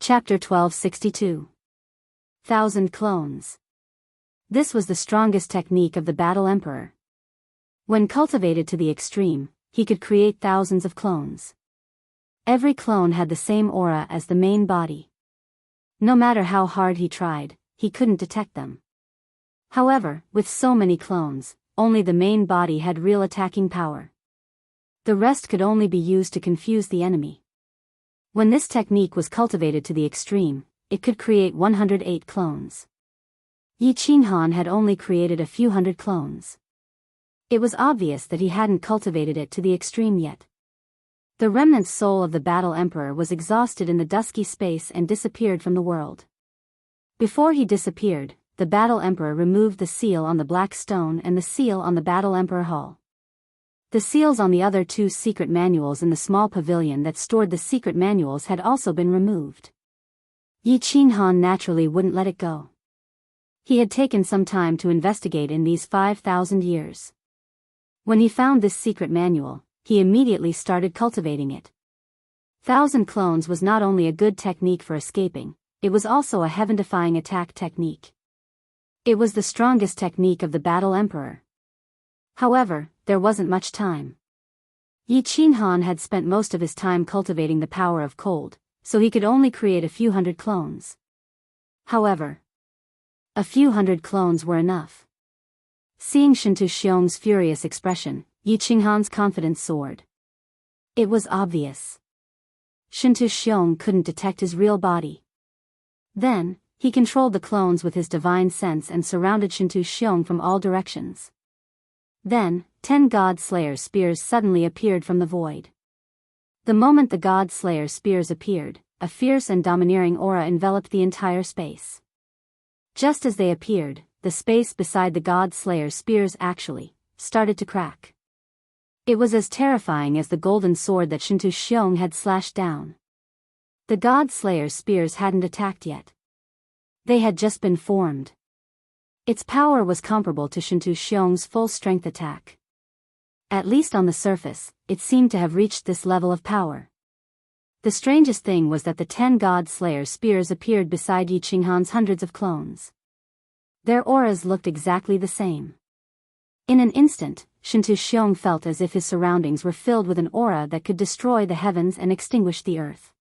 Chapter 1262. 1,000 Clones. This was the strongest technique of the Battle Emperor. When cultivated to the extreme, he could create thousands of clones. Every clone had the same aura as the main body. No matter how hard he tried, he couldn't detect them. However, with so many clones, only the main body had real attacking power. The rest could only be used to confuse the enemy. When this technique was cultivated to the extreme, it could create 108 clones. Yi Qinghan had only created a few hundred clones. It was obvious that he hadn't cultivated it to the extreme yet. The remnant soul of the Battle Emperor was exhausted in the dusky space and disappeared from the world. Before he disappeared, the Battle Emperor removed the seal on the black stone and the seal on the Battle Emperor Hall. The seals on the other two secret manuals in the small pavilion that stored the secret manuals had also been removed. Yi Qinghan naturally wouldn't let it go. He had taken some time to investigate in these 5,000 years. When he found this secret manual, he immediately started cultivating it. 1,000 clones was not only a good technique for escaping, it was also a heaven-defying attack technique. It was the strongest technique of the Battle Emperor. However, there wasn't much time. Yi Qinghan had spent most of his time cultivating the power of cold, so he could only create a few hundred clones. However, a few hundred clones were enough. Seeing Shintu Xiong's furious expression, Yi Qinghan's confidence soared. It was obvious. Shintu Xiong couldn't detect his real body. Then, he controlled the clones with his divine sense and surrounded Shintu Xiong from all directions. Then, 10 God Slayer spears suddenly appeared from the void. The moment the God Slayer spears appeared, a fierce and domineering aura enveloped the entire space. Just as they appeared, the space beside the God Slayer spears actually started to crack. It was as terrifying as the golden sword that Shintu Xiong had slashed down. The God Slayer spears hadn't attacked yet. They had just been formed. Its power was comparable to Shintu Xiong's full-strength attack. At least on the surface, it seemed to have reached this level of power. The strangest thing was that the 10 God Slayer spears appeared beside Yi Qinghan's hundreds of clones. Their auras looked exactly the same. In an instant, Shintu Xiong felt as if his surroundings were filled with an aura that could destroy the heavens and extinguish the earth.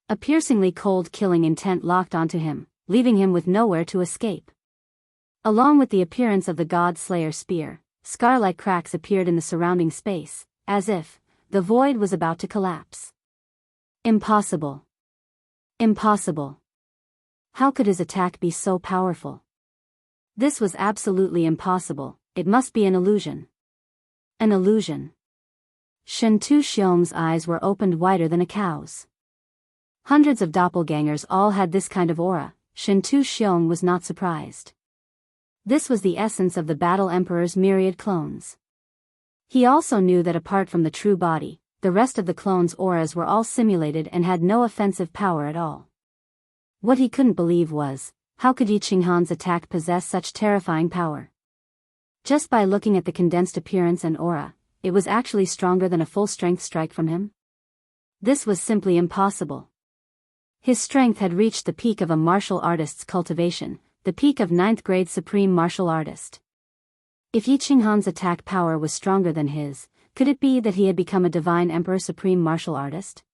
A piercingly cold killing intent locked onto him, leaving him with nowhere to escape. Along with the appearance of the God Slayer spear, scar-like cracks appeared in the surrounding space, as if the void was about to collapse. Impossible. Impossible. How could his attack be so powerful? This was absolutely impossible. It must be an illusion. An illusion. Shintu Xiong's eyes were opened wider than a cow's. Hundreds of doppelgangers all had this kind of aura. Shintu Xiong was not surprised. This was the essence of the Battle Emperor's myriad clones. He also knew that apart from the true body, the rest of the clones' auras were all simulated and had no offensive power at all. What he couldn't believe was, how could Yi Qinghan's attack possess such terrifying power? Just by looking at the condensed appearance and aura, it was actually stronger than a full-strength strike from him? This was simply impossible. His strength had reached the peak of a martial artist's cultivation, the peak of 9th grade supreme martial artist. If Yi Qinghan's attack power was stronger than his, could it be that he had become a divine emperor supreme martial artist?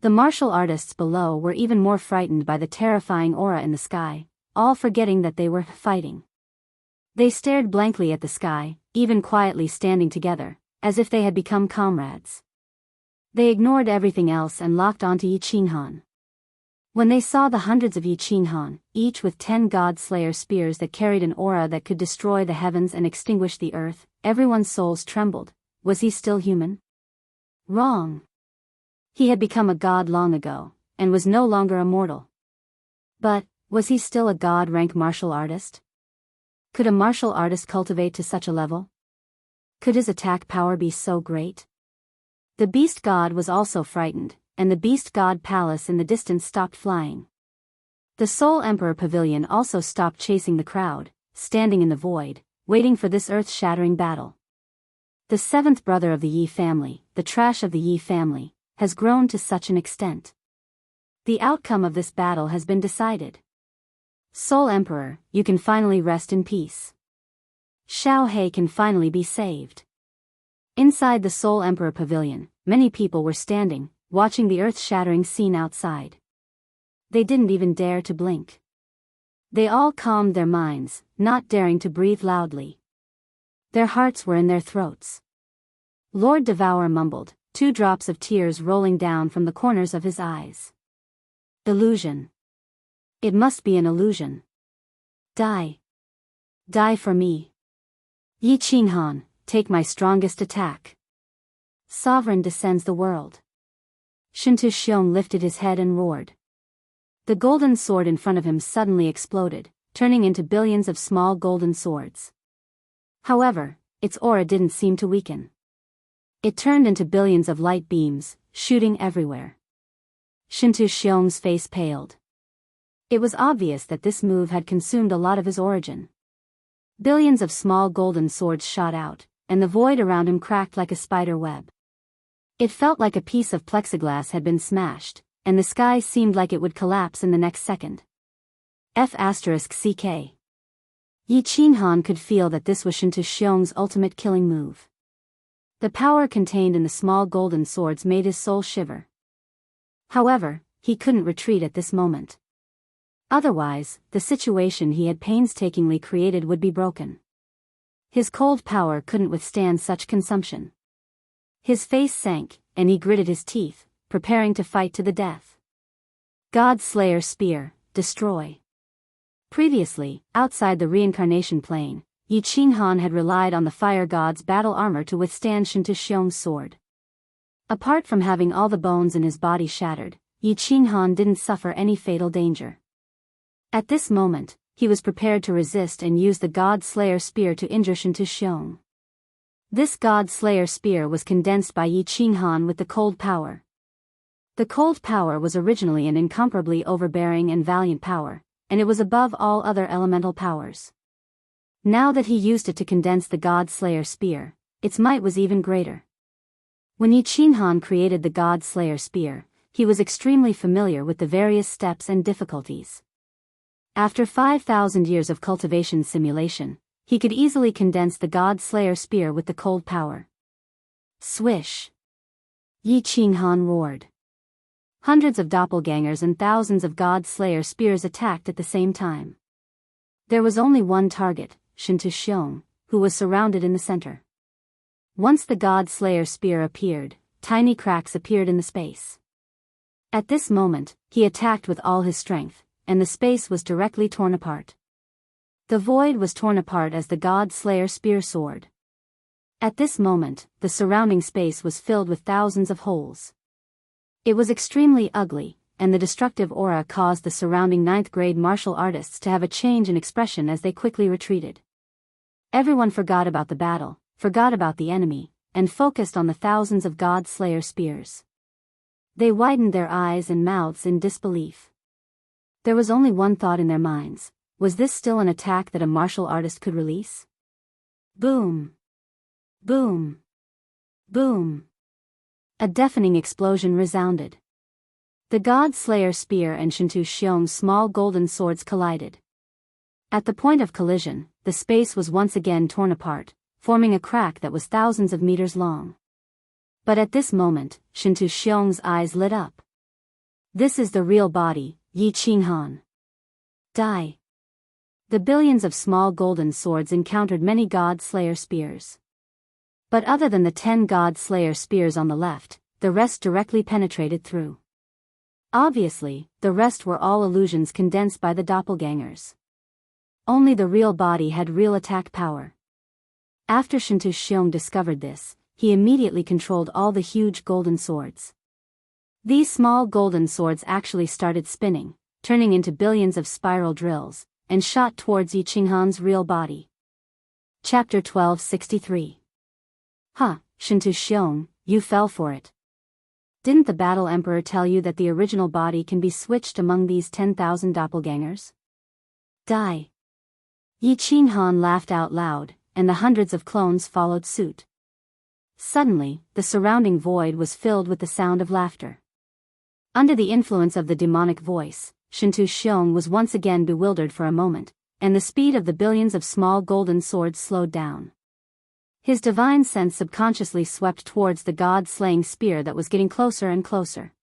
The martial artists below were even more frightened by the terrifying aura in the sky, all forgetting that they were fighting. They stared blankly at the sky, even quietly standing together, as if they had become comrades. They ignored everything else and locked onto Yi Qinghan. When they saw the hundreds of Yi Qinghan, each with 10 God Slayer spears that carried an aura that could destroy the heavens and extinguish the earth, everyone's souls trembled. Was he still human? Wrong. He had become a god long ago, and was no longer a mortal. But, was he still a god-rank martial artist? Could a martial artist cultivate to such a level? Could his attack power be so great? The beast god was also frightened, and the beast god palace in the distance stopped flying. The Soul Emperor Pavilion also stopped chasing the crowd, standing in the void, waiting for this earth-shattering battle. The seventh brother of the Yi family, the trash of the Yi family, has grown to such an extent. The outcome of this battle has been decided. Soul Emperor, you can finally rest in peace. Xiao He can finally be saved. Inside the Soul Emperor pavilion, many people were standing, watching the earth-shattering scene outside. They didn't even dare to blink. They all calmed their minds, not daring to breathe loudly. Their hearts were in their throats. Lord Devour mumbled, 2 drops of tears rolling down from the corners of his eyes. Illusion. It must be an illusion. Die. Die for me. Yi Qinghan, take my strongest attack. Sovereign descends the world. Shintu Xiong lifted his head and roared. The golden sword in front of him suddenly exploded, turning into billions of small golden swords. However, its aura didn't seem to weaken. It turned into billions of light beams, shooting everywhere. Shintu Xiong's face paled. It was obvious that this move had consumed a lot of his origin. Billions of small golden swords shot out, and the void around him cracked like a spider web. It felt like a piece of plexiglass had been smashed, and the sky seemed like it would collapse in the next second. F***CK. Yi Qinghan could feel that this was Shintu Xiong's ultimate killing move. The power contained in the small golden swords made his soul shiver. However, he couldn't retreat at this moment. Otherwise, the situation he had painstakingly created would be broken. His cold power couldn't withstand such consumption. His face sank, and he gritted his teeth, preparing to fight to the death. God Slayer Spear, destroy. Previously, outside the reincarnation plane, Yi Qinghan had relied on the fire god's battle armor to withstand Shintu Xiong's sword. Apart from having all the bones in his body shattered, Yi Qinghan didn't suffer any fatal danger. At this moment, he was prepared to resist and use the God Slayer Spear to injure Shintu Xiong. This God Slayer Spear was condensed by Yi Qinghan with the cold power. The cold power was originally an incomparably overbearing and valiant power, and it was above all other elemental powers. Now that he used it to condense the God Slayer Spear, its might was even greater. When Yi Qinghan created the God Slayer Spear, he was extremely familiar with the various steps and difficulties. After 5,000 years of cultivation simulation, he could easily condense the God Slayer Spear with the cold power. Swish! Yi Qinghan roared. Hundreds of doppelgangers and thousands of God Slayer Spears attacked at the same time. There was only one target, Shintu Xiong, who was surrounded in the center. Once the God Slayer Spear appeared, tiny cracks appeared in the space. At this moment, he attacked with all his strength, and the space was directly torn apart. The void was torn apart as the God Slayer Spear soared. At this moment, the surrounding space was filled with thousands of holes. It was extremely ugly, and the destructive aura caused the surrounding 9th-grade martial artists to have a change in expression as they quickly retreated. Everyone forgot about the battle, forgot about the enemy, and focused on the thousands of God Slayer Spears. They widened their eyes and mouths in disbelief. There was only one thought in their minds: was this still an attack that a martial artist could release? Boom! Boom! Boom! A deafening explosion resounded. The God Slayer Spear and Shintu Xiong's small golden swords collided. At the point of collision, the space was once again torn apart, forming a crack that was thousands of meters long. But at this moment, Shintu Xiong's eyes lit up. This is the real body, Yi Qinghan. Die. The billions of small golden swords encountered many God Slayer Spears. But other than the 10 God Slayer Spears on the left, the rest directly penetrated through. Obviously, the rest were all illusions condensed by the doppelgangers. Only the real body had real attack power. After Shintu Xiong discovered this, he immediately controlled all the huge golden swords. These small golden swords actually started spinning, turning into billions of spiral drills, and shot towards Yi Qinghan's real body. Chapter 1263. Huh, Shintu Xiong, you fell for it. Didn't the Battle Emperor tell you that the original body can be switched among these 10,000 doppelgangers? Die. Yi Qinghan laughed out loud, and the hundreds of clones followed suit. Suddenly, the surrounding void was filled with the sound of laughter. Under the influence of the demonic voice, Shintu Xiong was once again bewildered for a moment, and the speed of the billions of small golden swords slowed down. His divine sense subconsciously swept towards the god-slaying spear that was getting closer and closer.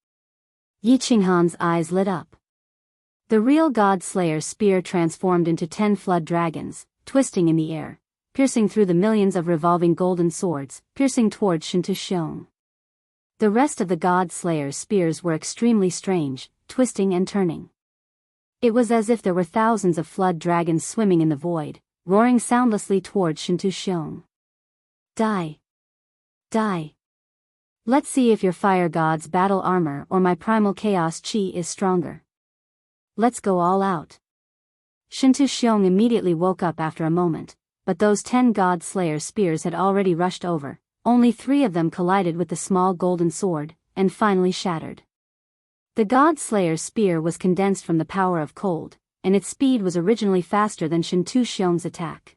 Yi Qinghan's eyes lit up. The real god-slayer's spear transformed into 10 flood dragons, twisting in the air, piercing through the millions of revolving golden swords, piercing towards Shintu Xiong. The rest of the god-slayer's spears were extremely strange, twisting and turning. It was as if there were thousands of flood dragons swimming in the void, roaring soundlessly towards Shintu Xiong. Die. Die. Let's see if your fire god's battle armor or my primal chaos chi is stronger. Let's go all out. Shintu Xiong immediately woke up after a moment, but those 10 god slayer spears had already rushed over. Only 3 of them collided with the small golden sword, and finally shattered. The god slayer's spear was condensed from the power of cold, and its speed was originally faster than Shintu Xiong's attack.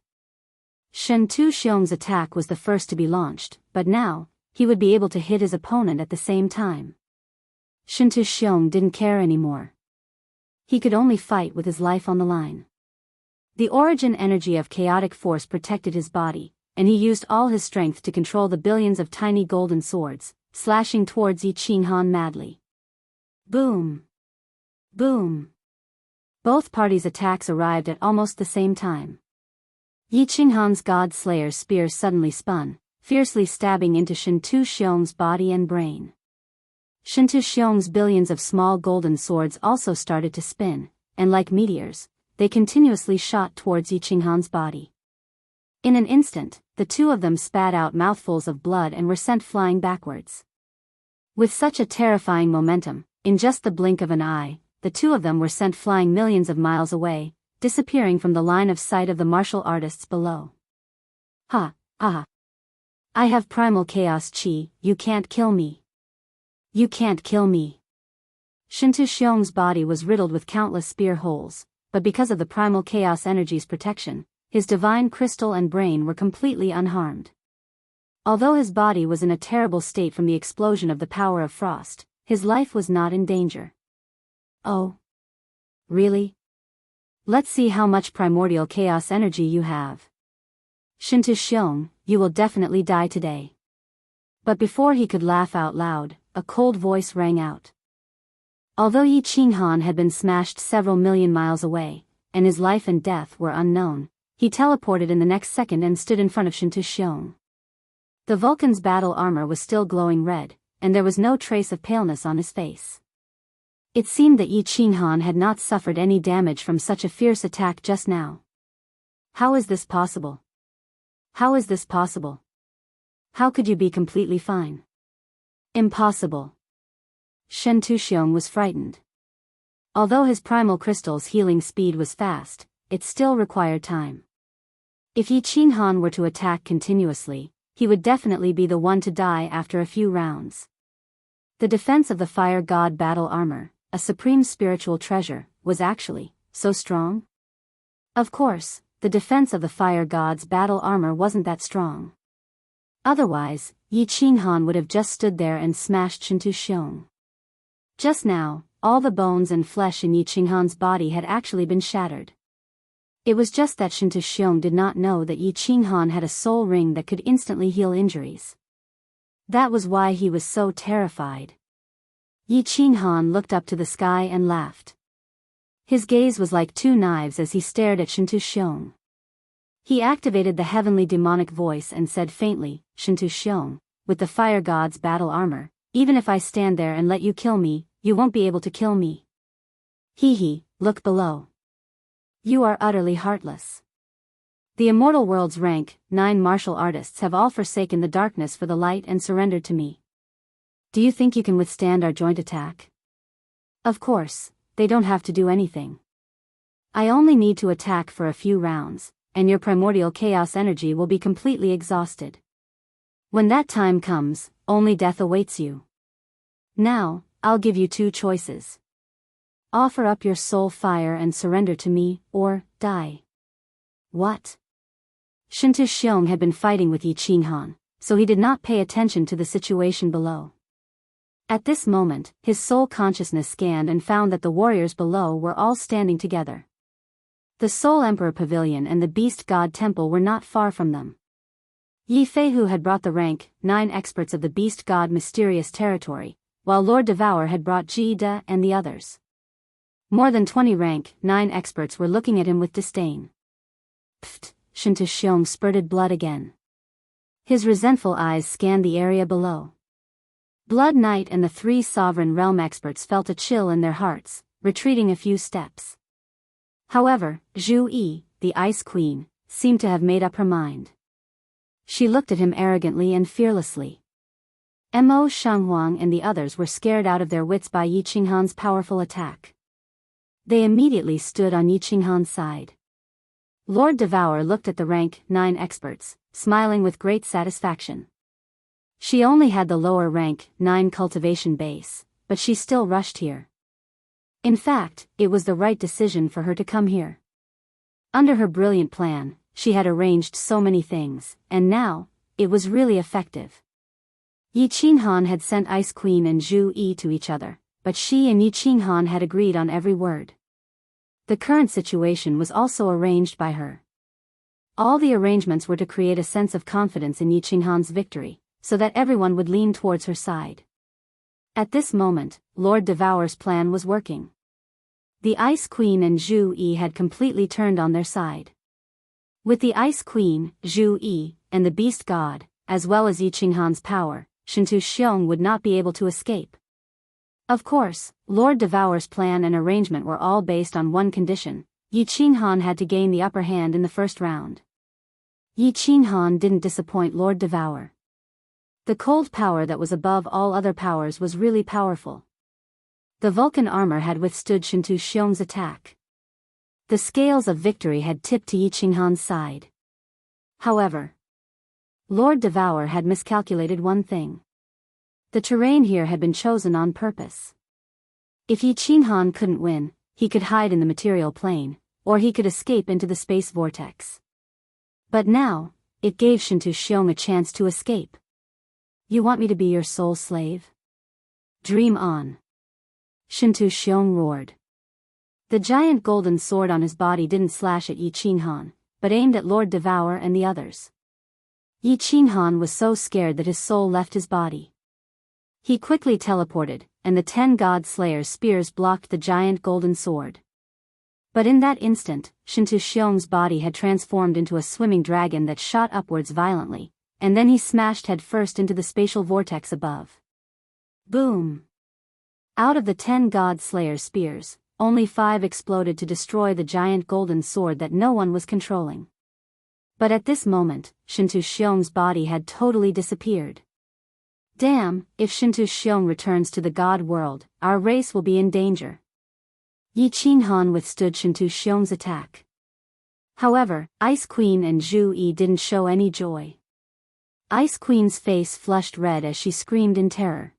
Shintu Xiong's attack was the first to be launched, but now, he would be able to hit his opponent at the same time. Shintu Xiong didn't care anymore. He could only fight with his life on the line. The origin energy of chaotic force protected his body, and he used all his strength to control the billions of tiny golden swords, slashing towards Yi Qinghan madly. Boom! Boom! Both parties' attacks arrived at almost the same time. Yi Qinghan's god slayer's spear suddenly spun, fiercely stabbing into Shintu Xiong's body and brain. Shintu Xiong's billions of small golden swords also started to spin, and like meteors, they continuously shot towards Yi Qinghan's body. In an instant, the two of them spat out mouthfuls of blood and were sent flying backwards. With such a terrifying momentum, in just the blink of an eye, the two of them were sent flying millions of miles away, disappearing from the line of sight of the martial artists below. Ha, ha. I have primal chaos chi, you can't kill me. You can't kill me. Shintu Xiong's body was riddled with countless spear holes, but because of the primal chaos energy's protection, his divine crystal and brain were completely unharmed. Although his body was in a terrible state from the explosion of the power of frost, his life was not in danger. Oh. Really? Let's see how much primordial chaos energy you have. Shintu Xiong, you will definitely die today. But before he could laugh out loud, a cold voice rang out. Although Yi Qinghan had been smashed several million miles away, and his life and death were unknown, he teleported in the next second and stood in front of Shintu Xiong. The Vulcan's battle armor was still glowing red, and there was no trace of paleness on his face. It seemed that Yi Qinghan had not suffered any damage from such a fierce attack just now. How is this possible? How is this possible? How could you be completely fine? Impossible. Shintu Xiong was frightened. Although his primal crystal's healing speed was fast, it still required time. If Yi Qinghan were to attack continuously, he would definitely be the one to die after a few rounds. The defense of the fire god battle armor, a supreme spiritual treasure, was actually so strong? Of course, the defense of the fire god's battle armor wasn't that strong. Otherwise, Yi Qinghan would have just stood there and smashed Shintu Xiong. Just now, all the bones and flesh in Yi Qinghan's body had actually been shattered. It was just that Shintu Xiong did not know that Yi Qinghan had a soul ring that could instantly heal injuries. That was why he was so terrified. Yi Qinghan looked up to the sky and laughed. His gaze was like two knives as he stared at Shintu Xiong. He activated the heavenly demonic voice and said faintly, Shintu Xiong, with the fire god's battle armor, even if I stand there and let you kill me, you won't be able to kill me. Hee, look below. You are utterly heartless. The immortal world's rank 9 martial artists have all forsaken the darkness for the light and surrendered to me. Do you think you can withstand our joint attack? Of course, they don't have to do anything. I only need to attack for a few rounds, and your primordial chaos energy will be completely exhausted. When that time comes, only death awaits you. Now, I'll give you 2 choices. Offer up your soul fire and surrender to me, or die. What? Shintu Xiong had been fighting with Yi Qinghan, so he did not pay attention to the situation below. At this moment, his soul consciousness scanned and found that the warriors below were all standing together. The Soul Emperor Pavilion and the Beast God Temple were not far from them. Yi Fei, who had brought the rank 9 experts of the Beast God mysterious territory, while Lord Devour had brought Ji De and the others. More than 20 rank 9 experts were looking at him with disdain. Pfft, Shinta Xiong spurted blood again. His resentful eyes scanned the area below. Blood Knight and the 3 Sovereign Realm experts felt a chill in their hearts, retreating a few steps. However, Zhu Yi, the Ice Queen, seemed to have made up her mind. She looked at him arrogantly and fearlessly. Mo Shanghuang and the others were scared out of their wits by Yi Qinghan's powerful attack. They immediately stood on Yi Qinghan's side. Lord Devour looked at the rank 9 experts, smiling with great satisfaction. She only had the lower rank 9 cultivation base, but she still rushed here. In fact, it was the right decision for her to come here. Under her brilliant plan, she had arranged so many things, and now, it was really effective. Yi Qinghan had sent Ice Queen and Zhu Yi to each other, but she and Yi Qinghan had agreed on every word. The current situation was also arranged by her. All the arrangements were to create a sense of confidence in Yi Qinghan's victory, so that everyone would lean towards her side. At this moment, Lord Devour's plan was working. The Ice Queen and Zhu Yi had completely turned on their side. With the Ice Queen, Zhu Yi, and the Beast God, as well as Yi Qinghan's power, Shintu Xiong would not be able to escape. Of course, Lord Devour's plan and arrangement were all based on one condition: Yi Qinghan had to gain the upper hand in the first round. Yi Qinghan didn't disappoint Lord Devour. The cold power that was above all other powers was really powerful. The Vulcan armor had withstood Shintu Xiong's attack. The scales of victory had tipped to Yi Qinghan's side. However, Lord Devour had miscalculated one thing. The terrain here had been chosen on purpose. If Yi Qinghan couldn't win, he could hide in the material plane, or he could escape into the space vortex. But now, it gave Shintu Xiong a chance to escape. You want me to be your sole slave? Dream on. Shintu Xiong roared. The giant golden sword on his body didn't slash at Yi Qinghan, but aimed at Lord Devour and the others. Yi Qinghan was so scared that his soul left his body. He quickly teleported, and the 10 God Slayer's spears blocked the giant golden sword. But in that instant, Shintu Xiong's body had transformed into a swimming dragon that shot upwards violently, and then he smashed headfirst into the spatial vortex above. Boom! Out of the 10 God Slayer's spears, only 5 exploded to destroy the giant golden sword that no one was controlling. But at this moment, Shintu Xiong's body had totally disappeared. Damn, if Shintu Xiong returns to the God world, our race will be in danger. Yi Qinghan withstood Shintu Xiong's attack. However, Ice Queen and Zhu Yi didn't show any joy. Ice Queen's face flushed red as she screamed in terror.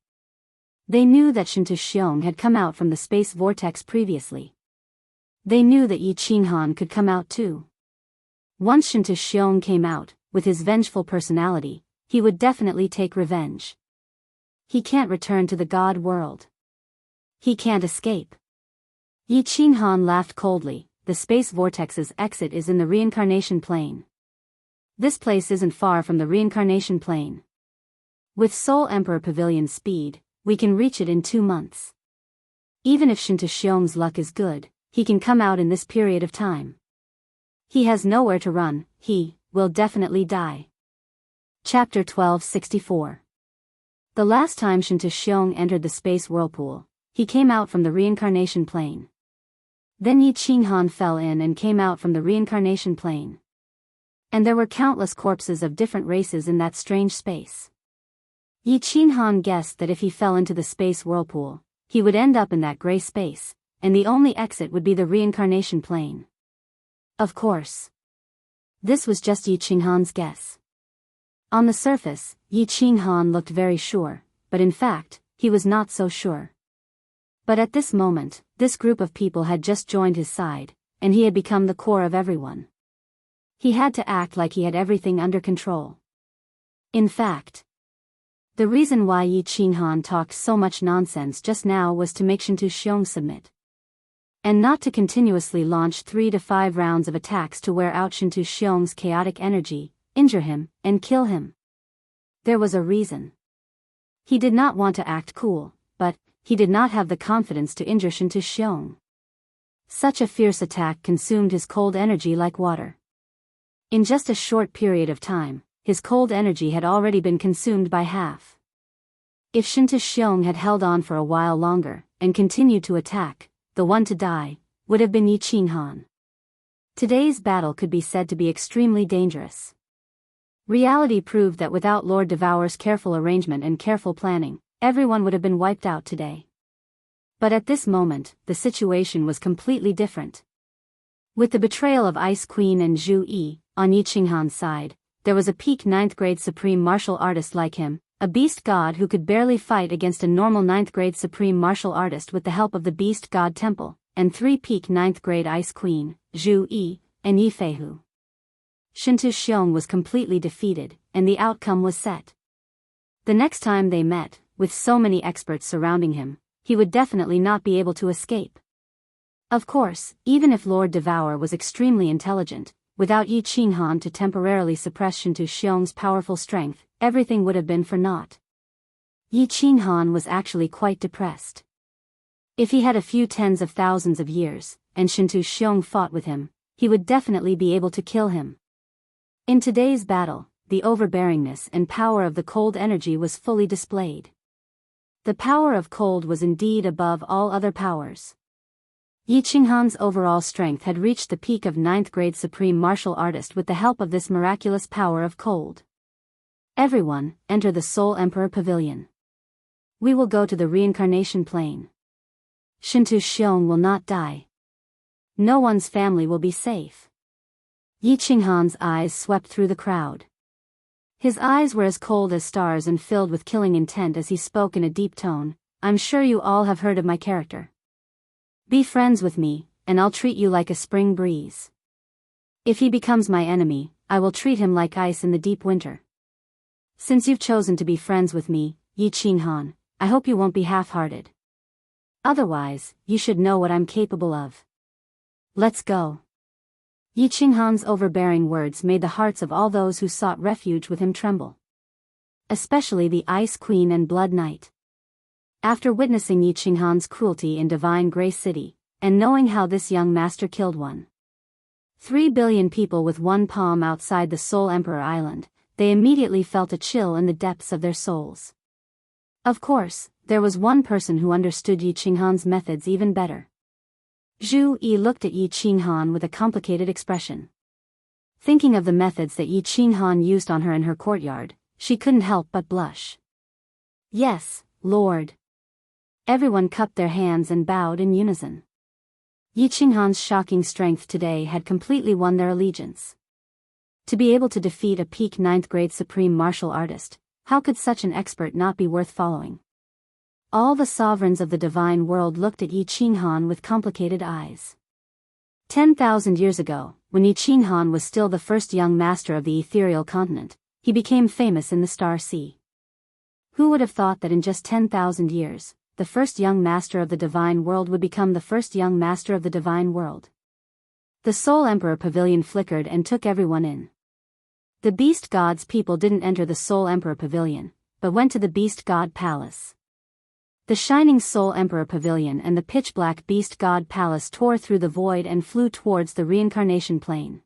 They knew that Shintu Xiong had come out from the space vortex previously. They knew that Yi Qinghan could come out too. Once Shintu Xiong came out, with his vengeful personality, he would definitely take revenge. He can't return to the God world. He can't escape. Yi Qinghan laughed coldly. The space vortex's exit is in the reincarnation plane. This place isn't far from the reincarnation plane. With Soul Emperor Pavilion speed, we can reach it in 2 months. Even if Shintu Xiong's luck is good, he can come out in this period of time. He has nowhere to run, he will definitely die. Chapter 1264. The last time Shintu Xiong entered the space whirlpool, he came out from the reincarnation plane. Then Yi Qinghan fell in and came out from the reincarnation plane. And there were countless corpses of different races in that strange space. Yi Qinghan guessed that if he fell into the space whirlpool, he would end up in that gray space, and the only exit would be the reincarnation plane. Of course. This was just Yi Qinghan's guess. On the surface, Yi Qinghan looked very sure, but in fact, he was not so sure. But at this moment, this group of people had just joined his side, and he had become the core of everyone. He had to act like he had everything under control. In fact, The reason why Yi Qinghan talked so much nonsense just now was to make Shintu Xiong submit. And not to continuously launch 3 to 5 rounds of attacks to wear out Shintu Xiong's chaotic energy, injure him, and kill him. There was a reason. He did not want to act cool, but he did not have the confidence to injure Shintu Xiong. Such a fierce attack consumed his cold energy like water. In just a short period of time, his cold energy had already been consumed by half. If Shintu Xiong had held on for a while longer, and continued to attack, the one to die would have been Yi Qinghan. Today's battle could be said to be extremely dangerous. Reality proved that without Lord Devour's careful arrangement and careful planning, everyone would have been wiped out today. But at this moment, the situation was completely different. With the betrayal of Ice Queen and Zhu Yi, on Yi Qinghan's side, there was a peak 9th grade supreme martial artist like him, a beast god who could barely fight against a normal 9th grade supreme martial artist with the help of the beast god temple, and 3 peak 9th grade Ice Queen, Zhu Yi, and Yi Feihu. Shintu Xiong was completely defeated, and the outcome was set. The next time they met, with so many experts surrounding him, he would definitely not be able to escape. Of course, even if Lord Devour was extremely intelligent, without Yi Qinghan to temporarily suppress Shintu Xiong's powerful strength, everything would have been for naught. Yi Qinghan was actually quite depressed. If he had a few tens of thousands of years, and Shintu Xiong fought with him, he would definitely be able to kill him. In today's battle, the overbearingness and power of the cold energy was fully displayed. The power of cold was indeed above all other powers. Yi Qinghan's overall strength had reached the peak of 9th grade supreme martial artist with the help of this miraculous power of cold. Everyone, enter the Soul Emperor Pavilion. We will go to the reincarnation plane. Shintu Xiong will not die. No one's family will be safe. Yi Qinghan's eyes swept through the crowd. His eyes were as cold as stars and filled with killing intent as he spoke in a deep tone. I'm sure you all have heard of my character. Be friends with me, and I'll treat you like a spring breeze. If he becomes my enemy, I will treat him like ice in the deep winter. Since you've chosen to be friends with me, Yi Qinghan, I hope you won't be half-hearted. Otherwise, you should know what I'm capable of. Let's go. Yi Qinghan's overbearing words made the hearts of all those who sought refuge with him tremble. Especially the Ice Queen and Blood Knight. After witnessing Yi Qinghan's cruelty in Divine Grace City, and knowing how this young master killed 3 billion people with one palm outside the Soul Emperor Island, they immediately felt a chill in the depths of their souls. Of course, there was one person who understood Yi Qinghan's methods even better. Zhu Yi looked at Yi Qinghan with a complicated expression. Thinking of the methods that Yi Qinghan used on her in her courtyard, she couldn't help but blush. Yes, Lord. Everyone cupped their hands and bowed in unison. Yi Qinghan's shocking strength today had completely won their allegiance. To be able to defeat a peak 9th grade supreme martial artist, how could such an expert not be worth following? All the sovereigns of the divine world looked at Yi Qinghan with complicated eyes. 10,000 years ago, when Yi Qinghan was still the first young master of the ethereal continent, he became famous in the Star Sea. Who would have thought that in just 10,000 years, the first young master of the divine world would become the first young master of the divine world? The Soul Emperor Pavilion flickered and took everyone in. The Beast God's people didn't enter the Soul Emperor Pavilion, but went to the Beast God Palace. The shining Soul Emperor Pavilion and the pitch-black Beast God Palace tore through the void and flew towards the reincarnation plane.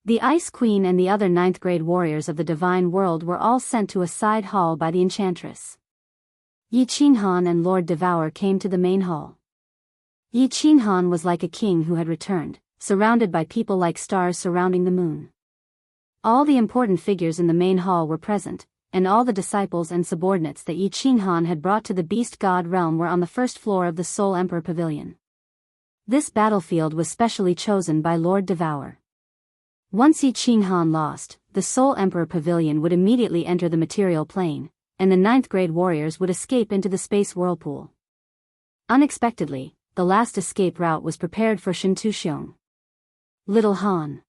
The Ice Queen and the other 9th grade warriors of the divine world were all sent to a side hall by the enchantress. Yi Qinghan and Lord Devour came to the main hall. Yi Qinghan was like a king who had returned, surrounded by people like stars surrounding the moon. All the important figures in the main hall were present, and all the disciples and subordinates that Yi Qinghan had brought to the Beast God realm were on the first floor of the Soul Emperor Pavilion. This battlefield was specially chosen by Lord Devour. Once Yi Qinghan lost, the Soul Emperor Pavilion would immediately enter the material plane, and the 9th grade warriors would escape into the space whirlpool. Unexpectedly, the last escape route was prepared for Shintu Xiong. Little Han.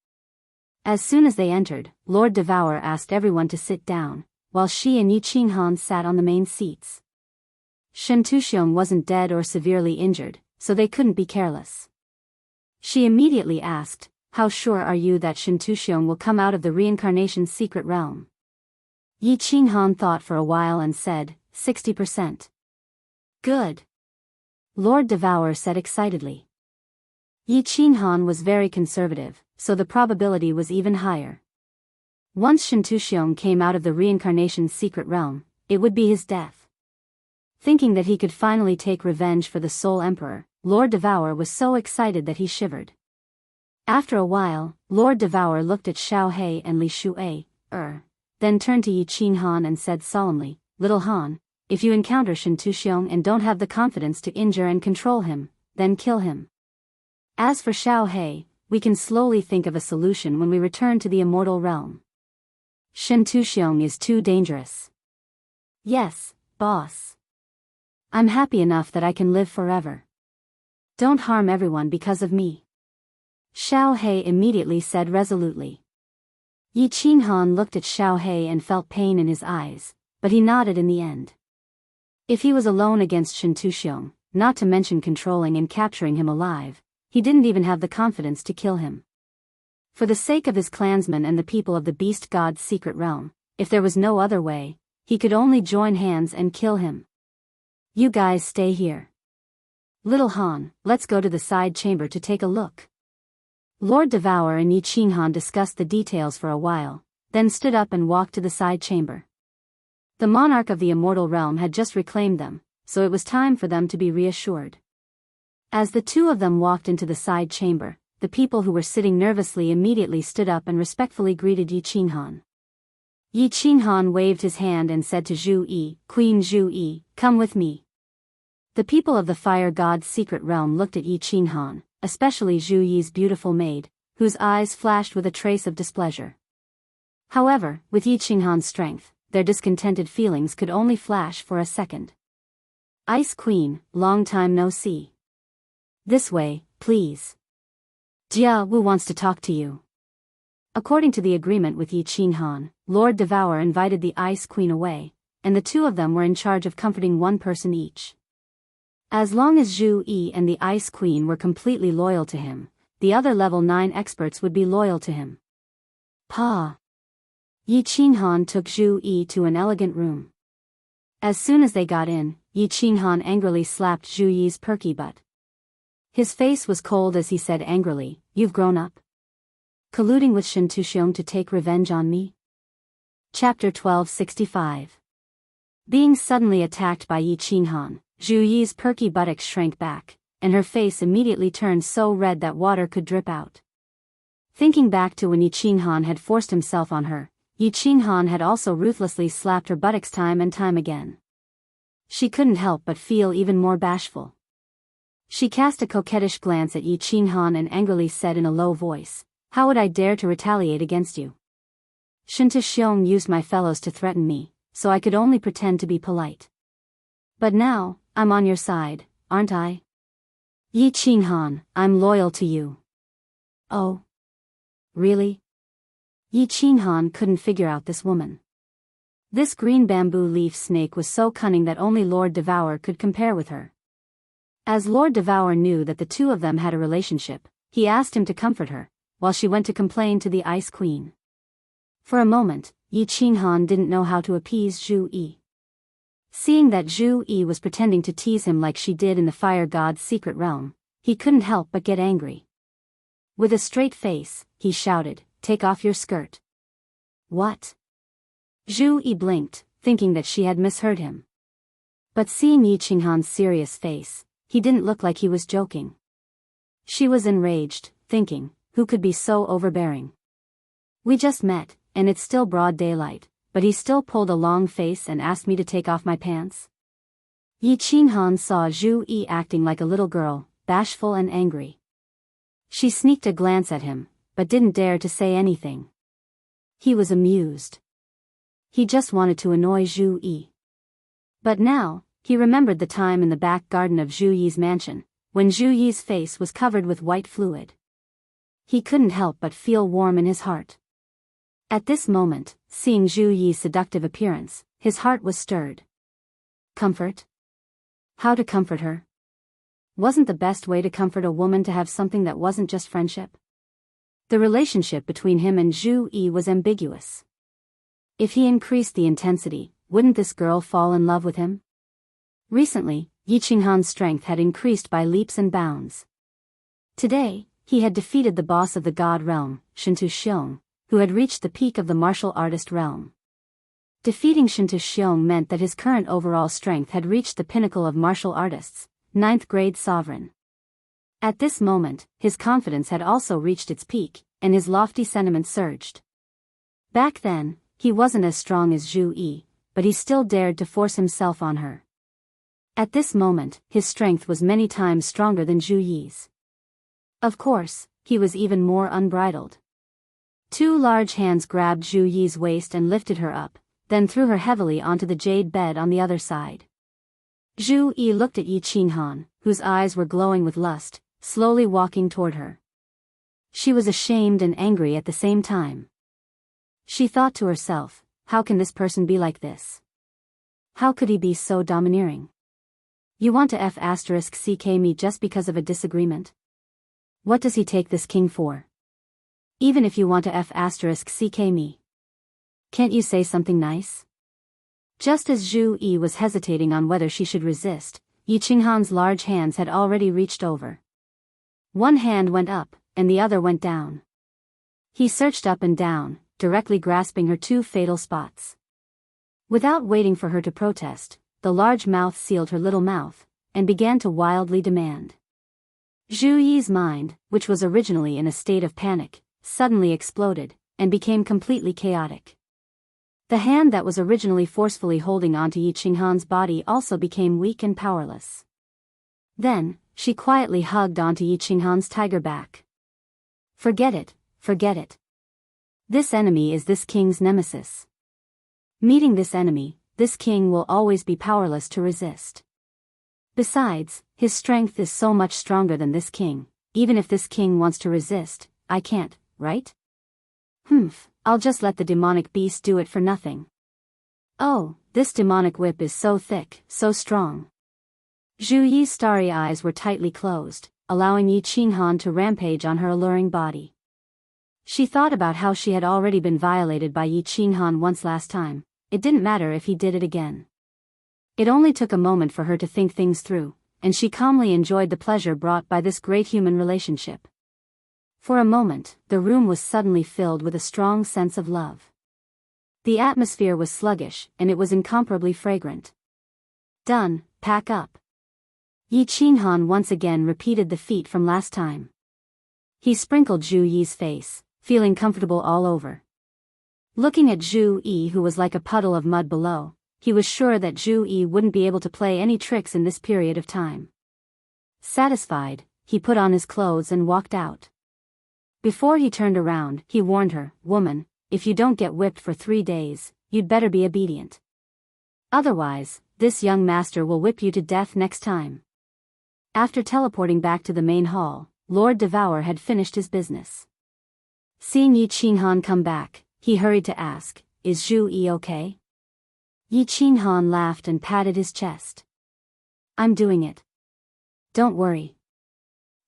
As soon as they entered, Lord Devour asked everyone to sit down, while she and Yi Qinghan sat on the main seats. Shen Tuxiong wasn't dead or severely injured, so they couldn't be careless. She immediately asked, "How sure are you that Shen Tuxiong will come out of the reincarnation's secret realm?" Yi Qinghan thought for a while and said, 60%. Good. Lord Devour said excitedly. Yi Qinghan was very conservative, so the probability was even higher. Once Shen Tuxiong came out of the reincarnation's secret realm, it would be his death. Thinking that he could finally take revenge for the Soul Emperor, Lord Devour was so excited that he shivered. After a while, Lord Devour looked at Xiao He and Li Shuai, then turned to Yi Qinghan and said solemnly, "Little Han, if you encounter Shen Tuxiong and don't have the confidence to injure and control him, then kill him. As for Xiao He, we can slowly think of a solution when we return to the immortal realm. Shen Tuxiong is too dangerous." "Yes, boss. I'm happy enough that I can live forever. Don't harm everyone because of me," Xiao He immediately said resolutely. Yi Qinghan looked at Xiao He and felt pain in his eyes, but he nodded in the end. If he was alone against Shen Tuxiong, not to mention controlling and capturing him alive, he didn't even have the confidence to kill him. For the sake of his clansmen and the people of the Beast God's secret realm, if there was no other way, he could only join hands and kill him. "You guys stay here. Little Han, let's go to the side chamber to take a look." Lord Devour and Yi Qinghan discussed the details for a while, then stood up and walked to the side chamber. The monarch of the immortal realm had just reclaimed them, so it was time for them to be reassured. As the two of them walked into the side chamber, the people who were sitting nervously immediately stood up and respectfully greeted Yi Qinghan. Yi Qinghan waved his hand and said to Zhu Yi, "Queen Zhu Yi, come with me." The people of the Fire God's secret realm looked at Yi Qinghan, especially Zhu Yi's beautiful maid, whose eyes flashed with a trace of displeasure. However, with Yi Qinghan's strength, their discontented feelings could only flash for a second. "Ice Queen, long time no see. This way, please. Jia Wu wants to talk to you." According to the agreement with Yi Qinghan, Lord Devour invited the Ice Queen away, and the two of them were in charge of comforting one person each. As long as Zhu Yi and the Ice Queen were completely loyal to him, the other level 9 experts would be loyal to him. Pa. Yi Qinghan took Zhu Yi to an elegant room. As soon as they got in, Yi Qinghan angrily slapped Zhu Yi's perky butt. His face was cold as he said angrily, "You've grown up? Colluding with Shen Tuxiong to take revenge on me?" Chapter 1265. Being suddenly attacked by Yi Qinghan, Zhu Yi's perky buttocks shrank back, and her face immediately turned so red that water could drip out. Thinking back to when Yi Qinghan had forced himself on her, Yi Qinghan had also ruthlessly slapped her buttocks time and time again. She couldn't help but feel even more bashful. She cast a coquettish glance at Yi Qinghan and angrily said in a low voice, "How would I dare to retaliate against you? Shen Tuxiong used my fellows to threaten me, so I could only pretend to be polite. But now, I'm on your side, aren't I? Yi Qinghan, I'm loyal to you." "Oh? Really?" Yi Qinghan couldn't figure out this woman. This green bamboo leaf snake was so cunning that only Lord Devour could compare with her. As Lord Devour knew that the two of them had a relationship, he asked him to comfort her, while she went to complain to the Ice Queen. For a moment, Yi Qinghan didn't know how to appease Zhu Yi. Seeing that Zhu Yi was pretending to tease him like she did in the Fire God's secret realm, he couldn't help but get angry. With a straight face, he shouted, "Take off your skirt." "What?" Zhu Yi blinked, thinking that she had misheard him. But seeing Yi Qinghan's serious face, he didn't look like he was joking. She was enraged, thinking, who could be so overbearing? We just met, and it's still broad daylight, but he still pulled a long face and asked me to take off my pants? Yi Qinghan saw Zhu Yi acting like a little girl, bashful and angry. She sneaked a glance at him, but didn't dare to say anything. He was amused. He just wanted to annoy Zhu Yi. But now, he remembered the time in the back garden of Zhu Yi's mansion, when Zhu Yi's face was covered with white fluid. He couldn't help but feel warm in his heart. At this moment, seeing Zhu Yi's seductive appearance, his heart was stirred. Comfort? How to comfort her? Wasn't the best way to comfort a woman to have something that wasn't just friendship? The relationship between him and Zhu Yi was ambiguous. If he increased the intensity, wouldn't this girl fall in love with him? Recently, Yi Qinghan's strength had increased by leaps and bounds. Today, he had defeated the boss of the god realm, Shintu Xiong, who had reached the peak of the martial artist realm. Defeating Shintu Xiong meant that his current overall strength had reached the pinnacle of martial artists, 9th grade sovereign. At this moment, his confidence had also reached its peak, and his lofty sentiments surged. Back then, he wasn't as strong as Zhu Yi, but he still dared to force himself on her. At this moment, his strength was many times stronger than Zhu Yi's. Of course, he was even more unbridled. Two large hands grabbed Zhu Yi's waist and lifted her up, then threw her heavily onto the jade bed on the other side. Zhu Yi looked at Yi Qinghan, whose eyes were glowing with lust, slowly walking toward her. She was ashamed and angry at the same time. She thought to herself, how can this person be like this? How could he be so domineering? You want to *CK me just because of a disagreement? What does he take this king for? Even if you want to *CK me. Can't you say something nice? Just as Zhu Yi was hesitating on whether she should resist, Yi Qinghan's large hands had already reached over. One hand went up, and the other went down. He searched up and down, directly grasping her two fatal spots. Without waiting for her to protest, the large mouth sealed her little mouth, and began to wildly demand. Zhu Yi's mind, which was originally in a state of panic, suddenly exploded, and became completely chaotic. The hand that was originally forcefully holding onto Yi Qinghan's body also became weak and powerless. Then, she quietly hugged onto Yi Qinghan's tiger back. Forget it, forget it. This enemy is this king's nemesis. Meeting this enemy, this king will always be powerless to resist. Besides, his strength is so much stronger than this king. Even if this king wants to resist, I can't, right? I'll just let the demonic beast do it for nothing. Oh, this demonic whip is so thick, so strong. Zhu Yi's starry eyes were tightly closed, allowing Yi Qinghan to rampage on her alluring body. She thought about how she had already been violated by Yi Qinghan once last time. It didn't matter if he did it again. It only took a moment for her to think things through, and she calmly enjoyed the pleasure brought by this great human relationship. For a moment, the room was suddenly filled with a strong sense of love. The atmosphere was sluggish, and it was incomparably fragrant. Done, pack up. Yi Qinghan once again repeated the feat from last time. He sprinkled Zhu Yi's face, feeling comfortable all over. Looking at Zhu Yi, who was like a puddle of mud below, he was sure that Zhu Yi wouldn't be able to play any tricks in this period of time. Satisfied, he put on his clothes and walked out. Before he turned around, he warned her, "Woman, if you don't get whipped for 3 days, you'd better be obedient. Otherwise, this young master will whip you to death next time." After teleporting back to the main hall, Lord Devour had finished his business. Seeing Yi Qinghan come back, he hurried to ask, "Is Zhu Yi okay?" Yi Qinghan laughed and patted his chest. "I'm doing it. Don't worry.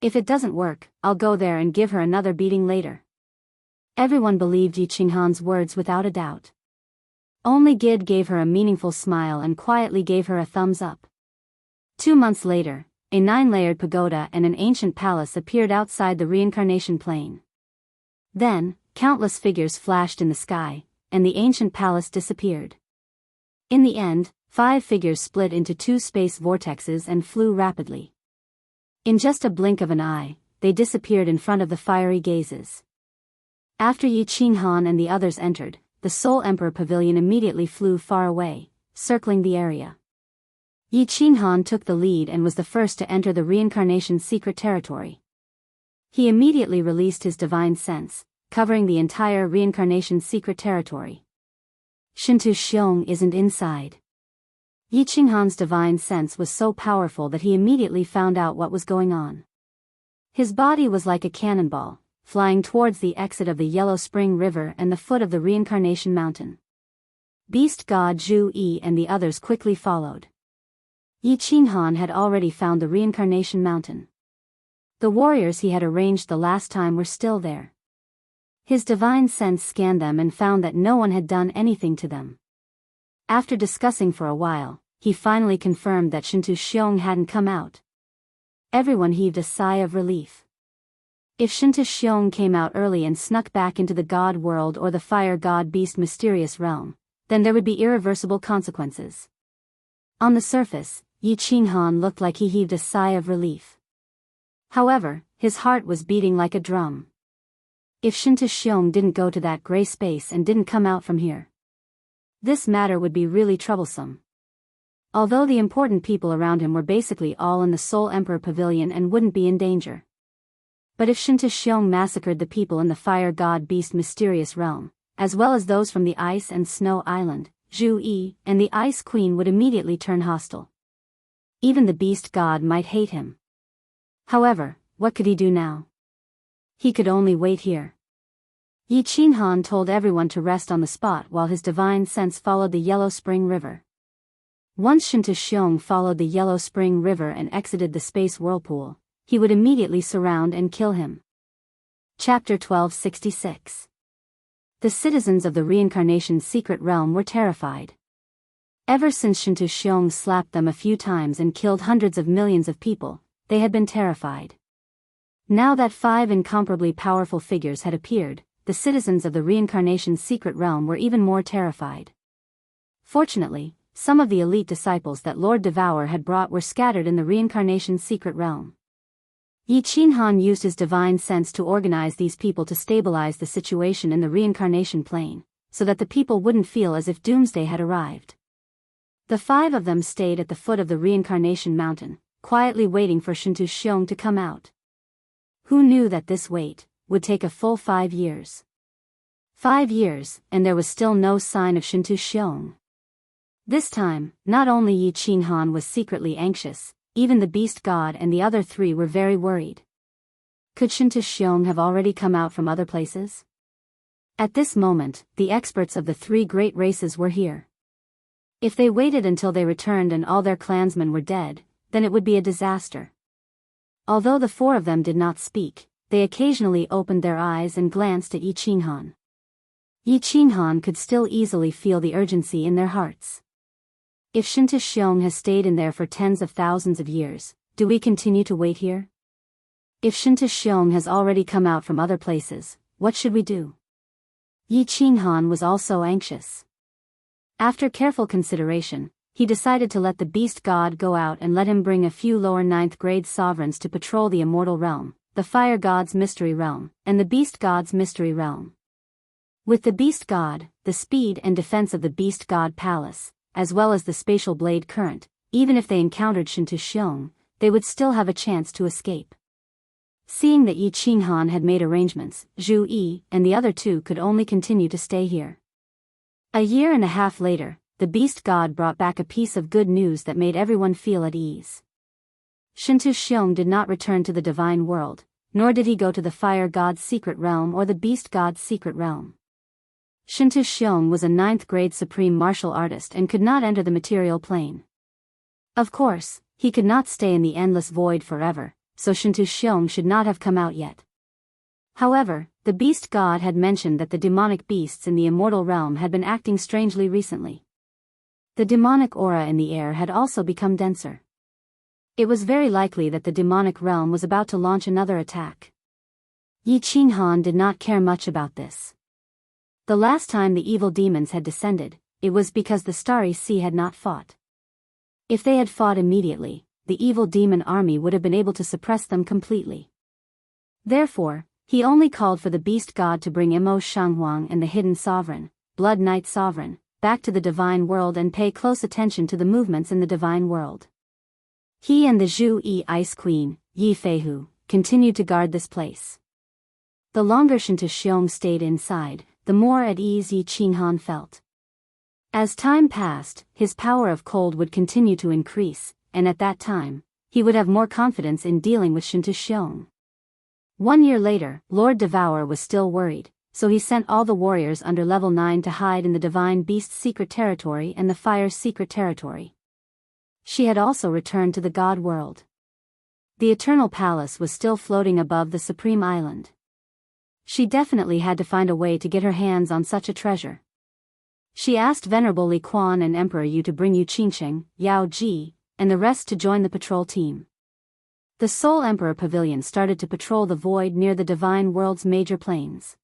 If it doesn't work, I'll go there and give her another beating later." Everyone believed Yi Qinghan's words without a doubt. Only Gid gave her a meaningful smile and quietly gave her a thumbs up. 2 months later, a 9-layered pagoda and an ancient palace appeared outside the reincarnation plane. Then, countless figures flashed in the sky, and the ancient palace disappeared. In the end, 5 figures split into 2 space vortexes and flew rapidly. In just a blink of an eye, they disappeared in front of the fiery gazes. After Yi Qinghan and the others entered, the Soul Emperor Pavilion immediately flew far away, circling the area. Yi Qinghan took the lead and was the first to enter the reincarnation's secret territory. He immediately released his divine sense, covering the entire reincarnation's secret territory. Shintu Xiong isn't inside. Yi Qinghan's divine sense was so powerful that he immediately found out what was going on. His body was like a cannonball, flying towards the exit of the Yellow Spring River and the foot of the Reincarnation Mountain. Beast God Zhu Yi and the others quickly followed. Yi Qinghan had already found the Reincarnation Mountain. The warriors he had arranged the last time were still there. His divine sense scanned them and found that no one had done anything to them. After discussing for a while, he finally confirmed that Shintu Xiong hadn't come out. Everyone heaved a sigh of relief. If Shintu Xiong came out early and snuck back into the god world or the fire god beast mysterious realm, then there would be irreversible consequences. On the surface, Yi Qinghan looked like he heaved a sigh of relief. However, his heart was beating like a drum. If Shintu Xiong didn't go to that gray space and didn't come out from here, this matter would be really troublesome. Although the important people around him were basically all in the Soul Emperor Pavilion and wouldn't be in danger. But if Shintu Xiong massacred the people in the Fire God Beast Mysterious Realm, as well as those from the Ice and Snow Island, Zhu Yi and the Ice Queen would immediately turn hostile. Even the Beast God might hate him. However, what could he do now? He could only wait here. Yi Qinghan told everyone to rest on the spot while his divine sense followed the Yellow Spring River. Once Shintu Xiong followed the Yellow Spring River and exited the space whirlpool, he would immediately surround and kill him. Chapter 1266. The citizens of the Reincarnation Secret Realm were terrified. Ever since Shintu Xiong slapped them a few times and killed hundreds of millions of people, they had been terrified. Now that 5 incomparably powerful figures had appeared, the citizens of the Reincarnation Secret Realm were even more terrified. Fortunately, some of the elite disciples that Lord Devour had brought were scattered in the Reincarnation Secret Realm. Yi Qinghan used his divine sense to organize these people to stabilize the situation in the reincarnation plane, so that the people wouldn't feel as if doomsday had arrived. The 5 of them stayed at the foot of the Reincarnation Mountain, quietly waiting for Shintu Xiong to come out. Who knew that this wait would take a full 5 years? 5 years, and there was still no sign of Shintu Xiong. This time, not only Yi Qinghan was secretly anxious, even the Beast God and the other 3 were very worried. Could Shintu Xiong have already come out from other places? At this moment, the experts of the 3 great races were here. If they waited until they returned and all their clansmen were dead, then it would be a disaster. Although the 4 of them did not speak, they occasionally opened their eyes and glanced at Yi Qinghan. Yi Qinghan could still easily feel the urgency in their hearts. If Shintu Xiong has stayed in there for tens of thousands of years, do we continue to wait here? If Shintu Xiong has already come out from other places, what should we do? Yi Qinghan was also anxious. After careful consideration, he decided to let the Beast God go out and let him bring a few lower 9th grade sovereigns to patrol the Immortal Realm, the Fire God's Mystery Realm, and the Beast God's Mystery Realm. With the Beast God, the speed and defense of the Beast God Palace, as well as the spatial blade current, even if they encountered Shintu Xiong, they would still have a chance to escape. Seeing that Yi Qinghan had made arrangements, Zhu Yi and the other 2 could only continue to stay here. A year and a half later, the Beast God brought back a piece of good news that made everyone feel at ease. Shintu Xiong did not return to the Divine World, nor did he go to the Fire God's Secret Realm or the Beast God's Secret Realm. Shintu Xiong was a 9th grade supreme martial artist and could not enter the material plane. Of course, he could not stay in the endless void forever, so Shintu Xiong should not have come out yet. However, the Beast God had mentioned that the demonic beasts in the Immortal Realm had been acting strangely recently. The demonic aura in the air had also become denser. It was very likely that the demonic realm was about to launch another attack. Yi Qinghan did not care much about this. The last time the evil demons had descended, it was because the Starry Sea had not fought. If they had fought immediately, the evil demon army would have been able to suppress them completely. Therefore, he only called for the Beast God to bring Imo Shanghuang and the Hidden Sovereign, Blood Knight Sovereign, back to the Divine World and pay close attention to the movements in the Divine World. He and the Zhu Yi Ice Queen, Yi Feihu, continued to guard this place. The longer Shintu Xiong stayed inside, the more at ease Yi Qinghan felt. As time passed, his power of cold would continue to increase, and at that time, he would have more confidence in dealing with Shintu Xiong. 1 year later, Lord Devour was still worried, so he sent all the warriors under level 9 to hide in the Divine Beast's secret territory and the Fire's secret territory. She had also returned to the God world. The Eternal Palace was still floating above the Supreme Island. She definitely had to find a way to get her hands on such a treasure. She asked Venerable Li Quan and Emperor Yu to bring Yu Qingsheng, Yao Ji, and the rest to join the patrol team. The Soul Emperor Pavilion started to patrol the void near the Divine World's major plains.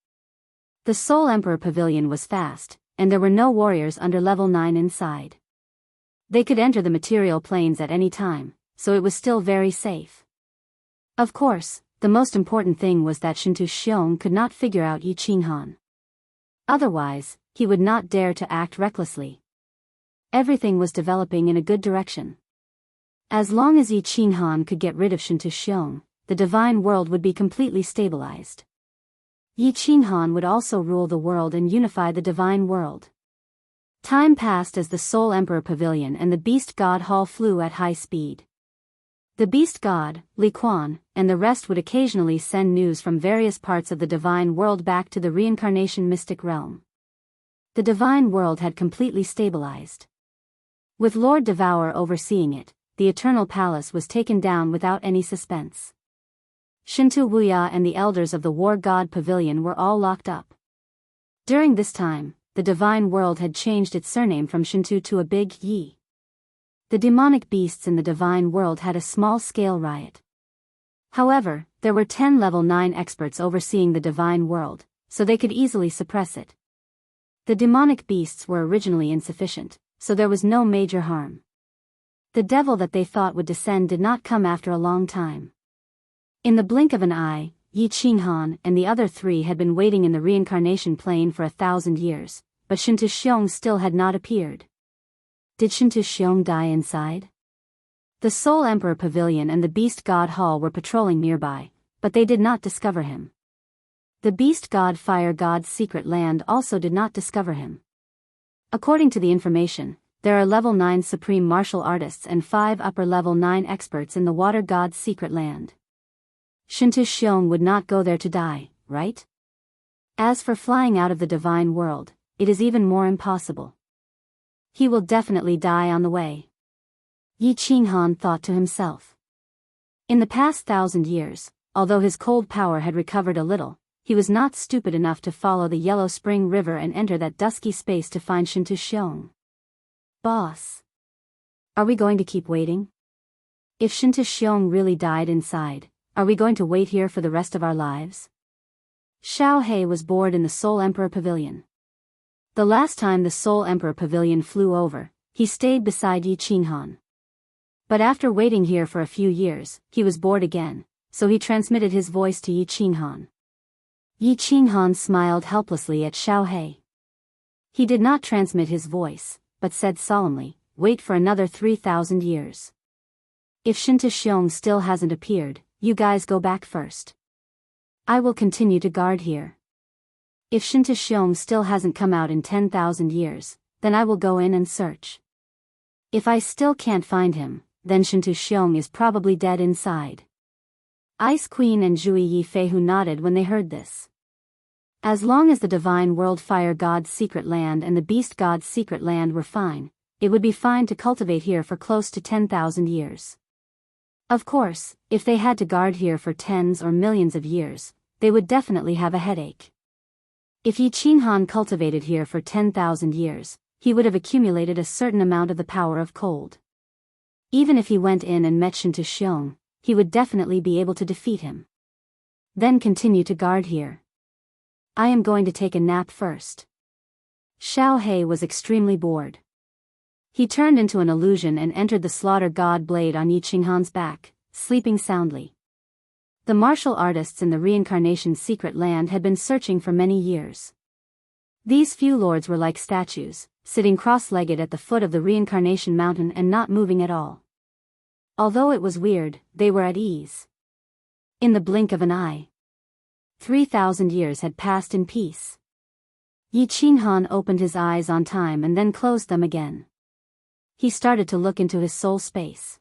The Soul Emperor Pavilion was fast, and there were no warriors under level 9 inside. They could enter the material planes at any time, so it was still very safe. Of course, the most important thing was that Shintu Xiong could not figure out Yi Qinghan. Otherwise, he would not dare to act recklessly. Everything was developing in a good direction. As long as Yi Qinghan could get rid of Shintu Xiong, the divine world would be completely stabilized. Yi Qinghan would also rule the world and unify the divine world. Time passed as the Soul Emperor Pavilion and the Beast God Hall flew at high speed. The Beast God, Li Quan, and the rest would occasionally send news from various parts of the divine world back to the reincarnation mystic realm. The divine world had completely stabilized. With Lord Devour overseeing it, the Eternal Palace was taken down without any suspense. Shintu Wuya and the elders of the War God Pavilion were all locked up. During this time, the divine world had changed its surname from Shintu to a big Yi. The demonic beasts in the divine world had a small-scale riot. However, there were 10 level 9 experts overseeing the divine world, so they could easily suppress it. The demonic beasts were originally insufficient, so there was no major harm. The devil that they thought would descend did not come after a long time. In the blink of an eye, Yi Qinghan and the other 3 had been waiting in the reincarnation plane for 1,000 years, but Shintu Xiong still had not appeared. Did Shintu Xiong die inside? The Soul Emperor Pavilion and the Beast God Hall were patrolling nearby, but they did not discover him. The Beast God Fire God's secret land also did not discover him. According to the information, there are level 9 supreme martial artists and 5 upper level 9 experts in the Water God's secret land. Shintu Xiong would not go there to die, right? As for flying out of the divine world, it is even more impossible. He will definitely die on the way. Yi Qinghan thought to himself. In the past 1,000 years, although his cold power had recovered a little, he was not stupid enough to follow the Yellow Spring River and enter that dusky space to find Shintu Xiong. Boss. Are we going to keep waiting? If Shintu Xiong really died inside, are we going to wait here for the rest of our lives? Xiao He was bored in the Soul Emperor Pavilion. The last time the Soul Emperor Pavilion flew over, he stayed beside Yi Qinghan. But after waiting here for a few years, he was bored again, so he transmitted his voice to Yi Qinghan. Yi Qinghan smiled helplessly at Xiao He. He did not transmit his voice, but said solemnly, "Wait for another 3,000 years. If Shintu Xiong still hasn't appeared, you guys go back first. I will continue to guard here. If Shintu Xiong still hasn't come out in 10,000 years, then I will go in and search. If I still can't find him, then Shintu Xiong is probably dead inside." Ice Queen and Zhui Yifeihu nodded when they heard this. As long as the Divine World Fire God's secret land and the Beast God's secret land were fine, it would be fine to cultivate here for close to 10,000 years. Of course, if they had to guard here for tens or millions of years, they would definitely have a headache. If Yi Qinghan cultivated here for 10,000 years, he would have accumulated a certain amount of the power of cold. Even if he went in and met Shintu Xiong, he would definitely be able to defeat him. Then continue to guard here. I am going to take a nap first. Xiao He was extremely bored. He turned into an illusion and entered the Slaughter God blade on Yi Qinghan's back, sleeping soundly. The martial artists in the reincarnation secret land had been searching for many years. These few lords were like statues, sitting cross-legged at the foot of the reincarnation mountain and not moving at all. Although it was weird, they were at ease. In the blink of an eye, 3,000 years had passed in peace. Yi Qinghan opened his eyes on time and then closed them again. He started to look into his soul space.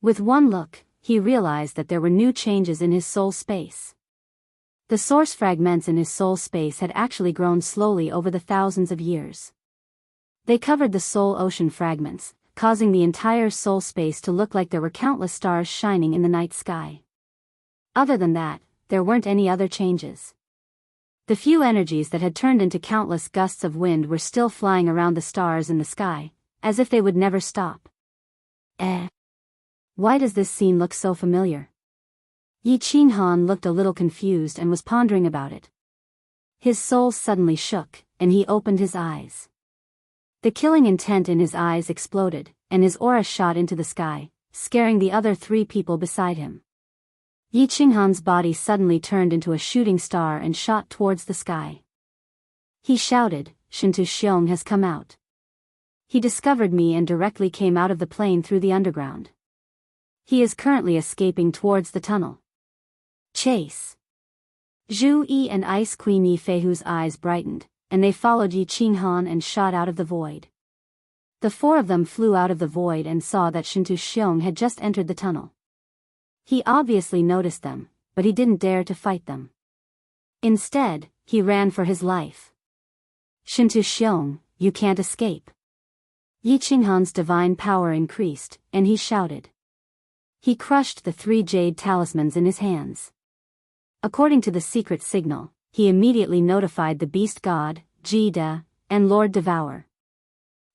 With one look, he realized that there were new changes in his soul space. The source fragments in his soul space had actually grown slowly over the thousands of years. They covered the soul ocean fragments, causing the entire soul space to look like there were countless stars shining in the night sky. Other than that, there weren't any other changes. The few energies that had turned into countless gusts of wind were still flying around the stars in the sky, as if they would never stop. Why does this scene look so familiar? Yi Qinghan looked a little confused and was pondering about it. His soul suddenly shook, and he opened his eyes. The killing intent in his eyes exploded, and his aura shot into the sky, scaring the other 3 people beside him. Yi Qinghan's body suddenly turned into a shooting star and shot towards the sky. He shouted, "Shintu Xiong has come out. He discovered me and directly came out of the plane through the underground. He is currently escaping towards the tunnel. Chase!" Zhu Yi and Ice Queen Yi Feihu's eyes brightened, and they followed Yi Qinghan and shot out of the void. The 4 of them flew out of the void and saw that Shintu Xiong had just entered the tunnel. He obviously noticed them, but he didn't dare to fight them. Instead, he ran for his life. "Shintu Xiong, you can't escape." Yi Qinghan's divine power increased, and he shouted. He crushed the 3 jade talismans in his hands. According to the secret signal, he immediately notified the beast god, Jida, and Lord Devour.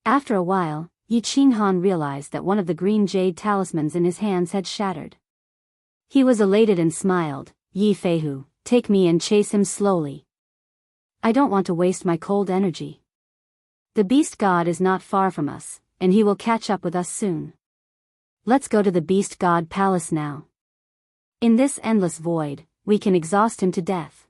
After a while, Yi Qinghan realized that one of the green jade talismans in his hands had shattered. He was elated and smiled. "Yi Feihu, take me and chase him slowly. I don't want to waste my cold energy. The beast god is not far from us, and he will catch up with us soon. Let's go to the beast god palace now. In this endless void, we can exhaust him to death."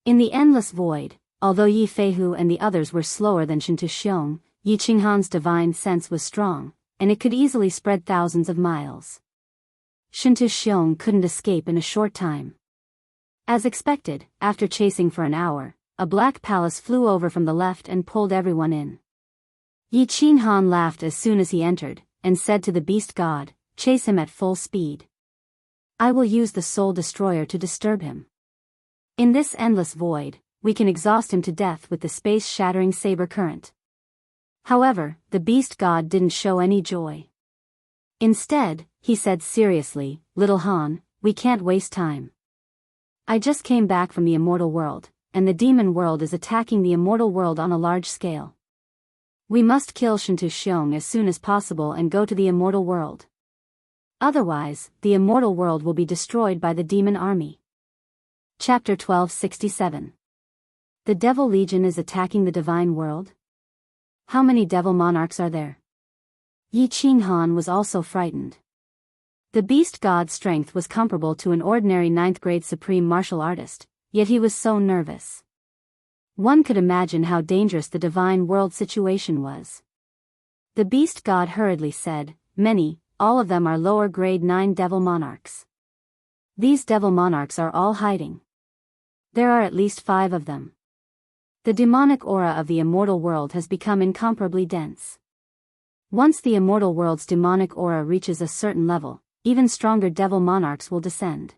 In the endless void, although Yi Feihu and the others were slower than Shintu Xiong, Yi Qinghan's divine sense was strong, and it could easily spread thousands of miles. Shintu Xiong couldn't escape in a short time. As expected, after chasing for an hour, a black palace flew over from the left and pulled everyone in. Yi Qinghan laughed as soon as he entered, and said to the beast god, "Chase him at full speed. I will use the soul destroyer to disturb him. In this endless void, we can exhaust him to death with the space-shattering saber current." However, the beast god didn't show any joy. Instead, he said seriously, "Little Han, we can't waste time. I just came back from the immortal world, and the demon world is attacking the immortal world on a large scale. We must kill Shintu Xiong as soon as possible and go to the immortal world. Otherwise, the immortal world will be destroyed by the demon army." Chapter 1267. The Devil Legion is attacking the divine world? How many devil monarchs are there? Yi Qinghan was also frightened. The beast god's strength was comparable to an ordinary 9th-grade supreme martial artist, yet he was so nervous. One could imagine how dangerous the divine world situation was. The beast god hurriedly said, "Many, all of them are lower grade 9 devil monarchs. These devil monarchs are all hiding. There are at least 5 of them. The demonic aura of the immortal world has become incomparably dense. Once the immortal world's demonic aura reaches a certain level, even stronger devil monarchs will descend.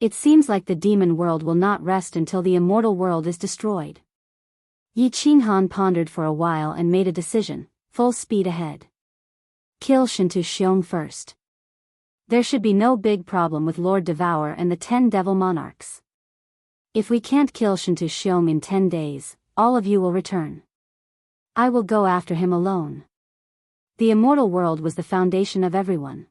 It seems like the demon world will not rest until the immortal world is destroyed." Yi Qinghan pondered for a while and made a decision: full speed ahead. Kill Shintu Xiong first. There should be no big problem with Lord Devour and the 10 devil monarchs. If we can't kill Shintu Xiong in 10 days, all of you will return. I will go after him alone. The immortal world was the foundation of everyone.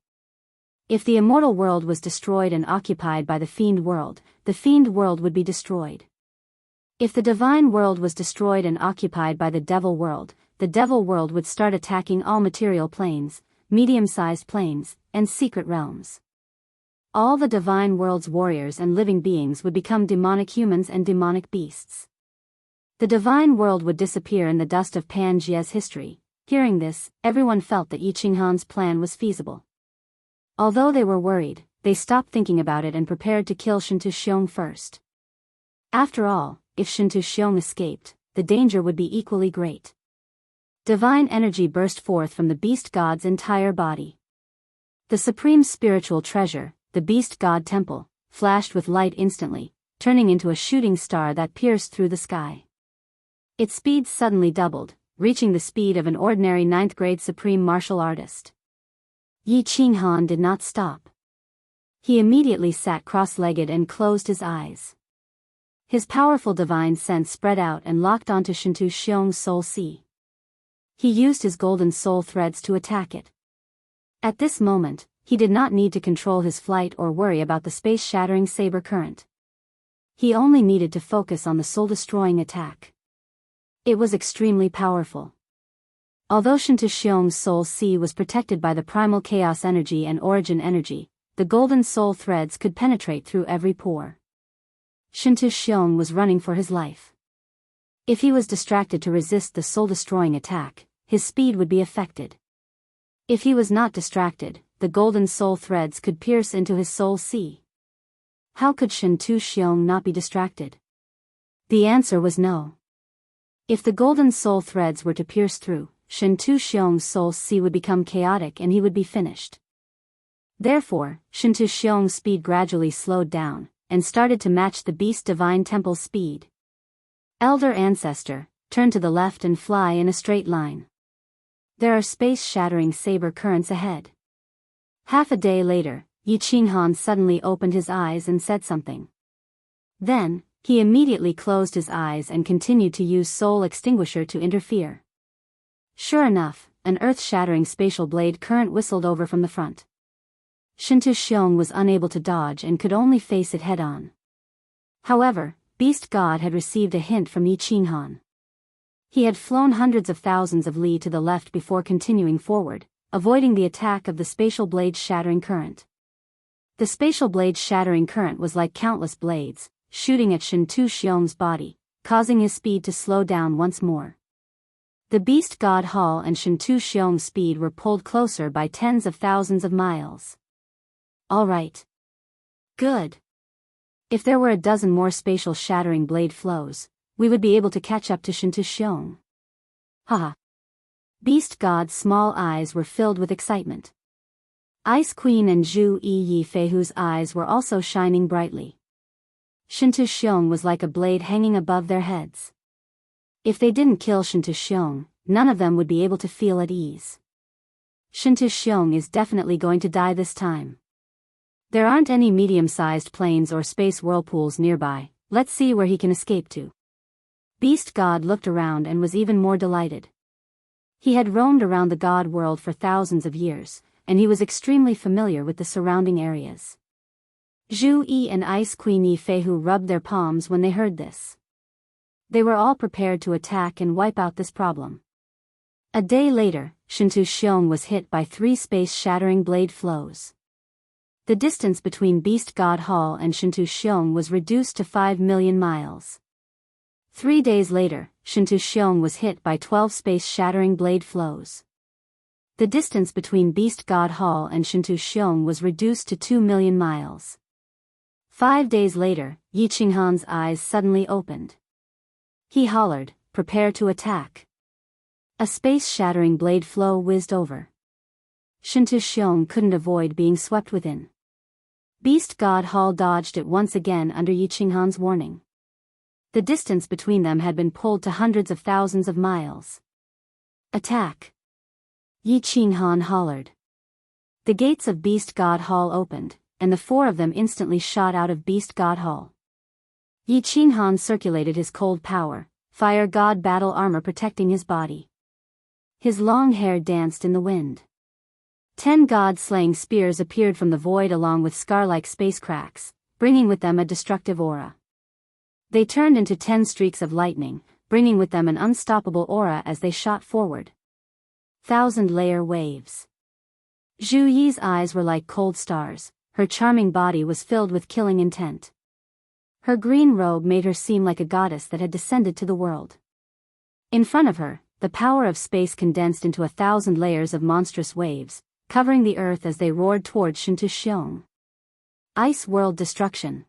If the immortal world was destroyed and occupied by the fiend world, the fiend world would be destroyed. If the divine world was destroyed and occupied by the devil world would start attacking all material planes, medium-sized planes, and secret realms. All the divine world's warriors and living beings would become demonic humans and demonic beasts. The divine world would disappear in the dust of Pangeia's history. Hearing this, everyone felt that Yi Qinghan's plan was feasible. Although they were worried, they stopped thinking about it and prepared to kill Shintu Xiong first. After all, if Shintu Xiong escaped, the danger would be equally great. Divine energy burst forth from the beast god's entire body. The supreme spiritual treasure, the Beast God Temple, flashed with light instantly, turning into a shooting star that pierced through the sky. Its speed suddenly doubled, reaching the speed of an ordinary 9th-grade supreme martial artist. Yi Qinghan did not stop. He immediately sat cross-legged and closed his eyes. His powerful divine sense spread out and locked onto Shintu Xiong's soul sea. He used his golden soul threads to attack it. At this moment, he did not need to control his flight or worry about the space-shattering saber current. He only needed to focus on the soul-destroying attack. It was extremely powerful. Although Shintu Xiong's soul sea was protected by the primal chaos energy and origin energy, the golden soul threads could penetrate through every pore. Shintu Xiong was running for his life. If he was distracted to resist the soul-destroying attack, his speed would be affected. If he was not distracted, the golden soul threads could pierce into his soul sea. How could Shintu Xiong not be distracted? The answer was no. If the golden soul threads were to pierce through, Shintu Xiong's soul sea would become chaotic and he would be finished. Therefore, Shintu Xiong's speed gradually slowed down, and started to match the Beast Divine Temple's speed. Elder Ancestor, turn to the left and fly in a straight line. There are space-shattering saber currents ahead. Half a day later, Yi Qinghan suddenly opened his eyes and said something. Then, he immediately closed his eyes and continued to use Soul Extinguisher to interfere. Sure enough, an earth-shattering spatial blade current whistled over from the front. Shintu Xiong was unable to dodge and could only face it head-on. However, Beast God had received a hint from Yi Qinghan. He had flown hundreds of thousands of li to the left before continuing forward, avoiding the attack of the spatial blade's shattering current. The spatial blade's shattering current was like countless blades, shooting at Shintu Xiong's body, causing his speed to slow down once more. The Beast God Hall and Shintu Xiong's speed were pulled closer by tens of thousands of miles. All right. Good. If there were a dozen more spatial shattering blade flows, we would be able to catch up to Shintu Xiong. Haha. Beast God's small eyes were filled with excitement. Ice Queen and Zhu Yi Feihu's eyes were also shining brightly. Shintu Xiong was like a blade hanging above their heads. If they didn't kill Shintu Xiong, none of them would be able to feel at ease. Shintu Xiong is definitely going to die this time. There aren't any medium-sized planes or space whirlpools nearby, let's see where he can escape to. Beast God looked around and was even more delighted. He had roamed around the God world for thousands of years, and he was extremely familiar with the surrounding areas. Zhu Yi and Ice Queen Yi Feihu rubbed their palms when they heard this. They were all prepared to attack and wipe out this problem. A day later, Shintu Xiong was hit by 3 space-shattering blade flows. The distance between Beast God Hall and Shintu Xiong was reduced to 5 million miles. 3 days later, Shintu Xiong was hit by 12 space-shattering blade flows. The distance between Beast God Hall and Shintu Xiong was reduced to 2 million miles. 5 days later, Yi Qinghan's eyes suddenly opened. He hollered, "Prepare to attack." A space-shattering blade flow whizzed over. Shintu Xiong couldn't avoid being swept within. Beast God Hall dodged it once again under Yi Qinghan's warning. The distance between them had been pulled to hundreds of thousands of miles. Attack! Yi Qinghan hollered. The gates of Beast God Hall opened, and the 4 of them instantly shot out of Beast God Hall. Yi Qinghan circulated his cold power, fire god battle armor protecting his body. His long hair danced in the wind. 10 god-slaying spears appeared from the void along with scar-like space cracks, bringing with them a destructive aura. They turned into 10 streaks of lightning, bringing with them an unstoppable aura as they shot forward. 1,000-layer waves. Zhu Yi's eyes were like cold stars, her charming body was filled with killing intent. Her green robe made her seem like a goddess that had descended to the world. In front of her, the power of space condensed into 1,000 layers of monstrous waves, covering the earth as they roared toward Shintu Xiong. Ice World Destruction.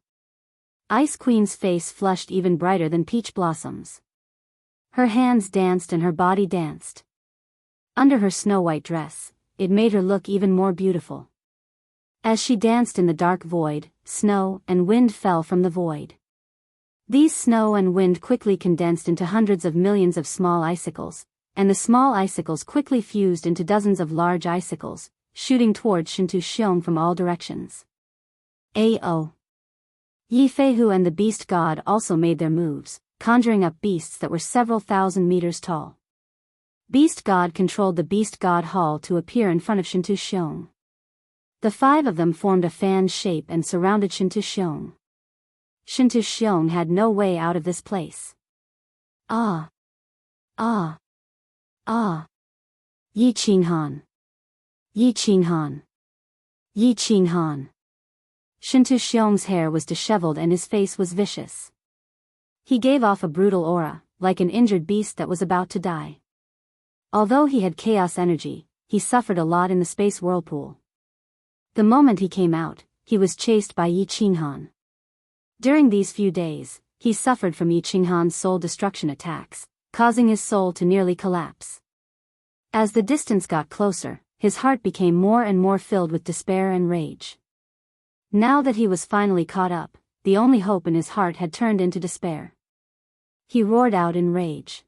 Ice Queen's face flushed even brighter than peach blossoms. Her hands danced and her body danced. Under her snow-white dress, it made her look even more beautiful. As she danced in the dark void, snow and wind fell from the void. These snow and wind quickly condensed into hundreds of millions of small icicles, and the small icicles quickly fused into dozens of large icicles, shooting towards Shintu Xiong from all directions. A.O. Yi Feihu and the beast god also made their moves, conjuring up beasts that were several thousand meters tall. Beast god controlled the beast god hall to appear in front of Shintu Xiong. The 5 of them formed a fan shape and surrounded Shintu Xiong. Shintu Xiong had no way out of this place. Ah! Ah! Ah! Yi Qinghan! Yi Qinghan! Yi Qinghan! Shintu Xiong's hair was disheveled and his face was vicious. He gave off a brutal aura, like an injured beast that was about to die. Although he had chaos energy, he suffered a lot in the space whirlpool. The moment he came out, he was chased by Yi Qinghan. During these few days, he suffered from Yi Qinghan's soul destruction attacks, causing his soul to nearly collapse. As the distance got closer, his heart became more and more filled with despair and rage. Now that he was finally caught up, the only hope in his heart had turned into despair. He roared out in rage.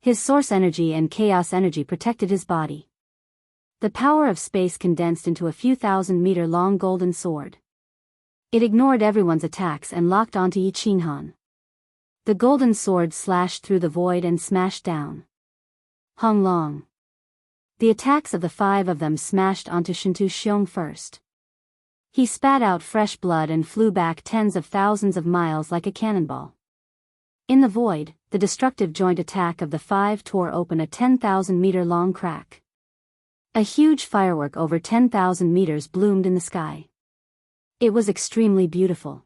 His source energy and chaos energy protected his body. The power of space condensed into a few thousand-meter-long golden sword. It ignored everyone's attacks and locked onto Yi Qinghan. The golden sword slashed through the void and smashed down. Hung long. The attacks of the 5 of them smashed onto Shintu Xiong first. He spat out fresh blood and flew back tens of thousands of miles like a cannonball. In the void, the destructive joint attack of the 5 tore open a 10,000-meter-long crack. A huge firework over 10,000 meters bloomed in the sky. It was extremely beautiful.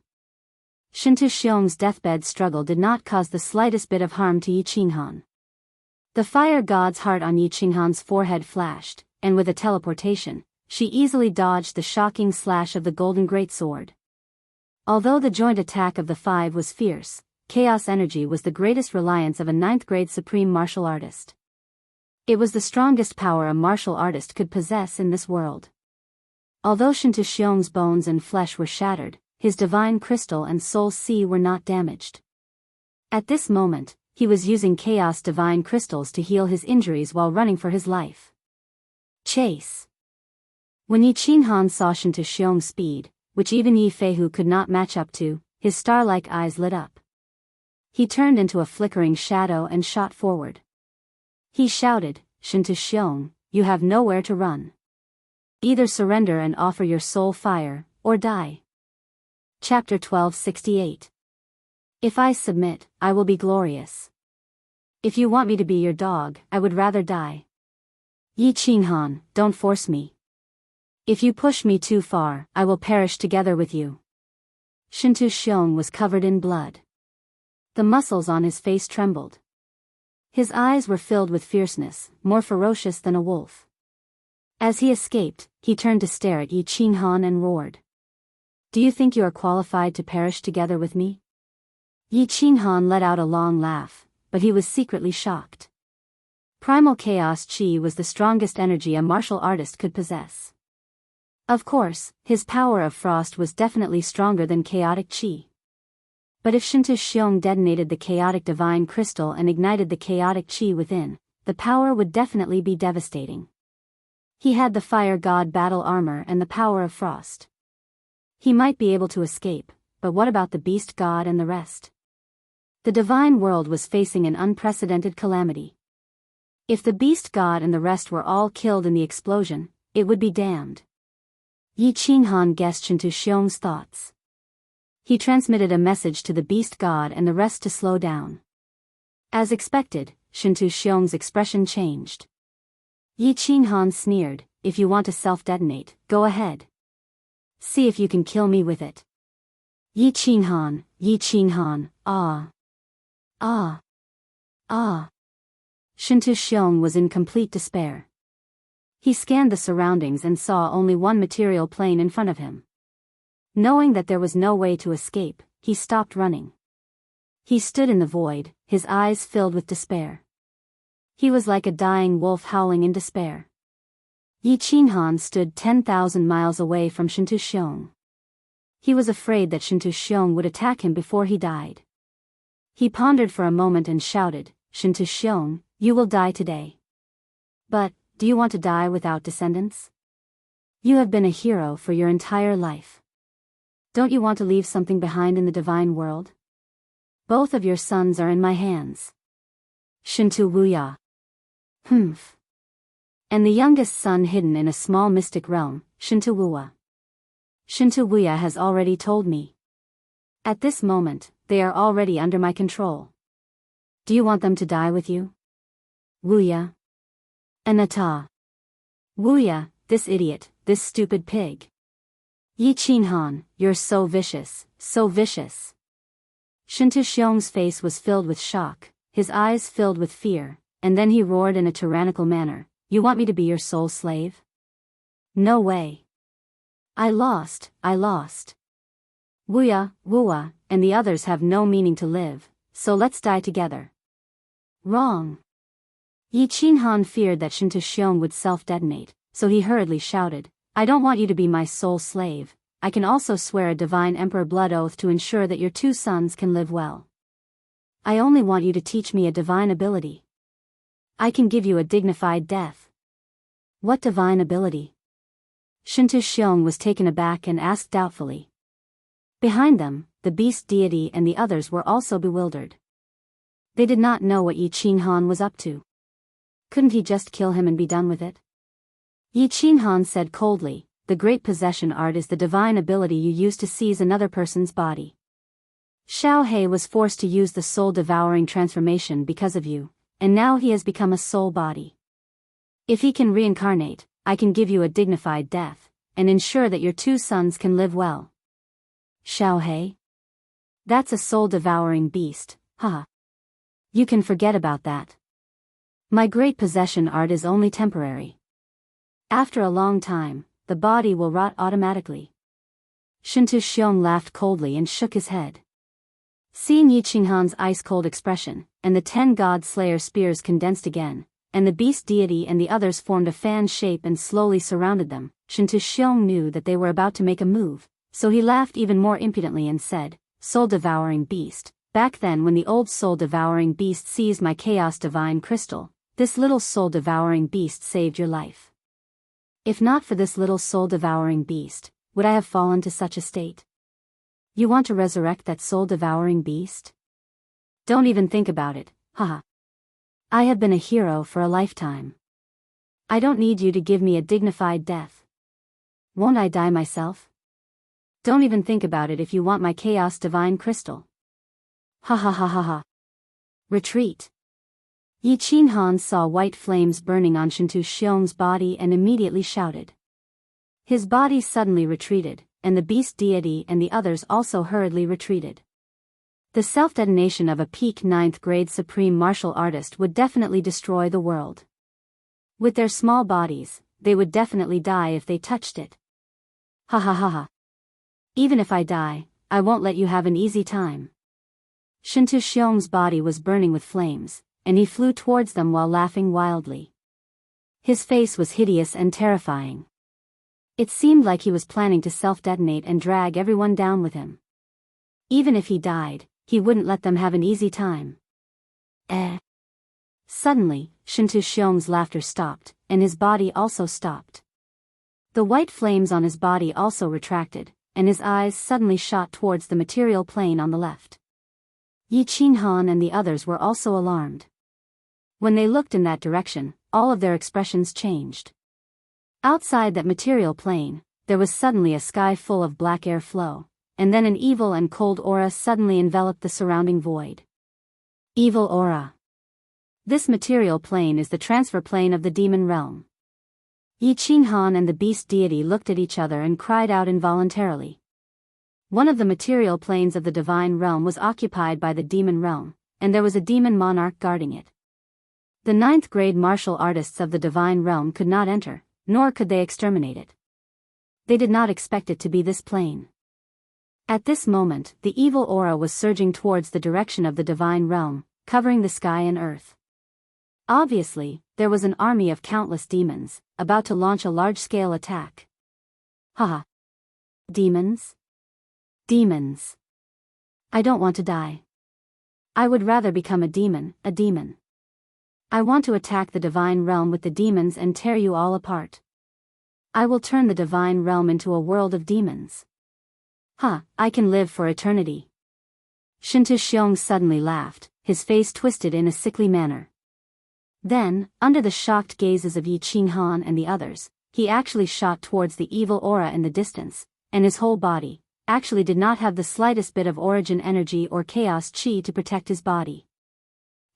Shintu Xiong's deathbed struggle did not cause the slightest bit of harm to Yi Qinghan. The fire god's heart on Yi Qinghan's forehead flashed, and with a teleportation, she easily dodged the shocking slash of the golden greatsword. Although the joint attack of the 5 was fierce, chaos energy was the greatest reliance of a 9th-grade supreme martial artist. It was the strongest power a martial artist could possess in this world. Although Shintu Xiong's bones and flesh were shattered, his divine crystal and soul sea were not damaged. At this moment, he was using chaos divine crystals to heal his injuries while running for his life. Chase. When Yi Qinghan saw Shintu Xiong's speed, which even Yi Feihu could not match up to, his star-like eyes lit up. He turned into a flickering shadow and shot forward. He shouted, "Shintu Xiong, you have nowhere to run. Either surrender and offer your soul fire, or die." Chapter 1268. If I submit, I will be glorious. If you want me to be your dog, I would rather die. Yi Qinghan, don't force me. If you push me too far, I will perish together with you. Shintu Xiong was covered in blood. The muscles on his face trembled. His eyes were filled with fierceness, more ferocious than a wolf. As he escaped, he turned to stare at Yi Qinghan and roared. "Do you think you are qualified to perish together with me?" Yi Qinghan let out a long laugh, but he was secretly shocked. Primal chaos chi was the strongest energy a martial artist could possess. Of course, his power of frost was definitely stronger than chaotic chi. But if Shintu Xiong detonated the chaotic divine crystal and ignited the chaotic chi within, the power would definitely be devastating. He had the fire god battle armor and the power of frost. He might be able to escape, but what about the beast god and the rest? The divine world was facing an unprecedented calamity. If the beast god and the rest were all killed in the explosion, it would be damned. Yi Qinghan guessed Shintu Xiong's thoughts. He transmitted a message to the beast god and the rest to slow down. As expected, Shintu Xiong's expression changed. Yi Qinghan sneered, "If you want to self-detonate, go ahead. See if you can kill me with it." Yi Qinghan, ah. Ah. Ah. Shintu Xiong was in complete despair. He scanned the surroundings and saw only one material plane in front of him. Knowing that there was no way to escape, he stopped running. He stood in the void, his eyes filled with despair. He was like a dying wolf howling in despair. Yi Qinhan stood 10,000 miles away from Shintu Xiong. He was afraid that Shintu Xiong would attack him before he died. He pondered for a moment and shouted, "Shintu Xiong, you will die today. But, do you want to die without descendants? You have been a hero for your entire life. Don't you want to leave something behind in the divine world? Both of your sons are in my hands. Shintu Wuya. Humph. And the youngest son hidden in a small mystic realm, Shintu Wuya. Shintu Wuya has already told me. At this moment, they are already under my control. Do you want them to die with you? Wuya. Anata. Wuya, this idiot, this stupid pig. Yi Qinhan, you're so vicious, so vicious. Shintu Xiong's face was filled with shock, his eyes filled with fear, and then he roared in a tyrannical manner, "You want me to be your sole slave? No way. I lost. Wuya, Wuya, and the others have no meaning to live, so let's die together." Wrong. Yi Qinhan feared that Shintu Xiong would self-detonate, so he hurriedly shouted, "I don't want you to be my sole slave. I can also swear a divine emperor blood oath to ensure that your two sons can live well. I only want you to teach me a divine ability. I can give you a dignified death." What divine ability? Shintu Xiong was taken aback and asked doubtfully. Behind them, the beast deity and the others were also bewildered. They did not know what Yi Qinhan was up to. Couldn't he just kill him and be done with it? Yi Qinhan said coldly, "The great possession art is the divine ability you use to seize another person's body. Xiao He was forced to use the soul-devouring transformation because of you, and now he has become a soul body. If he can reincarnate, I can give you a dignified death, and ensure that your two sons can live well." Xiao He? That's a soul-devouring beast, haha. You can forget about that. My great possession art is only temporary. After a long time, the body will rot automatically. Shintu Xiong laughed coldly and shook his head. Seeing Yi Qinhan's ice-cold expression, and the 10 god slayer spears condensed again, and the beast deity and the others formed a fan shape and slowly surrounded them, Shintu Xiong knew that they were about to make a move, so he laughed even more impudently and said, "Soul-devouring beast, back then when the old soul-devouring beast seized my chaos divine crystal, this little soul-devouring beast saved your life. If not for this little soul-devouring beast, would I have fallen to such a state? You want to resurrect that soul-devouring beast? Don't even think about it, haha. I have been a hero for a lifetime. I don't need you to give me a dignified death. Won't I die myself? Don't even think about it if you want my chaos divine crystal. Ha ha ha ha ha. Retreat." Yi Qinhan saw white flames burning on Shintu Xiong's body and immediately shouted. His body suddenly retreated, and the beast deity and the others also hurriedly retreated. The self-detonation of a peak 9th grade supreme martial artist would definitely destroy the world. With their small bodies, they would definitely die if they touched it. Ha ha ha ha. Even if I die, I won't let you have an easy time. Shintu Xiong's body was burning with flames, and he flew towards them while laughing wildly. His face was hideous and terrifying. It seemed like he was planning to self-detonate and drag everyone down with him. Even if he died, he wouldn't let them have an easy time. Suddenly, Shintu Xiong's laughter stopped, and his body also stopped. The white flames on his body also retracted, and his eyes suddenly shot towards the material plane on the left. Yi Qinhan and the others were also alarmed. When they looked in that direction, all of their expressions changed. Outside that material plane, there was suddenly a sky full of black air flow, and then an evil and cold aura suddenly enveloped the surrounding void. Evil aura. This material plane is the transfer plane of the demon realm. Yi Qinhan and the beast deity looked at each other and cried out involuntarily. One of the material planes of the divine realm was occupied by the demon realm, and there was a demon monarch guarding it. The 9th grade martial artists of the divine realm could not enter, nor could they exterminate it. They did not expect it to be this plane. At this moment, the evil aura was surging towards the direction of the divine realm, covering the sky and earth. Obviously, there was an army of countless demons, about to launch a large-scale attack. Haha. Demons? Demons. I don't want to die. I would rather become a demon, a demon. I want to attack the divine realm with the demons and tear you all apart. I will turn the divine realm into a world of demons. I can live for eternity. Shintu Xiong suddenly laughed, his face twisted in a sickly manner. Then, under the shocked gazes of Yi Qinghan and the others, he actually shot towards the evil aura in the distance, and his whole body actually did not have the slightest bit of origin energy or chaos chi to protect his body.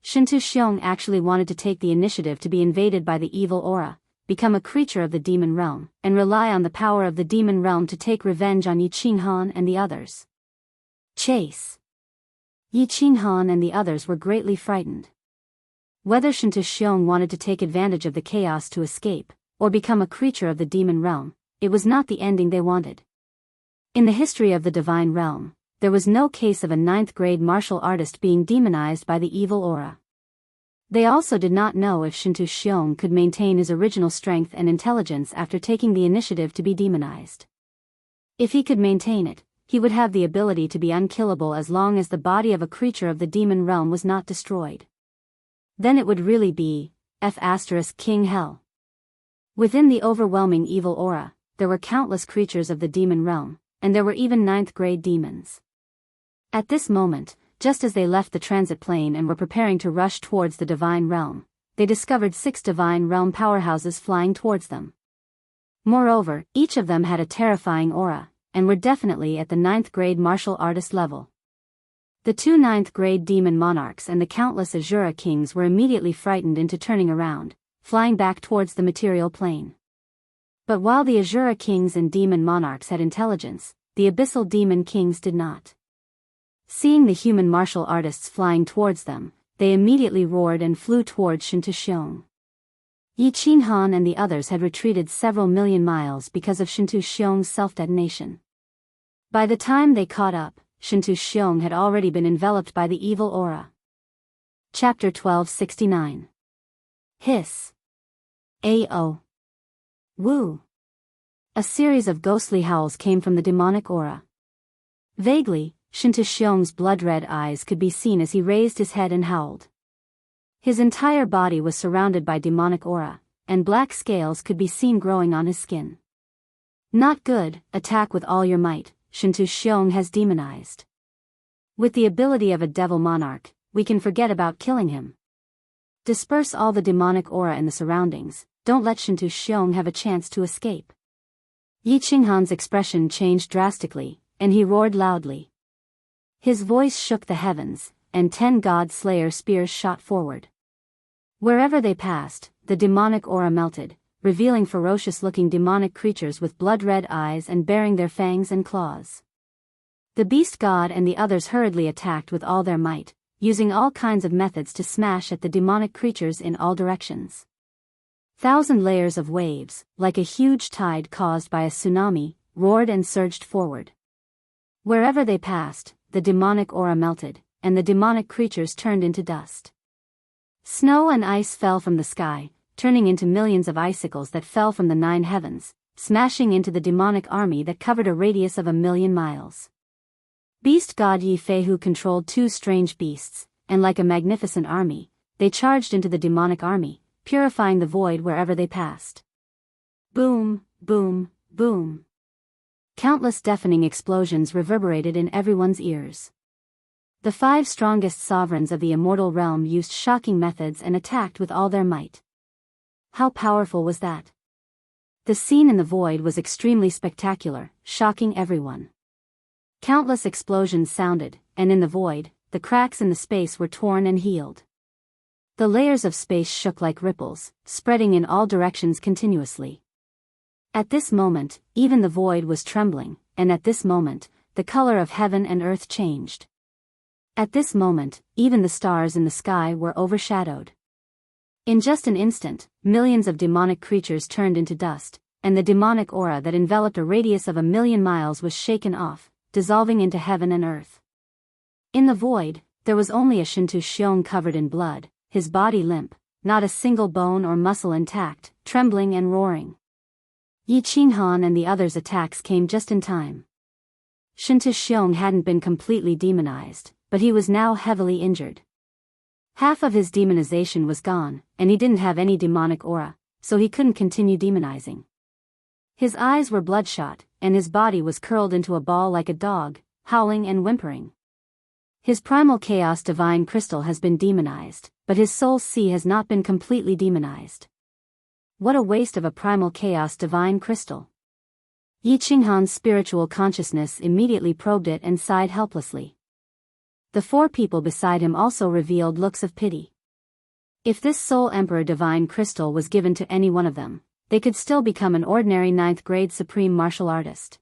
Shintu Xiong actually wanted to take the initiative to be invaded by the evil aura, become a creature of the demon realm, and rely on the power of the demon realm to take revenge on Yi Qinghan and the others. Chase. Yi Qinghan and the others were greatly frightened. Whether Shintu Xiong wanted to take advantage of the chaos to escape, or become a creature of the demon realm, it was not the ending they wanted. In the history of the divine realm, there was no case of a 9th-grade martial artist being demonized by the evil aura. They also did not know if Shintu Xiong could maintain his original strength and intelligence after taking the initiative to be demonized. If he could maintain it, he would have the ability to be unkillable as long as the body of a creature of the demon realm was not destroyed. Then it would really be King Hell. Within the overwhelming evil aura, there were countless creatures of the demon realm, and there were even 9th-grade demons. At this moment, just as they left the transit plane and were preparing to rush towards the divine realm, they discovered 6 divine realm powerhouses flying towards them. Moreover, each of them had a terrifying aura, and were definitely at the 9th-grade martial artist level. The 2 9th-grade demon monarchs and the countless Azura kings were immediately frightened into turning around, flying back towards the material plane. But while the Azura kings and demon monarchs had intelligence, the abyssal demon kings did not. Seeing the human martial artists flying towards them, they immediately roared and flew towards Shintu Xiong. Yi Qinghan and the others had retreated several million miles because of Shintu Xiong's self-detonation. By the time they caught up, Shintu Xiong had already been enveloped by the evil aura. Chapter 1269. Hiss. A-O. Woo. A series of ghostly howls came from the demonic aura. Vaguely, Shintu Xiong's blood-red eyes could be seen as he raised his head and howled. His entire body was surrounded by demonic aura, and black scales could be seen growing on his skin. Not good, attack with all your might, Shintu Xiong has demonized. With the ability of a devil monarch, we can forget about killing him. Disperse all the demonic aura in the surroundings, don't let Shintu Xiong have a chance to escape. Yi Qinghan's expression changed drastically, and he roared loudly. His voice shook the heavens, and 10 god slayer spears shot forward. Wherever they passed, the demonic aura melted, revealing ferocious-looking demonic creatures with blood-red eyes and bearing their fangs and claws. The beast god and the others hurriedly attacked with all their might, using all kinds of methods to smash at the demonic creatures in all directions. 1,000 layers of waves, like a huge tide caused by a tsunami, roared and surged forward. Wherever they passed, the demonic aura melted, and the demonic creatures turned into dust. Snow and ice fell from the sky, turning into millions of icicles that fell from the 9 heavens, smashing into the demonic army that covered a radius of 1,000,000 miles. Beast god Yi Fei, who controlled 2 strange beasts, and like a magnificent army, they charged into the demonic army, purifying the void wherever they passed. Boom, boom, boom. Countless deafening explosions reverberated in everyone's ears. The 5 strongest sovereigns of the immortal realm used shocking methods and attacked with all their might. How powerful was that? The scene in the void was extremely spectacular, shocking everyone. Countless explosions sounded, and in the void, the cracks in the space were torn and healed. The layers of space shook like ripples, spreading in all directions continuously. At this moment, even the void was trembling, and at this moment, the color of heaven and earth changed. At this moment, even the stars in the sky were overshadowed. In just an instant, millions of demonic creatures turned into dust, and the demonic aura that enveloped a radius of 1,000,000 miles was shaken off, dissolving into heaven and earth. In the void, there was only a Shintu Xiong covered in blood, his body limp, not a single bone or muscle intact, trembling and roaring. Yi Qinghan and the others' attacks came just in time. Shinta Xiong hadn't been completely demonized, but he was now heavily injured. Half of his demonization was gone, and he didn't have any demonic aura, so he couldn't continue demonizing. His eyes were bloodshot, and his body was curled into a ball like a dog, howling and whimpering. His primal chaos divine crystal has been demonized, but his soul sea has not been completely demonized. What a waste of a primal chaos divine crystal. Yi Qinghan's spiritual consciousness immediately probed it and sighed helplessly. The four people beside him also revealed looks of pity. If this Soul Emperor divine crystal was given to any one of them, they could still become an ordinary 9th grade supreme martial artist.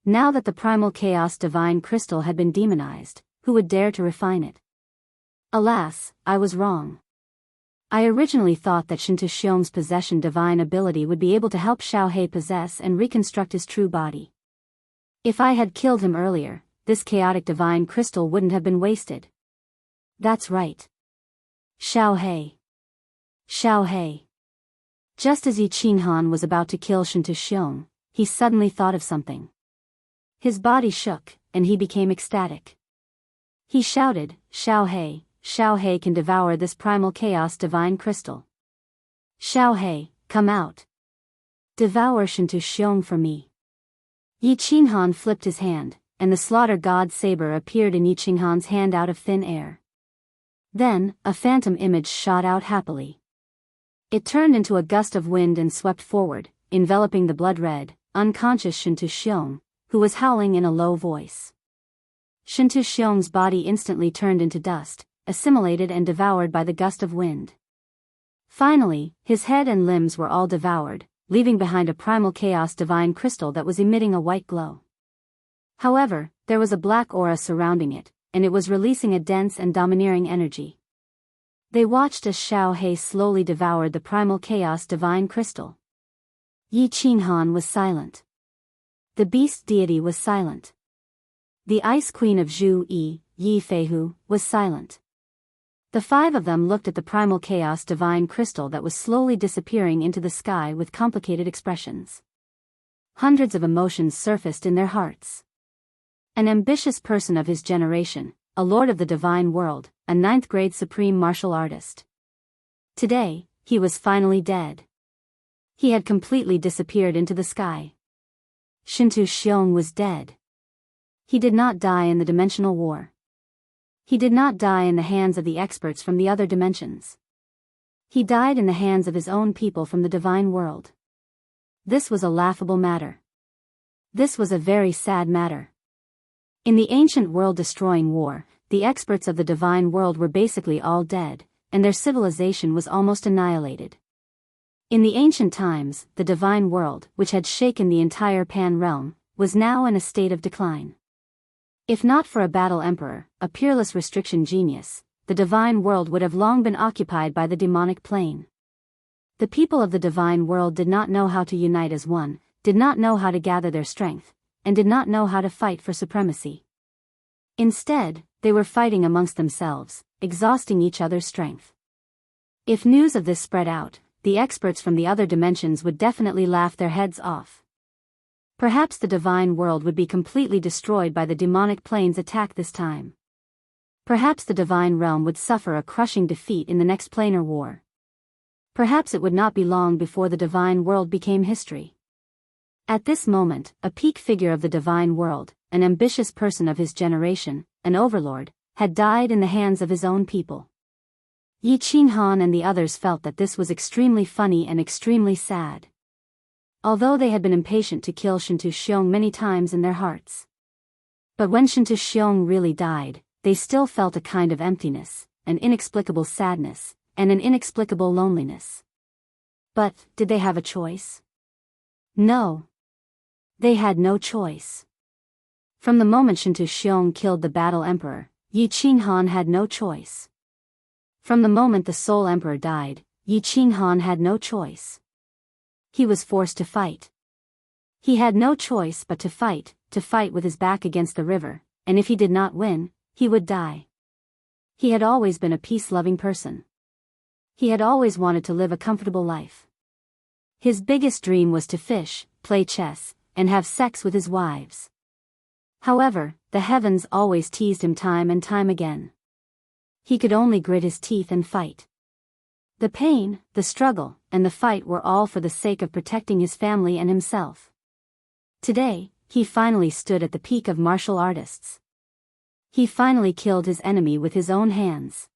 Now that the primal chaos divine crystal had been demonized, who would dare to refine it? Alas, I was wrong. I originally thought that Shinta Xiong's possession divine ability would be able to help Xiaohei possess and reconstruct his true body. If I had killed him earlier, this chaotic divine crystal wouldn't have been wasted. That's right. Xiaohei. Xiaohei. Just as Yi Qinghan was about to kill Shinta Xiong, he suddenly thought of something. His body shook, and he became ecstatic. He shouted, Xiaohei, Xiaohei can devour this primal chaos divine crystal. Xiaohei, come out. Devour Shinta Xiong for me. Yi Qinghan flipped his hand, and the slaughter god saber appeared in Yi Qinghan's hand out of thin air. Then, a phantom image shot out happily. It turned into a gust of wind and swept forward, enveloping the blood-red, unconscious Shinta Xiong, who was howling in a low voice. Shinta Xiong's body instantly turned into dust, assimilated and devoured by the gust of wind. Finally, his head and limbs were all devoured, leaving behind a primal chaos divine crystal that was emitting a white glow. However, there was a black aura surrounding it, and it was releasing a dense and domineering energy. They watched as Xiaohei slowly devoured the primal chaos divine crystal. Yi Qinghan was silent. The beast deity was silent. The ice queen of Zhu Yi, Yi Feihu, was silent. The five of them looked at the primal chaos divine crystal that was slowly disappearing into the sky with complicated expressions. Hundreds of emotions surfaced in their hearts. An ambitious person of his generation, a lord of the divine world, a 9th grade supreme martial artist. Today, he was finally dead. He had completely disappeared into the sky. Shinta Xiong was dead. He did not die in the dimensional war. He did not die in the hands of the experts from the other dimensions. He died in the hands of his own people from the divine world. This was a laughable matter. This was a very sad matter. In the ancient world-destroying war, the experts of the divine world were basically all dead, and their civilization was almost annihilated. In the ancient times, the divine world, which had shaken the entire Pan realm, was now in a state of decline. If not for a battle emperor, a peerless restriction genius, the divine world would have long been occupied by the demonic plane. The people of the divine world did not know how to unite as one, did not know how to gather their strength, and did not know how to fight for supremacy. Instead, they were fighting amongst themselves, exhausting each other's strength. If news of this spread out, the experts from the other dimensions would definitely laugh their heads off. Perhaps the divine world would be completely destroyed by the demonic plane's attack this time. Perhaps the divine realm would suffer a crushing defeat in the next planar war. Perhaps it would not be long before the divine world became history. At this moment, a peak figure of the divine world, an ambitious person of his generation, an overlord, had died in the hands of his own people. Yi Qinghan and the others felt that this was extremely funny and extremely sad. Although they had been impatient to kill Shinta Xiong many times in their hearts. But when Shinta Xiong really died, they still felt a kind of emptiness, an inexplicable sadness, and an inexplicable loneliness. But, did they have a choice? No. They had no choice. From the moment Shinta Xiong killed the battle emperor, Yi Qinghan had no choice. From the moment the Soul Emperor died, Yi Qinghan had no choice. He was forced to fight. He had no choice but to fight with his back against the river, and if he did not win, he would die. He had always been a peace-loving person. He had always wanted to live a comfortable life. His biggest dream was to fish, play chess, and have sex with his wives. However, the heavens always teased him time and time again. He could only grit his teeth and fight. The pain, the struggle, and the fight were all for the sake of protecting his family and himself. Today, he finally stood at the peak of martial artists. He finally killed his enemy with his own hands.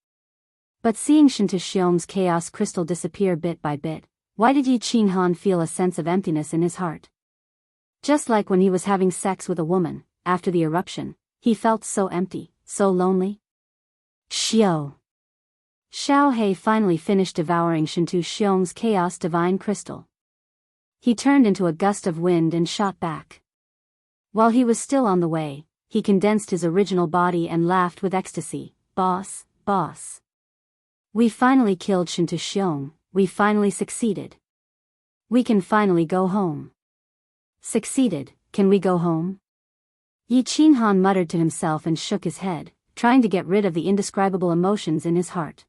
But seeing Shinta Xiong's chaos crystal disappear bit by bit, why did Yi Qinghan feel a sense of emptiness in his heart? Just like when he was having sex with a woman, after the eruption, he felt so empty, so lonely. Xiao He finally finished devouring Shinta Xiong's chaos divine crystal. He turned into a gust of wind and shot back. While he was still on the way, he condensed his original body and laughed with ecstasy. Boss, boss. We finally killed Shinta Xiong, we finally succeeded. We can finally go home. Succeeded, can we go home? Yi Qinghan muttered to himself and shook his head, trying to get rid of the indescribable emotions in his heart.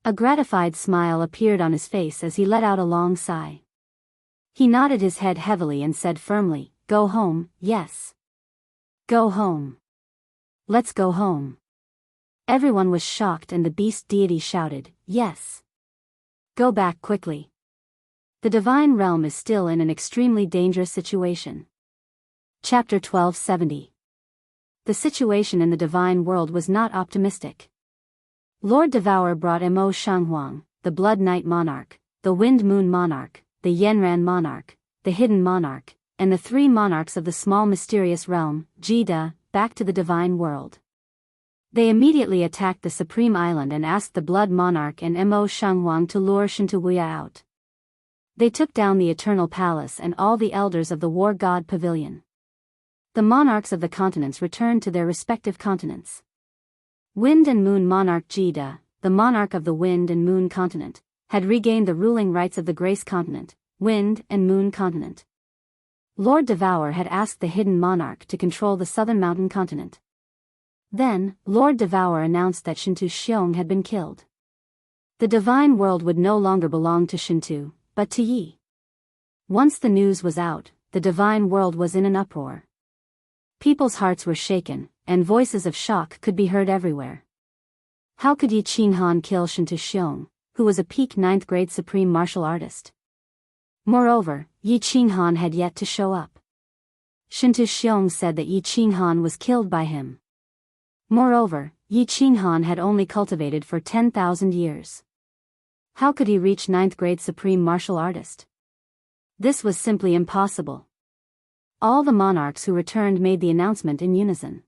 A gratified smile appeared on his face as he let out a long sigh. He nodded his head heavily and said firmly, "Go home, yes. Go home. Let's go home." Everyone was shocked and the beast deity shouted, "Yes. Go back quickly. The divine realm is still in an extremely dangerous situation." Chapter 1270. The situation in the divine world was not optimistic. Lord Devourer brought Mo Shanghuang, the Blood Knight Monarch, the Wind Moon Monarch, the Yenran Monarch, the Hidden Monarch, and the three monarchs of the small mysterious realm, Jida, back to the divine world. They immediately attacked the Supreme Island and asked the Blood Monarch and Mo Shanghuang to lure Shinta Wuya out. They took down the Eternal Palace and all the elders of the War God Pavilion. The monarchs of the continents returned to their respective continents. Wind and Moon Monarch Jida, the monarch of the Wind and Moon continent, had regained the ruling rights of the Grace continent, Wind and Moon continent. Lord Devourer had asked the Hidden Monarch to control the Southern Mountain continent. Then, Lord Devourer announced that Shinta Xiong had been killed. The divine world would no longer belong to Shinta, but to Yi. Once the news was out, the divine world was in an uproar. People's hearts were shaken, and voices of shock could be heard everywhere. How could Yi Qinghan kill Shinta Xiong, who was a peak 9th grade supreme martial artist? Moreover, Yi Qinghan had yet to show up. Shinta Xiong said that Yi Qinghan was killed by him. Moreover, Yi Qinghan had only cultivated for 10,000 years. How could he reach 9th grade supreme martial artist? This was simply impossible. All the monarchs who returned made the announcement in unison.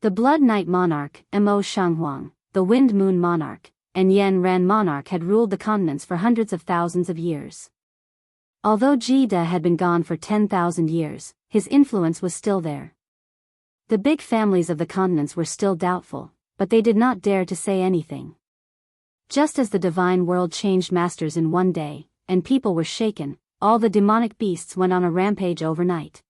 The Blood Knight Monarch, Mo Shanghuang, the Wind Moon Monarch, and Yen Ran Monarch had ruled the continents for hundreds of thousands of years. Although Jida had been gone for 10,000 years, his influence was still there. The big families of the continents were still doubtful, but they did not dare to say anything. Just as the divine world changed masters in one day, and people were shaken, all the demonic beasts went on a rampage overnight.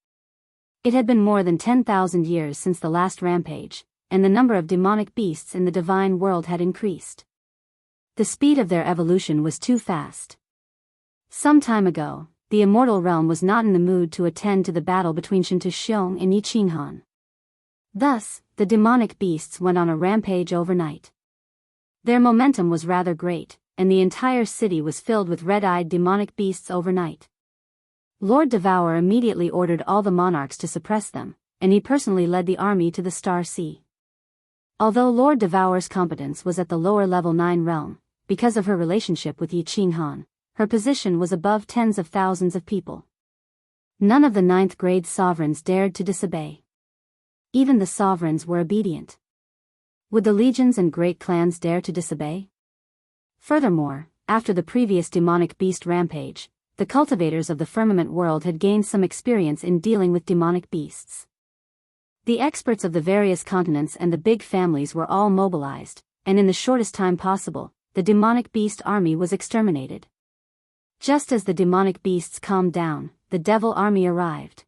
It had been more than 10,000 years since the last rampage, and the number of demonic beasts in the divine world had increased. The speed of their evolution was too fast. Some time ago, the immortal realm was not in the mood to attend to the battle between Shinta Xiong and Yi Qinghan. Thus, the demonic beasts went on a rampage overnight. Their momentum was rather great, and the entire city was filled with red-eyed demonic beasts overnight. Lord Devourer immediately ordered all the monarchs to suppress them, and he personally led the army to the Star Sea. Although Lord Devourer's competence was at the lower level 9 realm, because of her relationship with Yi Qinghan, her position was above tens of thousands of people. None of the 9th grade sovereigns dared to disobey. Even the sovereigns were obedient. Would the legions and great clans dare to disobey? Furthermore, after the previous demonic beast rampage, the cultivators of the firmament world had gained some experience in dealing with demonic beasts. The experts of the various continents and the big families were all mobilized, and in the shortest time possible, the demonic beast army was exterminated. Just as the demonic beasts calmed down, the devil army arrived.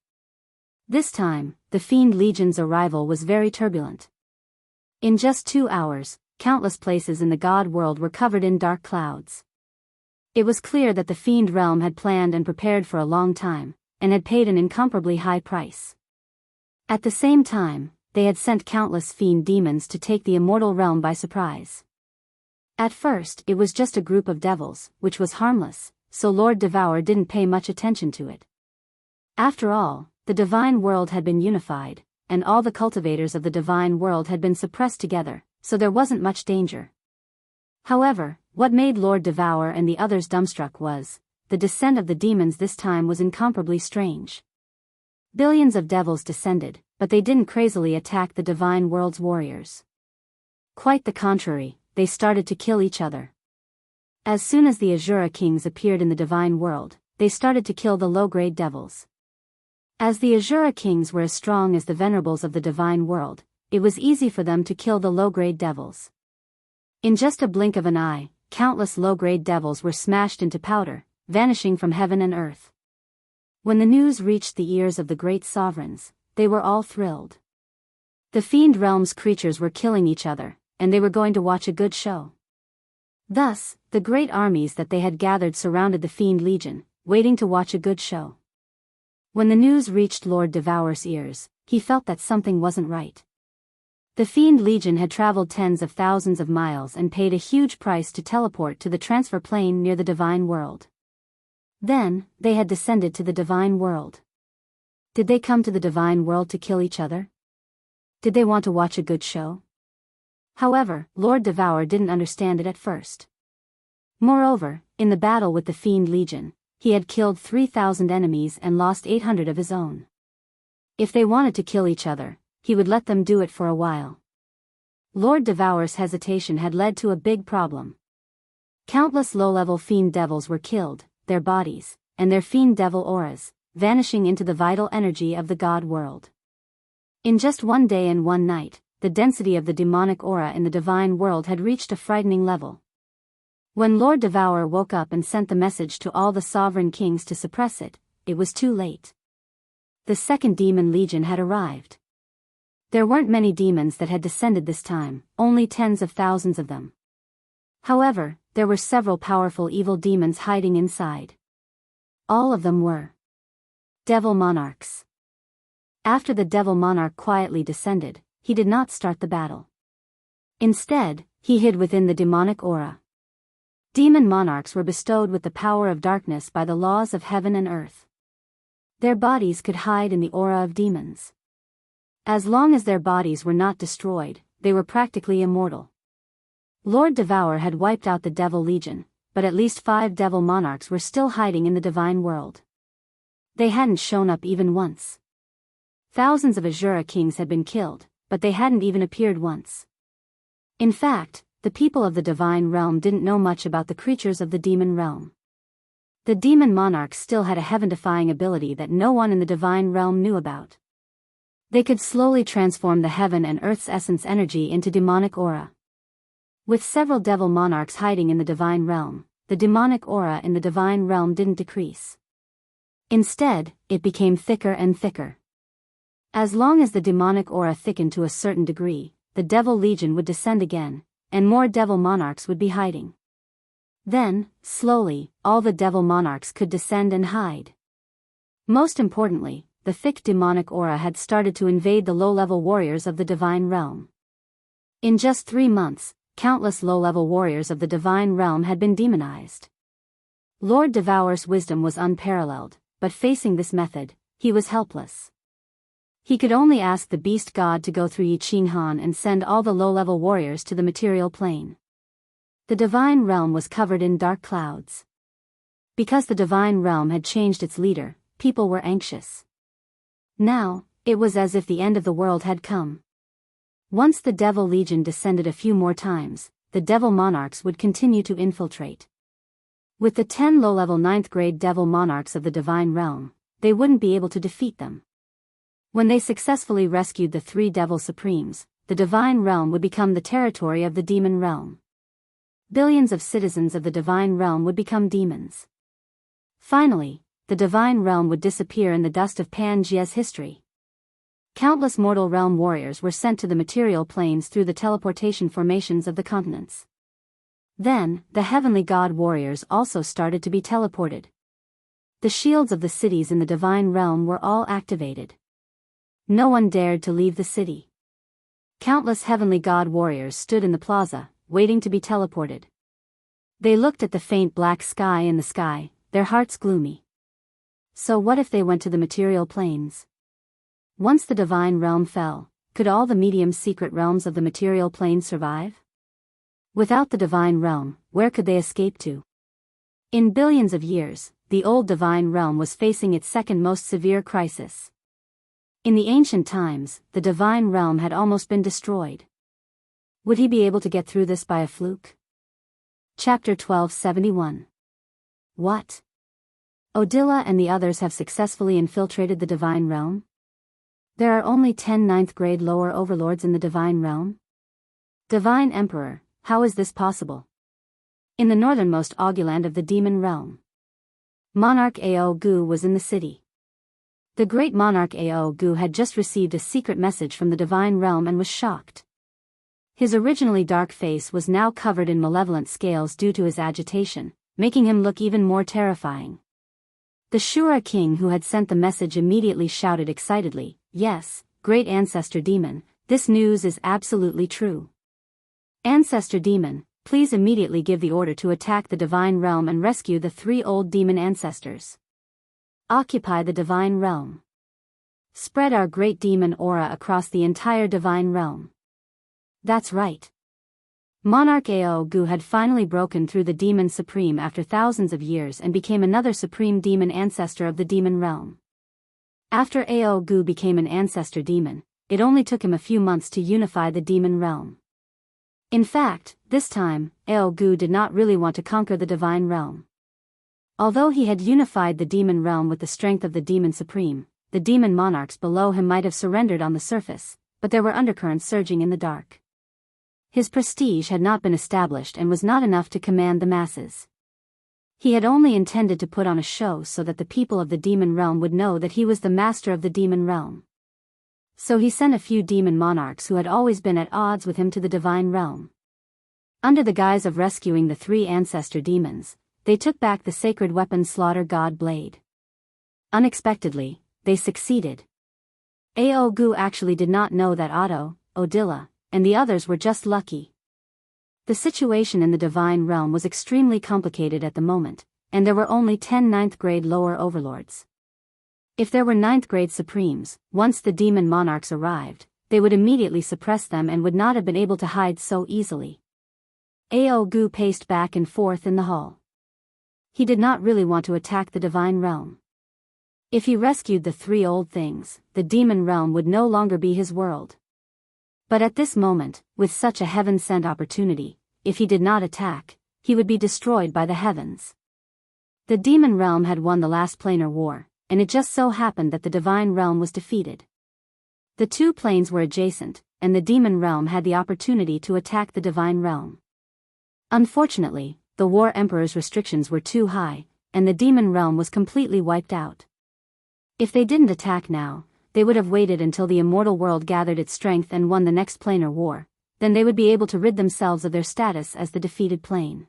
This time, the Fiend Legion's arrival was very turbulent. In just 2 hours, countless places in the god world were covered in dark clouds. It was clear that the fiend realm had planned and prepared for a long time, and had paid an incomparably high price. At the same time, they had sent countless fiend demons to take the immortal realm by surprise. At first, it was just a group of devils, which was harmless, so Lord Devour didn't pay much attention to it. After all, the divine world had been unified, and all the cultivators of the divine world had been suppressed together, so there wasn't much danger. However, what made Lord Devour and the others dumbstruck was, the descent of the demons this time was incomparably strange. Billions of devils descended, but they didn't crazily attack the divine world's warriors. Quite the contrary, they started to kill each other. As soon as the Azura kings appeared in the divine world, they started to kill the low-grade devils. As the Azura kings were as strong as the venerables of the divine world, it was easy for them to kill the low-grade devils. In just a blink of an eye, countless low-grade devils were smashed into powder, vanishing from heaven and earth. When the news reached the ears of the great sovereigns, they were all thrilled. The fiend realm's creatures were killing each other, and they were going to watch a good show. Thus, the great armies that they had gathered surrounded the fiend legion, waiting to watch a good show. When the news reached Lord Devour's ears, he felt that something wasn't right. The fiend legion had traveled tens of thousands of miles and paid a huge price to teleport to the transfer plane near the divine world. Then, they had descended to the divine world. Did they come to the divine world to kill each other? Did they want to watch a good show? However, Lord Devour didn't understand it at first. Moreover, in the battle with the fiend legion, he had killed 3,000 enemies and lost 800 of his own. If they wanted to kill each other, he would let them do it for a while. Lord Devour's hesitation had led to a big problem. Countless low-level fiend devils were killed, their bodies, and their fiend devil auras, vanishing into the vital energy of the god world. In just one day and one night, the density of the demonic aura in the divine world had reached a frightening level. When Lord Devour woke up and sent the message to all the sovereign kings to suppress it, it was too late. The second demon legion had arrived. There weren't many demons that had descended this time, only tens of thousands of them. However, there were several powerful evil demons hiding inside. All of them were devil monarchs. After the devil monarch quietly descended, he did not start the battle. Instead, he hid within the demonic aura. Demon monarchs were bestowed with the power of darkness by the laws of heaven and earth. Their bodies could hide in the aura of demons. As long as their bodies were not destroyed, they were practically immortal. Lord Devour had wiped out the Devil Legion, but at least 5 devil monarchs were still hiding in the divine world. They hadn't shown up even once. Thousands of Azura kings had been killed, but they hadn't even appeared once. In fact, the people of the divine realm didn't know much about the creatures of the demon realm. The demon monarchs still had a heaven-defying ability that no one in the divine realm knew about. They could slowly transform the heaven and earth's essence energy into demonic aura. With several devil monarchs hiding in the divine realm, the demonic aura in the divine realm didn't decrease. Instead, it became thicker and thicker. As long as the demonic aura thickened to a certain degree, the devil legion would descend again, and more devil monarchs would be hiding. Then, slowly, all the devil monarchs could descend and hide. Most importantly, the thick demonic aura had started to invade the low-level warriors of the divine realm. In just 3 months, countless low-level warriors of the divine realm had been demonized. Lord Devour's wisdom was unparalleled, but facing this method, he was helpless. He could only ask the beast god to go through Yi Qinghan and send all the low-level warriors to the material plane. The divine realm was covered in dark clouds. Because the divine realm had changed its leader, people were anxious. Now, it was as if the end of the world had come. Once the Devil Legion descended a few more times, the Devil Monarchs would continue to infiltrate. With the 10 low-level 9th-grade Devil Monarchs of the Divine Realm, they wouldn't be able to defeat them. When they successfully rescued the 3 Devil Supremes, the Divine Realm would become the territory of the Demon Realm. Billions of citizens of the Divine Realm would become demons. Finally, the Divine Realm would disappear in the dust of Pangeia's history. Countless mortal realm warriors were sent to the material planes through the teleportation formations of the continents. Then, the heavenly god warriors also started to be teleported. The shields of the cities in the divine realm were all activated. No one dared to leave the city. Countless heavenly god warriors stood in the plaza, waiting to be teleported. They looked at the faint black sky in the sky, their hearts gloomy. So what if they went to the material planes? Once the divine realm fell, could all the medium secret realms of the material plane survive? Without the divine realm, where could they escape to? In billions of years, the old divine realm was facing its second most severe crisis. In the ancient times, the divine realm had almost been destroyed. Would he be able to get through this by a fluke? Chapter 1271. What? Odila and the others have successfully infiltrated the divine realm? There are only 10 ninth grade lower overlords in the divine realm? Divine Emperor, how is this possible? In the northernmost Auguland of the demon realm, Monarch Ao Gu was in the city. The great monarch Ao Gu had just received a secret message from the divine realm and was shocked. His originally dark face was now covered in malevolent scales due to his agitation, making him look even more terrifying. The Shura king who had sent the message immediately shouted excitedly, "Yes, great ancestor demon, this news is absolutely true. Ancestor demon, please immediately give the order to attack the divine realm and rescue the 3 old demon ancestors. Occupy the divine realm. Spread our great demon aura across the entire divine realm." That's right. Monarch Ao Gu had finally broken through the demon supreme after thousands of years and became another supreme demon ancestor of the demon realm. After Ao Gu became an ancestor demon, it only took him a few months to unify the demon realm. In fact, this time, Ao Gu did not really want to conquer the divine realm. Although he had unified the demon realm with the strength of the demon supreme, the demon monarchs below him might have surrendered on the surface, but there were undercurrents surging in the dark. His prestige had not been established and was not enough to command the masses. He had only intended to put on a show so that the people of the demon realm would know that he was the master of the demon realm. So he sent a few demon monarchs who had always been at odds with him to the divine realm. Under the guise of rescuing the 3 ancestor demons, they took back the sacred weapon slaughter god blade. Unexpectedly, they succeeded. Ao Gu actually did not know that Otto, Odila, and the others were just lucky. The situation in the divine realm was extremely complicated at the moment, and there were only 10 ninth grade lower overlords. If there were 9th grade supremes, once the demon monarchs arrived, they would immediately suppress them and would not have been able to hide so easily. Ao Gu paced back and forth in the hall. He did not really want to attack the divine realm. If he rescued the 3 old things, the demon realm would no longer be his world. But at this moment, with such a heaven-sent opportunity, if he did not attack, he would be destroyed by the heavens. The demon realm had won the last planar war, and it just so happened that the divine realm was defeated. The 2 planes were adjacent, and the demon realm had the opportunity to attack the divine realm. Unfortunately, the War Emperor's restrictions were too high, and the demon realm was completely wiped out. If they didn't attack now, they would have waited until the immortal world gathered its strength and won the next planar war, then they would be able to rid themselves of their status as the defeated plane.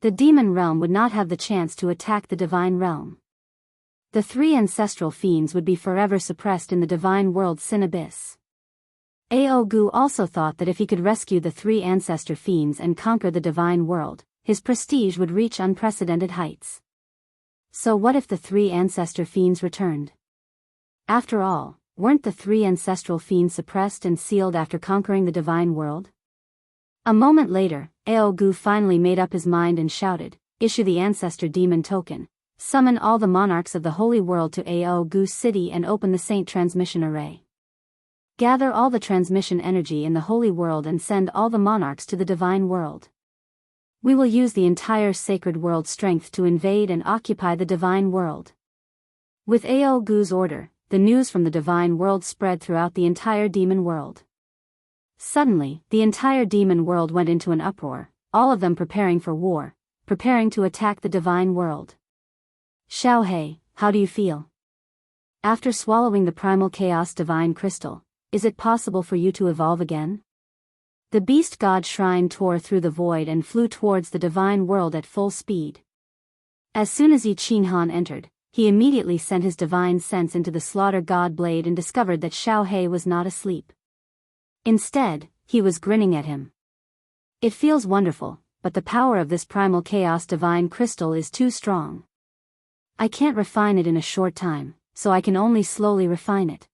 The demon realm would not have the chance to attack the divine realm. The 3 ancestral fiends would be forever suppressed in the divine world's sin abyss. Ao Gu also thought that if he could rescue the 3 ancestor fiends and conquer the divine world, his prestige would reach unprecedented heights. So what if the 3 ancestor fiends returned? After all, weren't the 3 ancestral fiends suppressed and sealed after conquering the divine world? A moment later, Ao Gu finally made up his mind and shouted, "Issue the ancestor demon token. Summon all the monarchs of the holy world to Ao Gu city and open the saint transmission array. Gather all the transmission energy in the holy world and send all the monarchs to the divine world. We will use the entire sacred world strength to invade and occupy the divine world." With Ao Gu's order, the news from the divine world spread throughout the entire demon world. Suddenly, the entire demon world went into an uproar, all of them preparing for war, preparing to attack the divine world. "Xiao He, how do you feel?" After swallowing the primal chaos divine crystal, is it possible for you to evolve again? The beast god shrine tore through the void and flew towards the divine world at full speed. As soon as Yi Qinghan entered, he immediately sent his divine sense into the slaughter god blade and discovered that Xiao He was not asleep. Instead, he was grinning at him. It feels wonderful, but the power of this primal chaos divine crystal is too strong. I can't refine it in a short time, so I can only slowly refine it.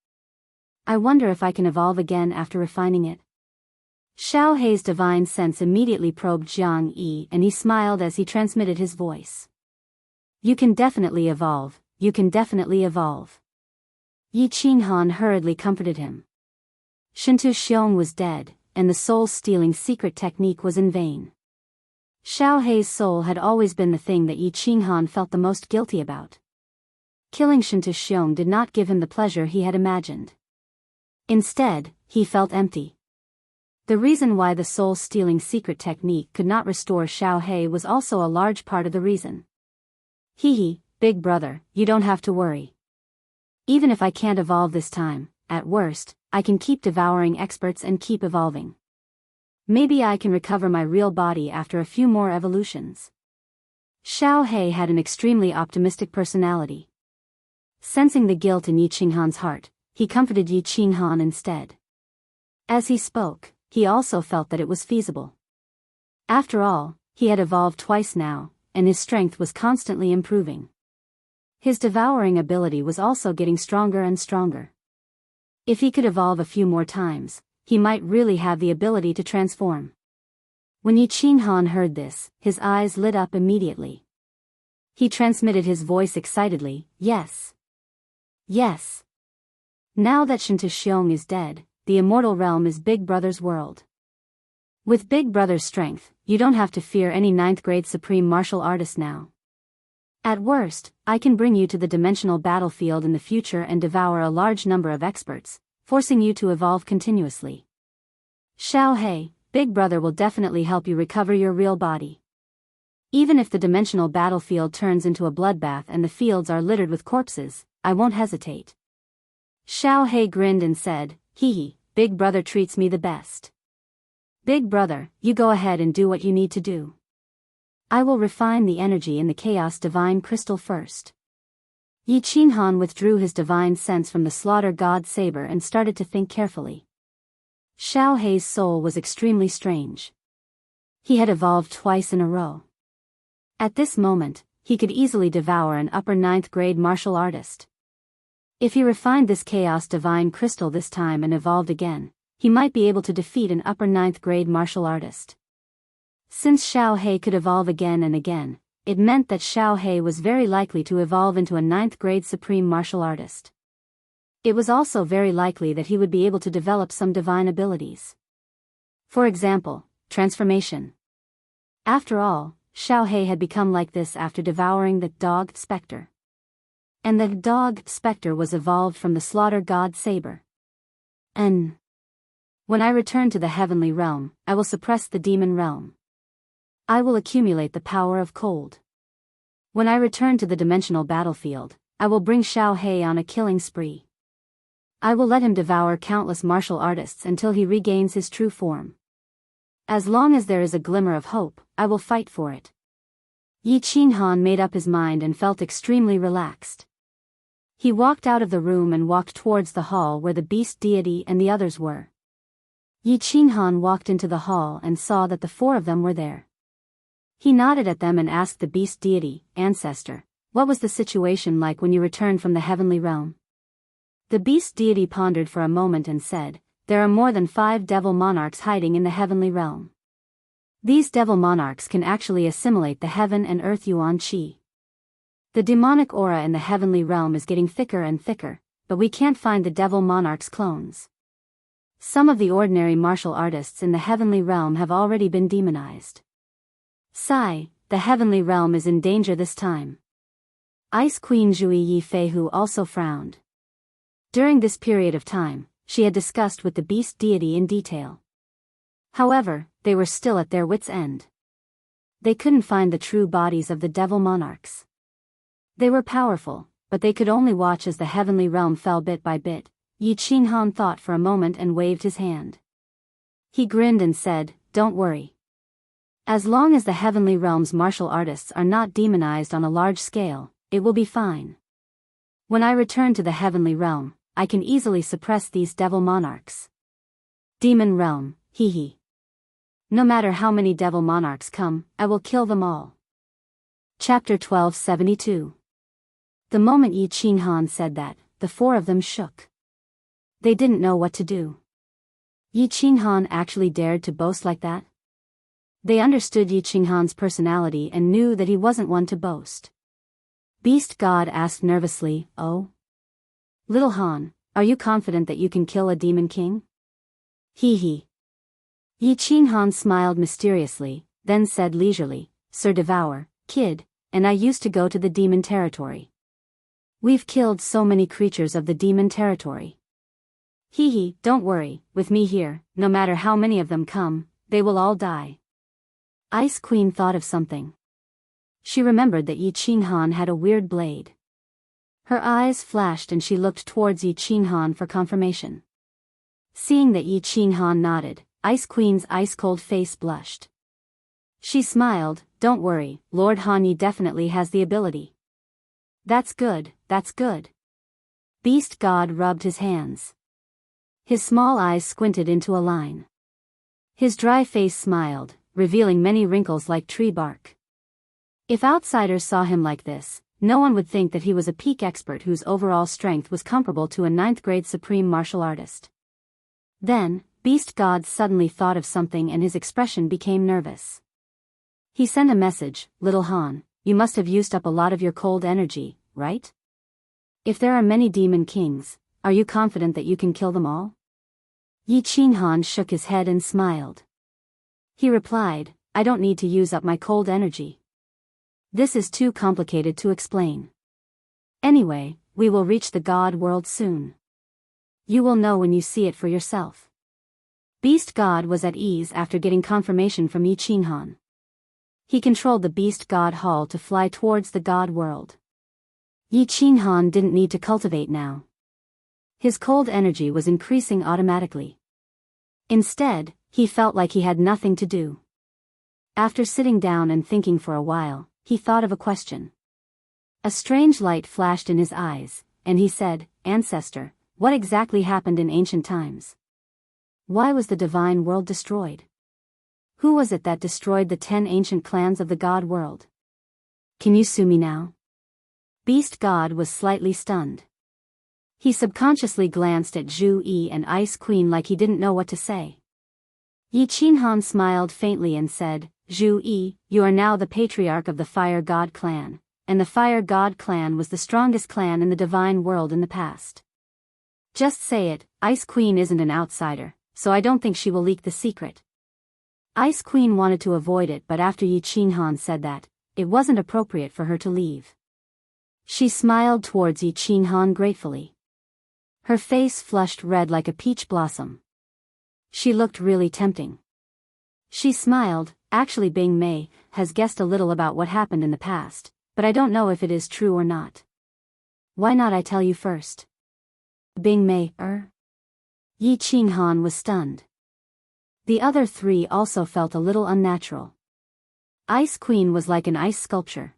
I wonder if I can evolve again after refining it. Xiao He's divine sense immediately probed Jiang Yi and he smiled as he transmitted his voice. You can definitely evolve, you can definitely evolve. Yi Qinghan hurriedly comforted him. Shintu Xiong was dead, and the soul-stealing secret technique was in vain. Xiao He's soul had always been the thing that Yi Qinghan felt the most guilty about. Killing Shintu Xiong did not give him the pleasure he had imagined. Instead, he felt empty. The reason why the soul-stealing secret technique could not restore Xiao He was also a large part of the reason. Hee, big brother, you don't have to worry. Even if I can't evolve this time, at worst, I can keep devouring experts and keep evolving. Maybe I can recover my real body after a few more evolutions. Xiao He had an extremely optimistic personality. Sensing the guilt in Yi Qinghan's heart, he comforted Yi Qinghan instead. As he spoke, he also felt that it was feasible. After all, he had evolved twice now, and his strength was constantly improving. His devouring ability was also getting stronger and stronger. If he could evolve a few more times, he might really have the ability to transform. When Yi Qinghan heard this, his eyes lit up immediately. He transmitted his voice excitedly, yes. Yes. Now that Shintu Xiong is dead, the immortal realm is Big Brother's world. With Big Brother's strength, you don't have to fear any 9th grade supreme martial artist now. At worst, I can bring you to the dimensional battlefield in the future and devour a large number of experts, forcing you to evolve continuously. Xiao He, Big Brother will definitely help you recover your real body. Even if the dimensional battlefield turns into a bloodbath and the fields are littered with corpses, I won't hesitate. Xiao He grinned and said, hee, Big Brother treats me the best. Big Brother, you go ahead and do what you need to do. I will refine the energy in the Chaos Divine Crystal first. Yi Qinghan withdrew his divine sense from the slaughter god saber and started to think carefully. Xiao He's soul was extremely strange. He had evolved twice in a row. At this moment, he could easily devour an upper 9th grade martial artist. If he refined this Chaos Divine Crystal this time and evolved again, he might be able to defeat an upper 9th grade martial artist. Since Xiao He could evolve again and again, it meant that Xiao He was very likely to evolve into a 9th grade supreme martial artist. It was also very likely that he would be able to develop some divine abilities. For example, transformation. After all, Xiao He had become like this after devouring the dog specter. And the dog specter was evolved from the slaughter god saber. When I return to the heavenly realm, I will suppress the demon realm. I will accumulate the power of cold. When I return to the dimensional battlefield, I will bring Xiao He on a killing spree. I will let him devour countless martial artists until he regains his true form. As long as there is a glimmer of hope, I will fight for it. Yi Qinghan made up his mind and felt extremely relaxed. He walked out of the room and walked towards the hall where the beast deity and the others were. Yi Qinghan walked into the hall and saw that the 4 of them were there. He nodded at them and asked the beast deity, Ancestor, what was the situation like when you returned from the heavenly realm? The beast deity pondered for a moment and said, there are more than 5 devil monarchs hiding in the heavenly realm. These devil monarchs can actually assimilate the heaven and earth yuan qi. The demonic aura in the heavenly realm is getting thicker and thicker, but we can't find the devil monarchs' clones. Some of the ordinary martial artists in the heavenly realm have already been demonized. Sigh, the heavenly realm is in danger this time. Ice Queen Zhui Yi Feihu also frowned. During this period of time, she had discussed with the beast deity in detail. However, they were still at their wits' end. They couldn't find the true bodies of the devil monarchs. They were powerful, but they could only watch as the heavenly realm fell bit by bit. Yi Qinghan thought for a moment and waved his hand. He grinned and said, "Don't worry. As long as the heavenly realm's martial artists are not demonized on a large scale, it will be fine. When I return to the heavenly realm, I can easily suppress these devil monarchs." Demon realm, hee hee. No matter how many devil monarchs come, I will kill them all. Chapter 1272. The moment Yi Qinghan said that, the four of them shook. They didn't know what to do. Yi Qinghan actually dared to boast like that? They understood Yi Qinghan's personality and knew that he wasn't one to boast. Beast God asked nervously, "Oh? Little Han, are you confident that you can kill a demon king?" Hee hee. Yi Qinghan smiled mysteriously, then said leisurely, "Sir Devour, kid, and I used to go to the demon territory. We've killed so many creatures of the demon territory. Hee hee, don't worry, with me here, no matter how many of them come, they will all die." Ice Queen thought of something. She remembered that Yi Qinghan had a weird blade. Her eyes flashed and she looked towards Yi Qinghan for confirmation. Seeing that Yi Qinghan nodded, Ice Queen's ice-cold face blushed. She smiled, "Don't worry, Lord Han Yi definitely has the ability." That's good, that's good." Beast God rubbed his hands. His small eyes squinted into a line. His dry face smiled, revealing many wrinkles like tree bark. If outsiders saw him like this, no one would think that he was a peak expert whose overall strength was comparable to a 9th-grade supreme martial artist. Then, Beast God suddenly thought of something and his expression became nervous. He sent a message, "Little Han, you must have used up a lot of your cold energy, right? If there are many demon kings, are you confident that you can kill them all?" Yi Qinghan shook his head and smiled. He replied, "I don't need to use up my cold energy. This is too complicated to explain. Anyway, we will reach the God world soon. You will know when you see it for yourself." Beast God was at ease after getting confirmation from Yi Qinghan. He controlled the Beast God Hall to fly towards the God world. Yi Qinghan didn't need to cultivate now. His cold energy was increasing automatically. Instead, he felt like he had nothing to do. After sitting down and thinking for a while, he thought of a question. A strange light flashed in his eyes, and he said, "Ancestor, what exactly happened in ancient times? Why was the divine world destroyed? Who was it that destroyed the 10 ancient clans of the God world? Can you sue me now?" Beast God was slightly stunned. He subconsciously glanced at Zhu Yi and Ice Queen like he didn't know what to say. Yi Qinghan smiled faintly and said, "Zhu Yi, you are now the patriarch of the Fire God clan, and the Fire God clan was the strongest clan in the divine world in the past. Just say it, Ice Queen isn't an outsider, so I don't think she will leak the secret." Ice Queen wanted to avoid it, but after Yi Qinghan said that, it wasn't appropriate for her to leave. She smiled towards Yi Qinghan gratefully. Her face flushed red like a peach blossom. She looked really tempting. She smiled, "Actually Bing Mei has guessed a little about what happened in the past, but I don't know if it is true or not. Why not I tell you first?" Bing Mei, Yi Qinghan was stunned. The other three also felt a little unnatural. Ice Queen was like an ice sculpture.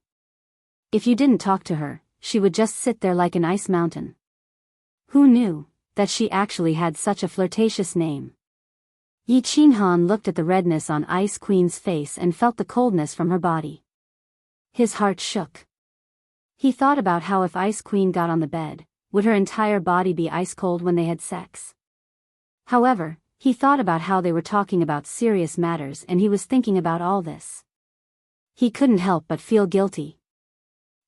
If you didn't talk to her, she would just sit there like an ice mountain. Who knew that she actually had such a flirtatious name? Yi Qinghan looked at the redness on Ice Queen's face and felt the coldness from her body. His heart shook. He thought about how if Ice Queen got on the bed, would her entire body be ice cold when they had sex? However, he thought about how they were talking about serious matters and he was thinking about all this. He couldn't help but feel guilty.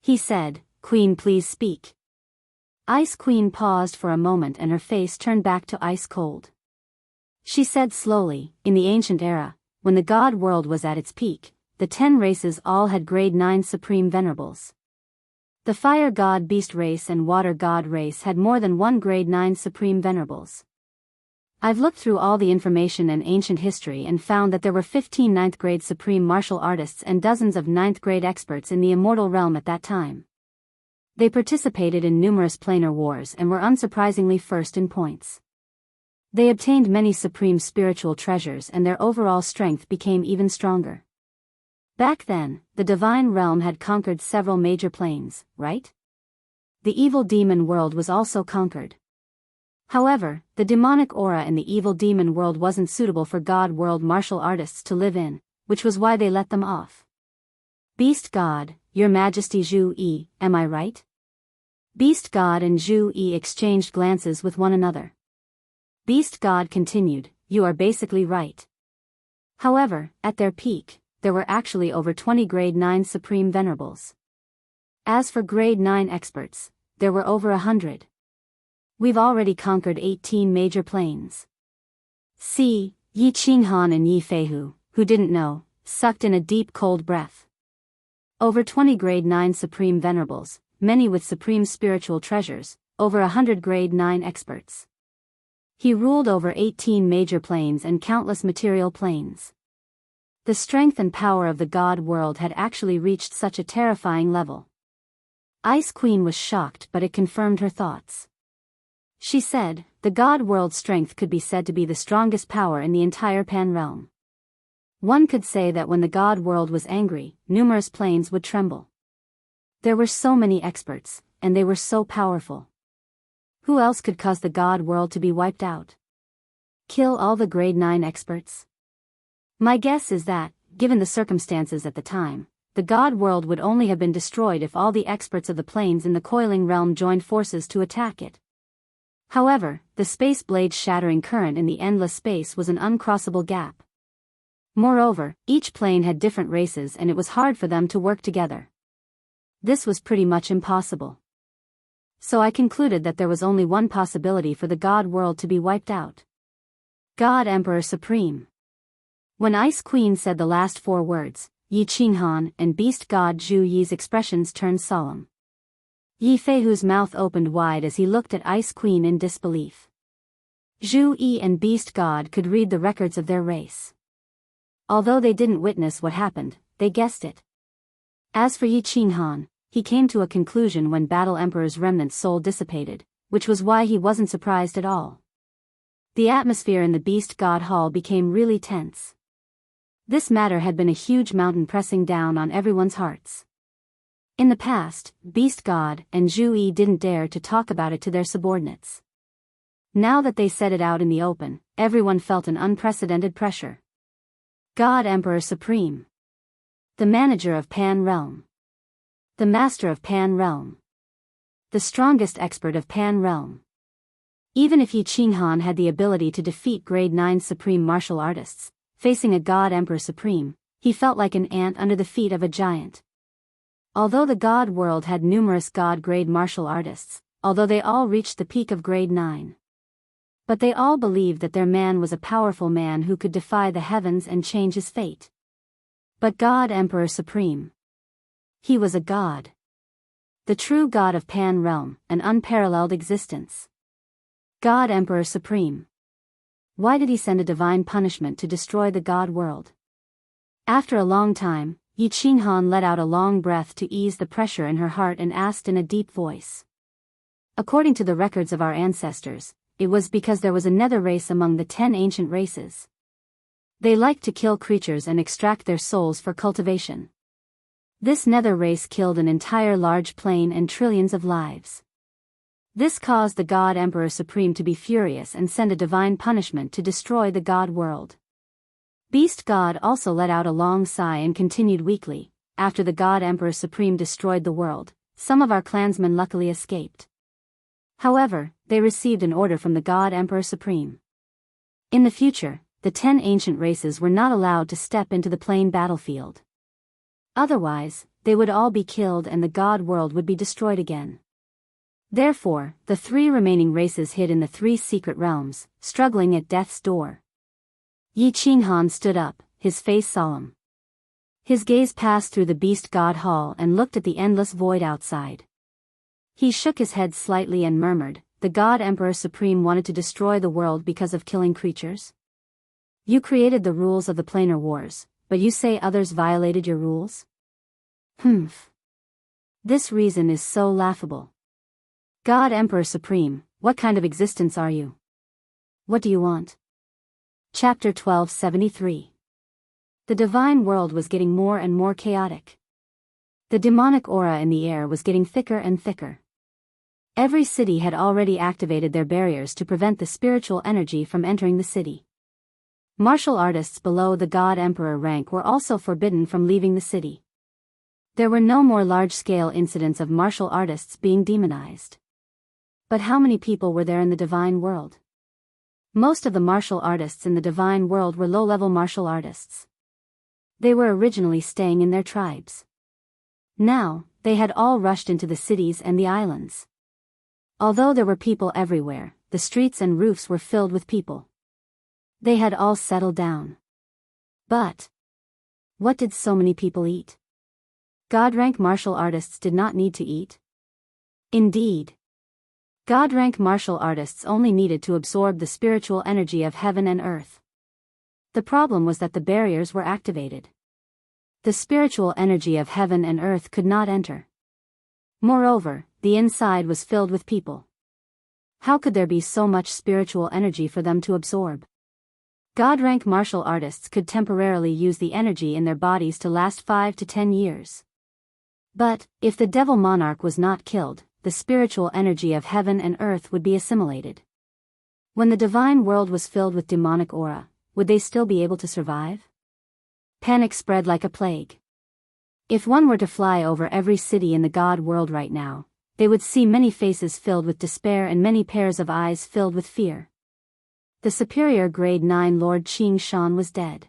He said, "Queen, please speak." Ice Queen paused for a moment and her face turned back to ice cold. She said slowly, "In the ancient era, when the God world was at its peak, the 10 races all had grade 9 supreme venerables. The Fire God Beast race and Water God race had more than one grade 9 supreme venerables. I've looked through all the information and ancient history and found that there were 15 9th grade supreme martial artists and dozens of 9th grade experts in the immortal realm at that time. They participated in numerous planar wars and were unsurprisingly first in points. They obtained many supreme spiritual treasures and their overall strength became even stronger. Back then, the divine realm had conquered several major planes, right? The evil demon world was also conquered. However, the demonic aura in the evil demon world wasn't suitable for God world martial artists to live in, which was why they let them off. Beast God, Your Majesty Zhu Yi, am I right? Beast God and Zhu Yi exchanged glances with one another. Beast God continued, you are basically right. However, at their peak, there were actually over 20 Grade 9 Supreme Venerables. As for Grade 9 experts, there were over 100. We've already conquered 18 major planes. See, Yi Qinghan and Yi Feihu, who didn't know, sucked in a deep cold breath. Over 20 Grade 9 Supreme Venerables, many with supreme spiritual treasures, over 100 Grade 9 experts. He ruled over 18 major planes and countless material planes. The strength and power of the God world had actually reached such a terrifying level. Ice Queen was shocked, but it confirmed her thoughts. She said, the God world strength could be said to be the strongest power in the entire Pan realm. One could say that when the God world was angry, numerous planes would tremble. There were so many experts, and they were so powerful. Who else could cause the God world to be wiped out? Kill all the Grade 9 experts? My guess is that, given the circumstances at the time, the God world would only have been destroyed if all the experts of the planes in the coiling realm joined forces to attack it. However, the space blade's shattering current in the endless space was an uncrossable gap. Moreover, each plane had different races and it was hard for them to work together. This was pretty much impossible. So I concluded that there was only one possibility for the God world to be wiped out. God Emperor Supreme. When Ice Queen said the last 4 words, Yi Qinghan and Beast God Zhu Yi's expressions turned solemn. Yi Feihu's mouth opened wide as he looked at Ice Queen in disbelief. Zhu Yi and Beast God could read the records of their race. Although they didn't witness what happened, they guessed it. As for Yi Qinghan, he came to a conclusion when Battle Emperor's remnant soul dissipated, which was why he wasn't surprised at all. The atmosphere in the Beast God Hall became really tense. This matter had been a huge mountain pressing down on everyone's hearts. In the past, Beast God and Zhu Yi didn't dare to talk about it to their subordinates. Now that they said it out in the open, everyone felt an unprecedented pressure. God Emperor Supreme. The manager of Pan Realm. The master of Pan Realm. The strongest expert of Pan Realm. Even if Yi Qinghan had the ability to defeat Grade 9 Supreme Martial Artists, facing a God Emperor Supreme, he felt like an ant under the feet of a giant. Although the God world had numerous God Grade Martial Artists, although they all reached the peak of Grade 9. But they all believed that their man was a powerful man who could defy the heavens and change his fate. But God Emperor Supreme. He was a god. The true god of Pan Realm, an unparalleled existence. God Emperor Supreme. Why did he send a divine punishment to destroy the God world? After a long time, Yi Qinghan let out a long breath to ease the pressure in her heart and asked in a deep voice. According to the records of our ancestors, it was because there was a nether race among the 10 ancient races. They liked to kill creatures and extract their souls for cultivation. This nether race killed an entire large plane and trillions of lives. This caused the God Emperor Supreme to be furious and send a divine punishment to destroy the God world. Beast God also let out a long sigh and continued weakly, after the God Emperor Supreme destroyed the world, some of our clansmen luckily escaped. However, they received an order from the God Emperor Supreme. In the future, the 10 ancient races were not allowed to step into the plain battlefield. Otherwise, they would all be killed and the God world would be destroyed again. Therefore, the 3 remaining races hid in the 3 secret realms, struggling at death's door. Yi Qinghan stood up, his face solemn. His gaze passed through the Beast God Hall and looked at the endless void outside. He shook his head slightly and murmured, the God Emperor Supreme wanted to destroy the world because of killing creatures? You created the rules of the planar wars, but you say others violated your rules? Humph. This reason is so laughable. God Emperor Supreme, what kind of existence are you? What do you want? Chapter 1273. The divine world was getting more and more chaotic. The demonic aura in the air was getting thicker and thicker. Every city had already activated their barriers to prevent the spiritual energy from entering the city. Martial artists below the God Emperor rank were also forbidden from leaving the city. There were no more large-scale incidents of martial artists being demonized. But how many people were there in the divine world? Most of the martial artists in the divine world were low-level martial artists. They were originally staying in their tribes. Now, they had all rushed into the cities and the islands. Although there were people everywhere, the streets and roofs were filled with people. They had all settled down. But what did so many people eat? God-rank martial artists did not need to eat. Indeed, God-rank martial artists only needed to absorb the spiritual energy of heaven and earth. The problem was that the barriers were activated. The spiritual energy of heaven and earth could not enter. Moreover, the inside was filled with people. How could there be so much spiritual energy for them to absorb? God-rank martial artists could temporarily use the energy in their bodies to last 5 to 10 years. But, if the devil monarch was not killed, the spiritual energy of heaven and earth would be assimilated. When the divine world was filled with demonic aura, would they still be able to survive? Panic spread like a plague. If one were to fly over every city in the God world right now, they would see many faces filled with despair and many pairs of eyes filled with fear. The superior grade 9 Lord Qing Shan was dead.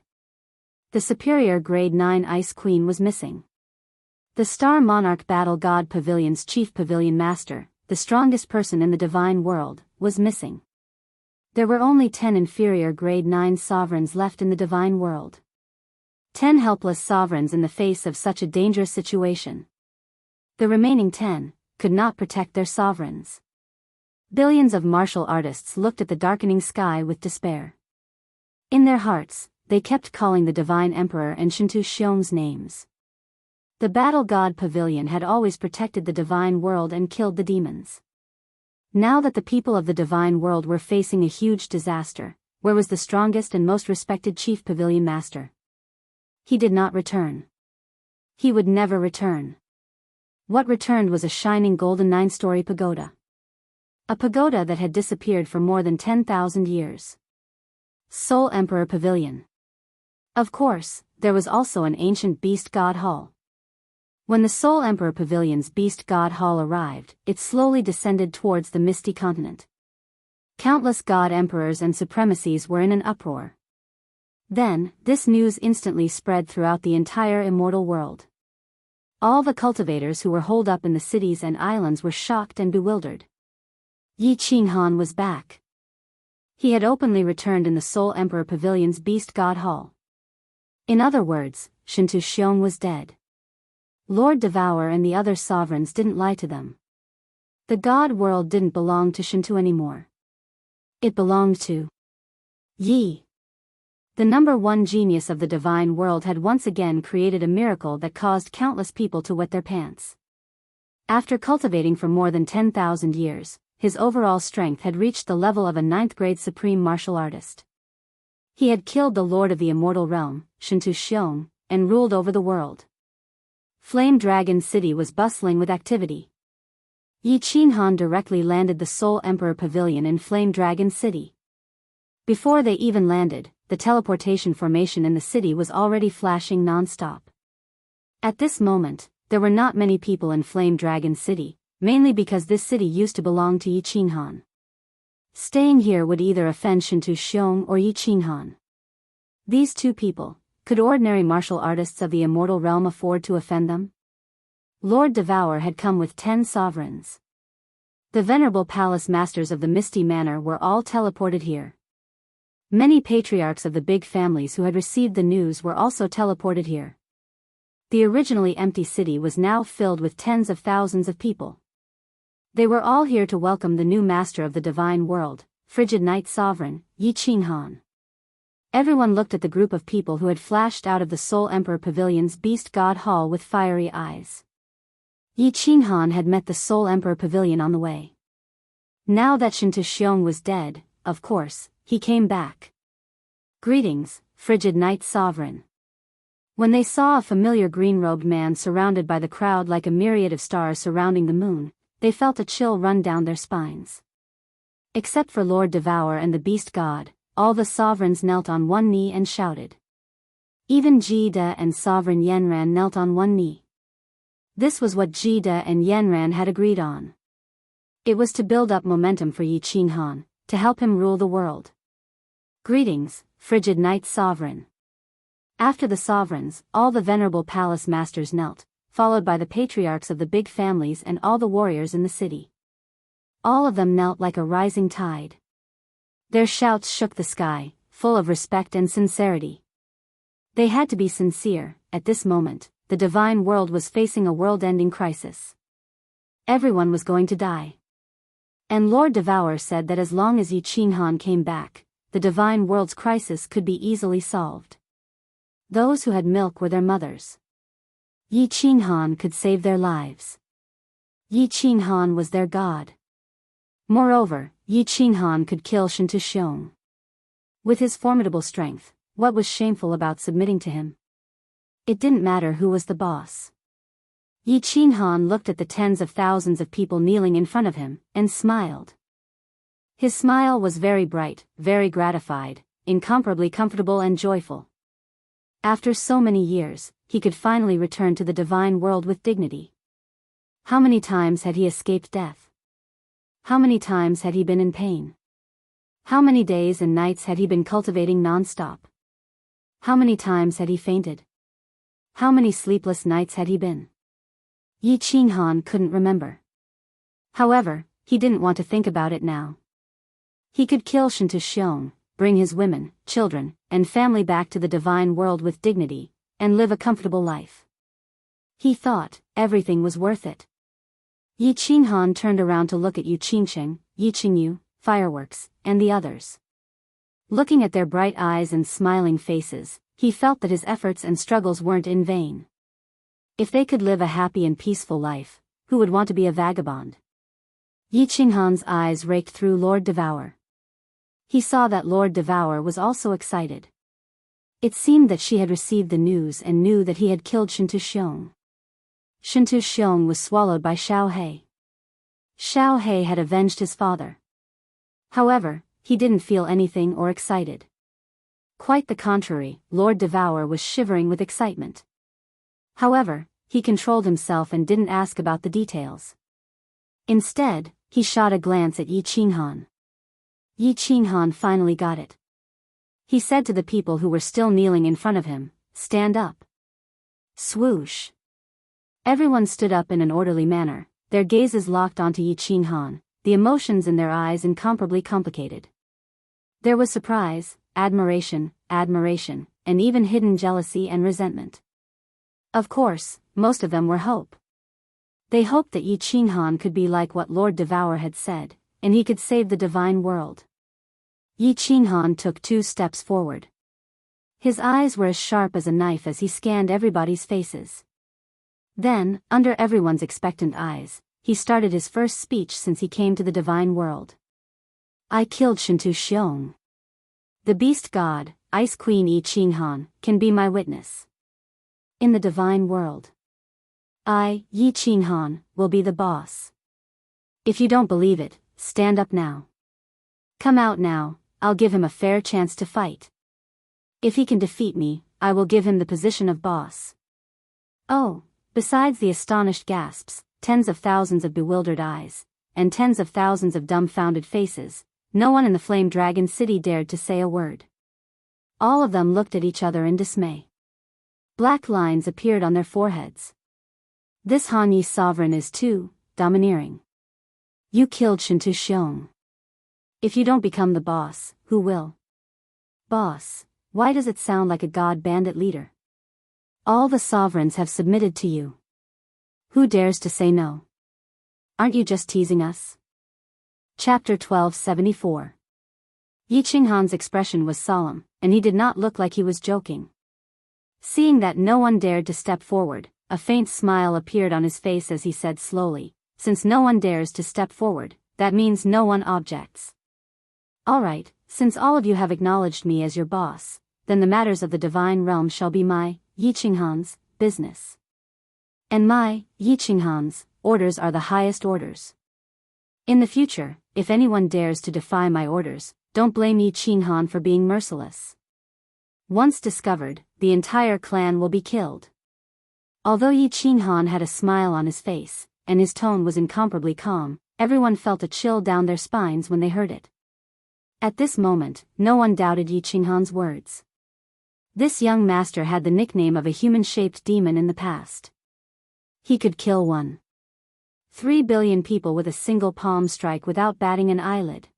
The superior grade 9 Ice Queen was missing. The Star Monarch Battle God Pavilion's chief pavilion master, the strongest person in the divine world, was missing. There were only 10 inferior grade 9 sovereigns left in the divine world. 10 helpless sovereigns in the face of such a dangerous situation. The remaining 10 could not protect their sovereigns. Billions of martial artists looked at the darkening sky with despair. In their hearts, they kept calling the divine emperor and Shintu Xiong's names. The battle god pavilion had always protected the divine world and killed the demons. Now that the people of the divine world were facing a huge disaster, where was the strongest and most respected chief pavilion master? He did not return. He would never return. What returned was a shining golden 9-story pagoda. A pagoda that had disappeared for more than 10,000 years. Soul Emperor Pavilion. Of course, there was also an ancient beast god hall. When the Soul Emperor Pavilion's beast god hall arrived, it slowly descended towards the misty continent. Countless god emperors and supremacies were in an uproar. Then, this news instantly spread throughout the entire immortal world. All the cultivators who were holed up in the cities and islands were shocked and bewildered. Yi Qinghan was back. He had openly returned in the Soul Emperor Pavilion's beast god hall. In other words, Shintu Xiong was dead. Lord Devour and the other sovereigns didn't lie to them. The god world didn't belong to Shintu anymore. It belonged to Yi. The number one genius of the divine world had once again created a miracle that caused countless people to wet their pants. After cultivating for more than 10,000 years, his overall strength had reached the level of a 9th-grade supreme martial artist. He had killed the lord of the immortal realm, Shintu Xiong, and ruled over the world. Flame Dragon City was bustling with activity. Yi Qinghan directly landed the Soul Emperor Pavilion in Flame Dragon City. Before they even landed, the teleportation formation in the city was already flashing non-stop. At this moment, there were not many people in Flame Dragon City, mainly because this city used to belong to Yi Qinghan. Staying here would either offend Shintu Xiong or Yi Qinghan. These two people, could ordinary martial artists of the immortal realm afford to offend them? Lord Devour had come with 10 sovereigns. The venerable palace masters of the Misty Manor were all teleported here. Many patriarchs of the big families who had received the news were also teleported here. The originally empty city was now filled with tens of thousands of people. They were all here to welcome the new master of the divine world, Frigid Knight Sovereign, Yi Qinghan. Everyone looked at the group of people who had flashed out of the Soul Emperor Pavilion's Beast God Hall with fiery eyes. Yi Qinghan had met the Soul Emperor Pavilion on the way. Now that Shinta Xiong was dead, of course, he came back. Greetings, frigid Knight Sovereign. When they saw a familiar green-robed man surrounded by the crowd like a myriad of stars surrounding the moon, they felt a chill run down their spines. Except for Lord Devour and the Beast God, all the sovereigns knelt on one knee and shouted. Even Jida and Sovereign Yanran knelt on one knee. This was what Jida and Yanran had agreed on. It was to build up momentum for Yi Qinghan, to help him rule the world. Greetings, frigid Knight Sovereign. After the sovereigns, all the venerable palace masters knelt, followed by the patriarchs of the big families and all the warriors in the city. All of them knelt like a rising tide. Their shouts shook the sky, full of respect and sincerity. They had to be sincere. At this moment, the divine world was facing a world-ending crisis. Everyone was going to die. And Lord Devour said that as long as Yi Qinghan came back, the divine world's crisis could be easily solved. Those who had milk were their mothers. Yi Qinghan could save their lives. Yi Qinghan was their god. Moreover, Yi Qinghan could kill Shinta Xiong. With his formidable strength, what was shameful about submitting to him? It didn't matter who was the boss. Yi Qinghan looked at the tens of thousands of people kneeling in front of him, and smiled. His smile was very bright, very gratified, incomparably comfortable and joyful. After so many years, he could finally return to the divine world with dignity. How many times had he escaped death? How many times had he been in pain? How many days and nights had he been cultivating non-stop? How many times had he fainted? How many sleepless nights had he been? Yi Qinghan couldn't remember. However, he didn't want to think about it now. He could kill Shinta Xiong, bring his women, children, and family back to the divine world with dignity, and live a comfortable life. He thought, everything was worth it. Yi Qinghan turned around to look at Yu Qingsheng, Yi Qingyu, Fireworks, and the others. Looking at their bright eyes and smiling faces, he felt that his efforts and struggles weren't in vain. If they could live a happy and peaceful life, who would want to be a vagabond? Yi Qinghan's eyes raked through Lord Devour. He saw that Lord Devour was also excited. It seemed that she had received the news and knew that he had killed Shinta Xiong. Shinta Xiong was swallowed by Xiao He. Xiao He had avenged his father. However, he didn't feel anything or excited. Quite the contrary, Lord Devour was shivering with excitement. However, he controlled himself and didn't ask about the details. Instead, he shot a glance at Yi Qinghan. Yi Qinghan finally got it. He said to the people who were still kneeling in front of him, "Stand up." Swoosh. Everyone stood up in an orderly manner, their gazes locked onto Yi Qinghan, the emotions in their eyes incomparably complicated. There was surprise, admiration, and even hidden jealousy and resentment. Of course, most of them were hope. They hoped that Yi Qinghan could be like what Lord Devour had said, and he could save the divine world. Yi Qinghan took 2 steps forward. His eyes were as sharp as a knife as he scanned everybody's faces. Then, under everyone's expectant eyes, he started his first speech since he came to the divine world. "I killed Shinta Xiong. The beast god, Ice Queen Yi Qinghan, can be my witness. In the divine world, I, Yi Qinghan, will be the boss. If you don't believe it, stand up now. Come out now, I'll give him a fair chance to fight. If he can defeat me, I will give him the position of boss." Oh, besides the astonished gasps, tens of thousands of bewildered eyes, and tens of thousands of dumbfounded faces, no one in the Flame Dragon City dared to say a word. All of them looked at each other in dismay. Black lines appeared on their foreheads. This Han Yi sovereign is too domineering. You killed Shinta Xiong. If you don't become the boss, who will? Boss, why does it sound like a god bandit leader? All the sovereigns have submitted to you. Who dares to say no? Aren't you just teasing us? Chapter 1274. Yi Qinghan's expression was solemn, and he did not look like he was joking. Seeing that no one dared to step forward, a faint smile appeared on his face as he said slowly, "Since no one dares to step forward, that means no one objects. All right, since all of you have acknowledged me as your boss, then the matters of the divine realm shall be my, Yi Qinghan's, business. And my, Yi Qinghan's, orders are the highest orders. In the future, if anyone dares to defy my orders, don't blame Yi Qinghan for being merciless. Once discovered, the entire clan will be killed." Although Yi Qinghan had a smile on his face, and his tone was incomparably calm, everyone felt a chill down their spines when they heard it. At this moment, no one doubted Yi Qinghan's words. This young master had the nickname of a human-shaped demon in the past. He could kill 1.3 billion people with a single palm strike without batting an eyelid.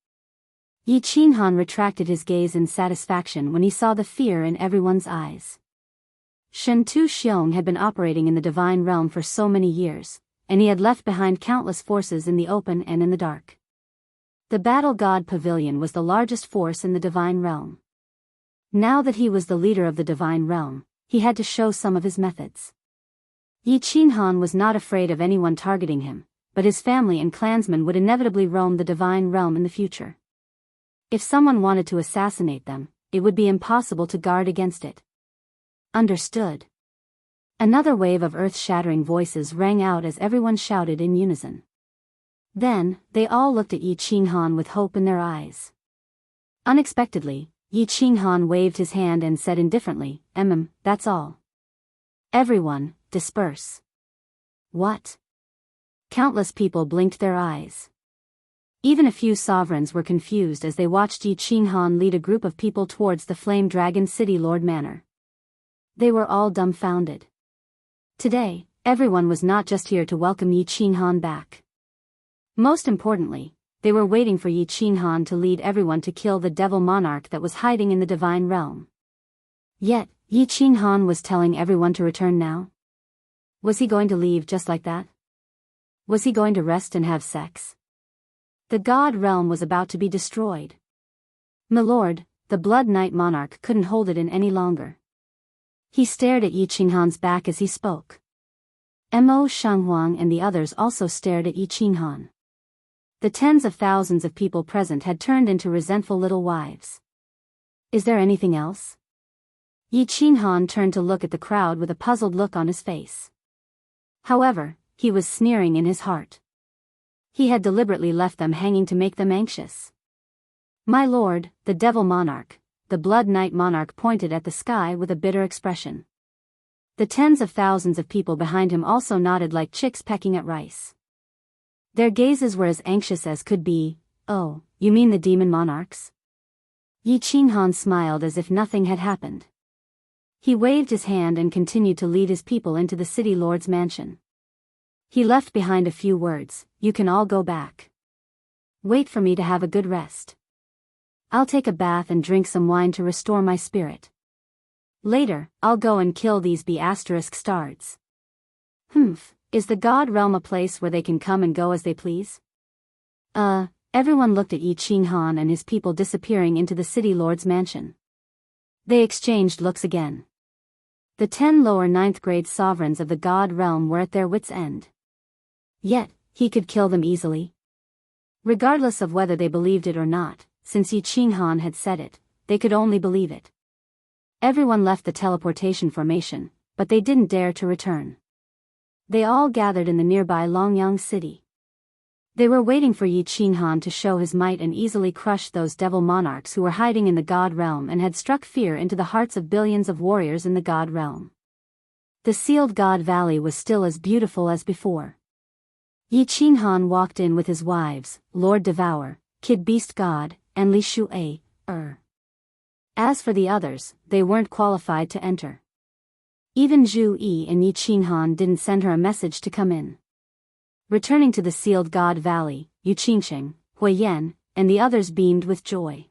Yi Qinghan retracted his gaze in satisfaction when he saw the fear in everyone's eyes. Shen Tu Xiong had been operating in the divine realm for so many years, and he had left behind countless forces in the open and in the dark. The Battle God Pavilion was the largest force in the divine realm. Now that he was the leader of the divine realm, he had to show some of his methods. Yi Qinghan was not afraid of anyone targeting him, but his family and clansmen would inevitably roam the divine realm in the future. If someone wanted to assassinate them, it would be impossible to guard against it. Understood. Another wave of earth-shattering voices rang out as everyone shouted in unison. Then, they all looked at Yi Qinghan with hope in their eyes. Unexpectedly, Yi Qinghan waved his hand and said indifferently, "That's all. Everyone, disperse." What? Countless people blinked their eyes. Even a few sovereigns were confused as they watched Yi Qinghan lead a group of people towards the Flame Dragon City Lord Manor. They were all dumbfounded. Today, everyone was not just here to welcome Yi Qinghan back. Most importantly, they were waiting for Yi Qinghan to lead everyone to kill the devil monarch that was hiding in the divine realm. Yet, Yi Qinghan was telling everyone to return now? Was he going to leave just like that? Was he going to rest and have sex? The god realm was about to be destroyed. "Milord," the Blood Knight monarch couldn't hold it in any longer. He stared at Yi Qinghan's back as he spoke. Mo Shanghuang and the others also stared at Yi Qinghan. The tens of thousands of people present had turned into resentful little wives. "Is there anything else?" Yi Qinghan turned to look at the crowd with a puzzled look on his face. However, he was sneering in his heart. He had deliberately left them hanging to make them anxious. "My lord," the devil monarch, the Blood Knight monarch pointed at the sky with a bitter expression. The tens of thousands of people behind him also nodded like chicks pecking at rice. Their gazes were as anxious as could be. "Oh, you mean the demon monarchs?" Yi Qinghan smiled as if nothing had happened. He waved his hand and continued to lead his people into the city lord's mansion. He left behind a few words, "You can all go back. Wait for me to have a good rest. I'll take a bath and drink some wine to restore my spirit. Later, I'll go and kill these B***stards. Is the god realm a place where they can come and go as they please?" Everyone looked at Yi Qinghan and his people disappearing into the city lord's mansion. They exchanged looks again. The 10 lower 9th grade sovereigns of the god realm were at their wits' end. Yet, he could kill them easily. Regardless of whether they believed it or not, since Yi Qinghan had said it, they could only believe it. Everyone left the teleportation formation, but they didn't dare to return. They all gathered in the nearby Longyang city. They were waiting for Yi Qinghan to show his might and easily crush those devil monarchs who were hiding in the god realm and had struck fear into the hearts of billions of warriors in the god realm. The sealed god valley was still as beautiful as before. Yi Qinghan walked in with his wives, Lord Devour, Kid Beast God, and Li Shu'ei. As for the others, they weren't qualified to enter. Even Zhu Yi and Yi Qinghan didn't send her a message to come in. Returning to the sealed god valley, Yu Qingqing, Hui Yan, and the others beamed with joy.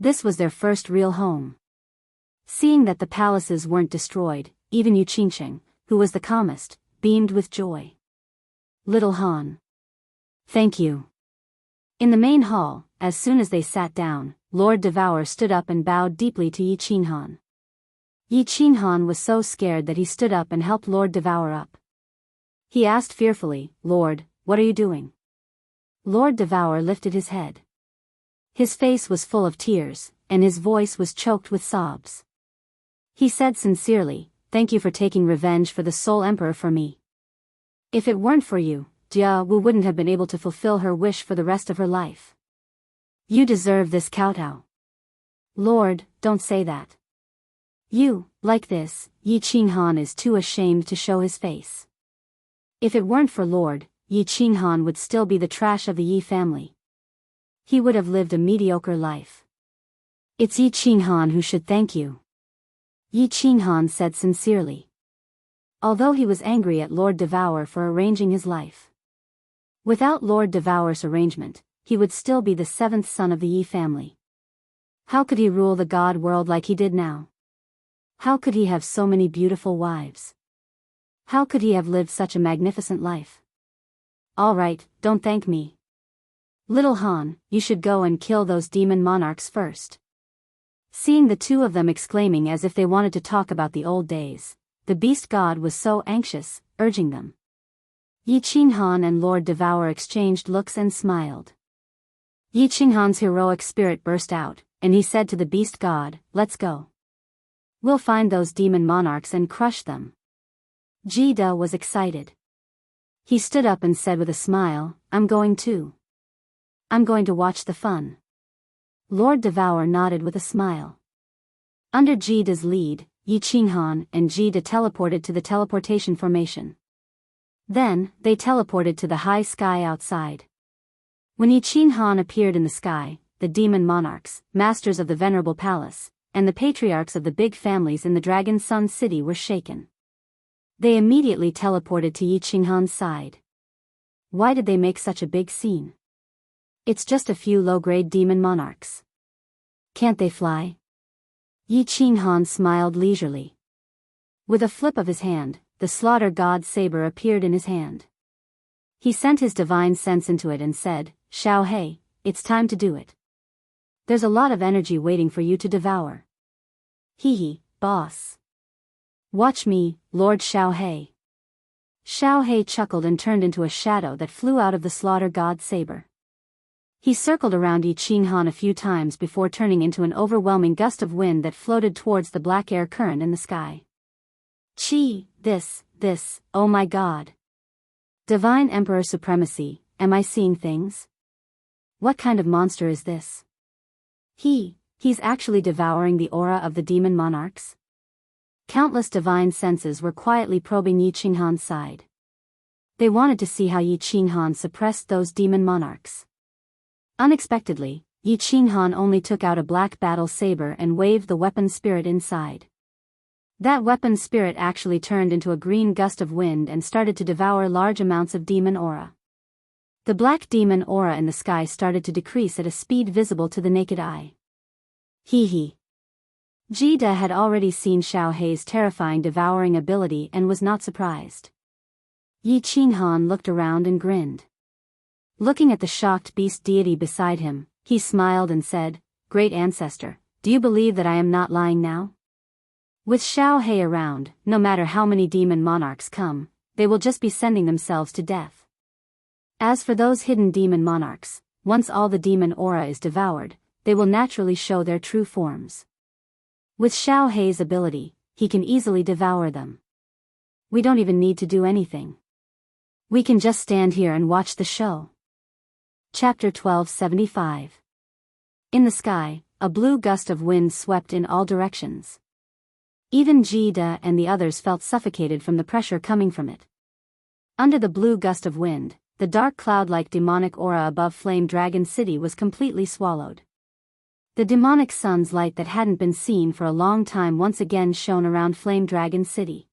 This was their first real home. Seeing that the palaces weren't destroyed, even Yu Qingqing, who was the calmest, beamed with joy. "Little Han. Thank you." In the main hall, as soon as they sat down, Lord Devour stood up and bowed deeply to Yi Qinghan. Yi Qinghan was so scared that he stood up and helped Lord Devour up. He asked fearfully, "Lord, what are you doing?" Lord Devour lifted his head. His face was full of tears, and his voice was choked with sobs. He said sincerely, "Thank you for taking revenge for the Soul Emperor for me. If it weren't for you, Jianghu wouldn't have been able to fulfill her wish for the rest of her life. You deserve this kowtow." "Lord, don't say that. You, like this." Yi Qinghan is too ashamed to show his face. If it weren't for Lord, Yi Qinghan would still be the trash of the Yi family. He would have lived a mediocre life. "It's Yi Qinghan who should thank you," Yi Qinghan said sincerely. Although he was angry at Lord Devour for arranging his life. Without Lord Devour's arrangement, he would still be the seventh son of the Yi family. How could he rule the god world like he did now? How could he have so many beautiful wives? How could he have lived such a magnificent life? "All right, don't thank me. Little Han, you should go and kill those demon monarchs first." Seeing the two of them exclaiming as if they wanted to talk about the old days, the beast god was so anxious, urging them. Yi Qinghan and Lord Devour exchanged looks and smiled. Yi Qinghan's heroic spirit burst out, and he said to the beast god, "Let's go. We'll find those demon monarchs and crush them." Jida was excited. He stood up and said with a smile, "I'm going too. I'm going to watch the fun." Lord Devour nodded with a smile. Under Jida's lead, Yi Qinghan and Jida teleported to the teleportation formation. Then, they teleported to the high sky outside. When Yi Qinghan appeared in the sky, the demon monarchs, masters of the venerable palace, and the patriarchs of the big families in the Dragon Sun City were shaken. They immediately teleported to Yi Qinghan's side. Why did they make such a big scene? It's just a few low-grade demon monarchs. Can't they fly? Yi Qinghan smiled leisurely. With a flip of his hand, the slaughter god's saber appeared in his hand. He sent his divine sense into it and said, "Xiao He, it's time to do it. There's a lot of energy waiting for you to devour." "Hee, boss. Watch me, Lord Xiao He." Xiao He chuckled and turned into a shadow that flew out of the slaughter god's saber. He circled around Yi Qinghan a few times before turning into an overwhelming gust of wind that floated towards the black air current in the sky. This, oh my god. Divine Emperor Supremacy, am I seeing things? What kind of monster is this? He's actually devouring the aura of the demon monarchs? Countless divine senses were quietly probing Yi Qinghan's side. They wanted to see how Yi Qinghan suppressed those demon monarchs. Unexpectedly, Yi Qinghan only took out a black battle saber and waved the weapon spirit inside. That weapon spirit actually turned into a green gust of wind and started to devour large amounts of demon aura. The black demon aura in the sky started to decrease at a speed visible to the naked eye. Jida had already seen Xiao He's terrifying devouring ability and was not surprised. Yi Qinghan looked around and grinned. Looking at the shocked beast deity beside him, he smiled and said, "Great ancestor, do you believe that I am not lying now? With Xiao He around, no matter how many demon monarchs come, they will just be sending themselves to death. As for those hidden demon monarchs, once all the demon aura is devoured, they will naturally show their true forms. With Xiao He's ability, he can easily devour them. We don't even need to do anything. We can just stand here and watch the show." Chapter 1275. In the sky, a blue gust of wind swept in all directions. Even Jida and the others felt suffocated from the pressure coming from it. Under the blue gust of wind, the dark cloud-like demonic aura above Flame Dragon City was completely swallowed. The demonic sun's light that hadn't been seen for a long time once again shone around Flame Dragon City.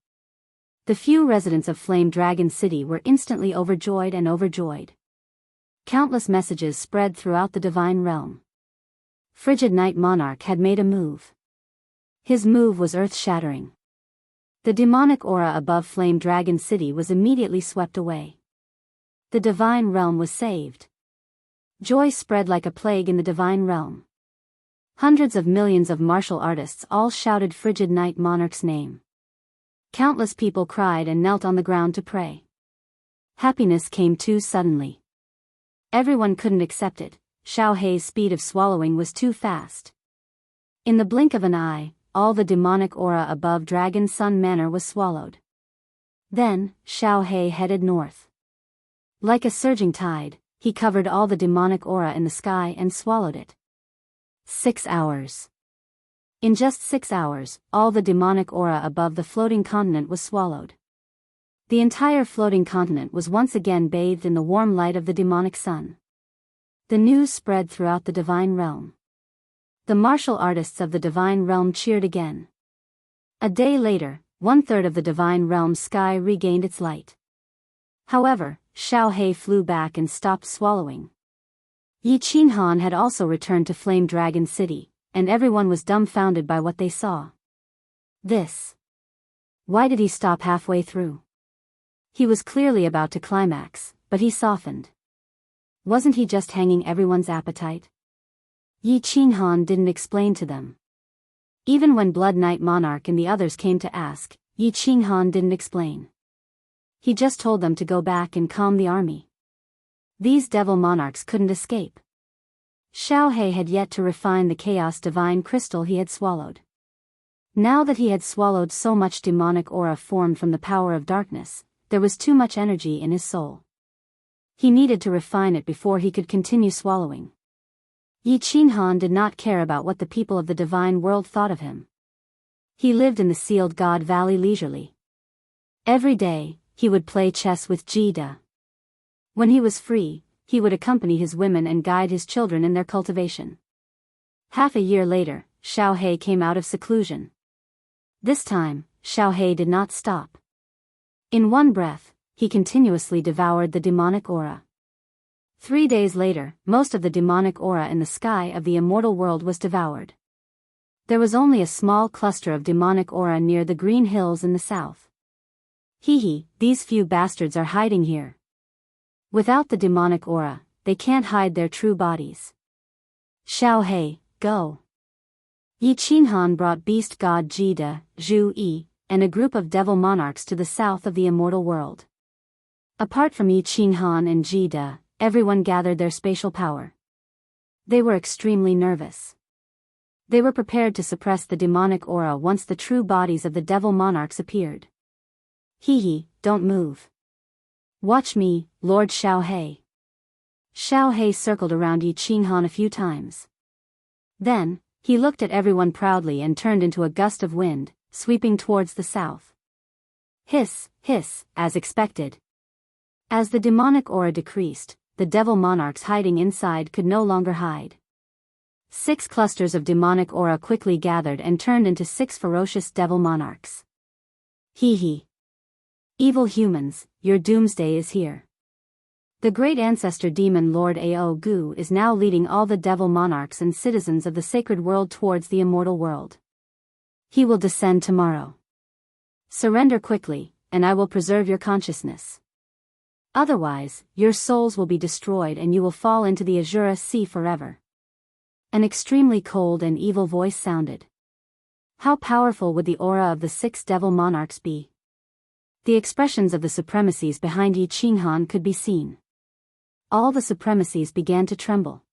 The few residents of Flame Dragon City were instantly overjoyed. Countless messages spread throughout the divine realm. Frigid Night Monarch had made a move. His move was earth-shattering. The demonic aura above Flame Dragon City was immediately swept away. The divine realm was saved. Joy spread like a plague in the divine realm. Hundreds of millions of martial artists all shouted frigid night monarch's name. Countless people cried and knelt on the ground to pray. Happiness came too suddenly. Everyone couldn't accept it. Xiao Hei's speed of swallowing was too fast. In the blink of an eye, all the demonic aura above Dragon Sun Manor was swallowed. Then, Xiao Hei headed north. Like a surging tide, he covered all the demonic aura in the sky and swallowed it. 6 hours. In just 6 hours, all the demonic aura above the floating continent was swallowed. The entire floating continent was once again bathed in the warm light of the demonic sun. The news spread throughout the divine realm. The martial artists of the divine realm cheered again. A day later, 1/3 of the divine realm's sky regained its light. However, Xiao Hei flew back and stopped swallowing. Yi Qinhan had also returned to Flame Dragon City, and everyone was dumbfounded by what they saw. This. Why did he stop halfway through? He was clearly about to climax, but he softened. Wasn't he just hanging everyone's appetite? Yi Qinhan didn't explain to them. Even when Blood Knight Monarch and the others came to ask, Yi Qinhan didn't explain. He just told them to go back and calm the army. These devil monarchs couldn't escape. Xiao Hei had yet to refine the chaos divine crystal he had swallowed. Now that he had swallowed so much demonic aura formed from the power of darkness, there was too much energy in his soul. He needed to refine it before he could continue swallowing. Yi Qinhan did not care about what the people of the divine world thought of him. He lived in the sealed God Valley leisurely. Every day, he would play chess with Jida. When he was free, he would accompany his women and guide his children in their cultivation. Half a year later, Xiao Hei came out of seclusion. This time, Xiao Hei did not stop. In one breath, he continuously devoured the demonic aura. 3 days later, most of the demonic aura in the sky of the immortal world was devoured. There was only a small cluster of demonic aura near the green hills in the south. Hee, these few bastards are hiding here. Without the demonic aura, they can't hide their true bodies. Xiao Hei, go. Yi Qinhan brought beast god Jida, Zhu Yi, and a group of devil monarchs to the south of the immortal world. Apart from Yi Qinhan and Jida, everyone gathered their spatial power. They were extremely nervous. They were prepared to suppress the demonic aura once the true bodies of the devil monarchs appeared. Hee, don't move. Watch me, Lord Xiao Hei. Xiao Hei circled around Yi Qinhan a few times. Then, he looked at everyone proudly and turned into a gust of wind, sweeping towards the south. Hiss, hiss, as expected. As the demonic aura decreased, the devil monarchs hiding inside could no longer hide. 6 clusters of demonic aura quickly gathered and turned into 6 ferocious devil monarchs. Hee. Evil humans, your doomsday is here. The great ancestor demon Lord Ao Gu is now leading all the devil monarchs and citizens of the sacred world towards the immortal world. He will descend tomorrow. Surrender quickly, and I will preserve your consciousness. Otherwise, your souls will be destroyed and you will fall into the Azura Sea forever. An extremely cold and evil voice sounded. How powerful would the aura of the 6 devil monarchs be? The expressions of the supremacies behind Yi Qinhan could be seen. All the supremacies began to tremble.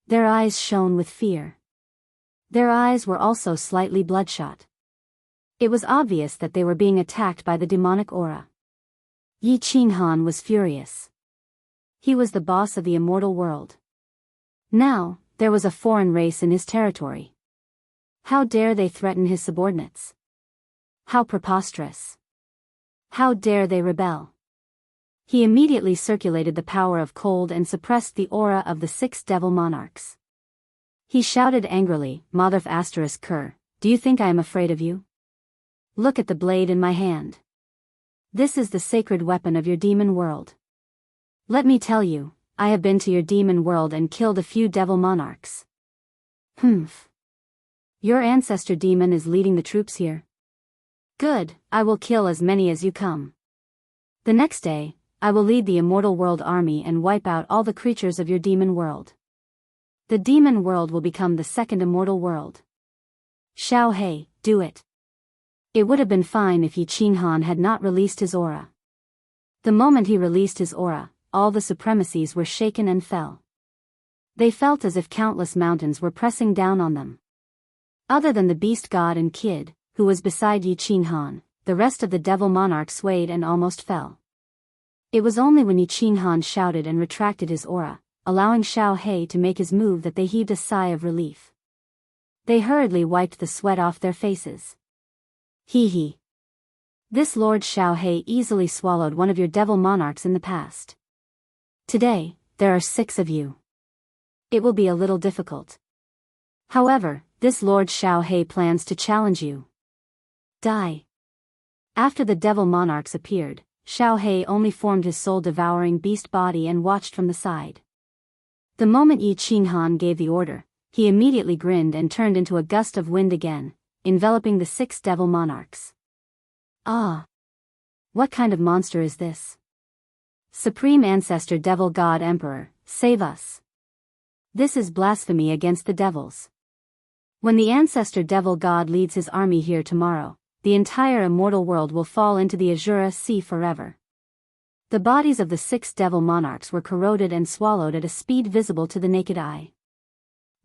Their eyes shone with fear. Their eyes were also slightly bloodshot. It was obvious that they were being attacked by the demonic aura. Yi Qinhan was furious. He was the boss of the immortal world. Now, there was a foreign race in his territory. How dare they threaten his subordinates? How preposterous! How dare they rebel? He immediately circulated the power of cold and suppressed the aura of the 6 devil monarchs. He shouted angrily, Motherf Ker, do you think I am afraid of you? Look at the blade in my hand. This is the sacred weapon of your demon world. Let me tell you, I have been to your demon world and killed a few devil monarchs. Humph. Your ancestor demon is leading the troops here. Good, I will kill as many as you come. The next day, I will lead the immortal world army and wipe out all the creatures of your demon world. The demon world will become the second immortal world. Xiao He, do it. It would have been fine if Yi Qinghan had not released his aura. The moment he released his aura, all the supremacies were shaken and fell. They felt as if countless mountains were pressing down on them. Other than the beast god and kid, who was beside Yi Qinghan, the rest of the devil monarch swayed and almost fell. It was only when Yi Qinghan shouted and retracted his aura, allowing Xiao He to make his move, that they heaved a sigh of relief. They hurriedly wiped the sweat off their faces. Hee hee. This Lord Xiao He easily swallowed one of your devil monarchs in the past. Today, there are 6 of you. It will be a little difficult. However, this Lord Xiao He plans to challenge you. Die. After the devil monarchs appeared, Xiao He only formed his soul-devouring beast body and watched from the side. The moment Yi Qinghan gave the order, he immediately grinned and turned into a gust of wind again, enveloping the 6 devil monarchs. Ah! What kind of monster is this? Supreme Ancestor Devil God Emperor, save us! This is blasphemy against the devils. When the Ancestor Devil God leads his army here tomorrow, the entire immortal world will fall into the Azura Sea forever. The bodies of the 6 devil monarchs were corroded and swallowed at a speed visible to the naked eye.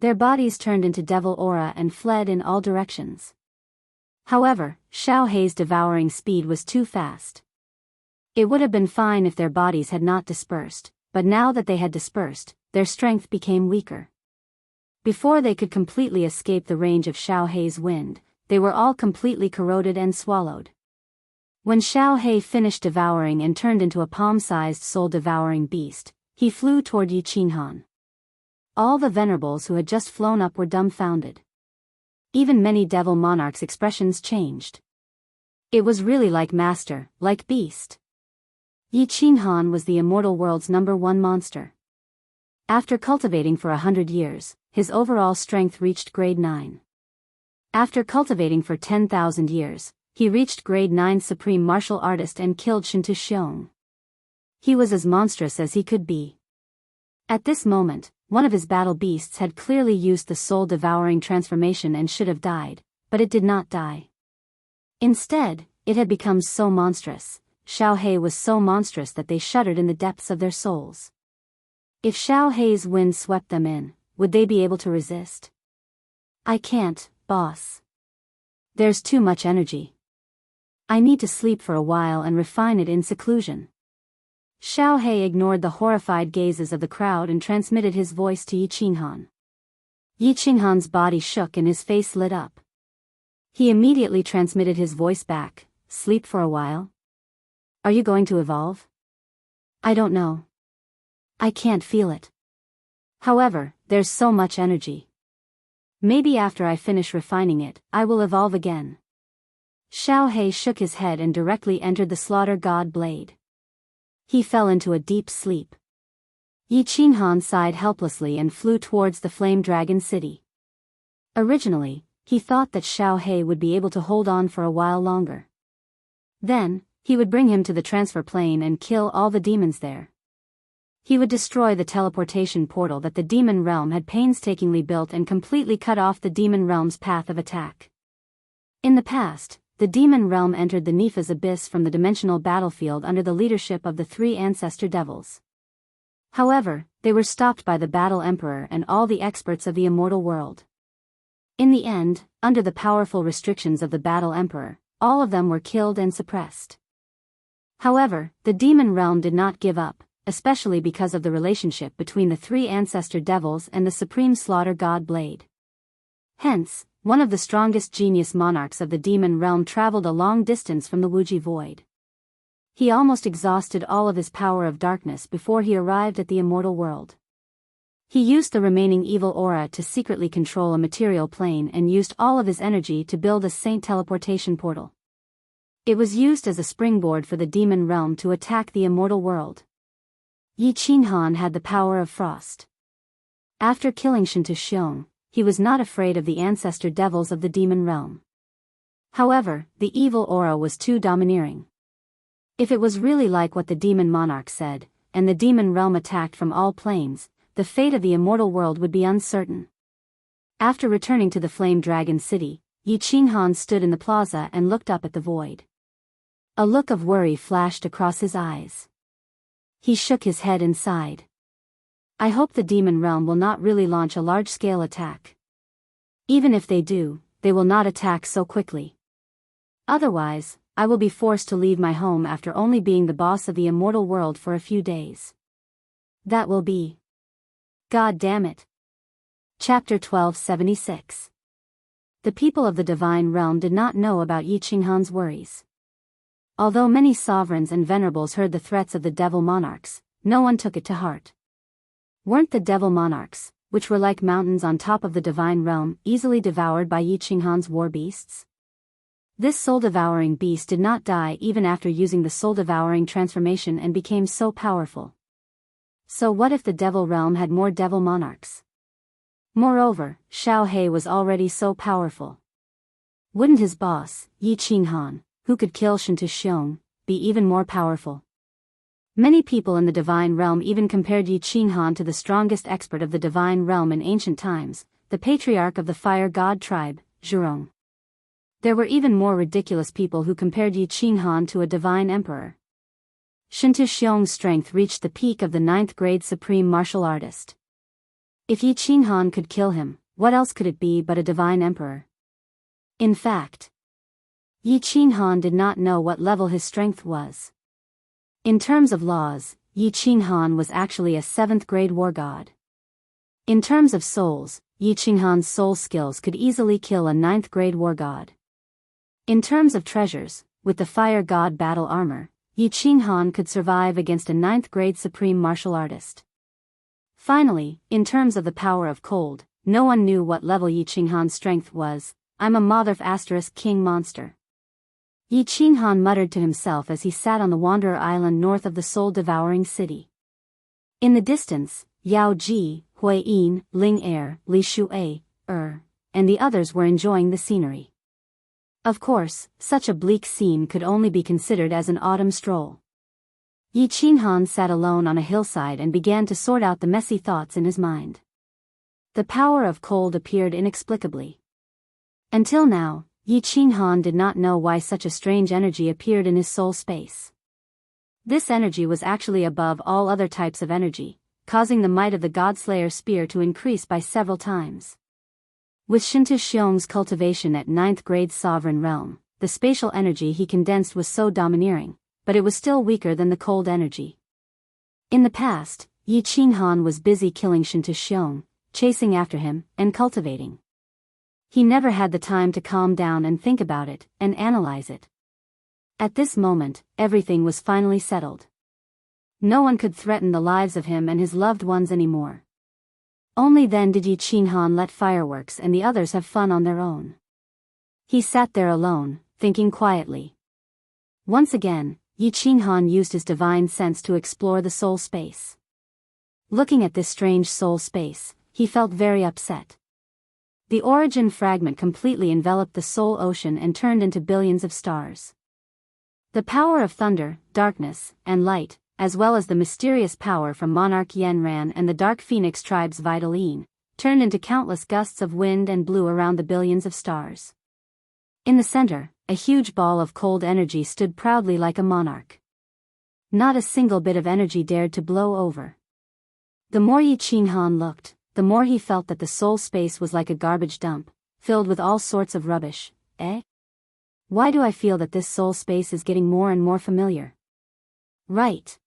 Their bodies turned into devil aura and fled in all directions. However, Xiao He's devouring speed was too fast. It would have been fine if their bodies had not dispersed, but now that they had dispersed, their strength became weaker. Before they could completely escape the range of Xiao He's wind, they were all completely corroded and swallowed. When Xiao He finished devouring and turned into a palm-sized soul-devouring beast, he flew toward Yi Qinghan. All the venerables who had just flown up were dumbfounded. Even many devil monarchs' expressions changed. It was really like master, like beast. Yi Qinghan was the immortal world's #1 monster. After cultivating for 100 years, his overall strength reached grade 9. After cultivating for 10,000 years, he reached grade 9 supreme martial artist and killed Shintu Xiong. He was as monstrous as he could be. At this moment, one of his battle beasts had clearly used the soul-devouring transformation and should have died, but it did not die. Instead, it had become so monstrous. Xiao He was so monstrous that they shuddered in the depths of their souls. If Xiao He's wind swept them in, would they be able to resist? I can't, boss. There's too much energy. I need to sleep for a while and refine it in seclusion. Xiao He ignored the horrified gazes of the crowd and transmitted his voice to Yi Qinghan. Yi Qinghan's body shook and his face lit up. He immediately transmitted his voice back. Sleep for a while? Are you going to evolve? I don't know. I can't feel it. However, there's so much energy. Maybe after I finish refining it, I will evolve again. Xiao He shook his head and directly entered the slaughter god blade. He fell into a deep sleep. Yi Qinghan sighed helplessly and flew towards the flame dragon city. Originally, he thought that Xiao He would be able to hold on for a while longer. Then, he would bring him to the transfer plane and kill all the demons there. He would destroy the teleportation portal that the demon realm had painstakingly built and completely cut off the demon realm's path of attack. In the past, the demon realm entered the Nifa's abyss from the dimensional battlefield under the leadership of the 3 ancestor devils. However, they were stopped by the Battle Emperor and all the experts of the immortal world. In the end, under the powerful restrictions of the Battle Emperor, all of them were killed and suppressed. However, the demon realm did not give up, especially because of the relationship between the 3 ancestor devils and the supreme slaughter god Blade. Hence, one of the strongest genius monarchs of the demon realm traveled a long distance from the Wuji void. He almost exhausted all of his power of darkness before he arrived at the immortal world. He used the remaining evil aura to secretly control a material plane and used all of his energy to build a saint teleportation portal. It was used as a springboard for the demon realm to attack the immortal world. Yi Qinghan had the power of frost. After killing Shintu Xiong, he was not afraid of the ancestor devils of the demon realm. However, the evil aura was too domineering. If it was really like what the demon monarch said, and the demon realm attacked from all planes, the fate of the immortal world would be uncertain. After returning to the Flame Dragon City, Yi Qinghan stood in the plaza and looked up at the void. A look of worry flashed across his eyes. He shook his head and sighed. I hope the demon realm will not really launch a large-scale attack. Even if they do, they will not attack so quickly. Otherwise, I will be forced to leave my home after only being the boss of the immortal world for a few days. That will be. God damn it. Chapter 1276. The people of the divine realm did not know about Yi Qinghan's worries. Although many sovereigns and venerables heard the threats of the devil monarchs, no one took it to heart. Weren't the devil monarchs, which were like mountains on top of the divine realm, easily devoured by Yi Qinghan's war beasts? This soul-devouring beast did not die even after using the soul-devouring transformation and became so powerful. So what if the devil realm had more devil monarchs? Moreover, Xiao He was already so powerful. Wouldn't his boss, Yi Qinghan, who could kill Xianxia, be even more powerful? Many people in the divine realm even compared Yi Qinghan to the strongest expert of the divine realm in ancient times, the patriarch of the fire god tribe, Zhurong. There were even more ridiculous people who compared Yi Qinghan to a divine emperor. Xianxia's strength reached the peak of the 9th grade supreme martial artist. If Yi Qinghan could kill him, what else could it be but a divine emperor? In fact, Yi Qinghan did not know what level his strength was. In terms of laws, Yi Qinghan was actually a 7th grade war god. In terms of souls, Yi Qinghan's soul skills could easily kill a 9th grade war god. In terms of treasures, with the fire god battle armor, Yi Qinghan could survive against a 9th grade supreme martial artist. Finally, in terms of the power of cold, no one knew what level Yi Qinghan's strength was. I'm a mother*** king monster. Yi Qinghan muttered to himself as he sat on the Wanderer Island north of the soul-devouring city. In the distance, Yao Ji, Hui Yin, Ling Er, Li Shuai, and the others were enjoying the scenery. Of course, such a bleak scene could only be considered as an autumn stroll. Yi Qinghan sat alone on a hillside and began to sort out the messy thoughts in his mind. The power of cold appeared inexplicably. Until now, Yi Qinghan did not know why such a strange energy appeared in his soul space. This energy was actually above all other types of energy, causing the might of the Godslayer spear to increase by several times. With Xianxia's cultivation at 9th grade sovereign realm, the spatial energy he condensed was so domineering, but it was still weaker than the cold energy. In the past, Yi Qinghan was busy killing Xianxia, chasing after him, and cultivating. He never had the time to calm down and think about it, and analyze it. At this moment, everything was finally settled. No one could threaten the lives of him and his loved ones anymore. Only then did Yi Qinghan let fireworks and the others have fun on their own. He sat there alone, thinking quietly. Once again, Yi Qinghan used his divine sense to explore the soul space. Looking at this strange soul space, he felt very upset. The origin fragment completely enveloped the soul ocean and turned into billions of stars. The power of thunder, darkness, and light, as well as the mysterious power from Monarch Yanran and the Dark Phoenix tribe's vital yin, turned into countless gusts of wind and blew around the billions of stars. In the center, a huge ball of cold energy stood proudly like a monarch. Not a single bit of energy dared to blow over. The more Yi Qinghan looked, the more he felt that the soul space was like a garbage dump, filled with all sorts of rubbish. Why do I feel that this soul space is getting more and more familiar? Right.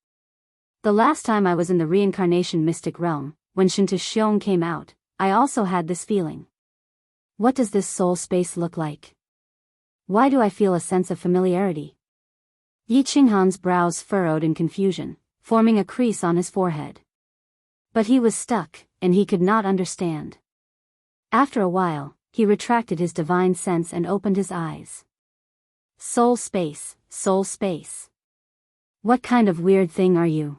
The last time I was in the reincarnation mystic realm, when Xianxia came out, I also had this feeling. What does this soul space look like? Why do I feel a sense of familiarity? Yi Qinghan's brows furrowed in confusion, forming a crease on his forehead. But he was stuck, and he could not understand. After a while, he retracted his divine sense and opened his eyes. Soul space, soul space. What kind of weird thing are you?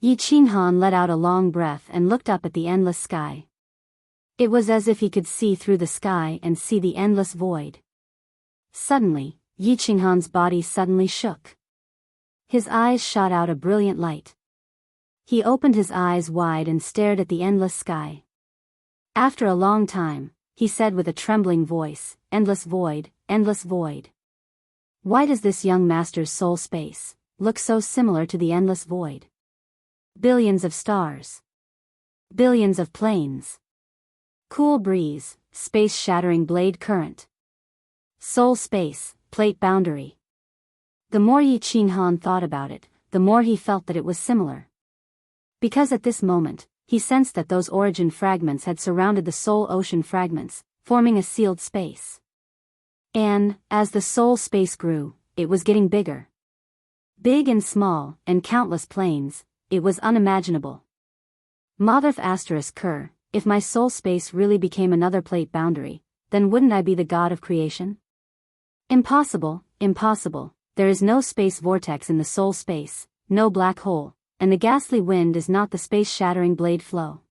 Yi Qinghan let out a long breath and looked up at the endless sky. It was as if he could see through the sky and see the endless void. Suddenly, Yi Qinghan's body suddenly shook. His eyes shot out a brilliant light. He opened his eyes wide and stared at the endless sky. After a long time, he said with a trembling voice, "Endless void, endless void. Why does this young master's soul space look so similar to the endless void? Billions of stars. Billions of planes. Cool breeze, space-shattering blade current. Soul space, plate boundary." The more Yi Qinghan thought about it, the more he felt that it was similar. Because at this moment, he sensed that those origin fragments had surrounded the soul ocean fragments, forming a sealed space. And, as the soul space grew, it was getting bigger. Big and small, and countless planes, it was unimaginable. Motherf asterisk Ker, if my soul space really became another plate boundary, then wouldn't I be the god of creation? Impossible, impossible, there is no space vortex in the soul space, no black hole, and the ghastly wind is not the space-shattering blade flow.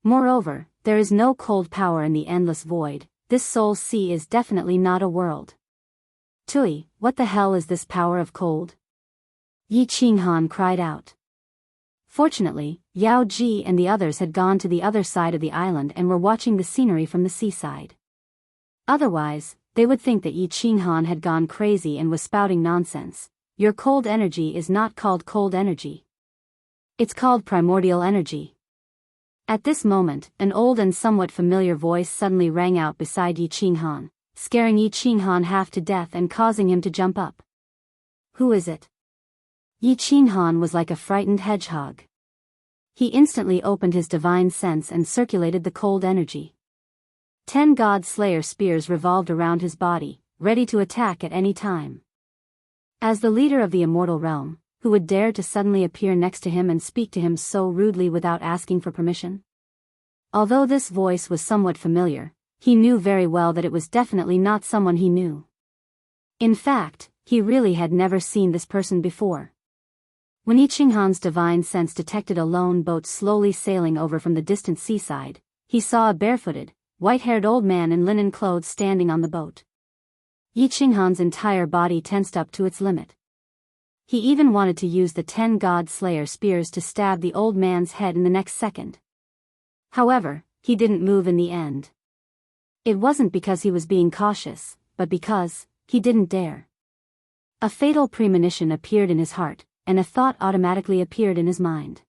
Moreover, there is no cold power in the endless void, this soul sea is definitely not a world. Tui, what the hell is this power of cold? Yi Qinghan cried out. Fortunately, Yao Ji and the others had gone to the other side of the island and were watching the scenery from the seaside. Otherwise, they would think that Yi Qinghan had gone crazy and was spouting nonsense. Your cold energy is not called cold energy. It's called primordial energy. At this moment, an old and somewhat familiar voice suddenly rang out beside Yi Qinghan, scaring Yi Qinghan half to death and causing him to jump up. Who is it? Yi Qinghan was like a frightened hedgehog. He instantly opened his divine sense and circulated the cold energy. 10 God Slayer spears revolved around his body, ready to attack at any time. As the leader of the immortal realm, who would dare to suddenly appear next to him and speak to him so rudely without asking for permission? Although this voice was somewhat familiar, he knew very well that it was definitely not someone he knew. In fact, he really had never seen this person before. When Yi Qinghan's divine sense detected a lone boat slowly sailing over from the distant seaside, he saw a barefooted, white-haired old man in linen clothes standing on the boat. Yi Qinghan's entire body tensed up to its limit. He even wanted to use the 10 God Slayer spears to stab the old man's head in the next second. However, he didn't move in the end. It wasn't because he was being cautious, but because he didn't dare. A fatal premonition appeared in his heart, and a thought automatically appeared in his mind.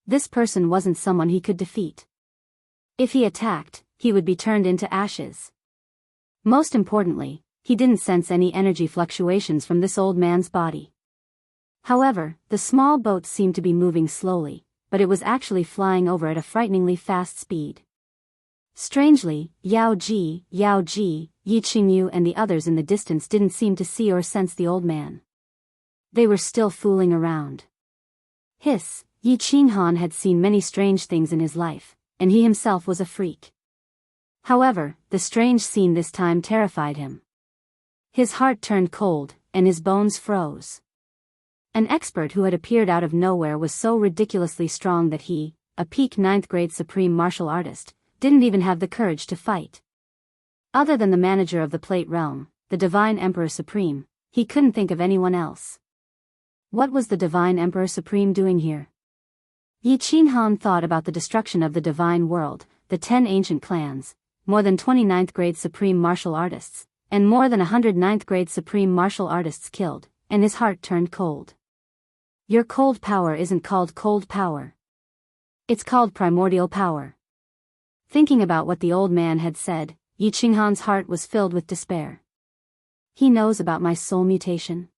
This person wasn't someone he could defeat. If he attacked, he would be turned into ashes. Most importantly, he didn't sense any energy fluctuations from this old man's body. However, the small boat seemed to be moving slowly, but it was actually flying over at a frighteningly fast speed. Strangely, Yao Ji, Yi Qingyu and the others in the distance didn't seem to see or sense the old man. They were still fooling around. Hiss, Yi Qinghan had seen many strange things in his life, and he himself was a freak. However, the strange scene this time terrified him. His heart turned cold, and his bones froze. An expert who had appeared out of nowhere was so ridiculously strong that he, a peak 9th grade supreme martial artist, didn't even have the courage to fight. Other than the manager of the Plate Realm, the Divine Emperor Supreme, he couldn't think of anyone else. What was the Divine Emperor Supreme doing here? Yi Qinghan thought about the destruction of the Divine World, the 10 ancient clans, more than 29th grade supreme martial artists, and more than 109th grade supreme martial artists killed, and his heart turned cold. Your cold power isn't called cold power. It's called primordial power. Thinking about what the old man had said, Yi Qinghan's heart was filled with despair. He knows about my soul mutation.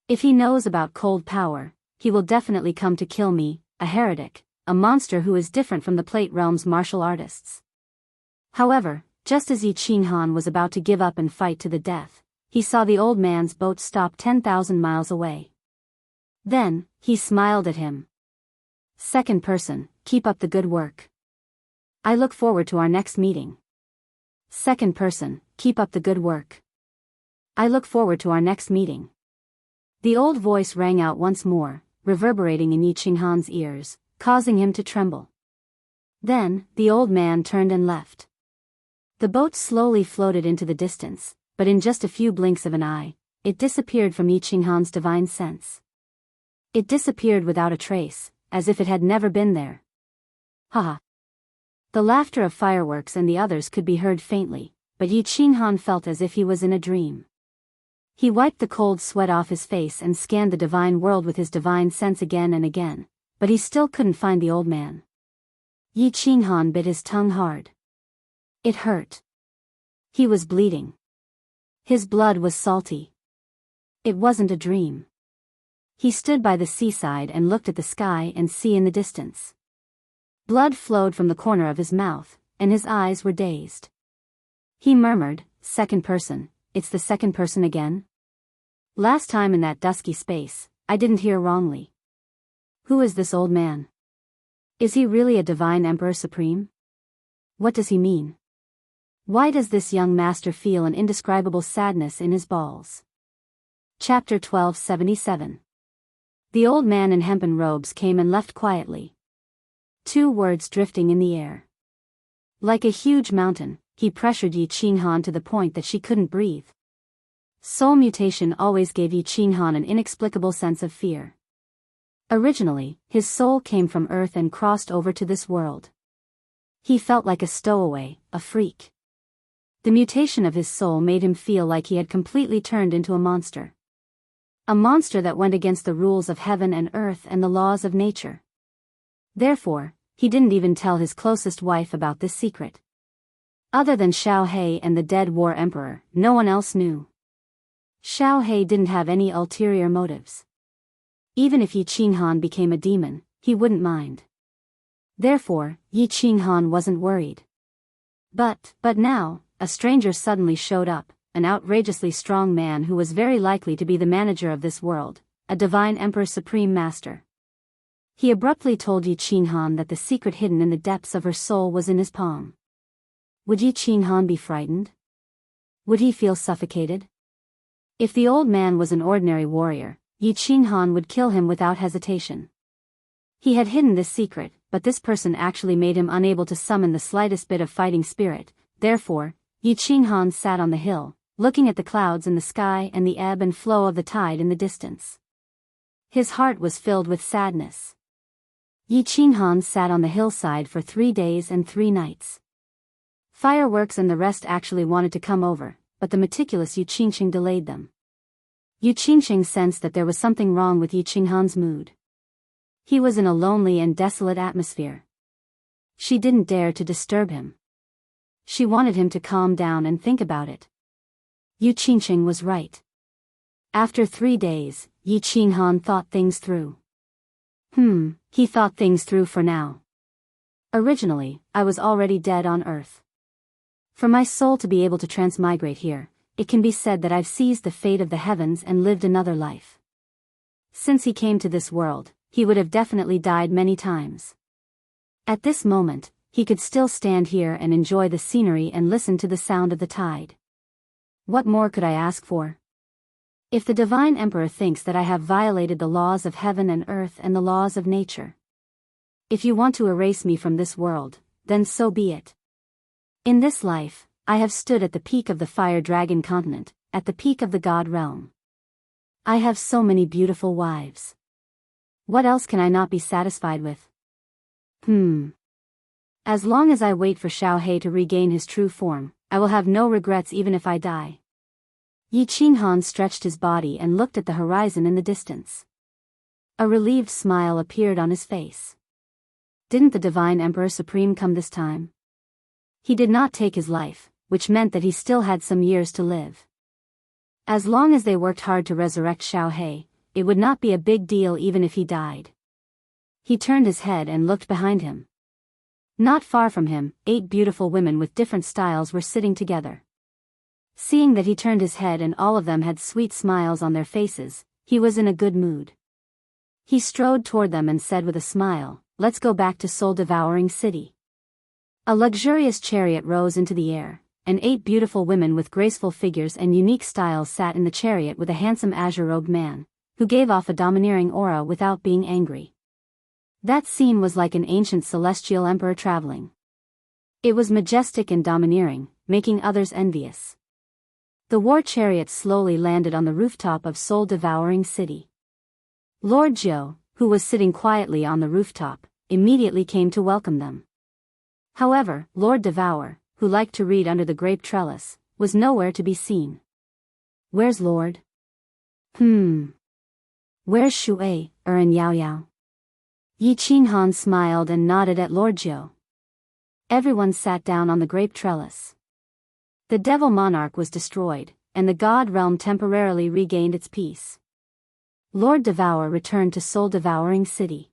If he knows about cold power, he will definitely come to kill me, a heretic, a monster who is different from the Plate Realm's martial artists. However, just as Yi Qinghan was about to give up and fight to the death, he saw the old man's boat stop 10,000 miles away. Then, he smiled at him. Second person, keep up the good work. I look forward to our next meeting. Second person, keep up the good work. I look forward to our next meeting. The old voice rang out once more, reverberating in Yi Qinghan's ears, causing him to tremble. Then, the old man turned and left. The boat slowly floated into the distance, but in just a few blinks of an eye, it disappeared from Yi Qinghan's divine sense. It disappeared without a trace, as if it had never been there. Haha. The laughter of fireworks and the others could be heard faintly, but Yi Qinghan felt as if he was in a dream. He wiped the cold sweat off his face and scanned the divine world with his divine sense again and again, but he still couldn't find the old man. Yi Qinghan bit his tongue hard. It hurt. He was bleeding. His blood was salty. It wasn't a dream. He stood by the seaside and looked at the sky and sea in the distance. Blood flowed from the corner of his mouth, and his eyes were dazed. He murmured, "Second person, it's the second person again? Last time in that dusky space, I didn't hear wrongly. Who is this old man? Is he really a divine Emperor Supreme? What does he mean? Why does this young master feel an indescribable sadness in his balls?" Chapter 1277. The old man in hempen robes came and left quietly. 2 words drifting in the air. Like a huge mountain, he pressured Yi Qinghan to the point that she couldn't breathe. Soul mutation always gave Yi Qinghan an inexplicable sense of fear. Originally, his soul came from Earth and crossed over to this world. He felt like a stowaway, a freak. The mutation of his soul made him feel like he had completely turned into a monster. A monster that went against the rules of heaven and earth and the laws of nature. Therefore, he didn't even tell his closest wife about this secret. Other than Xiao He and the dead war emperor, no one else knew. Xiao He didn't have any ulterior motives. Even if Yi Qinghan became a demon, he wouldn't mind. Therefore, Yi Qinghan wasn't worried. But now, a stranger suddenly showed up, an outrageously strong man who was very likely to be the manager of this world, a divine Emperor Supreme Master. He abruptly told Yi Qinghan that the secret hidden in the depths of her soul was in his palm. Would Yi Qinghan be frightened? Would he feel suffocated? If the old man was an ordinary warrior, Yi Qinghan would kill him without hesitation. He had hidden this secret, but this person actually made him unable to summon the slightest bit of fighting spirit. Therefore, Yi Qinghan sat on the hill, looking at the clouds in the sky and the ebb and flow of the tide in the distance. His heart was filled with sadness. Yi Qinghan sat on the hillside for 3 days and 3 nights. Fireworks and the rest actually wanted to come over, but the meticulous Yu Qingqing delayed them. Yu Qingqing sensed that there was something wrong with Yi Qinghan's mood. He was in a lonely and desolate atmosphere. She didn't dare to disturb him. She wanted him to calm down and think about it. Yu Qingqing was right. After 3 days, Yi Qinghan thought things through. He thought things through for now. Originally, I was already dead on Earth. For my soul to be able to transmigrate here, it can be said that I've seized the fate of the heavens and lived another life. Since he came to this world, he would have definitely died many times. At this moment, he could still stand here and enjoy the scenery and listen to the sound of the tide. What more could I ask for? If the Divine Emperor thinks that I have violated the laws of heaven and earth and the laws of nature. If you want to erase me from this world, then so be it. In this life, I have stood at the peak of the Fire Dragon continent, at the peak of the God realm. I have so many beautiful wives. What else can I not be satisfied with? As long as I wait for Xiao He to regain his true form, I will have no regrets even if I die. Yi Qinghan stretched his body and looked at the horizon in the distance. A relieved smile appeared on his face. Didn't the Divine Emperor Supreme come this time? He did not take his life, which meant that he still had some years to live. As long as they worked hard to resurrect Xiao He, it would not be a big deal even if he died. He turned his head and looked behind him. Not far from him, 8 beautiful women with different styles were sitting together. Seeing that he turned his head and all of them had sweet smiles on their faces, he was in a good mood. He strode toward them and said with a smile, "Let's go back to soul-devouring city." A luxurious chariot rose into the air, and 8 beautiful women with graceful figures and unique styles sat in the chariot with a handsome azure-robed man, who gave off a domineering aura without being angry. That scene was like an ancient celestial emperor traveling. It was majestic and domineering, making others envious. The war chariot slowly landed on the rooftop of soul-devouring city. Lord Zhou, who was sitting quietly on the rooftop, immediately came to welcome them. However, Lord Devour, who liked to read under the grape trellis, was nowhere to be seen. "Where's Lord?" "Where's Shui, and Yao Yao?" Yi Qinghan smiled and nodded at Lord Jiu. Everyone sat down on the grape trellis. The devil monarch was destroyed, and the god realm temporarily regained its peace. Lord Devour returned to soul-devouring city.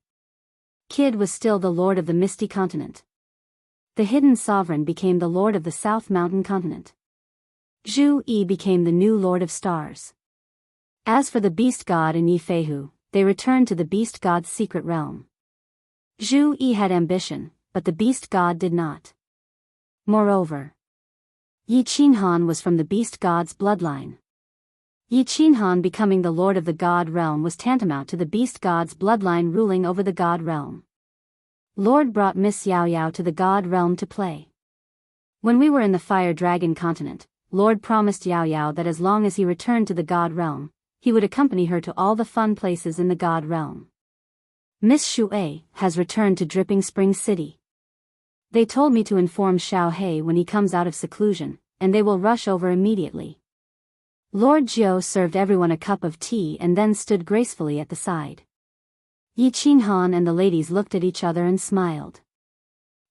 Kid was still the lord of the misty continent. The hidden sovereign became the lord of the South Mountain continent. Zhu Yi became the new lord of stars. As for the beast god and Yi Feihu, they returned to the beast god's secret realm. Zhu Yi had ambition, but the beast god did not. Moreover, Yi Qinghan was from the beast god's bloodline. Yi Qinghan becoming the lord of the god realm was tantamount to the beast god's bloodline ruling over the god realm. Lord brought Miss Yao Yao to the god realm to play. When we were in the fire dragon continent, Lord promised Yao Yao that as long as he returned to the god realm, he would accompany her to all the fun places in the god realm. Miss Shui has returned to Dripping Spring City. They told me to inform Xiao He when he comes out of seclusion, and they will rush over immediately. Lord Jiu served everyone a cup of tea and then stood gracefully at the side. Yi Qinghan and the ladies looked at each other and smiled.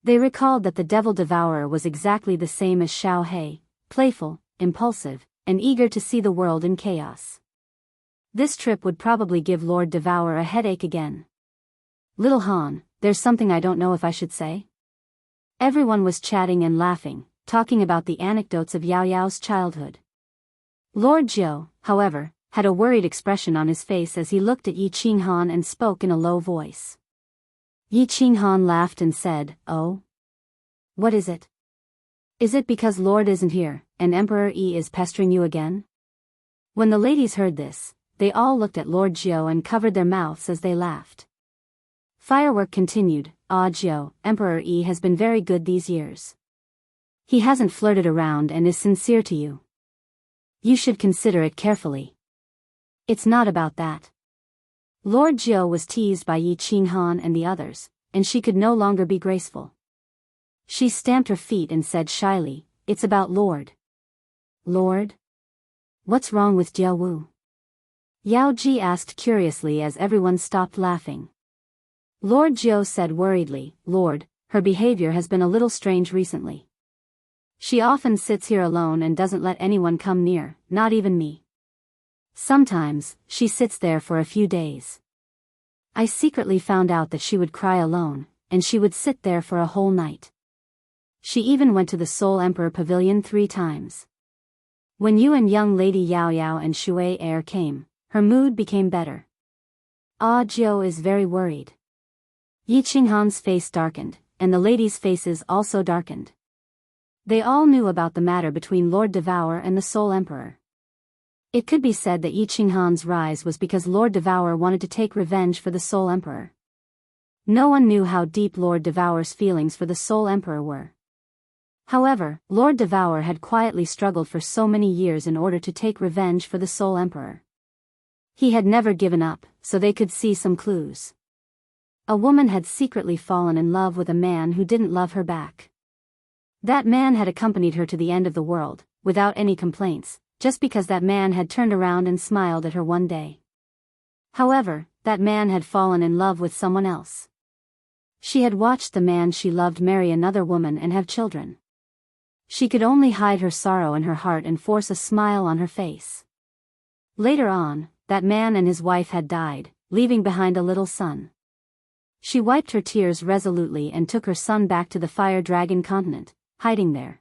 They recalled that the devil devourer was exactly the same as Xiao He, playful, impulsive, and eager to see the world in chaos. This trip would probably give Lord Devour a headache again. "Little Han, there's something I don't know if I should say." Everyone was chatting and laughing, talking about the anecdotes of Yao Yao's childhood. Lord Jiu, however, had a worried expression on his face as he looked at Yi Qinghan and spoke in a low voice. Yi Qinghan laughed and said, "Oh? What is it? Is it because Lord isn't here, and Emperor Yi is pestering you again?" When the ladies heard this, they all looked at Lord Jiu and covered their mouths as they laughed. Firework continued. Jiu, Emperor Yi has been very good these years. He hasn't flirted around and is sincere to you. You should consider it carefully. It's not about that. Lord Jiu was teased by Yi Qinghan and the others, and she could no longer be graceful. She stamped her feet and said shyly, "It's about Lord." "Lord? What's wrong with Jiawu?" Yao Ji asked curiously as everyone stopped laughing. Lord Jiu said worriedly, "Lord, her behavior has been a little strange recently. She often sits here alone and doesn't let anyone come near, not even me. Sometimes, she sits there for a few days. I secretly found out that she would cry alone, and she would sit there for a whole night. She even went to the Soul Emperor Pavilion 3 times. When you and young lady Yao Yao and Shui Er came, her mood became better. Jiu is very worried." Yi Qinghan's face darkened, and the ladies' faces also darkened. They all knew about the matter between Lord Devour and the Soul Emperor. It could be said that Yi Qinghan's rise was because Lord Devour wanted to take revenge for the Soul Emperor. No one knew how deep Lord Devour's feelings for the Soul Emperor were. However, Lord Devour had quietly struggled for so many years in order to take revenge for the Soul Emperor. He had never given up, so they could see some clues. A woman had secretly fallen in love with a man who didn't love her back. That man had accompanied her to the end of the world, without any complaints, just because that man had turned around and smiled at her one day. However, that man had fallen in love with someone else. She had watched the man she loved marry another woman and have children. She could only hide her sorrow in her heart and force a smile on her face. Later on, that man and his wife had died, leaving behind a little son. She wiped her tears resolutely and took her son back to the Fire Dragon continent, hiding there.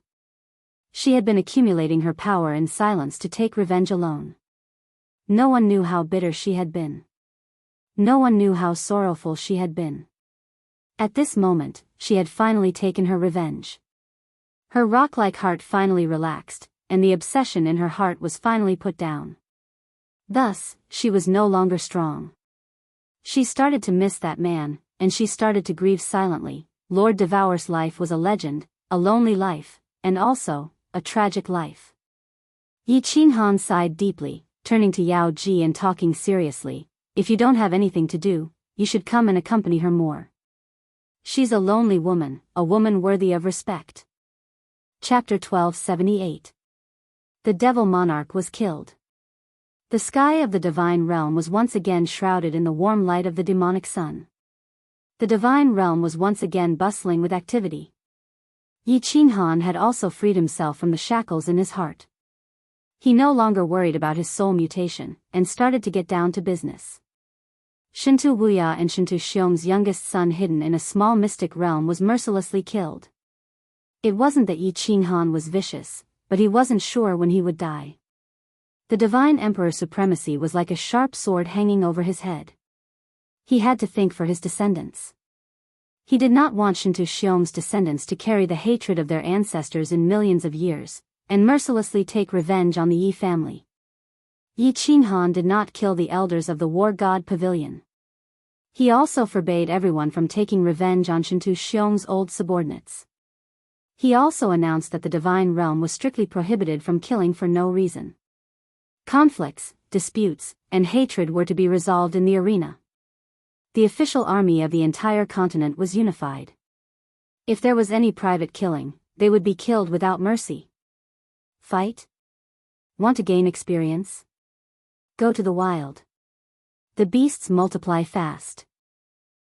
She had been accumulating her power in silence to take revenge alone. No one knew how bitter she had been. No one knew how sorrowful she had been. At this moment, she had finally taken her revenge. Her rock-like heart finally relaxed, and the obsession in her heart was finally put down. Thus, she was no longer strong. She started to miss that man, and she started to grieve silently. Lord Devour's life was a legend, a lonely life, and also, a tragic life. Yi Qinghan sighed deeply, turning to Yao Ji and talking seriously, "If you don't have anything to do, you should come and accompany her more. She's a lonely woman, a woman worthy of respect. Chapter 1278. The Devil Monarch was killed. The sky of the divine realm was once again shrouded in the warm light of the demonic sun. The divine realm was once again bustling with activity. Yi Qinghan had also freed himself from the shackles in his heart. He no longer worried about his soul mutation, and started to get down to business. Shintu Wuya and Shintu Xiong's youngest son, hidden in a small mystic realm, was mercilessly killed. It wasn't that Yi Qinghan was vicious, but he wasn't sure when he would die. The divine emperor's supremacy was like a sharp sword hanging over his head. He had to think for his descendants. He did not want Shintu Xiong's descendants to carry the hatred of their ancestors in millions of years, and mercilessly take revenge on the Yi family. Yi Qinghan did not kill the elders of the war god pavilion. He also forbade everyone from taking revenge on Shintu Xiong's old subordinates. He also announced that the divine realm was strictly prohibited from killing for no reason. Conflicts, disputes, and hatred were to be resolved in the arena. The official army of the entire continent was unified. If there was any private killing, they would be killed without mercy. Fight? Want to gain experience? Go to the wild. The beasts multiply fast.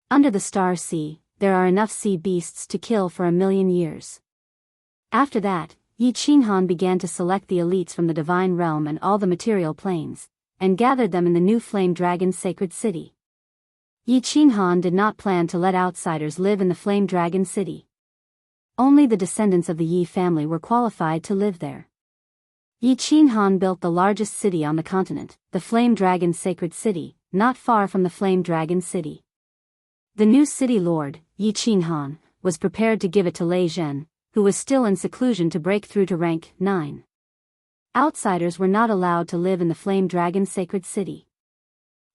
Under the star sea, there are enough sea beasts to kill for 1,000,000 years. After that, Yi Qinghan began to select the elites from the divine realm and all the material planes, and gathered them in the new Flame Dragon's sacred city. Yi Qinghan did not plan to let outsiders live in the Flame Dragon city. Only the descendants of the Yi family were qualified to live there. Yi Qinghan built the largest city on the continent, the Flame Dragon's sacred city, not far from the Flame Dragon city. The new city lord, Yi Qinghan, was prepared to give it to Lei Zhen, who was still in seclusion, to break through to rank 9. Outsiders were not allowed to live in the Flame Dragon's sacred city.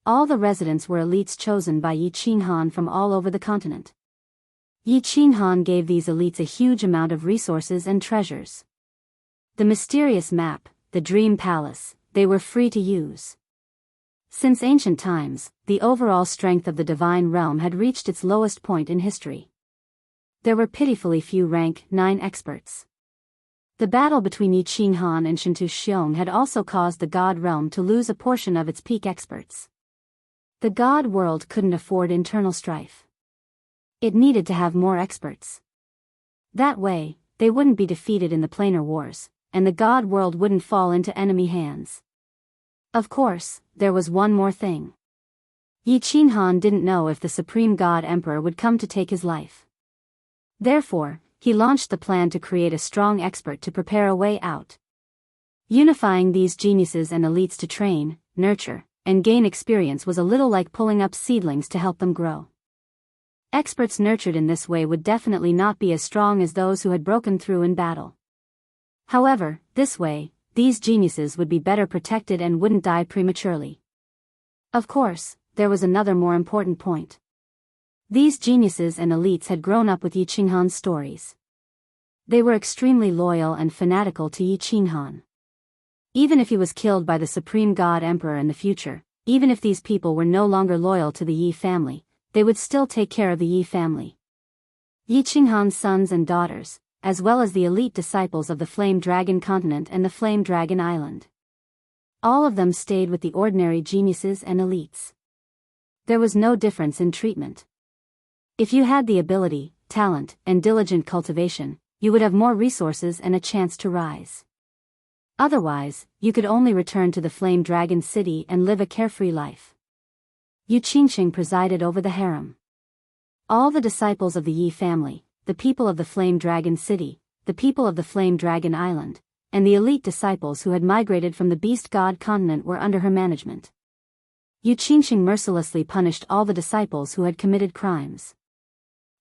All the residents were elites chosen by Yi Qinghan from all over the continent. Yi Qinghan gave these elites a huge amount of resources and treasures. The mysterious map, the dream palace, they were free to use. Since ancient times, the overall strength of the divine realm had reached its lowest point in history. There were pitifully few rank 9 experts. The battle between Yi Qinghan and Shintu Xiong had also caused the god realm to lose a portion of its peak experts. The god world couldn't afford internal strife. It needed to have more experts. That way, they wouldn't be defeated in the planar wars, and the god world wouldn't fall into enemy hands. Of course, there was one more thing. Yi Qinghan didn't know if the Supreme God Emperor would come to take his life. Therefore, he launched the plan to create a strong expert to prepare a way out. Unifying these geniuses and elites to train, nurture, and gain experience was a little like pulling up seedlings to help them grow. Experts nurtured in this way would definitely not be as strong as those who had broken through in battle. However, this way, these geniuses would be better protected and wouldn't die prematurely. Of course, there was another more important point. These geniuses and elites had grown up with Yi Qinghan's stories. They were extremely loyal and fanatical to Yi Qinghan. Even if he was killed by the Supreme God Emperor in the future, even if these people were no longer loyal to the Yi family, they would still take care of the Yi family. Yi Qinghan's sons and daughters, as well as the elite disciples of the Flame Dragon continent and the Flame Dragon Island. All of them stayed with the ordinary geniuses and elites. There was no difference in treatment. If you had the ability, talent, and diligent cultivation, you would have more resources and a chance to rise. Otherwise, you could only return to the Flame Dragon city and live a carefree life. Yu Qingxing presided over the harem. All the disciples of the Yi family, the people of the Flame Dragon city, the people of the Flame Dragon Island, and the elite disciples who had migrated from the Beast God continent were under her management. Yu Qingxing mercilessly punished all the disciples who had committed crimes.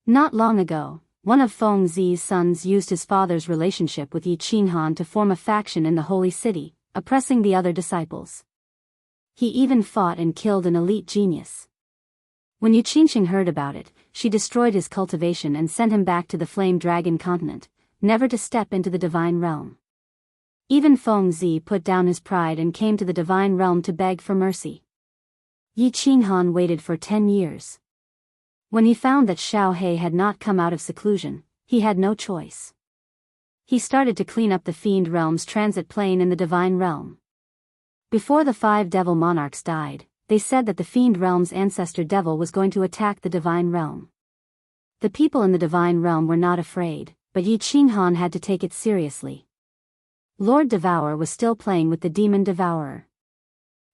Not long ago, one of Feng Zi's sons used his father's relationship with Yi Qinghan to form a faction in the Holy City, oppressing the other disciples. He even fought and killed an elite genius. When Yu Qingxing heard about it, she destroyed his cultivation and sent him back to the Flame Dragon continent, never to step into the divine realm. Even Feng Zi put down his pride and came to the divine realm to beg for mercy. Yi Qinghan waited for 10 years. When he found that Xiao He had not come out of seclusion, he had no choice. He started to clean up the Fiend Realm's transit plane in the Divine Realm. Before the 5 devil monarchs died, they said that the Fiend Realm's ancestor devil was going to attack the Divine Realm. The people in the Divine Realm were not afraid, but Yi Qinghan had to take it seriously. Lord Devourer was still playing with the Demon Devourer.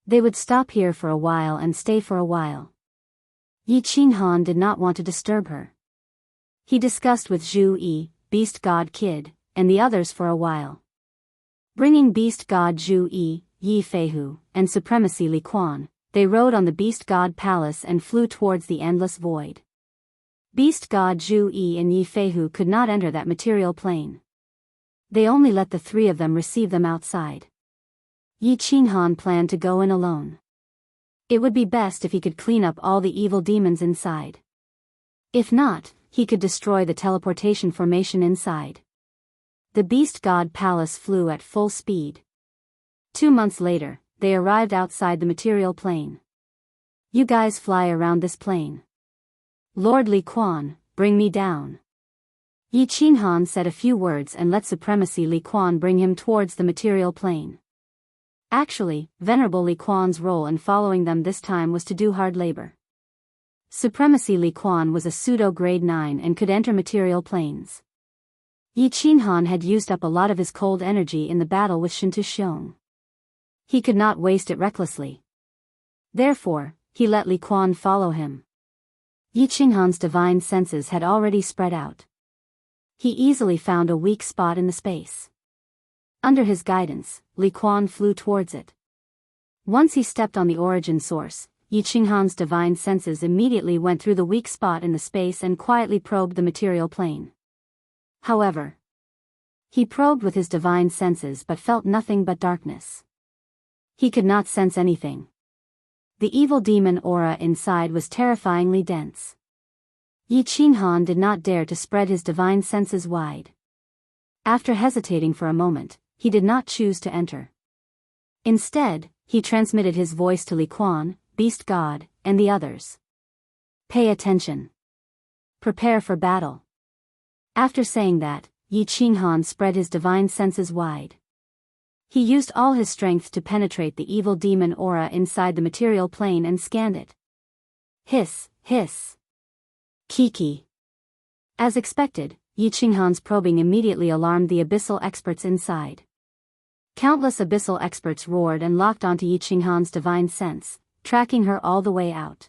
They would stop here for a while and stay for a while. Yi Qinghan did not want to disturb her. He discussed with Zhu Yi, Beast God Kid, and the others for a while. Bringing Beast God Zhu Yi, Yi Feihu, and Supremacy Li Quan, they rode on the Beast God Palace and flew towards the endless void. Beast God Zhu Yi and Yi Feihu could not enter that material plane. They only let the 3 of them receive them outside. Yi Qinghan planned to go in alone. It would be best if he could clean up all the evil demons inside. If not, he could destroy the teleportation formation inside. The Beast God Palace flew at full speed. 2 months later, they arrived outside the material plane. You guys fly around this plane. Lord Li Quan, bring me down. Yi Qinghan said a few words and let Supremacy Li Quan bring him towards the material plane. Actually, Venerable Li Quan's role in following them this time was to do hard labor. Supremacy Li Quan was a pseudo-grade 9 and could enter material planes. Yi Qinghan had used up a lot of his cold energy in the battle with Shintu Xiong. He could not waste it recklessly. Therefore, he let Li Quan follow him. Yi Qinghan's divine senses had already spread out. He easily found a weak spot in the space. Under his guidance, Li Quan flew towards it. Once he stepped on the origin source, Yi Qinghan's divine senses immediately went through the weak spot in the space and quietly probed the material plane. However, he probed with his divine senses but felt nothing but darkness. He could not sense anything. The evil demon aura inside was terrifyingly dense. Yi Qinghan did not dare to spread his divine senses wide. After hesitating for a moment, he did not choose to enter. Instead, he transmitted his voice to Li Quan, Beast God, and the others. Pay attention. Prepare for battle. After saying that, Yi Qinghan spread his divine senses wide. He used all his strength to penetrate the evil demon aura inside the material plane and scanned it. Hiss, hiss. Kiki. As expected, Yi Qinghan's probing immediately alarmed the abyssal experts inside. Countless abyssal experts roared and locked onto Yi Qinghan's divine sense, tracking her all the way out.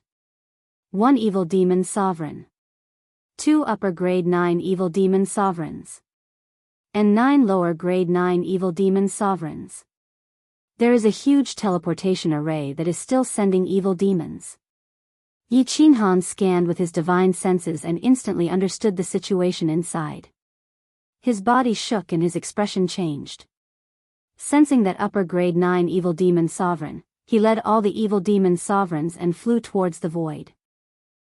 1 evil demon sovereign. 2 upper grade 9 evil demon sovereigns. And 9 lower grade 9 evil demon sovereigns. There is a huge teleportation array that is still sending evil demons. Yi Qinghan scanned with his divine senses and instantly understood the situation inside. His body shook and his expression changed. Sensing that upper grade 9 evil demon sovereign, he led all the evil demon sovereigns and flew towards the void.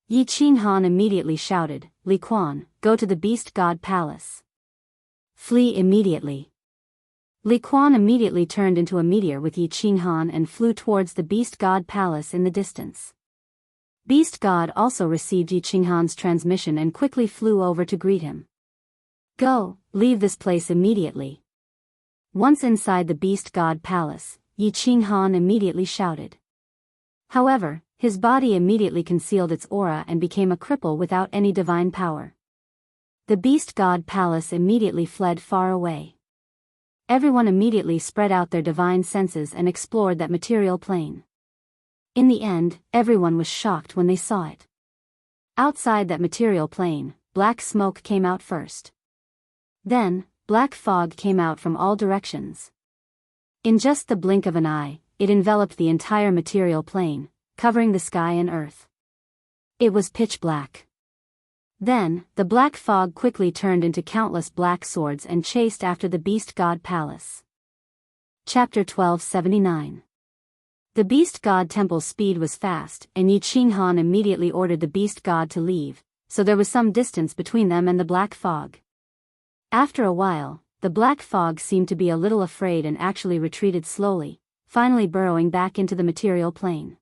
Yi Qinghan immediately shouted, Li Quan, go to the Beast God Palace. Flee immediately. Li Quan immediately turned into a meteor with Yi Qinghan and flew towards the Beast God Palace in the distance. Beast God also received Yi Qinghan's transmission and quickly flew over to greet him. Go, leave this place immediately. Once inside the Beast God Palace, Yi Qinghan immediately shouted. However, his body immediately concealed its aura and became a cripple without any divine power. The Beast God Palace immediately fled far away. Everyone immediately spread out their divine senses and explored that material plane. In the end, everyone was shocked when they saw it. Outside that material plane, black smoke came out first. Then, black fog came out from all directions. In just the blink of an eye, it enveloped the entire material plane, covering the sky and earth. It was pitch black. Then, the black fog quickly turned into countless black swords and chased after the Beast God Palace. Chapter 1279. The Beast God Temple's speed was fast, and Yi Qinghan immediately ordered the Beast God to leave, so there was some distance between them and the black fog. After a while, the black fog seemed to be a little afraid and actually retreated slowly, finally burrowing back into the material plane.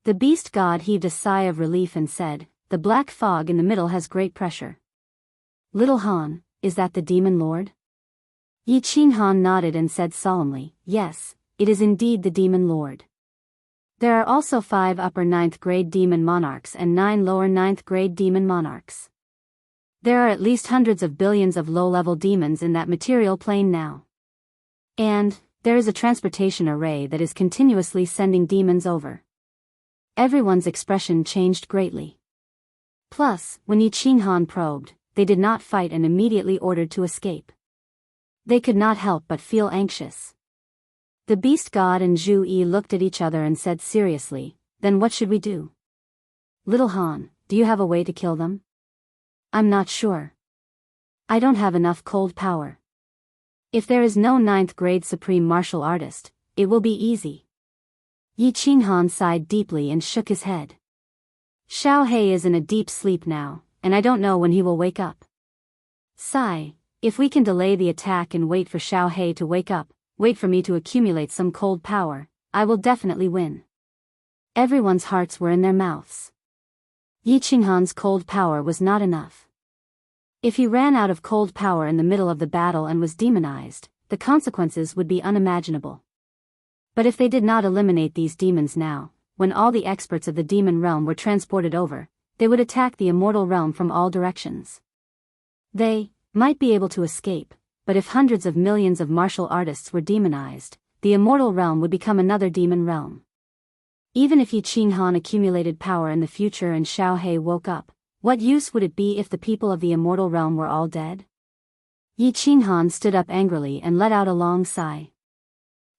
The beast god heaved a sigh of relief and said, "The black fog in the middle has great pressure." "Little Han, is that the demon lord?" Yi Qinghan nodded and said solemnly, "Yes, it is indeed the demon lord. There are also 5 upper 9th grade demon monarchs and 9 lower 9th grade demon monarchs. There are at least hundreds of billions of low-level demons in that material plane now. And there is a transportation array that is continuously sending demons over." Everyone's expression changed greatly. Plus, when Yi Qinghan probed, they did not fight and immediately ordered to escape. They could not help but feel anxious. The beast god and Zhu Yi looked at each other and said seriously, "Then what should we do?" "Little Han, do you have a way to kill them?" "I'm not sure. I don't have enough cold power. If there is no 9th grade supreme martial artist, it will be easy." Yi Qinghan sighed deeply and shook his head. "Xiao He is in a deep sleep now, and I don't know when he will wake up. Sigh, if we can delay the attack and wait for Xiao He to wake up, wait for me to accumulate some cold power, I will definitely win." Everyone's hearts were in their mouths. Yi Qinghan's cold power was not enough. If he ran out of cold power in the middle of the battle and was demonized, the consequences would be unimaginable. But if they did not eliminate these demons now, when all the experts of the demon realm were transported over, they would attack the immortal realm from all directions. They might be able to escape, but if hundreds of millions of martial artists were demonized, the immortal realm would become another demon realm. Even if Yi Qinghan accumulated power in the future and Xiao He woke up, what use would it be if the people of the immortal realm were all dead? Yi Qinghan stood up angrily and let out a long sigh.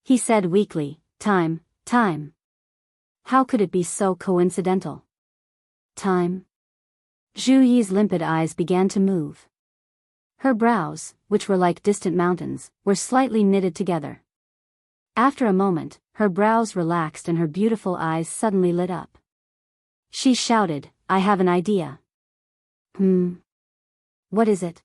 He said weakly, Time. How could it be so coincidental? Time?" Zhu Yi's limpid eyes began to move. Her brows, which were like distant mountains, were slightly knitted together. After a moment, her brows relaxed and her beautiful eyes suddenly lit up. She shouted, "I have an idea." What is it?"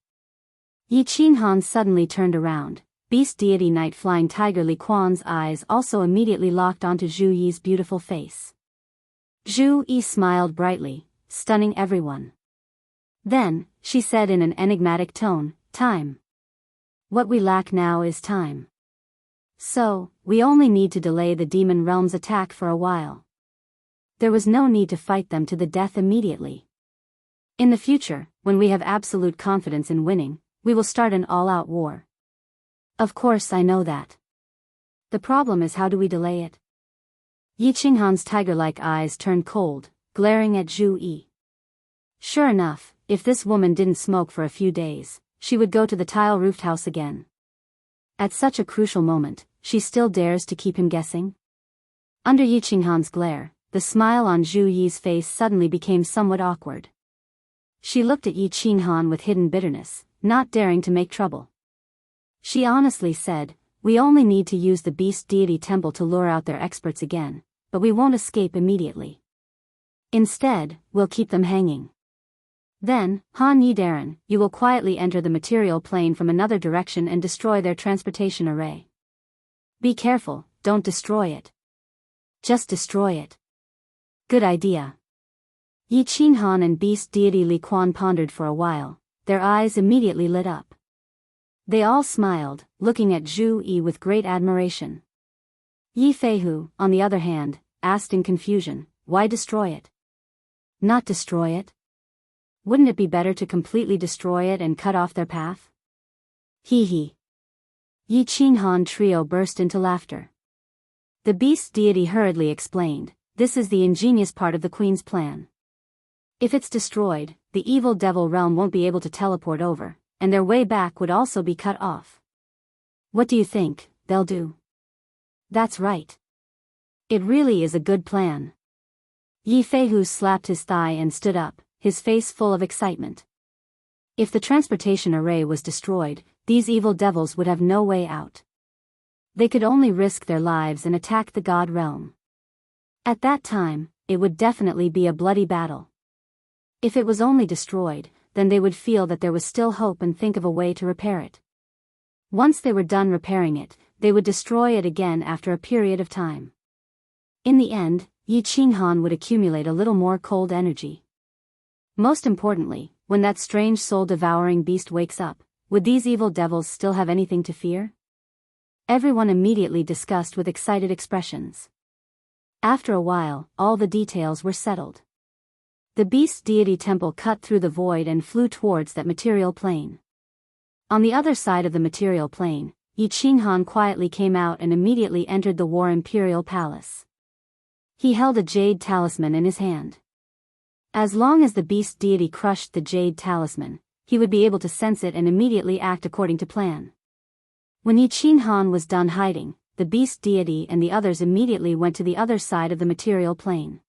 Yi Qinghan suddenly turned around. Beast deity Night Flying Tiger Li Quan's eyes also immediately locked onto Zhu Yi's beautiful face. Zhu Yi smiled brightly, stunning everyone. Then, she said in an enigmatic tone, "Time. What we lack now is time. So, we only need to delay the demon realm's attack for a while." There was no need to fight them to the death immediately. In the future, when we have absolute confidence in winning, we will start an all-out war. Of course I know that. The problem is how do we delay it? Yi Qinghan's tiger-like eyes turned cold, glaring at Zhu Yi. Sure enough, if this woman didn't smoke for a few days, she would go to the tile-roofed house again. At such a crucial moment, she still dares to keep him guessing? Under Yi Qinghan's glare, the smile on Zhu Yi's face suddenly became somewhat awkward. She looked at Yi Qinghan with hidden bitterness, not daring to make trouble. She honestly said, "We only need to use the beast deity temple to lure out their experts again, but we won't escape immediately. Instead, we'll keep them hanging. Then, Han Yi Darren, you will quietly enter the material plane from another direction and destroy their transportation array. Be careful, don't destroy it. Just destroy it." "Good idea." Yi Qinghan and beast deity Li Quan pondered for a while, their eyes immediately lit up. They all smiled, looking at Zhu Yi with great admiration. Yi Feihu, on the other hand, asked in confusion, "Why destroy it?" "Not destroy it? Wouldn't it be better to completely destroy it and cut off their path?" He. Yi Qinghan trio burst into laughter. The beast deity hurriedly explained, "This is the ingenious part of the Queen's plan. If it's destroyed, the evil devil realm won't be able to teleport over, and their way back would also be cut off. What do you think they'll do?" "That's right. It really is a good plan." Yi Feihu slapped his thigh and stood up, his face full of excitement. If the transportation array was destroyed, these evil devils would have no way out. They could only risk their lives and attack the god realm. At that time, it would definitely be a bloody battle. If it was only destroyed, then they would feel that there was still hope and think of a way to repair it. Once they were done repairing it, they would destroy it again after a period of time. In the end, Yi Qinghan would accumulate a little more cold energy. Most importantly, when that strange soul-devouring beast wakes up, would these evil devils still have anything to fear? Everyone immediately discussed with excited expressions. After a while, all the details were settled. The beast's deity temple cut through the void and flew towards that material plane. On the other side of the material plane, Yi Qinghan quietly came out and immediately entered the War Imperial Palace. He held a jade talisman in his hand. As long as the beast deity crushed the jade talisman, he would be able to sense it and immediately act according to plan. When Yi Qinghan was done hiding, the beast deity and the others immediately went to the other side of the material plane.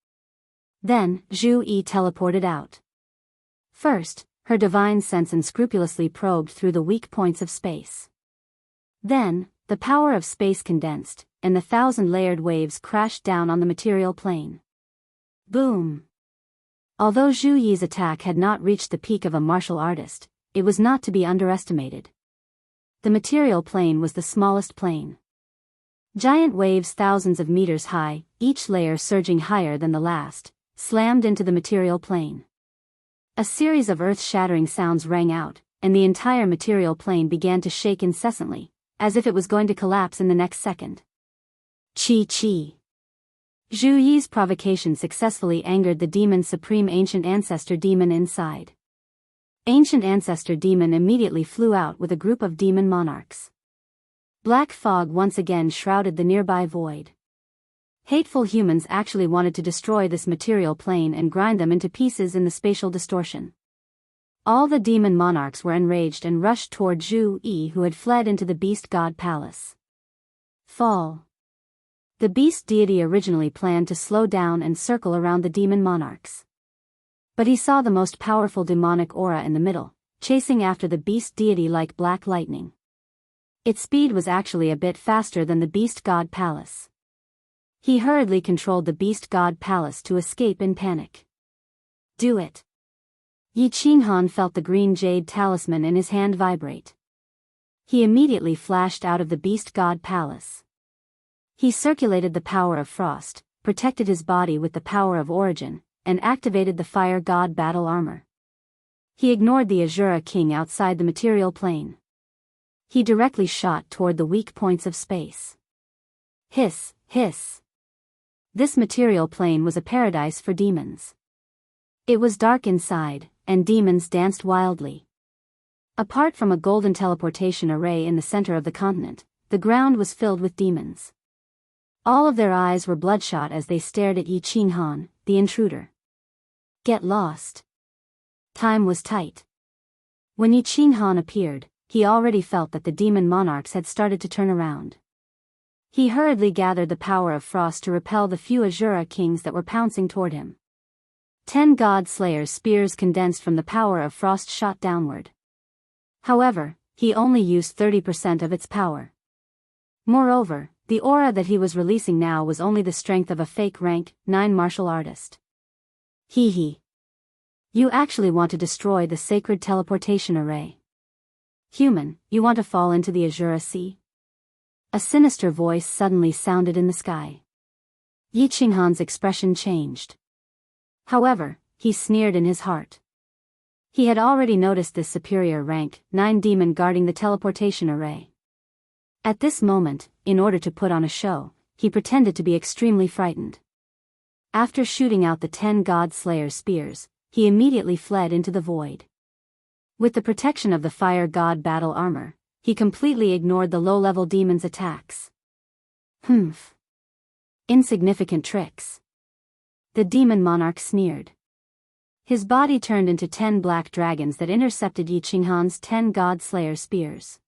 Then, Zhu Yi teleported out. First, her divine sense unscrupulously probed through the weak points of space. Then, the power of space condensed, and the 1,000-layered waves crashed down on the material plane. Boom! Although Zhu Yi's attack had not reached the peak of a martial artist, it was not to be underestimated. The material plane was the smallest plane. Giant waves thousands of meters high, each layer surging higher than the last, slammed into the material plane. A series of earth-shattering sounds rang out, and the entire material plane began to shake incessantly, as if it was going to collapse in the next second. Chi. Zhu Yi's provocation successfully angered the demon's supreme ancient ancestor demon inside. Ancient ancestor demon immediately flew out with a group of demon monarchs. Black fog once again shrouded the nearby void. Hateful humans actually wanted to destroy this material plane and grind them into pieces in the spatial distortion. All the demon monarchs were enraged and rushed toward Zhu Yi, who had fled into the beast god palace. Fall. The beast deity originally planned to slow down and circle around the demon monarchs. But he saw the most powerful demonic aura in the middle, chasing after the beast deity like black lightning. Its speed was actually a bit faster than the beast god palace. He hurriedly controlled the beast god palace to escape in panic. Do it. Yi Qinghan felt the green jade talisman in his hand vibrate. He immediately flashed out of the beast god palace. He circulated the power of frost, protected his body with the power of origin, and activated the fire god battle armor. He ignored the Azura king outside the material plane. He directly shot toward the weak points of space. Hiss, hiss. This material plane was a paradise for demons. It was dark inside, and demons danced wildly. Apart from a golden teleportation array in the center of the continent, the ground was filled with demons. All of their eyes were bloodshot as they stared at Yi Qinghan, the intruder. Get lost. Time was tight. When Yi Qinghan appeared, he already felt that the demon monarchs had started to turn around. He hurriedly gathered the power of frost to repel the few Azura kings that were pouncing toward him. 10 god slayers' spears condensed from the power of frost shot downward. However, he only used 30% of its power. Moreover, the aura that he was releasing now was only the strength of a fake rank 9 martial artist. Hee. You actually want to destroy the sacred teleportation array. Human, you want to fall into the Azura Sea? A sinister voice suddenly sounded in the sky. Yi Qinghan's expression changed. However, he sneered in his heart. He had already noticed this superior rank 9 demon guarding the teleportation array. At this moment, in order to put on a show, he pretended to be extremely frightened. After shooting out the 10 god slayer spears, he immediately fled into the void. With the protection of the fire god battle armor, he completely ignored the low-level demon's attacks. Humph. Insignificant tricks. The demon monarch sneered. His body turned into 10 black dragons that intercepted Yi Qinghan's 10 god slayer spears.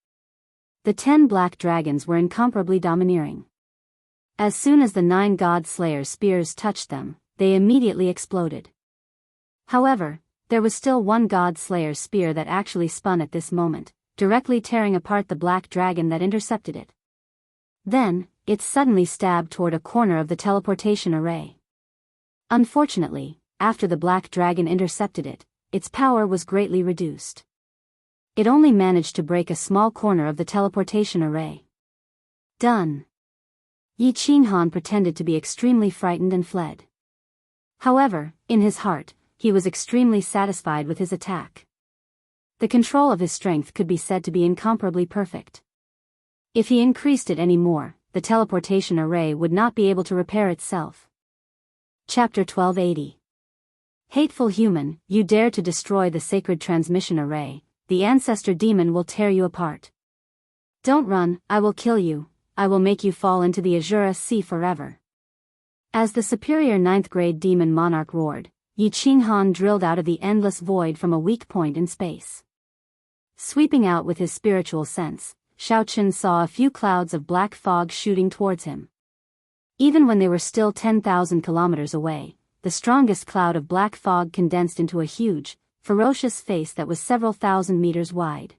The 10 black dragons were incomparably domineering. As soon as the 9 god slayer spears touched them, they immediately exploded. However, there was still one god slayer spear that actually spun at this moment, directly tearing apart the black dragon that intercepted it. Then, it suddenly stabbed toward a corner of the teleportation array. Unfortunately, after the black dragon intercepted it, its power was greatly reduced. It only managed to break a small corner of the teleportation array. Done. Yi Qinghan pretended to be extremely frightened and fled. However, in his heart, he was extremely satisfied with his attack. The control of his strength could be said to be incomparably perfect. If he increased it any more, the teleportation array would not be able to repair itself. Chapter 1280. Hateful human, you dare to destroy the sacred transmission array, the ancestor demon will tear you apart. Don't run, I will kill you, I will make you fall into the Azura Sea forever. As the superior 9th grade demon monarch roared, Yi Qinghan drilled out of the endless void from a weak point in space. Sweeping out with his spiritual sense, Shaochen saw a few clouds of black fog shooting towards him. Even when they were still 10,000 kilometers away, the strongest cloud of black fog condensed into a huge, ferocious face that was several thousand meters wide.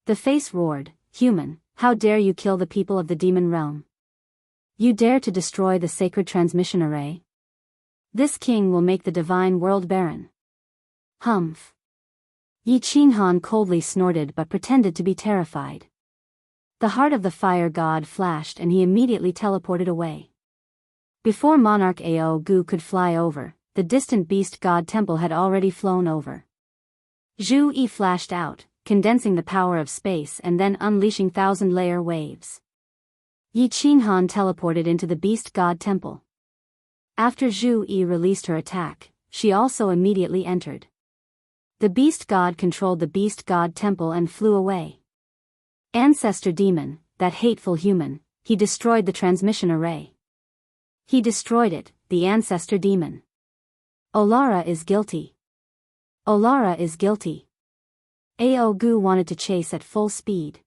The face roared, "Human, how dare you kill the people of the demon realm? You dare to destroy the sacred transmission array? This king will make the divine world barren." Humph. Yi Qinghan coldly snorted but pretended to be terrified. The heart of the fire god flashed and he immediately teleported away. Before Monarch Ao Gu could fly over, the distant beast god temple had already flown over. Zhu Yi flashed out, condensing the power of space and then unleashing thousand-layer waves. Yi Qinghan teleported into the beast god temple. After Zhu Yi released her attack, she also immediately entered. The beast god controlled the beast god temple and flew away. Ancestor demon, that hateful human, he destroyed the transmission array. He destroyed it, the ancestor demon. Olara is guilty. Olara is guilty. Ao Gu wanted to chase at full speed.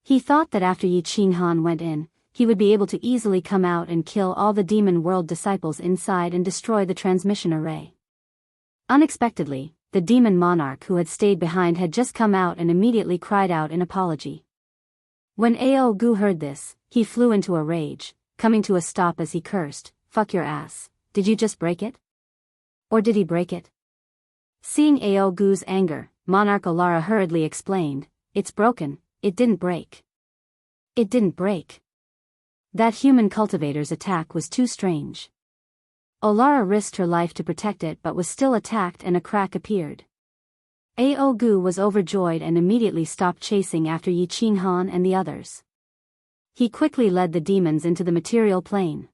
He thought that after Yi Qinghan went in, he would be able to easily come out and kill all the demon world disciples inside and destroy the transmission array. Unexpectedly, the demon monarch who had stayed behind had just come out and immediately cried out in apology. When Ao Gu heard this, he flew into a rage, coming to a stop as he cursed, "Fuck your ass, did you just break it? Or did he break it?" Seeing Ao Gu's anger, Monarch Olara hurriedly explained, "It's broken, it didn't break. It didn't break." That human cultivator's attack was too strange. Olara risked her life to protect it but was still attacked and a crack appeared. Ao Gu was overjoyed and immediately stopped chasing after Yi Qinghan and the others. He quickly led the demons into the material plane.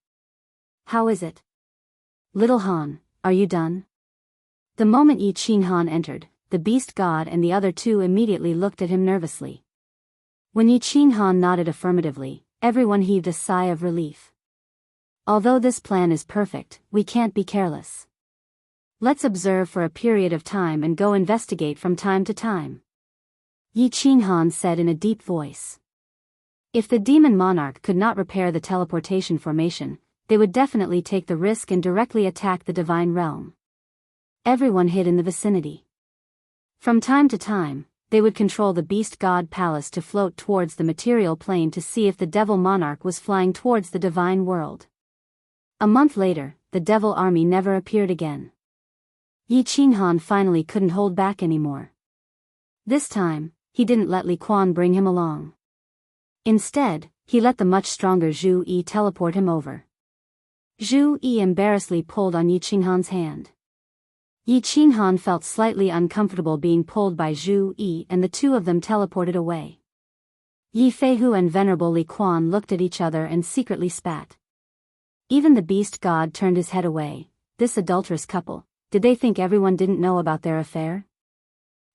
"How is it? Little Han, are you done?" The moment Yi Qinghan entered, the beast god and the other two immediately looked at him nervously. When Yi Qinghan nodded affirmatively, everyone heaved a sigh of relief. Although this plan is perfect, we can't be careless. Let's observe for a period of time and go investigate from time to time. Yi Qinghan said in a deep voice. If the demon monarch could not repair the teleportation formation, they would definitely take the risk and directly attack the divine realm. Everyone hid in the vicinity. From time to time, they would control the beast god palace to float towards the material plane to see if the devil monarch was flying towards the divine world. A month later, the devil army never appeared again. Yi Qinghan finally couldn't hold back anymore. This time, he didn't let Li Quan bring him along. Instead, he let the much stronger Zhu Yi teleport him over. Zhu Yi embarrassedly pulled on Yi Qinghan's hand. Yi Qinghan felt slightly uncomfortable being pulled by Zhu Yi and the two of them teleported away. Yi Feihu and Venerable Li Quan looked at each other and secretly spat. Even the beast god turned his head away. This adulterous couple, did they think everyone didn't know about their affair?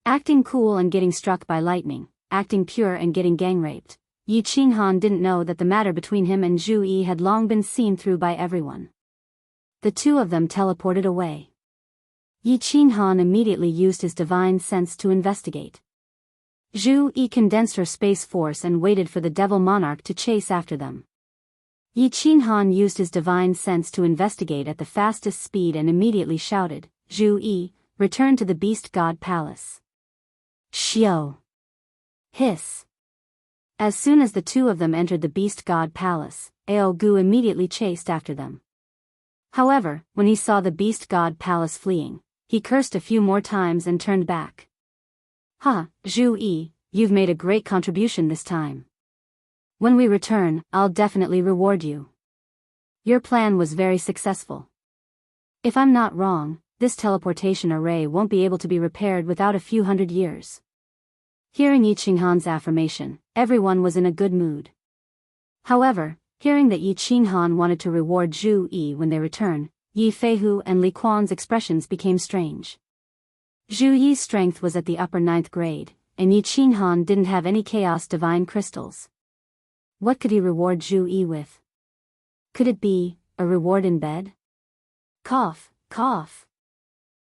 Acting cool and getting struck by lightning, acting pure and getting gang raped, Yi Qinghan didn't know that the matter between him and Zhu Yi had long been seen through by everyone. The two of them teleported away. Yi Qinghan immediately used his divine sense to investigate. Zhu Yi condensed her space force and waited for the devil monarch to chase after them. Yi Qinghan used his divine sense to investigate at the fastest speed and immediately shouted, "Zhu Yi, return to the beast god palace." Xiao. Hiss. As soon as the two of them entered the beast god palace, Ao Gu immediately chased after them. However, when he saw the beast god palace fleeing, he cursed a few more times and turned back. "Ha, Zhu Yi, you've made a great contribution this time. When we return, I'll definitely reward you. Your plan was very successful. If I'm not wrong, this teleportation array won't be able to be repaired without a few hundred years. Hearing Yi Qinghan's affirmation, everyone was in a good mood. However, hearing that Yi Qinghan wanted to reward Zhu Yi when they return, Yi Feihu and Li Quan's expressions became strange. Zhu Yi's strength was at the upper 9th grade, and Yi Qinghan didn't have any chaos divine crystals. What could he reward Zhu Yi with? Could it be a reward in bed? Cough, cough.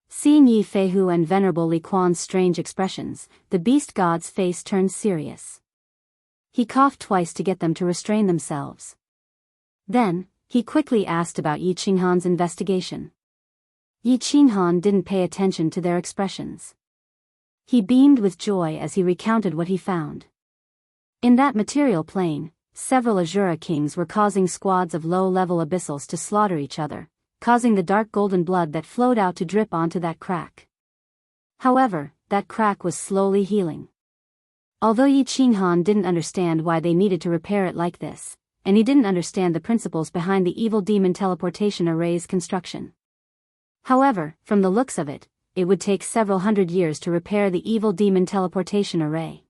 Seeing Yi Feihu and Venerable Li Quan's strange expressions, the beast god's face turned serious. He coughed twice to get them to restrain themselves. Then, he quickly asked about Yi Qinghan's investigation. Yi Qinghan didn't pay attention to their expressions. He beamed with joy as he recounted what he found. In that material plane, several Azura kings were causing squads of low-level abyssals to slaughter each other, causing the dark golden blood that flowed out to drip onto that crack. However, that crack was slowly healing. Although Yi Qinghan didn't understand why they needed to repair it like this, and he didn't understand the principles behind the evil demon teleportation array's construction. However, from the looks of it, it would take several hundred years to repair the evil demon teleportation array.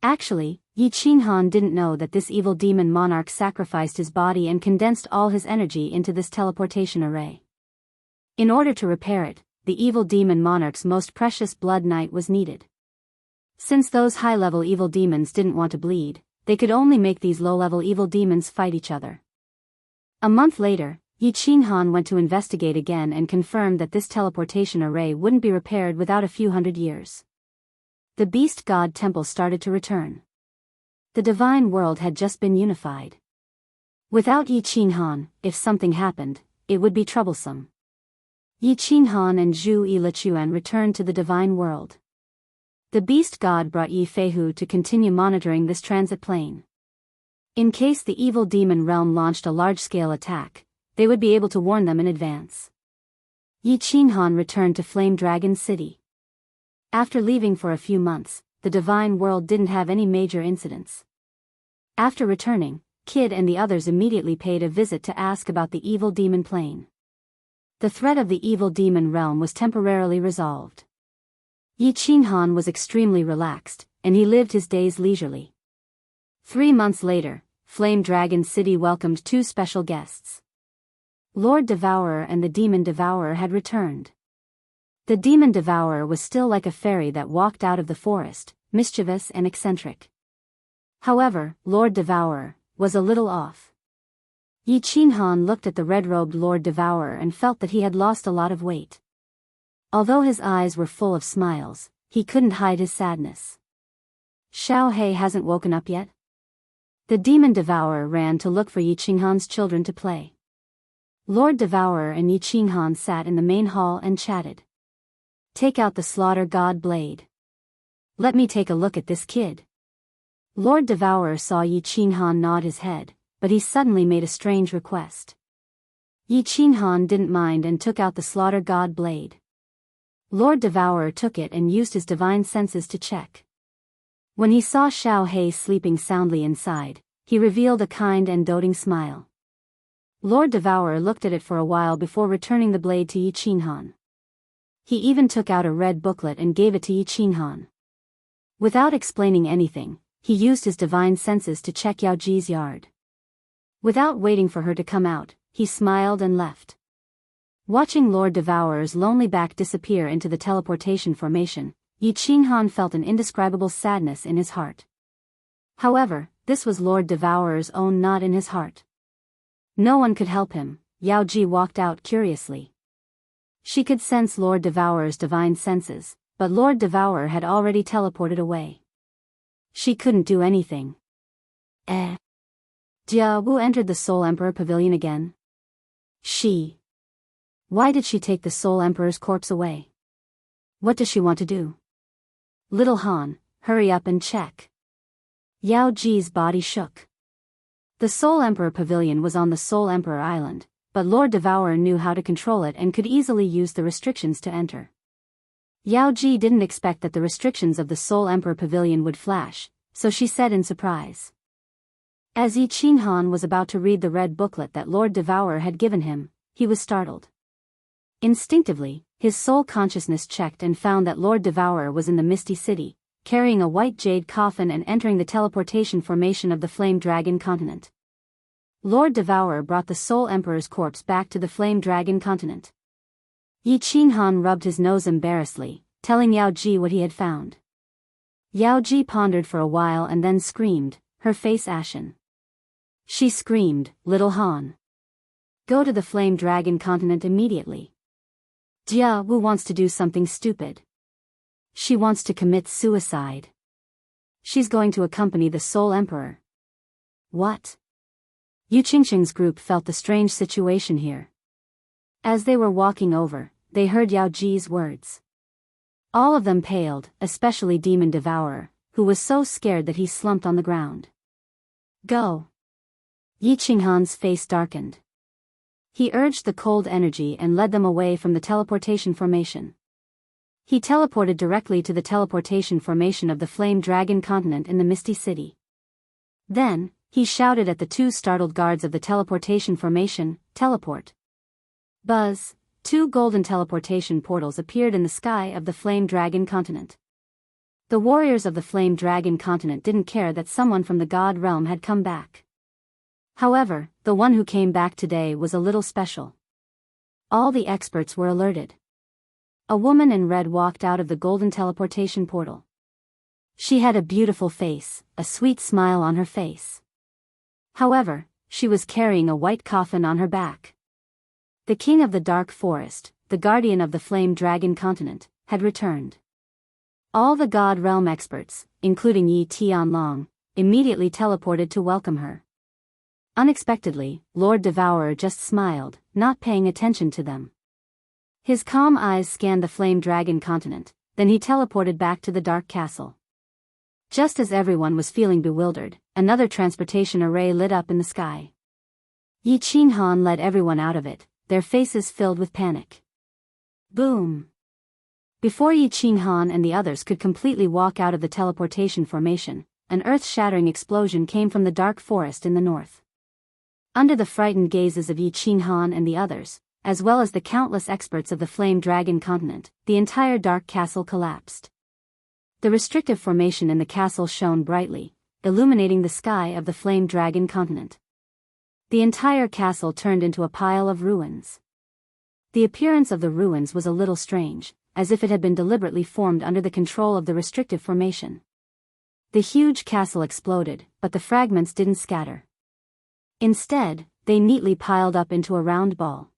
Actually, Yi Qinghan didn't know that this evil demon monarch sacrificed his body and condensed all his energy into this teleportation array. In order to repair it, the evil demon monarch's most precious blood knight was needed. Since those high-level evil demons didn't want to bleed, they could only make these low-level evil demons fight each other. A month later, Yi Qinghan went to investigate again and confirmed that this teleportation array wouldn't be repaired without a few hundred years. The beast god temple started to return. The divine world had just been unified. Without Yi Qinghan, if something happened, it would be troublesome. Yi Qinghan and Zhu Yi Lichuan returned to the divine world. The beast god brought Yi Feihu to continue monitoring this transit plane. In case the evil demon realm launched a large-scale attack, they would be able to warn them in advance. Yi Qinghan returned to Flame Dragon City. After leaving for a few months, the divine world didn't have any major incidents. After returning, Kid and the others immediately paid a visit to ask about the evil demon plane. The threat of the evil demon realm was temporarily resolved. Yi Qinghan was extremely relaxed, and he lived his days leisurely. 3 months later, Flame Dragon City welcomed 2 special guests. Lord Devourer and the Demon Devourer had returned. The Demon Devourer was still like a fairy that walked out of the forest, mischievous and eccentric. However, Lord Devourer was a little off. Yi Qinghan looked at the red-robed Lord Devourer and felt that he had lost a lot of weight. Although his eyes were full of smiles, he couldn't hide his sadness. Xiao He hasn't woken up yet? The Demon Devourer ran to look for Yi Qinghan's children to play. Lord Devourer and Yi Qinghan sat in the main hall and chatted. Take out the slaughter god blade. Let me take a look at this kid. Lord Devourer saw Yi Qinghan nod his head, but he suddenly made a strange request. Yi Qinghan didn't mind and took out the slaughter god blade. Lord Devourer took it and used his divine senses to check. When he saw Xiao He sleeping soundly inside, he revealed a kind and doting smile. Lord Devourer looked at it for a while before returning the blade to Yi Qinghan. He even took out a red booklet and gave it to Yi Qinghan. Without explaining anything, he used his divine senses to check Yao Ji's yard. Without waiting for her to come out, he smiled and left. Watching Lord Devourer's lonely back disappear into the teleportation formation, Yi Qinghan felt an indescribable sadness in his heart. However, this was Lord Devourer's own knot in his heart. No one could help him. Yao Ji walked out curiously. She could sense Lord Devourer's divine senses, but Lord Devourer had already teleported away. She couldn't do anything. Jia Wu entered the Soul Emperor Pavilion again. Why did she take the Soul Emperor's corpse away? What does she want to do? Little Han, hurry up and check. Yao Ji's body shook. The Soul Emperor Pavilion was on the Soul Emperor Island, but Lord Devourer knew how to control it and could easily use the restrictions to enter. Yao Ji didn't expect that the restrictions of the Soul Emperor Pavilion would flash, so she said in surprise. As Yi Qinghan was about to read the red booklet that Lord Devourer had given him, he was startled. Instinctively, his soul consciousness checked and found that Lord Devourer was in the Misty City, carrying a white jade coffin and entering the teleportation formation of the Flame Dragon continent. Lord Devourer brought the Soul Emperor's corpse back to the Flame Dragon continent. Yi Qinghan rubbed his nose embarrassedly, telling Yao Ji what he had found. Yao Ji pondered for a while and then screamed, her face ashen. She screamed, "Little Han! Go to the Flame Dragon continent immediately. Jia Wu wants to do something stupid. She wants to commit suicide. She's going to accompany the Soul Emperor." What? Yu Qingxing's group felt the strange situation here. As they were walking over, they heard Yao Ji's words. All of them paled, especially Demon Devourer, who was so scared that he slumped on the ground. Go. Yi Qinghan's face darkened. He urged the cold energy and led them away from the teleportation formation. He teleported directly to the teleportation formation of the Flame Dragon continent in the Misty City. Then, he shouted at the two startled guards of the teleportation formation, "Teleport." Buzz, two golden teleportation portals appeared in the sky of the Flame Dragon continent. The warriors of the Flame Dragon continent didn't care that someone from the God realm had come back. However, the one who came back today was a little special. All the experts were alerted. A woman in red walked out of the golden teleportation portal. She had a beautiful face, a sweet smile on her face. However, she was carrying a white coffin on her back. The king of the dark forest, the guardian of the Flame Dragon continent, had returned. All the God realm experts, including Yi Tianlong, immediately teleported to welcome her. Unexpectedly, Lord Devourer just smiled, not paying attention to them. His calm eyes scanned the Flame Dragon continent, then he teleported back to the Dark Castle. Just as everyone was feeling bewildered, another transportation array lit up in the sky. Yi Qinghan led everyone out of it, their faces filled with panic. Boom! Before Yi Qinghan and the others could completely walk out of the teleportation formation, an earth-shattering explosion came from the dark forest in the north. Under the frightened gazes of Yi Qinghan and the others, as well as the countless experts of the Flame Dragon continent, the entire dark castle collapsed. The restrictive formation in the castle shone brightly, illuminating the sky of the Flame Dragon continent. The entire castle turned into a pile of ruins. The appearance of the ruins was a little strange, as if it had been deliberately formed under the control of the restrictive formation. The huge castle exploded, but the fragments didn't scatter. Instead, they neatly piled up into a round ball.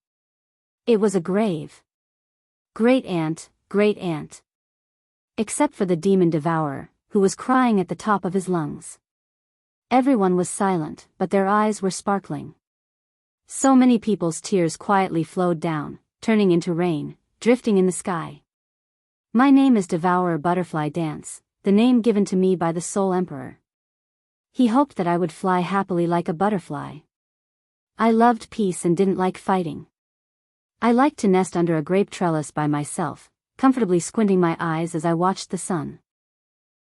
It was a grave. Great aunt, great aunt. Except for the Demon Devourer, who was crying at the top of his lungs. Everyone was silent, but their eyes were sparkling. So many people's tears quietly flowed down, turning into rain, drifting in the sky. My name is Devourer Butterfly Dance, the name given to me by the Soul Emperor. He hoped that I would fly happily like a butterfly. I loved peace and didn't like fighting. I liked to nest under a grape trellis by myself, comfortably squinting my eyes as I watched the sun.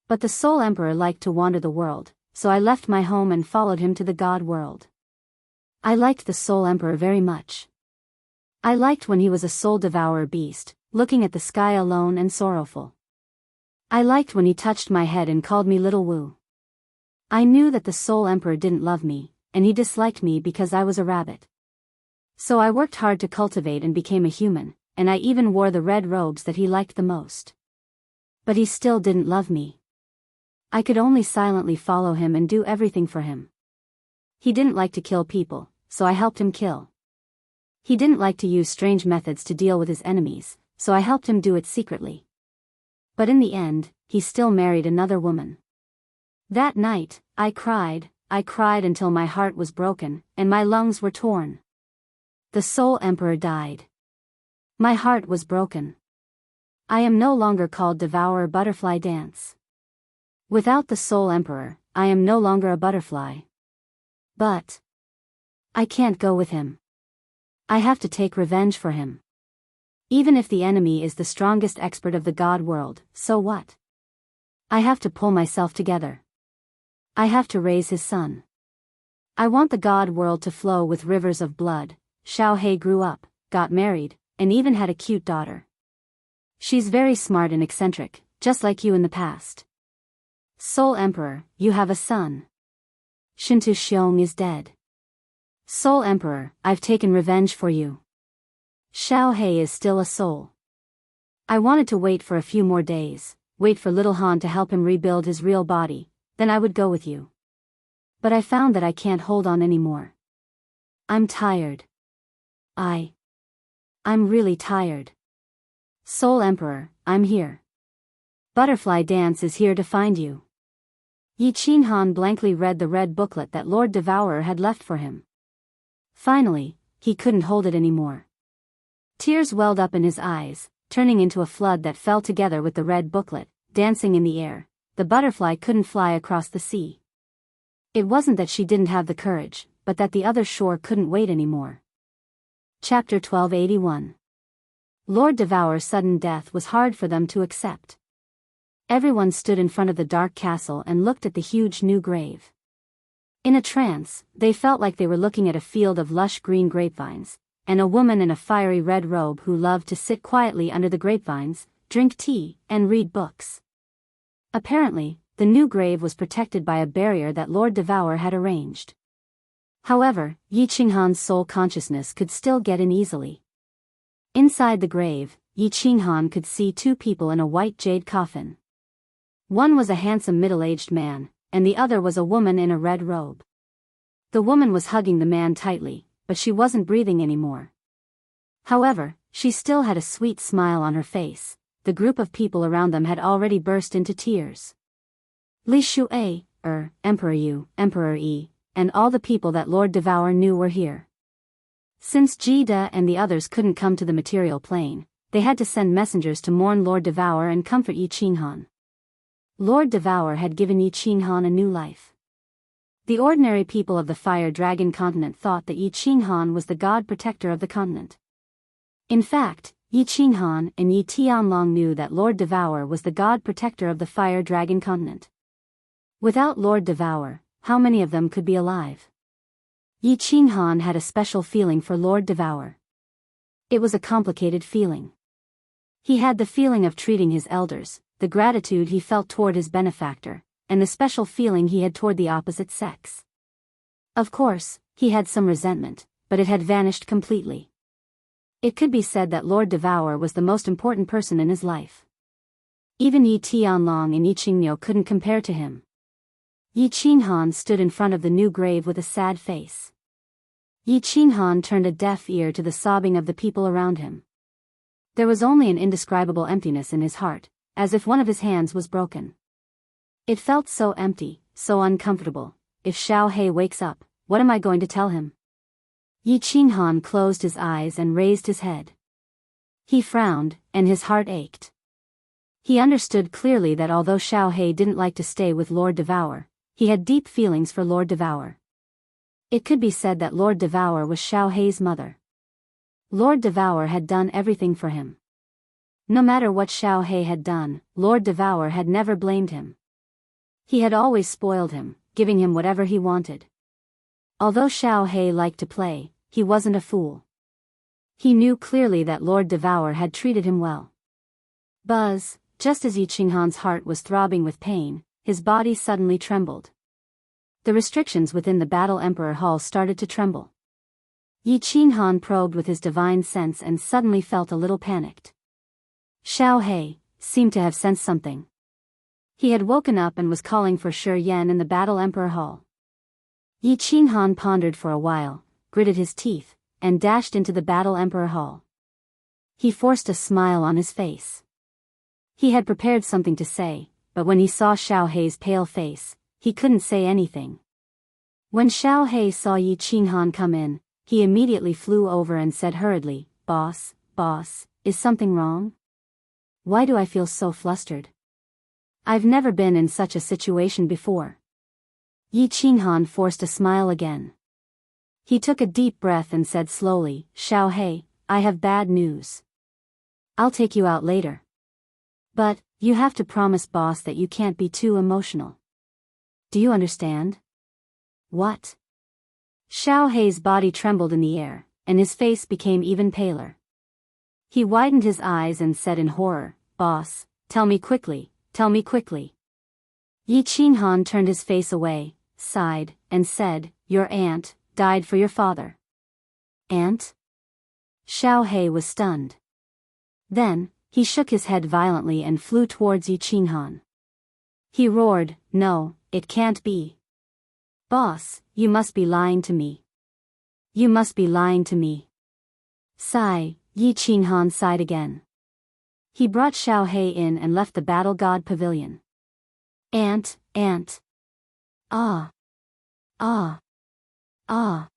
But the Soul Emperor liked to wander the world, so I left my home and followed him to the God world. I liked the Soul Emperor very much. I liked when he was a soul devourer beast, looking at the sky alone and sorrowful. I liked when he touched my head and called me Little Wu. I knew that the Soul Emperor didn't love me, and he disliked me because I was a rabbit. So I worked hard to cultivate and became a human, and I even wore the red robes that he liked the most. But he still didn't love me. I could only silently follow him and do everything for him. He didn't like to kill people, so I helped him kill. He didn't like to use strange methods to deal with his enemies, so I helped him do it secretly. But in the end, he still married another woman. That night, I cried until my heart was broken, and my lungs were torn. The Soul Emperor died. My heart was broken. I am no longer called Devourer Butterfly Dance. Without the Soul Emperor, I am no longer a butterfly. But I can't go with him. I have to take revenge for him. Even if the enemy is the strongest expert of the God world, so what? I have to pull myself together. I have to raise his son. I want the god world to flow with rivers of blood. Xiao He grew up, got married, and even had a cute daughter. She's very smart and eccentric, just like you in the past. Soul Emperor, you have a son. Shintu Xiong is dead. Soul Emperor, I've taken revenge for you. Xiao He is still a soul. I wanted to wait for a few more days, wait for little Han to help him rebuild his real body, then I would go with you. But I found that I can't hold on anymore. I'm tired. I'm really tired. Soul Emperor, I'm here. Butterfly Dance is here to find you. Yi Qinghan blankly read the red booklet that Lord Devourer had left for him. Finally, he couldn't hold it anymore. Tears welled up in his eyes, turning into a flood that fell together with the red booklet, dancing in the air. The butterfly couldn't fly across the sea. It wasn't that she didn't have the courage, but that the other shore couldn't wait anymore. Chapter 1281. Lord Devourer's sudden death was hard for them to accept. Everyone stood in front of the dark castle and looked at the huge new grave. In a trance, they felt like they were looking at a field of lush green grapevines, and a woman in a fiery red robe who loved to sit quietly under the grapevines, drink tea, and read books. Apparently, the new grave was protected by a barrier that Lord Devourer had arranged. However, Yi Qinghan's soul consciousness could still get in easily. Inside the grave, Yi Qinghan could see two people in a white jade coffin. One was a handsome middle-aged man, and the other was a woman in a red robe. The woman was hugging the man tightly, but she wasn't breathing anymore. However, she still had a sweet smile on her face. The group of people around them had already burst into tears. Li Shuai, Emperor Yu, Emperor Yi, and all the people that Lord Devourer knew were here. Since Ji De and the others couldn't come to the material plane, they had to send messengers to mourn Lord Devourer and comfort Yi Qinghan. Lord Devourer had given Yi Qinghan a new life. The ordinary people of the Fire Dragon continent thought that Yi Qinghan was the god protector of the continent. In fact, Yi Qinghan and Yi Tianlong knew that Lord Devourer was the god protector of the Fire Dragon continent. Without Lord Devourer, how many of them could be alive? Yi Qinghan had a special feeling for Lord Devourer. It was a complicated feeling. He had the feeling of treating his elders, the gratitude he felt toward his benefactor, and the special feeling he had toward the opposite sex. Of course, he had some resentment, but it had vanished completely. It could be said that Lord Devourer was the most important person in his life. Even Yi Tianlong and Yi Qingniu couldn't compare to him. Yi Qinghan stood in front of the new grave with a sad face. Yi Qinghan turned a deaf ear to the sobbing of the people around him. There was only an indescribable emptiness in his heart, as if one of his hands was broken. It felt so empty, so uncomfortable. If Xiao He wakes up, what am I going to tell him? Yi Qinghan closed his eyes and raised his head. He frowned, and his heart ached. He understood clearly that although Xiao He didn't like to stay with Lord Devourer, he had deep feelings for Lord Devourer. It could be said that Lord Devourer was Xiao He's mother. Lord Devourer had done everything for him. No matter what Xiao He had done, Lord Devourer had never blamed him. He had always spoiled him, giving him whatever he wanted. Although Xiao He liked to play, he wasn't a fool. He knew clearly that Lord Devourer had treated him well. Buzz, just as Yi Qinghan's heart was throbbing with pain, his body suddenly trembled. The restrictions within the Battle Emperor Hall started to tremble. Yi Qinghan probed with his divine sense and suddenly felt a little panicked. Xiao He seemed to have sensed something. He had woken up and was calling for Shi Yan in the Battle Emperor Hall. Yi Qinghan pondered for a while, gritted his teeth, and dashed into the Battle Emperor Hall. He forced a smile on his face. He had prepared something to say, but when he saw Xiao He's pale face, he couldn't say anything. When Xiao He saw Yi Qinghan come in, he immediately flew over and said hurriedly, boss, is something wrong? Why do I feel so flustered? I've never been in such a situation before. Yi Qinghan forced a smile again. He took a deep breath and said slowly, Xiao He, I have bad news. I'll take you out later. But, you have to promise boss that you can't be too emotional. Do you understand? What? Xiao Hei's body trembled in the air, and his face became even paler. He widened his eyes and said in horror, "Boss, tell me quickly, tell me quickly." Yi Qinghan turned his face away, sighed, and said, "Your aunt died for your father." "Aunt?" Xiao Hei was stunned. Then, he shook his head violently and flew towards Yi Qinghan. He roared, "No, it can't be. Boss, you must be lying to me. You must be lying to me." Sigh, Yi Qinghan sighed again. He brought Xiao Hei in and left the battle god pavilion. "Aunt, aunt. Ah. Ah. Ah."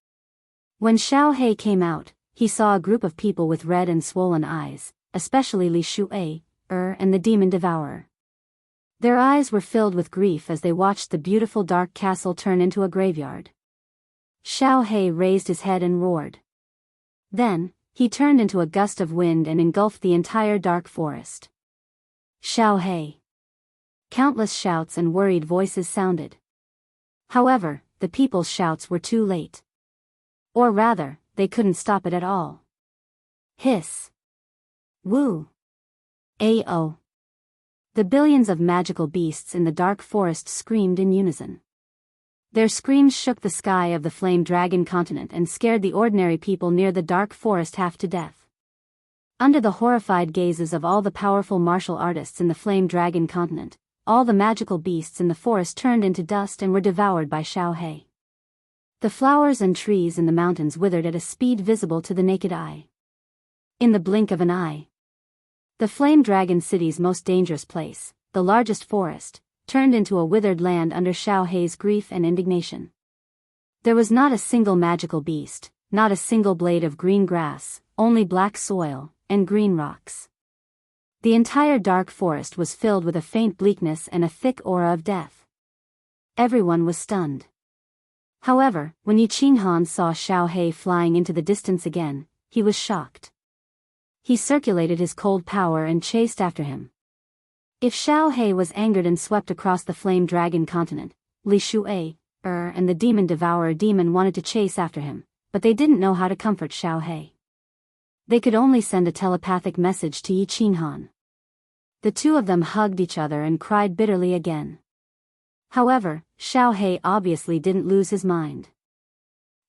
When Xiao Hei came out, he saw a group of people with red and swollen eyes, especially Li Shuai, and the demon devourer. Their eyes were filled with grief as they watched the beautiful dark castle turn into a graveyard. Xiao Hei raised his head and roared. Then, he turned into a gust of wind and engulfed the entire dark forest. "Xiao Hei." Countless shouts and worried voices sounded. However, the people's shouts were too late. Or rather, they couldn't stop it at all. Hiss. Woo. Ao. The billions of magical beasts in the dark forest screamed in unison. Their screams shook the sky of the flame dragon continent and scared the ordinary people near the dark forest half to death. Under the horrified gazes of all the powerful martial artists in the flame dragon continent, all the magical beasts in the forest turned into dust and were devoured by Xiao Hei. The flowers and trees in the mountains withered at a speed visible to the naked eye. In the blink of an eye, the Flame Dragon City's most dangerous place, the largest forest, turned into a withered land under Xiao Hei's grief and indignation. There was not a single magical beast, not a single blade of green grass, only black soil, and green rocks. The entire dark forest was filled with a faint bleakness and a thick aura of death. Everyone was stunned. However, when Yi Qinghan saw Xiao Hei flying into the distance again, he was shocked. He circulated his cold power and chased after him. If Xiao Hei was angered and swept across the flame dragon continent, Li Shuai, and the demon devourer demon wanted to chase after him, but they didn't know how to comfort Xiao Hei. They could only send a telepathic message to Yi Qinghan. The two of them hugged each other and cried bitterly again. However, Xiao Hei obviously didn't lose his mind.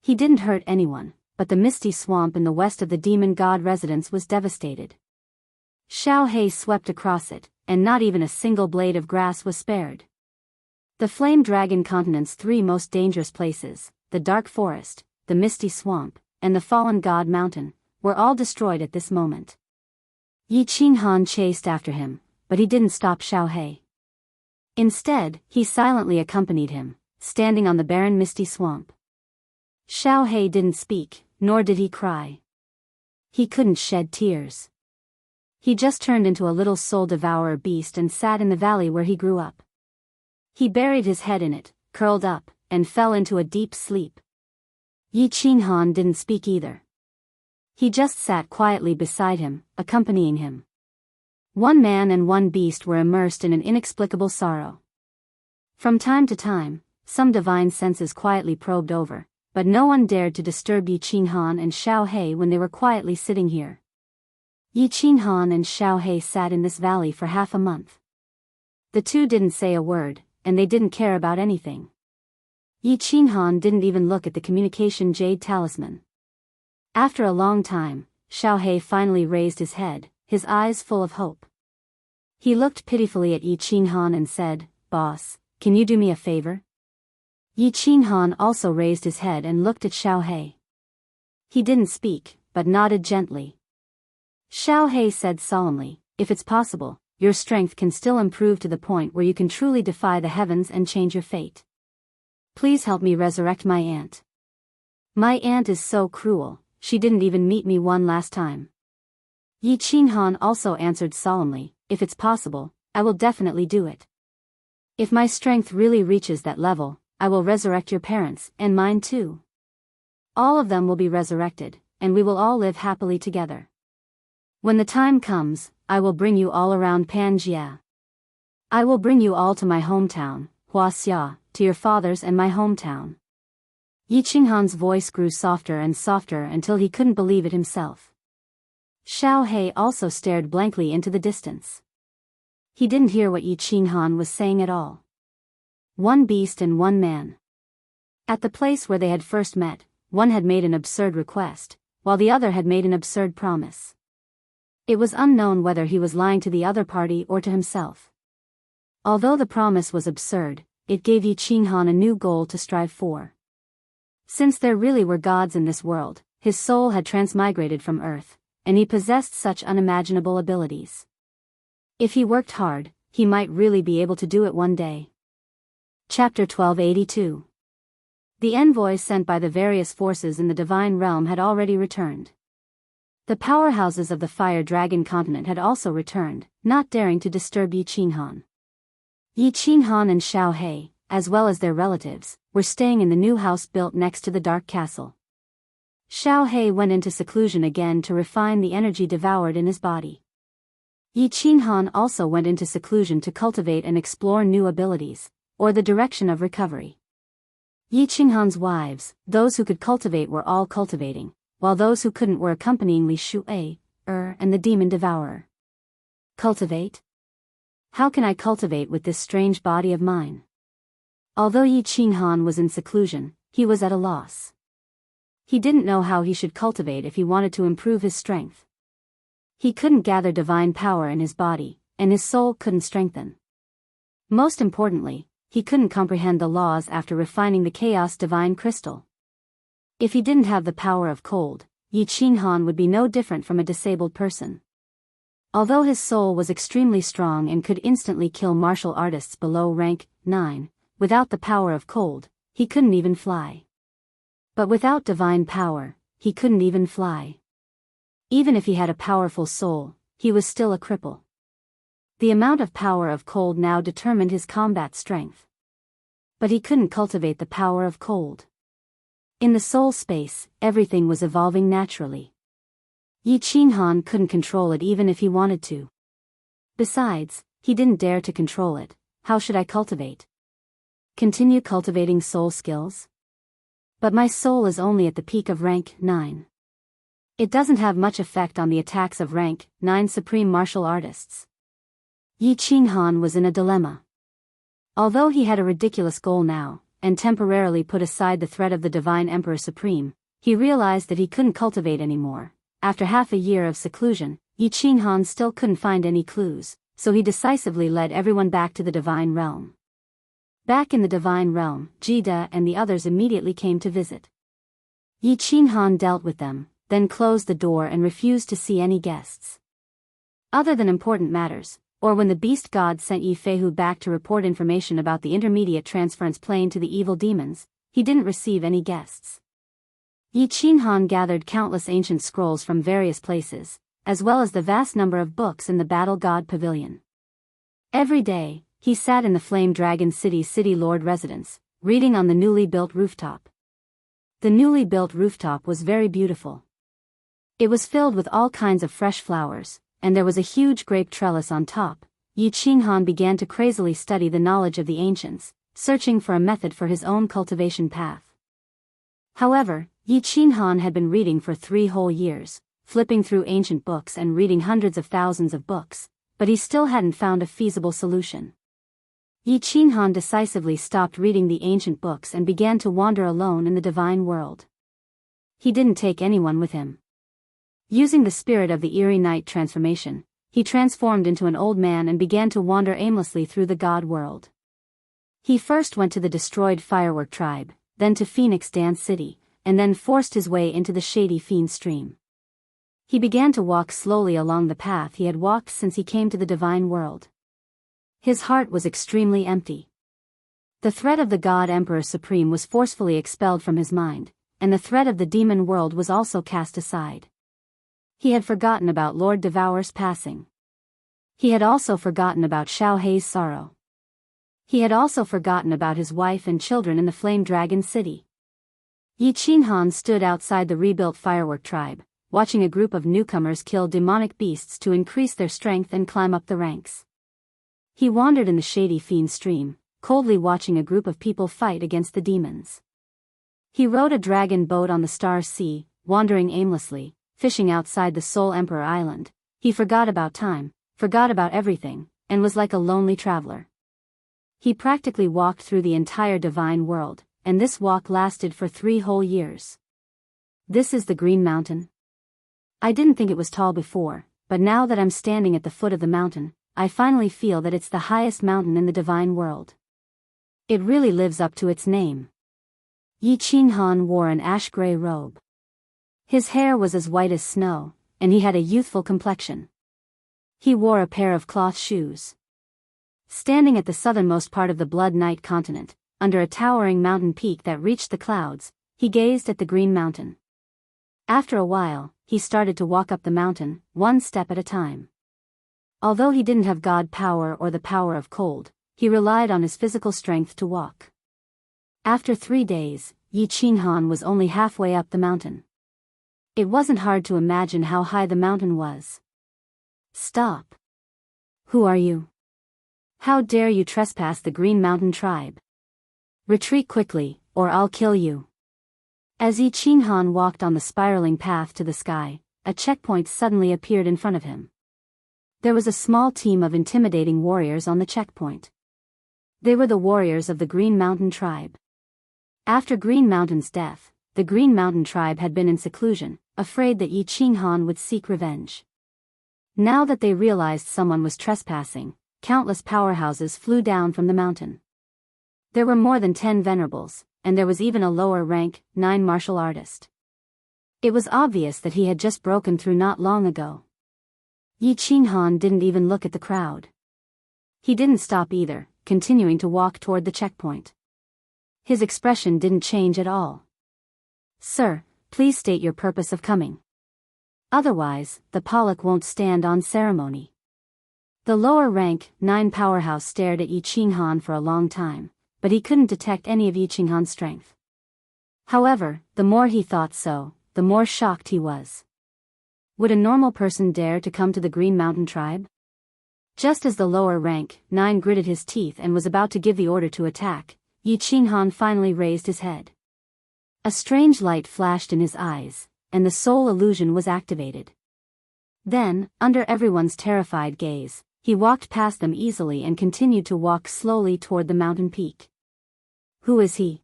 He didn't hurt anyone, but the misty swamp in the west of the demon god residence was devastated. Xiao Hei swept across it, and not even a single blade of grass was spared. The Flame Dragon Continent's three most dangerous places, the Dark Forest, the Misty Swamp, and the Fallen God Mountain, were all destroyed at this moment. Yi Qinghan chased after him, but he didn't stop Xiao Hei. Instead, he silently accompanied him, standing on the barren misty swamp. Xiao Hei didn't speak, nor did he cry. He couldn't shed tears. He just turned into a little soul-devourer beast and sat in the valley where he grew up. He buried his head in it, curled up, and fell into a deep sleep. Yi Qinghan didn't speak either. He just sat quietly beside him, accompanying him. One man and one beast were immersed in an inexplicable sorrow. From time to time, some divine senses quietly probed over, but no one dared to disturb Yi Qinghan and Xiao Hei when they were quietly sitting here. Yi Qinghan and Xiao Hei sat in this valley for half a month. The two didn't say a word, and they didn't care about anything. Yi Qinghan didn't even look at the communication jade talisman. After a long time, Xiao Hei finally raised his head, his eyes full of hope. He looked pitifully at Yi Qinghan and said, "Boss, can you do me a favor?" Yi Qinghan also raised his head and looked at Xiao Hei. He didn't speak, but nodded gently. Xiao Hei said solemnly, "If it's possible, your strength can still improve to the point where you can truly defy the heavens and change your fate. Please help me resurrect my aunt. My aunt is so cruel, she didn't even meet me one last time." Yi Qinghan also answered solemnly, "If it's possible, I will definitely do it. If my strength really reaches that level, I will resurrect your parents, and mine too. All of them will be resurrected, and we will all live happily together. When the time comes, I will bring you all around Panjia. I will bring you all to my hometown, Wuxia, to your fathers and my hometown." Yi Qinghan's voice grew softer and softer until he couldn't believe it himself. Xiao He also stared blankly into the distance. He didn't hear what Yi Qinghan was saying at all. One beast and one man. At the place where they had first met, one had made an absurd request, while the other had made an absurd promise. It was unknown whether he was lying to the other party or to himself. Although the promise was absurd, it gave Yi Qinghan a new goal to strive for. Since there really were gods in this world, his soul had transmigrated from Earth, and he possessed such unimaginable abilities. If he worked hard, he might really be able to do it one day. Chapter 1282. The envoys sent by the various forces in the divine realm had already returned. The powerhouses of the Fire Dragon continent had also returned, not daring to disturb Yi Qinghan. Yi Qinghan and Xiao He, as well as their relatives, were staying in the new house built next to the Dark Castle. Xiao He went into seclusion again to refine the energy devoured in his body. Yi Qinghan also went into seclusion to cultivate and explore new abilities, or the direction of recovery. Yi Qinghan's wives, those who could cultivate were all cultivating, while those who couldn't were accompanying Li Shu'ei, and the demon devourer. Cultivate? How can I cultivate with this strange body of mine? Although Yi Qinghan was in seclusion, he was at a loss. He didn't know how he should cultivate if he wanted to improve his strength. He couldn't gather divine power in his body, and his soul couldn't strengthen. Most importantly, he couldn't comprehend the laws after refining the chaos divine crystal. If he didn't have the power of cold, Yi Qinghan would be no different from a disabled person. Although his soul was extremely strong and could instantly kill martial artists below rank 9, without the power of cold, he couldn't even fly. But without divine power, he couldn't even fly. Even if he had a powerful soul, he was still a cripple. The amount of power of cold now determined his combat strength. But he couldn't cultivate the power of cold. In the soul space, everything was evolving naturally. Yi Qinghan couldn't control it even if he wanted to. Besides, he didn't dare to control it. How should I cultivate? Continue cultivating soul skills? But my soul is only at the peak of rank 9. It doesn't have much effect on the attacks of rank 9 supreme martial artists. Yi Qinghan was in a dilemma. Although he had a ridiculous goal now, and temporarily put aside the threat of the Divine Emperor Supreme, he realized that he couldn't cultivate anymore. After half a year of seclusion, Yi Qinghan still couldn't find any clues, so he decisively led everyone back to the Divine Realm. Back in the Divine Realm, Jida and the others immediately came to visit. Yi Qinghan dealt with them, then closed the door and refused to see any guests. Other than important matters, or when the beast god sent Yi Feihu back to report information about the intermediate transference plane to the evil demons, he didn't receive any guests. Yi Qinghan gathered countless ancient scrolls from various places, as well as the vast number of books in the Battle God Pavilion. Every day, he sat in the Flame Dragon City's City Lord residence, reading on the newly built rooftop. The newly built rooftop was very beautiful. It was filled with all kinds of fresh flowers, and there was a huge grape trellis on top. Yi Qinghan began to crazily study the knowledge of the ancients, searching for a method for his own cultivation path. However, Yi Qinghan had been reading for 3 whole years, flipping through ancient books and reading hundreds of thousands of books, but he still hadn't found a feasible solution. Yi Qinghan decisively stopped reading the ancient books and began to wander alone in the divine world. He didn't take anyone with him. Using the spirit of the eerie night transformation, he transformed into an old man and began to wander aimlessly through the god world. He first went to the destroyed firework tribe, then to Phoenix Dance City, and then forced his way into the shady Fiend Stream. He began to walk slowly along the path he had walked since he came to the divine world. His heart was extremely empty. The threat of the God Emperor Supreme was forcefully expelled from his mind, and the threat of the demon world was also cast aside. He had forgotten about Lord Devour's passing. He had also forgotten about Xiao Hei's sorrow. He had also forgotten about his wife and children in the Flame Dragon City. Yi Qinghan stood outside the rebuilt firework tribe, watching a group of newcomers kill demonic beasts to increase their strength and climb up the ranks. He wandered in the shady Fiend Stream, coldly watching a group of people fight against the demons. He rode a dragon boat on the Star Sea, wandering aimlessly, fishing outside the Soul Emperor Island. He forgot about time, forgot about everything, and was like a lonely traveler. He practically walked through the entire divine world, and this walk lasted for 3 whole years. This is the Green Mountain. I didn't think it was tall before, but now that I'm standing at the foot of the mountain, I finally feel that it's the highest mountain in the divine world. It really lives up to its name. Yi Qinghan wore an ash-gray robe. His hair was as white as snow, and he had a youthful complexion. He wore a pair of cloth shoes. Standing at the southernmost part of the Blood Knight continent, under a towering mountain peak that reached the clouds, he gazed at the Green Mountain. After a while, he started to walk up the mountain, one step at a time. Although he didn't have god power or the power of cold, he relied on his physical strength to walk. After 3 days, Yi Qinghan was only halfway up the mountain. It wasn't hard to imagine how high the mountain was. Stop. Who are you? How dare you trespass the Green Mountain tribe? Retreat quickly, or I'll kill you. As Yi Qinghan walked on the spiraling path to the sky, a checkpoint suddenly appeared in front of him. There was a small team of intimidating warriors on the checkpoint. They were the warriors of the Green Mountain tribe. After Green Mountain's death, the Green Mountain tribe had been in seclusion, afraid that Yi Qinghan would seek revenge. Now that they realized someone was trespassing, countless powerhouses flew down from the mountain. There were more than 10 venerables, and there was even a lower rank, 9 martial artist. It was obvious that he had just broken through not long ago. Yi Qinghan didn't even look at the crowd. He didn't stop either, continuing to walk toward the checkpoint. His expression didn't change at all. Sir, please state your purpose of coming. Otherwise, the Pollock won't stand on ceremony. The lower rank, 9 powerhouse stared at Yi Qinghan for a long time, but he couldn't detect any of Yi Qinghan's strength. However, the more he thought so, the more shocked he was. Would a normal person dare to come to the Green Mountain tribe? Just as the lower rank, 9 gritted his teeth and was about to give the order to attack, Yi Qinghan finally raised his head. A strange light flashed in his eyes, and the soul illusion was activated. Then, under everyone's terrified gaze, he walked past them easily and continued to walk slowly toward the mountain peak. Who is he?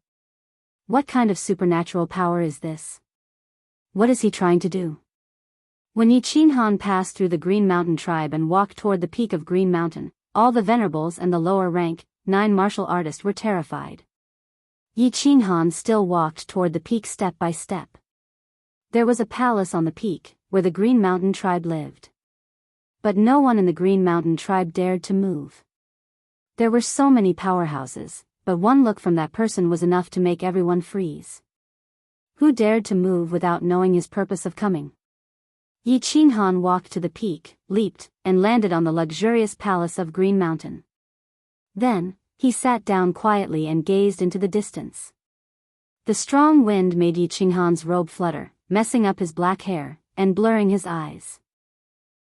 What kind of supernatural power is this? What is he trying to do? When Yi Qinghan passed through the Green Mountain tribe and walked toward the peak of Green Mountain, all the venerables and the lower rank, 9 martial artists were terrified. Yi Qinghan still walked toward the peak step by step. There was a palace on the peak, where the Green Mountain tribe lived. But no one in the Green Mountain tribe dared to move. There were so many powerhouses, but one look from that person was enough to make everyone freeze. Who dared to move without knowing his purpose of coming? Yi Qinghan walked to the peak, leaped, and landed on the luxurious palace of Green Mountain. Then, he sat down quietly and gazed into the distance. The strong wind made Yi Qinghan's robe flutter, messing up his black hair, and blurring his eyes.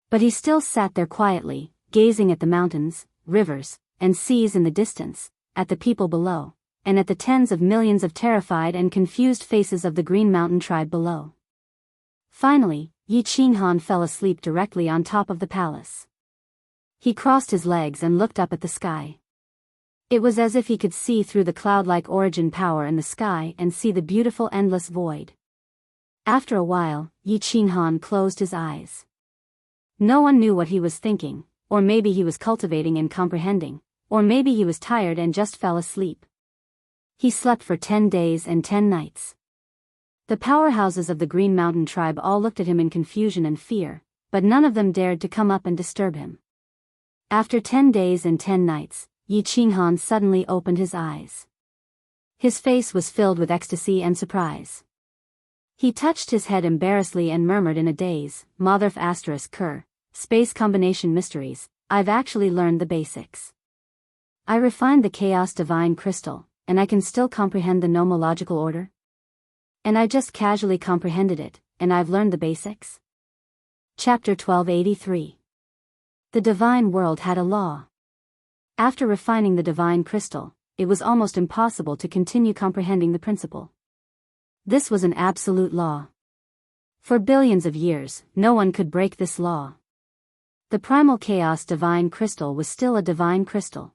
But he still sat there quietly, gazing at the mountains, rivers, and seas in the distance, at the people below, and at the tens of millions of terrified and confused faces of the Green Mountain tribe below. Finally, Yi Qinghan fell asleep directly on top of the palace. He crossed his legs and looked up at the sky. It was as if he could see through the cloud-like origin power in the sky and see the beautiful endless void. After a while, Yi Qinghan closed his eyes. No one knew what he was thinking, or maybe he was cultivating and comprehending, or maybe he was tired and just fell asleep. He slept for 10 days and 10 nights. The powerhouses of the Green Mountain tribe all looked at him in confusion and fear, but none of them dared to come up and disturb him. After 10 days and 10 nights, Yi Qinghan suddenly opened his eyes. His face was filled with ecstasy and surprise. He touched his head embarrassedly and murmured in a daze, Motherf asterisk Ker, Space Combination Mysteries, I've actually learned the basics. I refined the Chaos Divine Crystal, and I can still comprehend the nomological order? And I just casually comprehended it, and I've learned the basics? Chapter 1283. The Divine World had a law. After refining the Divine Crystal, it was almost impossible to continue comprehending the principle. This was an absolute law. For billions of years, no one could break this law. The primal chaos divine crystal was still a divine crystal.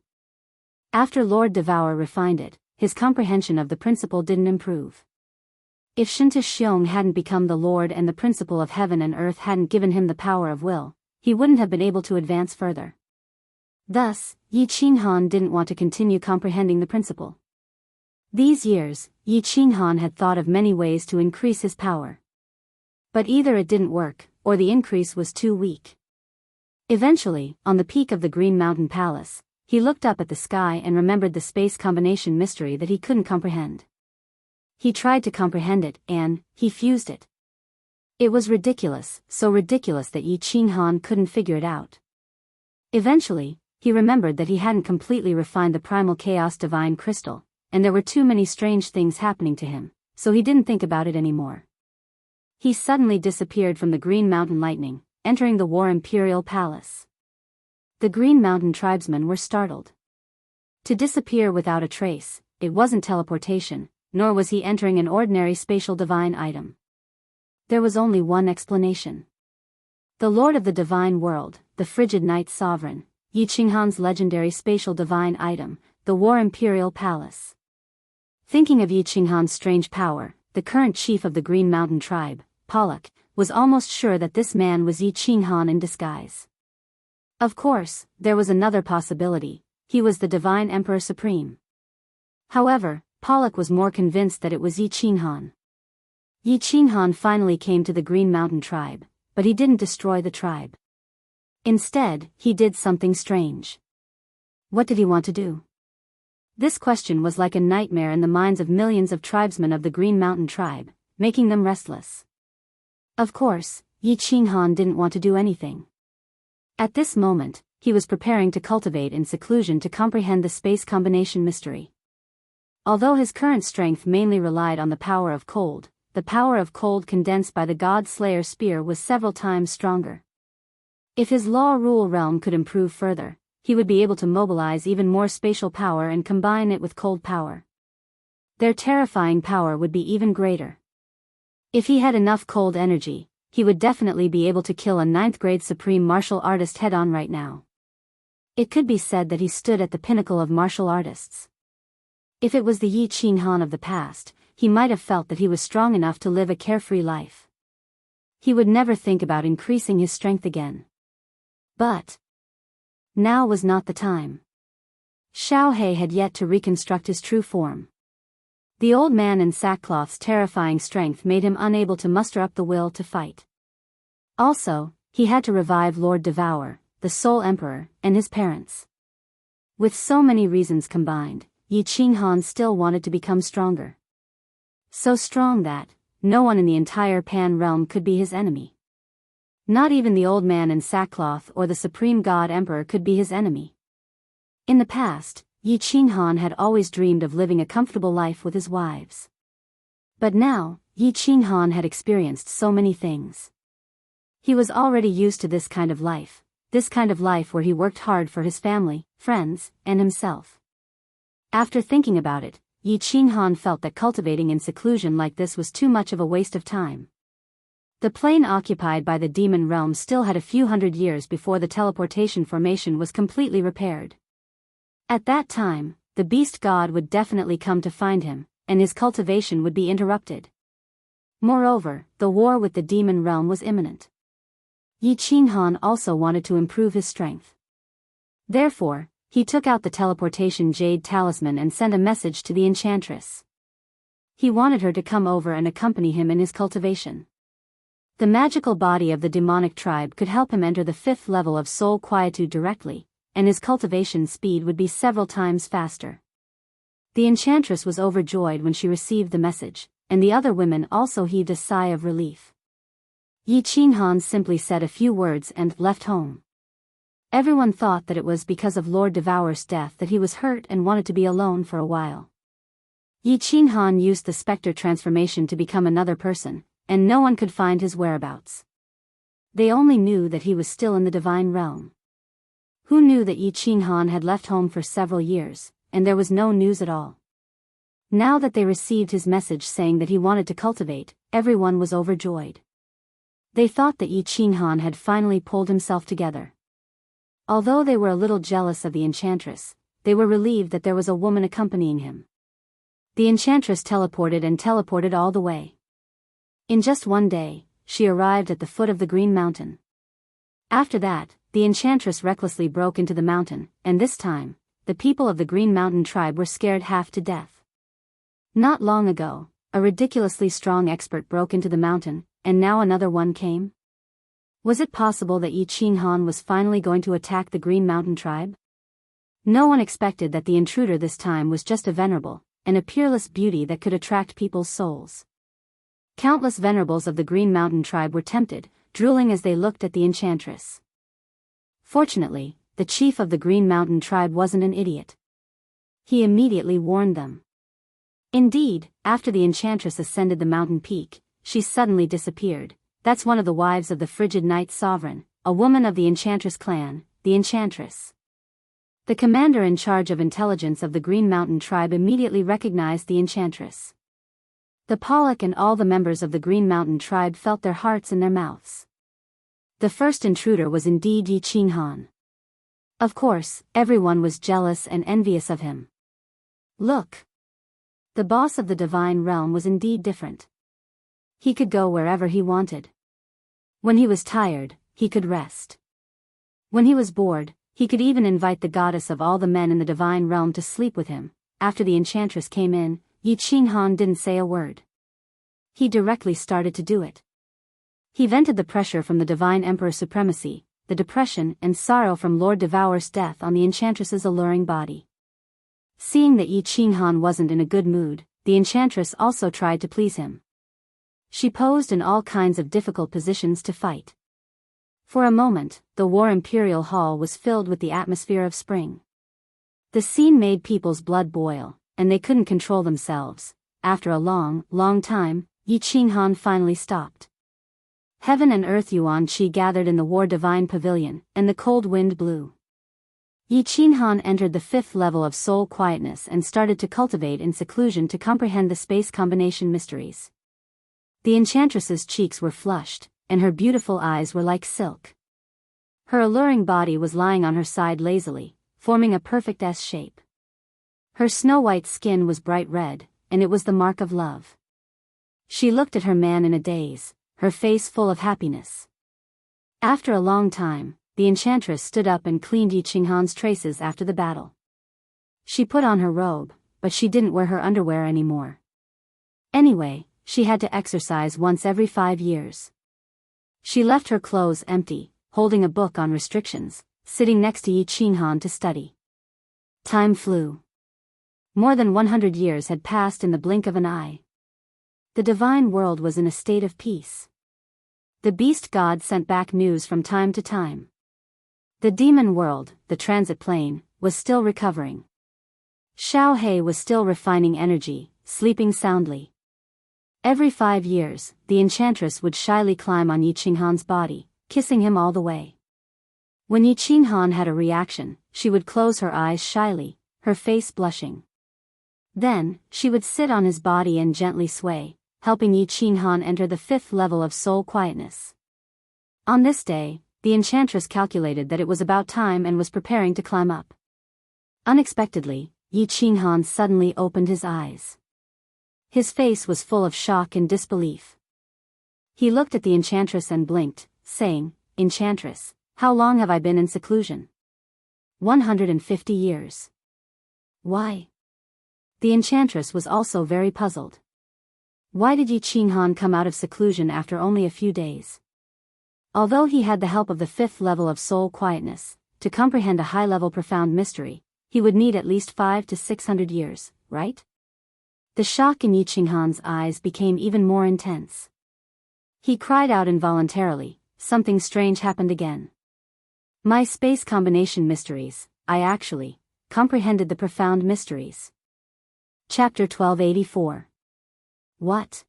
After Lord Devour refined it, his comprehension of the principle didn't improve. If Shinta Xiong hadn't become the Lord and the principle of heaven and earth hadn't given him the power of will, he wouldn't have been able to advance further. Thus, Yi Qinghan didn't want to continue comprehending the principle. These years, Yi Qinghan had thought of many ways to increase his power. But either it didn't work, or the increase was too weak. Eventually, on the peak of the Green Mountain Palace, he looked up at the sky and remembered the space combination mystery that he couldn't comprehend. He tried to comprehend it, and he fused it. It was ridiculous, so ridiculous that Yi Qinghan couldn't figure it out. Eventually, he remembered that he hadn't completely refined the primal chaos divine crystal, and there were too many strange things happening to him, so he didn't think about it anymore. He suddenly disappeared from the Green Mountain Lightning, entering the War Imperial Palace. The Green Mountain tribesmen were startled. To disappear without a trace, it wasn't teleportation, nor was he entering an ordinary spatial divine item. There was only one explanation. The Lord of the Divine World, the Frigid Night Sovereign, Yi Qinghan's legendary spatial divine item, the War Imperial Palace. Thinking of Yi Qinghan's strange power, the current chief of the Green Mountain tribe, Pollock, was almost sure that this man was Yi Qinghan in disguise. Of course, there was another possibility: he was the Divine Emperor Supreme. However, Pollock was more convinced that it was Yi Qinghan. Yi Qinghan finally came to the Green Mountain tribe, but he didn't destroy the tribe. Instead, he did something strange. What did he want to do? This question was like a nightmare in the minds of millions of tribesmen of the Green Mountain tribe, making them restless. Of course, Yi Qinghan didn't want to do anything. At this moment, he was preparing to cultivate in seclusion to comprehend the space combination mystery. Although his current strength mainly relied on the power of cold, the power of cold condensed by the God Slayer spear was several times stronger. If his law rule realm could improve further, he would be able to mobilize even more spatial power and combine it with cold power. Their terrifying power would be even greater. If he had enough cold energy, he would definitely be able to kill a 9th-grade supreme martial artist head-on right now. It could be said that he stood at the pinnacle of martial artists. If it was the Yi Qinghan of the past, he might have felt that he was strong enough to live a carefree life. He would never think about increasing his strength again. But now was not the time. Xiao He had yet to reconstruct his true form. The old man in sackcloth's terrifying strength made him unable to muster up the will to fight. Also, he had to revive Lord Devour, the Soul Emperor, and his parents. With so many reasons combined, Yi Qinghan still wanted to become stronger. So strong that no one in the entire Pan realm could be his enemy. Not even the old man in sackcloth or the Supreme God Emperor could be his enemy. In the past, Yi Qinghan had always dreamed of living a comfortable life with his wives. But now, Yi Qinghan had experienced so many things. He was already used to this kind of life where he worked hard for his family, friends, and himself. After thinking about it, Yi Qinghan felt that cultivating in seclusion like this was too much of a waste of time. The plane occupied by the demon realm still had a few hundred years before the teleportation formation was completely repaired. At that time, the beast god would definitely come to find him, and his cultivation would be interrupted. Moreover, the war with the demon realm was imminent. Yi Qinghan also wanted to improve his strength. Therefore, he took out the teleportation jade talisman and sent a message to the enchantress. He wanted her to come over and accompany him in his cultivation. The magical body of the demonic tribe could help him enter the 5th level of soul quietude directly, and his cultivation speed would be several times faster. The enchantress was overjoyed when she received the message, and the other women also heaved a sigh of relief. Yi Qinghan simply said a few words and left home. Everyone thought that it was because of Lord Devour's death that he was hurt and wanted to be alone for a while. Yi Qinghan used the specter transformation to become another person, and no one could find his whereabouts. They only knew that he was still in the divine realm. Who knew that Yi Qinghan had left home for several years, and there was no news at all? Now that they received his message saying that he wanted to cultivate, everyone was overjoyed. They thought that Yi Qinghan had finally pulled himself together. Although they were a little jealous of the enchantress, they were relieved that there was a woman accompanying him. The enchantress teleported all the way. In just one day, she arrived at the foot of the Green Mountain. After that, the enchantress recklessly broke into the mountain, and this time, the people of the Green Mountain tribe were scared half to death. Not long ago, a ridiculously strong expert broke into the mountain, and now another one came? Was it possible that Yi Qinghan was finally going to attack the Green Mountain tribe? No one expected that the intruder this time was just a venerable, and a peerless beauty that could attract people's souls. Countless venerables of the Green Mountain tribe were tempted, drooling as they looked at the enchantress. Fortunately, the chief of the Green Mountain tribe wasn't an idiot. He immediately warned them. Indeed, after the enchantress ascended the mountain peak, she suddenly disappeared. That's one of the wives of the frigid night sovereign, a woman of the enchantress clan, the enchantress. The commander in charge of intelligence of the Green Mountain tribe immediately recognized the enchantress. The Pollock and all the members of the Green Mountain tribe felt their hearts in their mouths. The first intruder was indeed Yi Qinghan. Of course, everyone was jealous and envious of him. Look! The boss of the divine realm was indeed different. He could go wherever he wanted. When he was tired, he could rest. When he was bored, he could even invite the goddess of all the men in the divine realm to sleep with him. After the enchantress came in, Yi Qinghan didn't say a word. He directly started to do it. He vented the pressure from the divine emperor's supremacy, the depression and sorrow from Lord Devour's death on the enchantress's alluring body. Seeing that Yi Qinghan wasn't in a good mood, the enchantress also tried to please him. She posed in all kinds of difficult positions to fight. For a moment, the War Imperial Hall was filled with the atmosphere of spring. The scene made people's blood boil, and they couldn't control themselves. After a long, long time, Yi Qinghan finally stopped. Heaven and Earth Yuan Qi gathered in the War Divine Pavilion, and the cold wind blew. Yi Qinghan entered the 5th level of soul quietness and started to cultivate in seclusion to comprehend the space combination mysteries. The enchantress's cheeks were flushed, and her beautiful eyes were like silk. Her alluring body was lying on her side lazily, forming a perfect S shape. Her snow-white skin was bright red, and it was the mark of love. She looked at her man in a daze, her face full of happiness. After a long time, the enchantress stood up and cleaned Yi Qinghan's traces after the battle. She put on her robe, but she didn't wear her underwear anymore. Anyway, she had to exercise once every 5 years. She left her clothes empty, holding a book on restrictions, sitting next to Yi Qinghan to study. Time flew. More than 100 years had passed in the blink of an eye. The divine world was in a state of peace. The beast god sent back news from time to time. The demon world, the transit plane, was still recovering. Xiao He was still refining energy, sleeping soundly. Every 5 years, the enchantress would shyly climb on Yi Qinghan's body, kissing him all the way. When Yi Qinghan had a reaction, she would close her eyes shyly, her face blushing. Then, she would sit on his body and gently sway, helping Yi Qinghan enter the 5th level of soul quietness. On this day, the enchantress calculated that it was about time and was preparing to climb up. Unexpectedly, Yi Qinghan suddenly opened his eyes. His face was full of shock and disbelief. He looked at the enchantress and blinked, saying, "Enchantress, how long have I been in seclusion?" 150 years. Why? The enchantress was also very puzzled. Why did Yi Qinghan come out of seclusion after only a few days? Although he had the help of the 5th level of soul quietness, to comprehend a high-level profound mystery, he would need at least 500 to 600 years, right? The shock in Yi Qinghan's eyes became even more intense. He cried out involuntarily, "Something strange happened again. My space combination mysteries, I actually comprehended the profound mysteries." Chapter 1284. What?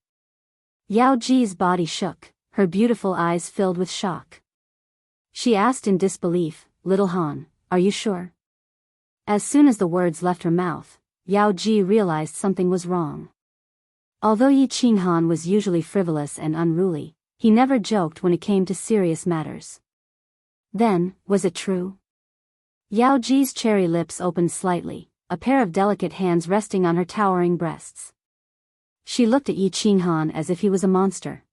Yao Ji's body shook, her beautiful eyes filled with shock. She asked in disbelief, "Little Han, are you sure?" As soon as the words left her mouth, Yao Ji realized something was wrong. Although Yi Qinghan was usually frivolous and unruly, he never joked when it came to serious matters. Then, was it true? Yao Ji's cherry lips opened slightly, a pair of delicate hands resting on her towering breasts. She looked at Yi Qinghan as if he was a monster.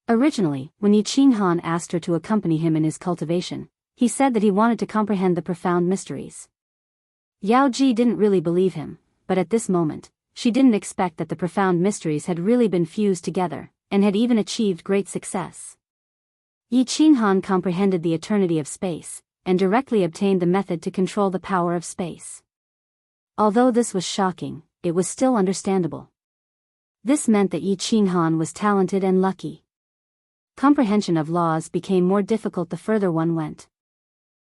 Originally, when Yi Qinghan asked her to accompany him in his cultivation, he said that he wanted to comprehend the profound mysteries. Yao Ji didn't really believe him, but at this moment, she didn't expect that the profound mysteries had really been fused together, and had even achieved great success. Yi Qinghan comprehended the eternity of space, and directly obtained the method to control the power of space. Although this was shocking, it was still understandable. This meant that Yi Qinghan was talented and lucky. Comprehension of laws became more difficult the further one went.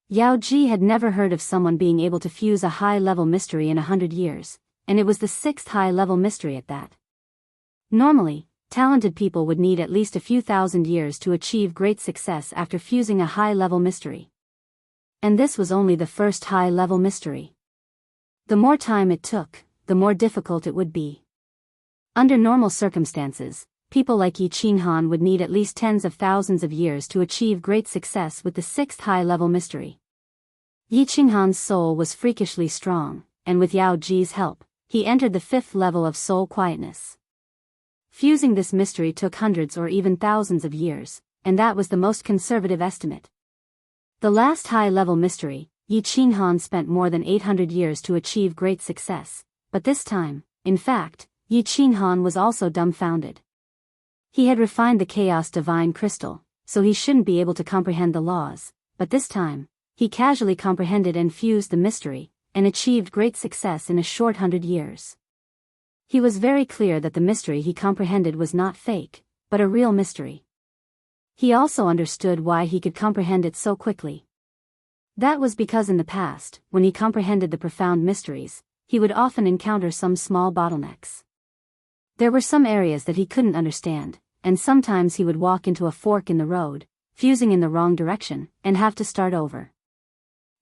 Yao Ji had never heard of someone being able to fuse a high-level mystery in 100 years, and it was the 6th high-level mystery at that. Normally, talented people would need at least a few thousand years to achieve great success after fusing a high-level mystery. And this was only the first high-level mystery. The more time it took, the more difficult it would be. Under normal circumstances, people like Yi Qinghan would need at least tens of thousands of years to achieve great success with the 6th high-level mystery. Yi Qinghan's soul was freakishly strong, and with Yao Ji's help, he entered the 5th level of soul quietness. Fusing this mystery took hundreds or even thousands of years, and that was the most conservative estimate. The last high-level mystery, Yi Qinghan spent more than 800 years to achieve great success, but this time, in fact, Yi Qinghan was also dumbfounded. He had refined the chaos divine crystal, so he shouldn't be able to comprehend the laws, but this time, he casually comprehended and fused the mystery, and achieved great success in a short 100 years. He was very clear that the mystery he comprehended was not fake, but a real mystery. He also understood why he could comprehend it so quickly. That was because in the past, when he comprehended the profound mysteries, he would often encounter some small bottlenecks. There were some areas that he couldn't understand, and sometimes he would walk into a fork in the road, fusing in the wrong direction, and have to start over.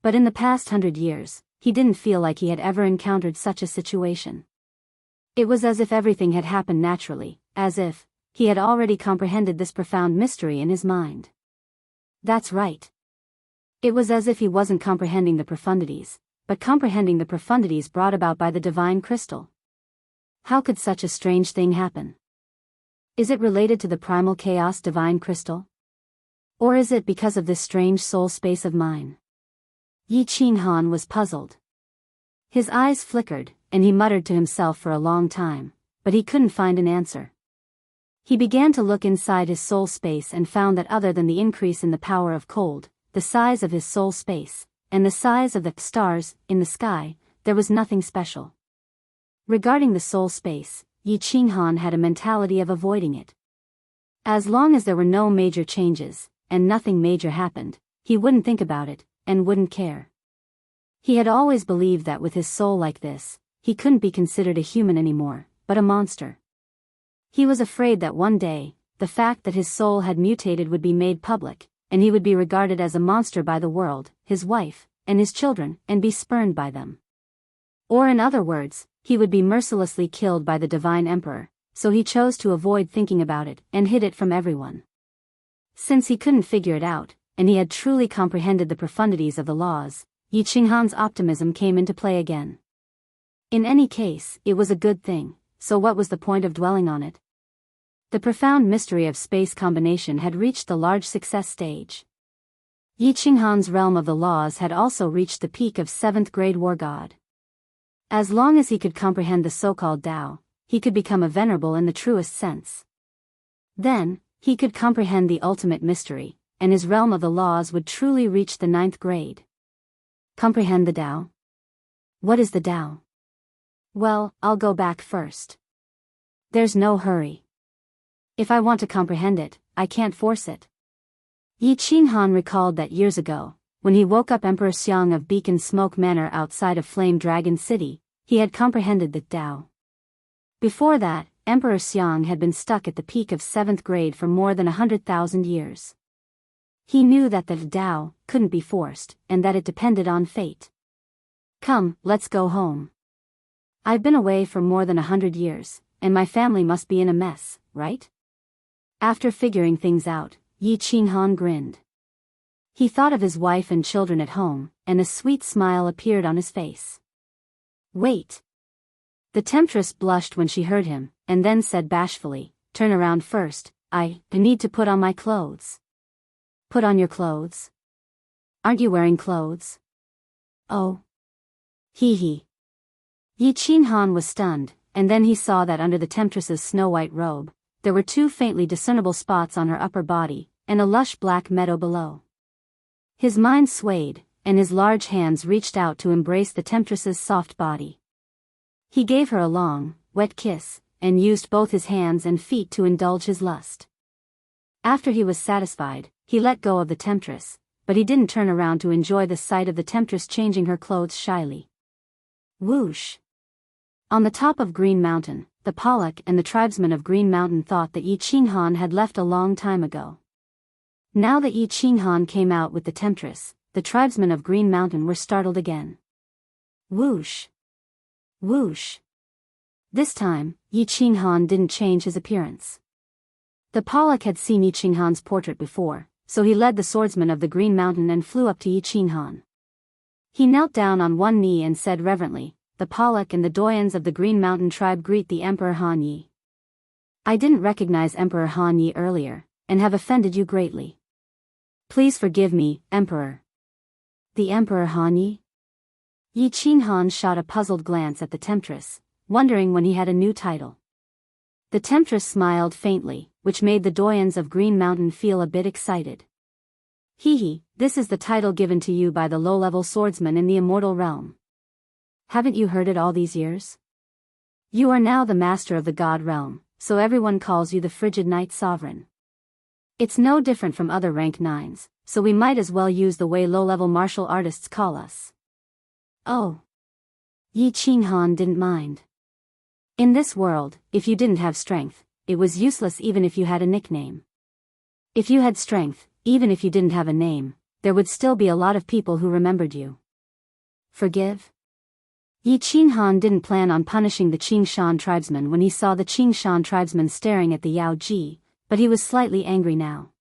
But in the past 100 years, he didn't feel like he had ever encountered such a situation. It was as if everything had happened naturally, as if he had already comprehended this profound mystery in his mind. That's right. It was as if he wasn't comprehending the profundities, but comprehending the profundities brought about by the divine crystal. How could such a strange thing happen? Is it related to the primal chaos divine crystal? Or is it because of this strange soul space of mine? Yi Qinghan was puzzled. His eyes flickered, and he muttered to himself for a long time, but he couldn't find an answer. He began to look inside his soul space and found that other than the increase in the power of cold, the size of his soul space, and the size of the stars in the sky, there was nothing special. Regarding the soul space, Yi Qinghan had a mentality of avoiding it. As long as there were no major changes, and nothing major happened, he wouldn't think about it, and wouldn't care. He had always believed that with his soul like this, he couldn't be considered a human anymore, but a monster. He was afraid that one day, the fact that his soul had mutated would be made public, and he would be regarded as a monster by the world, his wife, and his children, and be spurned by them. Or in other words, he would be mercilessly killed by the divine emperor, so he chose to avoid thinking about it, and hid it from everyone. Since he couldn't figure it out, and he had truly comprehended the profundities of the laws, Yi Qinghan's optimism came into play again. In any case, it was a good thing, so what was the point of dwelling on it? The profound mystery of space combination had reached the large success stage. Yi Qinghan's realm of the laws had also reached the peak of 7th grade war god. As long as he could comprehend the so-called Tao, he could become a venerable in the truest sense. Then, he could comprehend the ultimate mystery, and his realm of the laws would truly reach the 9th grade. Comprehend the Tao? What is the Tao? Well, I'll go back first. There's no hurry. If I want to comprehend it, I can't force it. Yi Qinghan recalled that years ago, when he woke up Emperor Xiang of Beacon Smoke Manor outside of Flame Dragon City, he had comprehended the Tao. Before that, Emperor Xiang had been stuck at the peak of 7th grade for more than 100,000 years. He knew that the Tao couldn't be forced, and that it depended on fate. Come, let's go home. I've been away for more than 100 years, and my family must be in a mess, right? After figuring things out, Yi Qinghan grinned. He thought of his wife and children at home, and a sweet smile appeared on his face. Wait. The temptress blushed when she heard him, and then said bashfully, "Turn around first, I need to put on my clothes." Put on your clothes? Aren't you wearing clothes? Oh. Hee hee. Yi Qinghan was stunned, and then he saw that under the temptress's snow-white robe, there were 2 faintly discernible spots on her upper body, and a lush black meadow below. His mind swayed, and his large hands reached out to embrace the temptress's soft body. He gave her a long, wet kiss, and used both his hands and feet to indulge his lust. After he was satisfied, he let go of the temptress, but he didn't turn around to enjoy the sight of the temptress changing her clothes shyly. Whoosh! On the top of Green Mountain, the Pollock and the tribesmen of Green Mountain thought that Yi Qinghan had left a long time ago. Now that Yi Qinghan came out with the temptress, the tribesmen of Green Mountain were startled again. Whoosh! Whoosh! This time, Yi Qinghan didn't change his appearance. The Pollock had seen Yi Qinghan's portrait before, so he led the swordsmen of the Green Mountain and flew up to Yi Qinghan. He knelt down on one knee and said reverently, "The Pollock and the doyens of the Green Mountain tribe greet the Emperor Han Yi. I didn't recognize Emperor Han Yi earlier, and have offended you greatly. Please forgive me, Emperor." The Emperor Han Yi? Yi Qinghan shot a puzzled glance at the temptress, wondering when he had a new title. The temptress smiled faintly, which made the doyens of Green Mountain feel a bit excited. "Hee hee, this is the title given to you by the low-level swordsman in the immortal realm. Haven't you heard it all these years? You are now the master of the god realm, so everyone calls you the frigid night sovereign. It's no different from other rank 9s, so we might as well use the way low-level martial artists call us." Oh. Yi Qinghan didn't mind. In this world, if you didn't have strength, it was useless even if you had a nickname. If you had strength, even if you didn't have a name, there would still be a lot of people who remembered you. Forgive? Yi Qinghan didn't plan on punishing the Qingshan tribesmen when he saw the Qingshan tribesmen staring at the Yao Ji, but he was slightly angry now.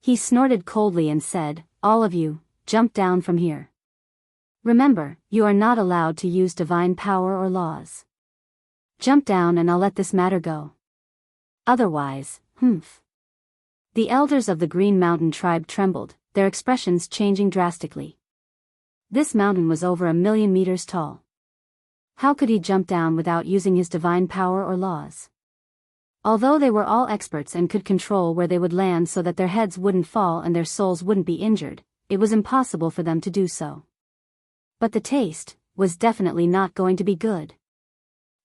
He snorted coldly and said, "All of you, jump down from here. Remember, you are not allowed to use divine power or laws. Jump down and I'll let this matter go. Otherwise, humph." The elders of the Green Mountain tribe trembled, their expressions changing drastically. This mountain was over 1,000,000 meters tall. How could he jump down without using his divine power or laws? Although they were all experts and could control where they would land so that their heads wouldn't fall and their souls wouldn't be injured, it was impossible for them to do so. But the taste was definitely not going to be good.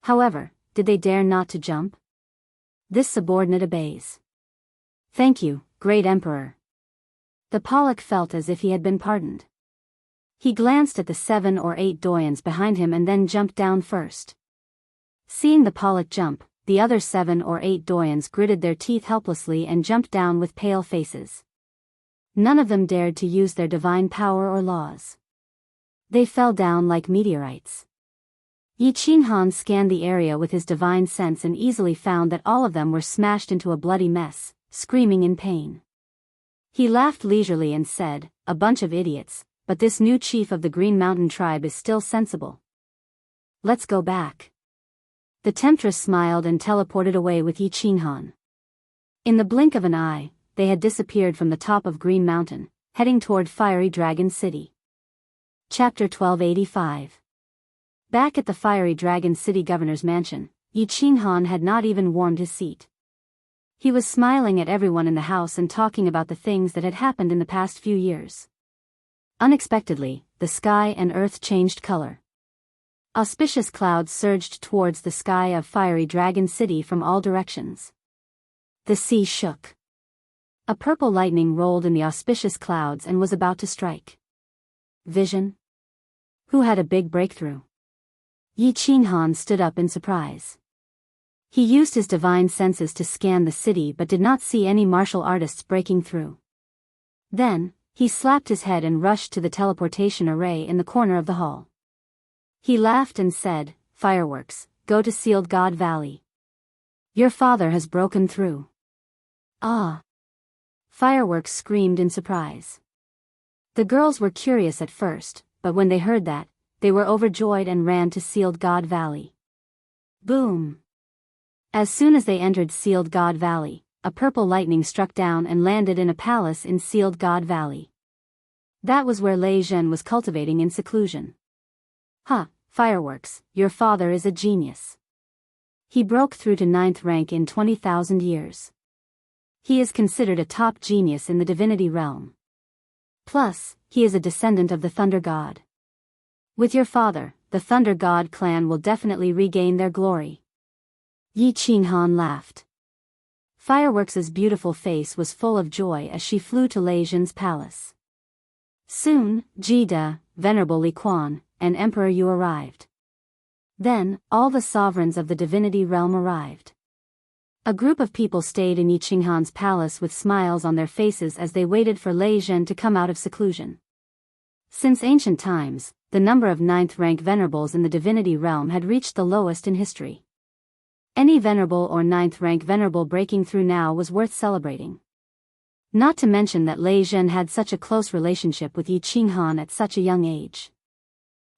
However, did they dare not to jump? This subordinate obeys. "Thank you, great Emperor." The Pollock felt as if he had been pardoned. He glanced at the 7 or 8 doyens behind him and then jumped down first. Seeing the Pollock jump, the other 7 or 8 doyens gritted their teeth helplessly and jumped down with pale faces. None of them dared to use their divine power or laws. They fell down like meteorites. Yi Qinghan scanned the area with his divine sense and easily found that all of them were smashed into a bloody mess, screaming in pain. He laughed leisurely and said, "A bunch of idiots, but this new chief of the Green Mountain tribe is still sensible. Let's go back." The temptress smiled and teleported away with Yi Qinghan. In the blink of an eye, they had disappeared from the top of Green Mountain, heading toward Fiery Dragon City. Chapter 1285. Back at the Fiery Dragon City governor's mansion, Yi Qinghan had not even warmed his seat. He was smiling at everyone in the house and talking about the things that had happened in the past few years. Unexpectedly, the sky and earth changed color. Auspicious clouds surged towards the sky of Fiery Dragon City from all directions. The sea shook. A purple lightning rolled in the auspicious clouds and was about to strike. Vision? Who had a big breakthrough? Yi Qinghan stood up in surprise. He used his divine senses to scan the city but did not see any martial artists breaking through. Then, he slapped his head and rushed to the teleportation array in the corner of the hall. He laughed and said, fireworks, go to Sealed God Valley. Your father has broken through. Ah! Fireworks screamed in surprise. The girls were curious at first, but when they heard that, they were overjoyed and ran to Sealed God Valley. Boom! As soon as they entered Sealed God Valley, a purple lightning struck down and landed in a palace in Sealed God Valley. That was where Lei Zhen was cultivating in seclusion. Ha, fireworks, your father is a genius. He broke through to 9th rank in 20,000 years. He is considered a top genius in the divinity realm. Plus, he is a descendant of the Thunder God. With your father, the Thunder God clan will definitely regain their glory. Yi Qinghan laughed. Fireworks' beautiful face was full of joy as she flew to Lei Zhen's palace. Soon, Jida, Venerable Li Quan, and Emperor Yu arrived. Then, all the sovereigns of the divinity realm arrived. A group of people stayed in Yi Qinghan's palace with smiles on their faces as they waited for Lei Zhen to come out of seclusion. Since ancient times, the number of 9th rank venerables in the divinity realm had reached the lowest in history. Any venerable or 9th rank venerable breaking through now was worth celebrating. Not to mention that Lei Zhen had such a close relationship with Yi Qinghan at such a young age.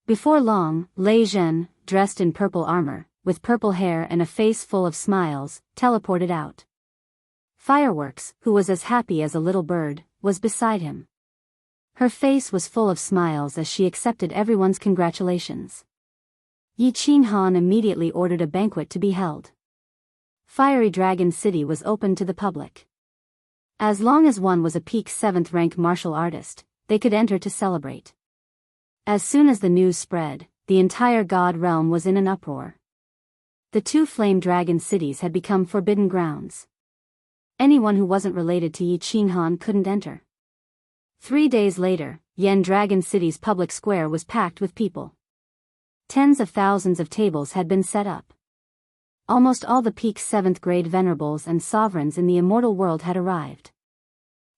Before long, Lei Zhen, dressed in purple armor, with purple hair and a face full of smiles, teleported out. Fireworks, who was as happy as a little bird, was beside him. Her face was full of smiles as she accepted everyone's congratulations. Yi Qinghan immediately ordered a banquet to be held. Fiery Dragon City was open to the public. As long as one was a peak 7th rank martial artist, they could enter to celebrate. As soon as the news spread, the entire god realm was in an uproar. The 2 flame dragon cities had become forbidden grounds. Anyone who wasn't related to Yi Qinghan couldn't enter. 3 days later, Yan Dragon City's public square was packed with people. Tens of thousands of tables had been set up. Almost all the peak 7th grade venerables and sovereigns in the immortal world had arrived.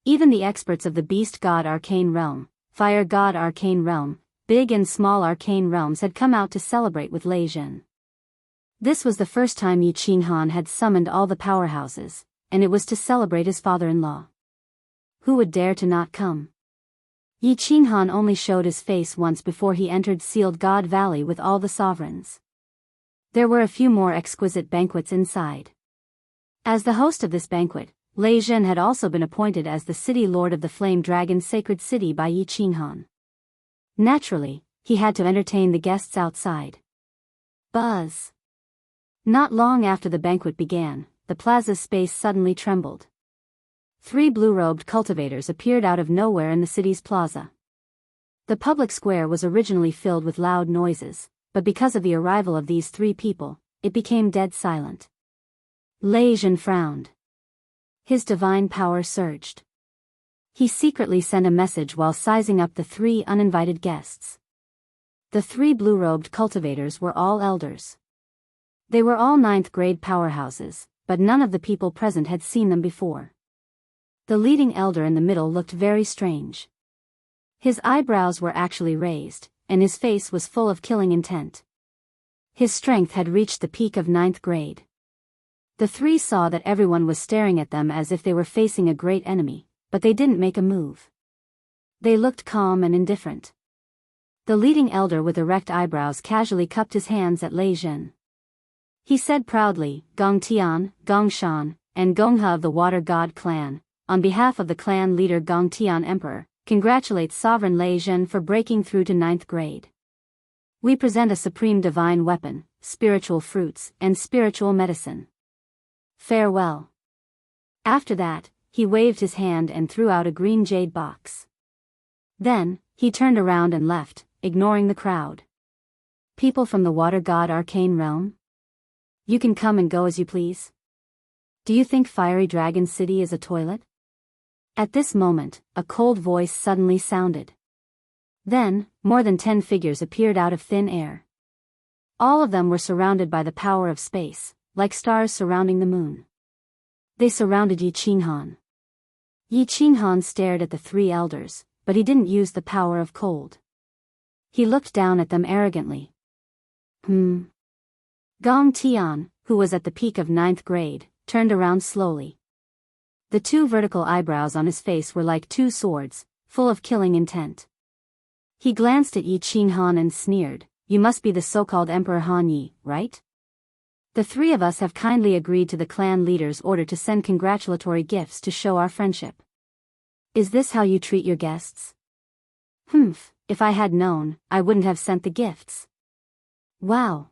Even the experts of the Beast God Arcane Realm, Fire God Arcane Realm, big and small arcane realms had come out to celebrate with Lei Zhen. This was the first time Yi Qinghan had summoned all the powerhouses, and it was to celebrate his father-in-law. Who would dare to not come? Yi Qinghan only showed his face once before he entered Sealed God Valley with all the sovereigns. There were a few more exquisite banquets inside. As the host of this banquet, Lei Zhen had also been appointed as the city lord of the Flame Dragon Sacred City by Yi Qinghan. Naturally, he had to entertain the guests outside. Buzz! Not long after the banquet began, the plaza's space suddenly trembled. 3 blue-robed cultivators appeared out of nowhere in the city's plaza. The public square was originally filled with loud noises, but because of the arrival of these 3 people, it became dead silent. Lei Zhen frowned. His divine power surged. He secretly sent a message while sizing up the 3 uninvited guests. The 3 blue-robed cultivators were all elders. They were all 9th grade powerhouses, but none of the people present had seen them before. The leading elder in the middle looked very strange. His eyebrows were actually raised, and his face was full of killing intent. His strength had reached the peak of 9th grade. The 3 saw that everyone was staring at them as if they were facing a great enemy, but they didn't make a move. They looked calm and indifferent. The leading elder with erect eyebrows casually cupped his hands at Lei Zhen. He said proudly, Gong Tian, Gong Shan, and Gongha of the Water God clan, on behalf of the clan leader Gong Tian Emperor, congratulates Sovereign Lei Zhen for breaking through to 9th grade. We present a supreme divine weapon, spiritual fruits, and spiritual medicine. Farewell. After that, he waved his hand and threw out a green jade box. Then, he turned around and left, ignoring the crowd. People from the Water God Arcane Realm? You can come and go as you please. Do you think Fiery Dragon City is a toilet? At this moment, a cold voice suddenly sounded. Then, more than 10 figures appeared out of thin air. All of them were surrounded by the power of space, like stars surrounding the moon. They surrounded Yi Qinghan. Yi Qinghan stared at the 3 elders, but he didn't use the power of cold. He looked down at them arrogantly. Gong Tian, who was at the peak of 9th grade, turned around slowly. The two vertical eyebrows on his face were like two swords, full of killing intent. He glanced at Yi Qinghan and sneered, "You must be the so-called Emperor Han Yi, right? The three of us have kindly agreed to the clan leader's order to send congratulatory gifts to show our friendship. Is this how you treat your guests?" "Humph, if I had known, I wouldn't have sent the gifts." "Wow.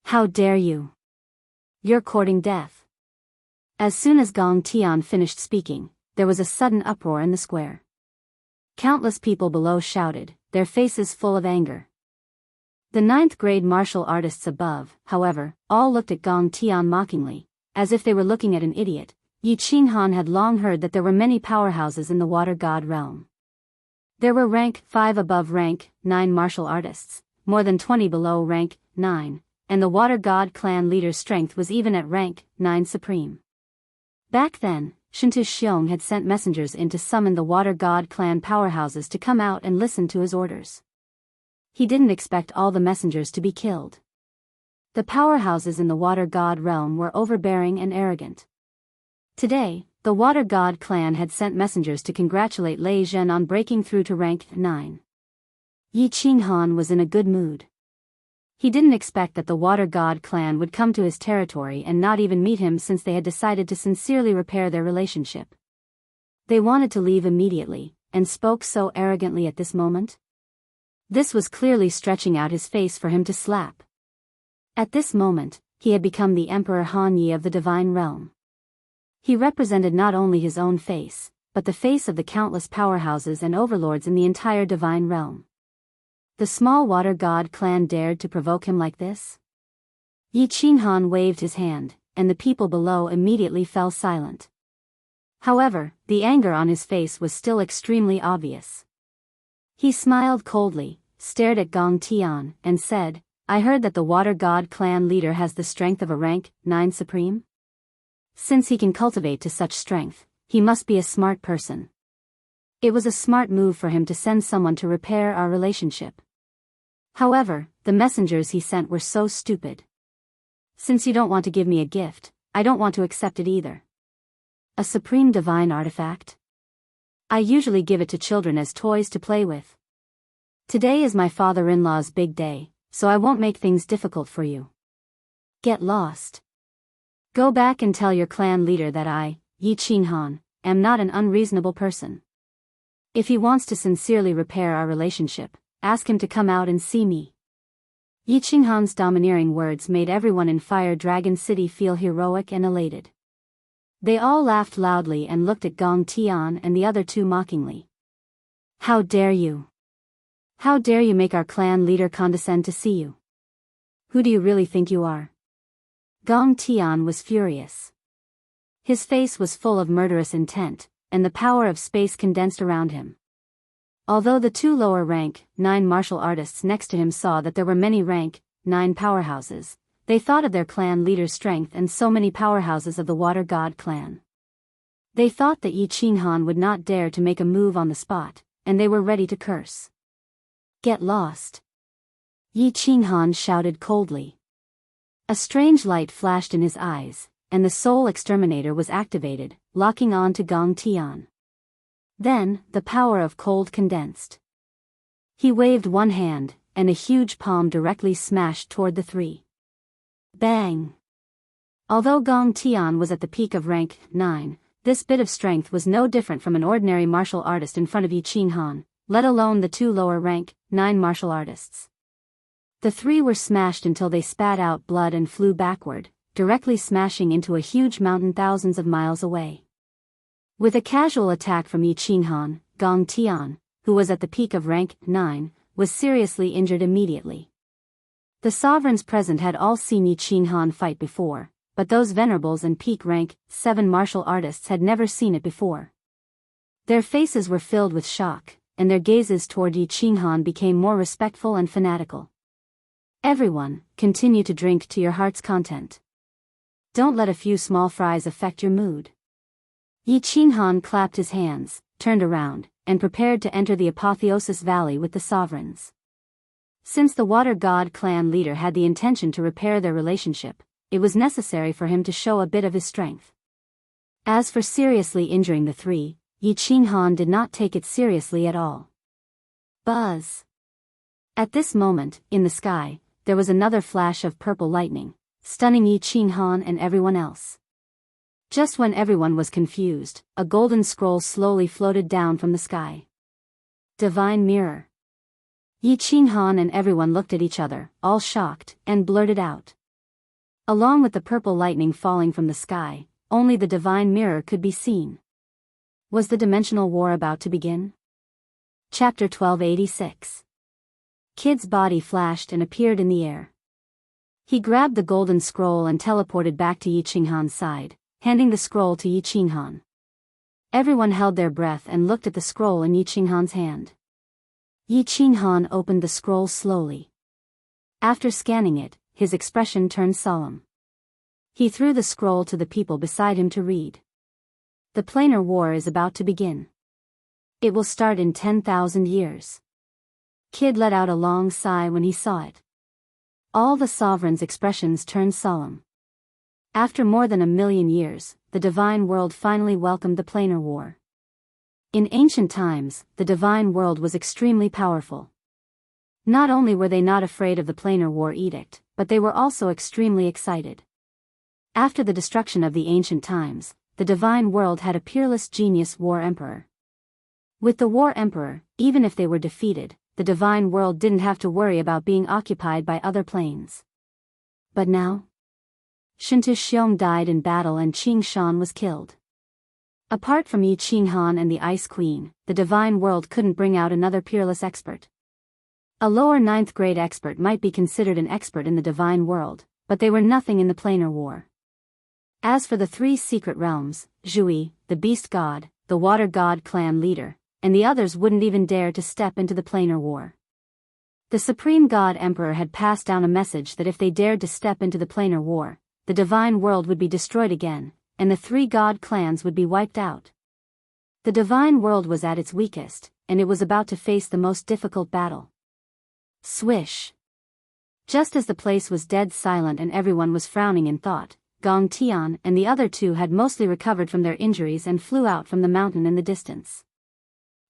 How dare you? You're courting death." As soon as Gong Tian finished speaking, there was a sudden uproar in the square. Countless people below shouted, their faces full of anger. The 9th grade martial artists above, however, all looked at Gong Tian mockingly, as if they were looking at an idiot. Yi Qinghan had long heard that there were many powerhouses in the water god realm. There were rank 5 above rank 9 martial artists, more than 20 below rank 9, and the water god clan leader's strength was even at rank 9 supreme. Back then, Shintu Xiong had sent messengers in to summon the water god clan powerhouses to come out and listen to his orders. He didn't expect all the messengers to be killed. The powerhouses in the water god realm were overbearing and arrogant. Today, the water god clan had sent messengers to congratulate Lei Zhen on breaking through to rank 9. Yi Qinghan was in a good mood. He didn't expect that the water god clan would come to his territory and not even meet him, since they had decided to sincerely repair their relationship. They wanted to leave immediately, and spoke so arrogantly at this moment. This was clearly stretching out his face for him to slap. At this moment, he had become the Emperor Han Yi of the divine realm. He represented not only his own face, but the face of the countless powerhouses and overlords in the entire divine realm. The small water god clan dared to provoke him like this? Yi Qinghan waved his hand, and the people below immediately fell silent. However, the anger on his face was still extremely obvious. He smiled coldly, stared at Gong Tian, and said, "I heard that the water god clan leader has the strength of a rank 9 supreme? Since he can cultivate to such strength, he must be a smart person. It was a smart move for him to send someone to repair our relationship. However, the messengers he sent were so stupid. Since you don't want to give me a gift, I don't want to accept it either. A supreme divine artifact? I usually give it to children as toys to play with. Today is my father-in-law's big day, so I won't make things difficult for you. Get lost. Go back and tell your clan leader that I, Yi Qinghan, am not an unreasonable person. If he wants to sincerely repair our relationship, ask him to come out and see me." Yi Qinghan's domineering words made everyone in Fire Dragon City feel heroic and elated. They all laughed loudly and looked at Gong Tian and the other two mockingly. "How dare you? How dare you make our clan leader condescend to see you? Who do you really think you are?" Gong Tian was furious. His face was full of murderous intent, and the power of space condensed around him. Although the two lower rank 9 martial artists next to him saw that there were many rank 9 powerhouses, they thought of their clan leader's strength and so many powerhouses of the water god clan. They thought that Yi Qinghan would not dare to make a move on the spot, and they were ready to curse. "Get lost!" Yi Qinghan shouted coldly. A strange light flashed in his eyes, and the soul exterminator was activated, locking on to Gong Tian. Then, the power of cold condensed. He waved one hand, and a huge palm directly smashed toward the three. Bang! Although Gong Tian was at the peak of rank 9, this bit of strength was no different from an ordinary martial artist in front of Yi Qinghan, let alone the two lower rank 9 martial artists. The three were smashed until they spat out blood and flew backward, directly smashing into a huge mountain thousands of miles away. With a casual attack from Yi Qinghan, Gong Tian, who was at the peak of rank 9, was seriously injured immediately. The sovereigns present had all seen Yi Qinghan fight before, but those venerables and peak rank 7 martial artists had never seen it before. Their faces were filled with shock, and their gazes toward Yi Qinghan became more respectful and fanatical. Everyone, continue to drink to your heart's content. Don't let a few small fries affect your mood. Yi Qinghan clapped his hands, turned around, and prepared to enter the Apotheosis Valley with the sovereigns. Since the Water God clan leader had the intention to repair their relationship, it was necessary for him to show a bit of his strength. As for seriously injuring the three, Yi Qinghan did not take it seriously at all. Buzz! At this moment, in the sky, there was another flash of purple lightning, stunning Yi Qinghan and everyone else. Just when everyone was confused, a golden scroll slowly floated down from the sky. Divine Mirror. Yi Qinghan and everyone looked at each other, all shocked, and blurted out. Along with the purple lightning falling from the sky, only the Divine Mirror could be seen. Was the dimensional war about to begin? Chapter 1286. Kid's body flashed and appeared in the air. He grabbed the golden scroll and teleported back to Yi Qinghan's side, handing the scroll to Yi Qinghan. Everyone held their breath and looked at the scroll in Yi Qinghan's hand. Yi Qinghan opened the scroll slowly. After scanning it, his expression turned solemn. He threw the scroll to the people beside him to read. The planar war is about to begin. It will start in 10,000 years. Kid let out a long sigh when he saw it. All the sovereigns' expressions turned solemn. After more than 1,000,000 years, the divine world finally welcomed the planar war. In ancient times, the divine world was extremely powerful. Not only were they not afraid of the planar war edict, but they were also extremely excited. After the destruction of the ancient times, the divine world had a peerless genius war emperor. With the war emperor, even if they were defeated, the divine world didn't have to worry about being occupied by other planes. But now? Shintu Xiong died in battle and Qing Shan was killed. Apart from Yi Qinghan and the Ice Queen, the divine world couldn't bring out another peerless expert. A lower 9th grade expert might be considered an expert in the divine world, but they were nothing in the planar war. As for the three secret realms, Zhui, the beast god, the water god clan leader, and the others wouldn't even dare to step into the planar war. The supreme god emperor had passed down a message that if they dared to step into the planar war, the divine world would be destroyed again, and the three god clans would be wiped out. The divine world was at its weakest, and it was about to face the most difficult battle. Swish! Just as the place was dead silent and everyone was frowning in thought, Gong Tian and the other two had mostly recovered from their injuries and flew out from the mountain in the distance.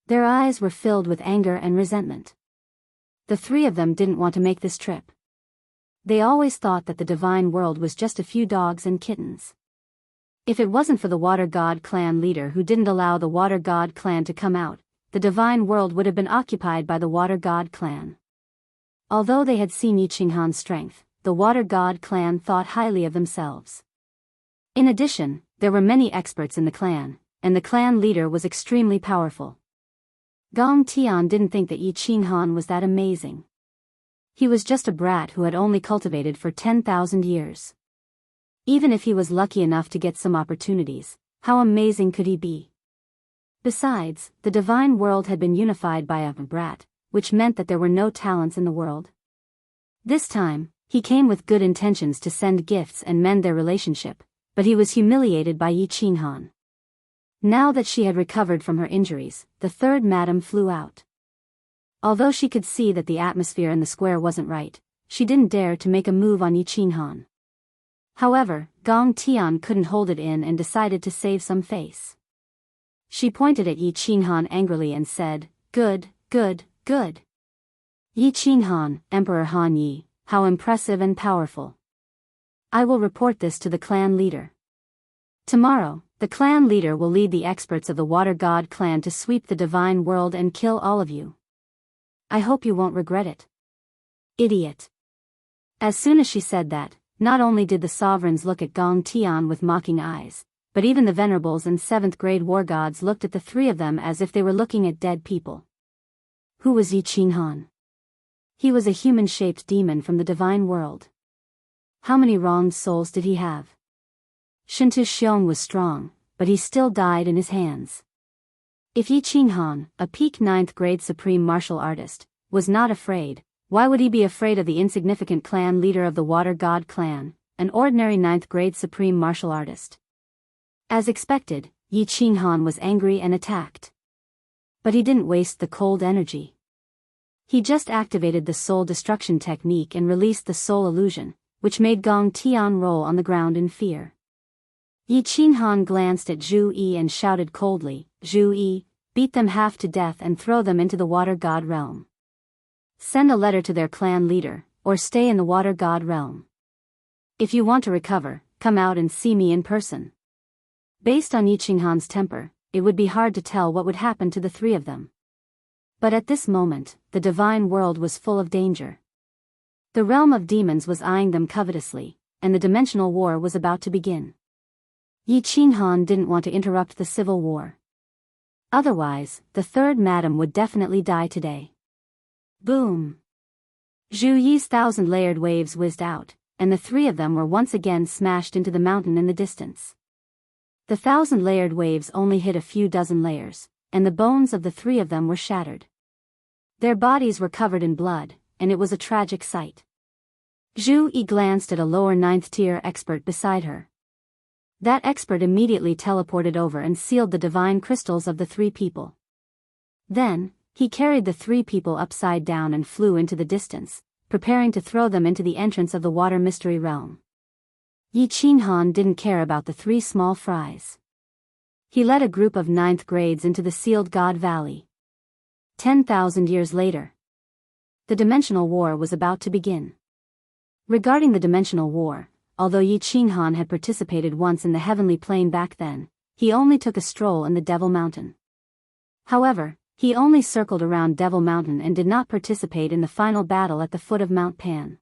Their eyes were filled with anger and resentment. The three of them didn't want to make this trip. They always thought that the divine world was just a few dogs and kittens. If it wasn't for the Water God clan leader who didn't allow the Water God clan to come out, the divine world would have been occupied by the Water God clan. Although they had seen Yi Qinghan's strength, the Water God clan thought highly of themselves. In addition, there were many experts in the clan, and the clan leader was extremely powerful. Gong Tian didn't think that Yi Qinghan was that amazing. He was just a brat who had only cultivated for 10,000 years. Even if he was lucky enough to get some opportunities, how amazing could he be? Besides, the divine world had been unified by a brat, which meant that there were no talents in the world. This time, he came with good intentions to send gifts and mend their relationship, but he was humiliated by Yi Qinghan. Now that she had recovered from her injuries, the third madam flew out. Although she could see that the atmosphere in the square wasn't right, she didn't dare to make a move on Yi Qinghan. However, Gong Tian couldn't hold it in and decided to save some face. She pointed at Yi Qinghan angrily and said, "Good, good, good. Yi Qinghan, Emperor Han Yi, how impressive and powerful. I will report this to the clan leader. Tomorrow, the clan leader will lead the experts of the Water God clan to sweep the divine world and kill all of you. I hope you won't regret it. Idiot." As soon as she said that, not only did the sovereigns look at Gong Tian with mocking eyes, but even the venerables and 7th grade war gods looked at the three of them as if they were looking at dead people. Who was Yi Qinghan? He was a human-shaped demon from the divine world. How many wronged souls did he have? Shintu Xiong was strong, but he still died in his hands. If Yi Qinghan, a peak 9th grade supreme martial artist, was not afraid, why would he be afraid of the insignificant clan leader of the Water God clan, an ordinary 9th grade supreme martial artist? As expected, Yi Qinghan was angry and attacked. But he didn't waste the cold energy. He just activated the soul destruction technique and released the soul illusion, which made Gong Tian roll on the ground in fear. Yi Qinhan glanced at Zhu Yi and shouted coldly, "Zhu Yi, beat them half to death and throw them into the water god realm. Send a letter to their clan leader, or stay in the water god realm. If you want to recover, come out and see me in person." Based on Yi Qinghan's temper, it would be hard to tell what would happen to the three of them. But at this moment, the divine world was full of danger. The realm of demons was eyeing them covetously, and the dimensional war was about to begin. Yi Qinghan didn't want to interrupt the civil war. Otherwise, the third madam would definitely die today. Boom! Zhu Yi's 1,000-layered waves whizzed out, and the three of them were once again smashed into the mountain in the distance. The 1,000-layered waves only hit a few dozen layers, and the bones of the three of them were shattered. Their bodies were covered in blood, and it was a tragic sight. Zhu Yi glanced at a lower 9th-tier expert beside her. That expert immediately teleported over and sealed the divine crystals of the three people. Then, he carried the three people upside down and flew into the distance, preparing to throw them into the entrance of the water mystery realm. Yi Qinhan didn't care about the three small fries. He led a group of 9th grades into the sealed God Valley. 10,000 years later, the dimensional war was about to begin. Regarding the dimensional war, although Yi Qinghan had participated once in the heavenly plane back then, he only took a stroll in the Devil Mountain. However, he only circled around Devil Mountain and did not participate in the final battle at the foot of Mount Pan.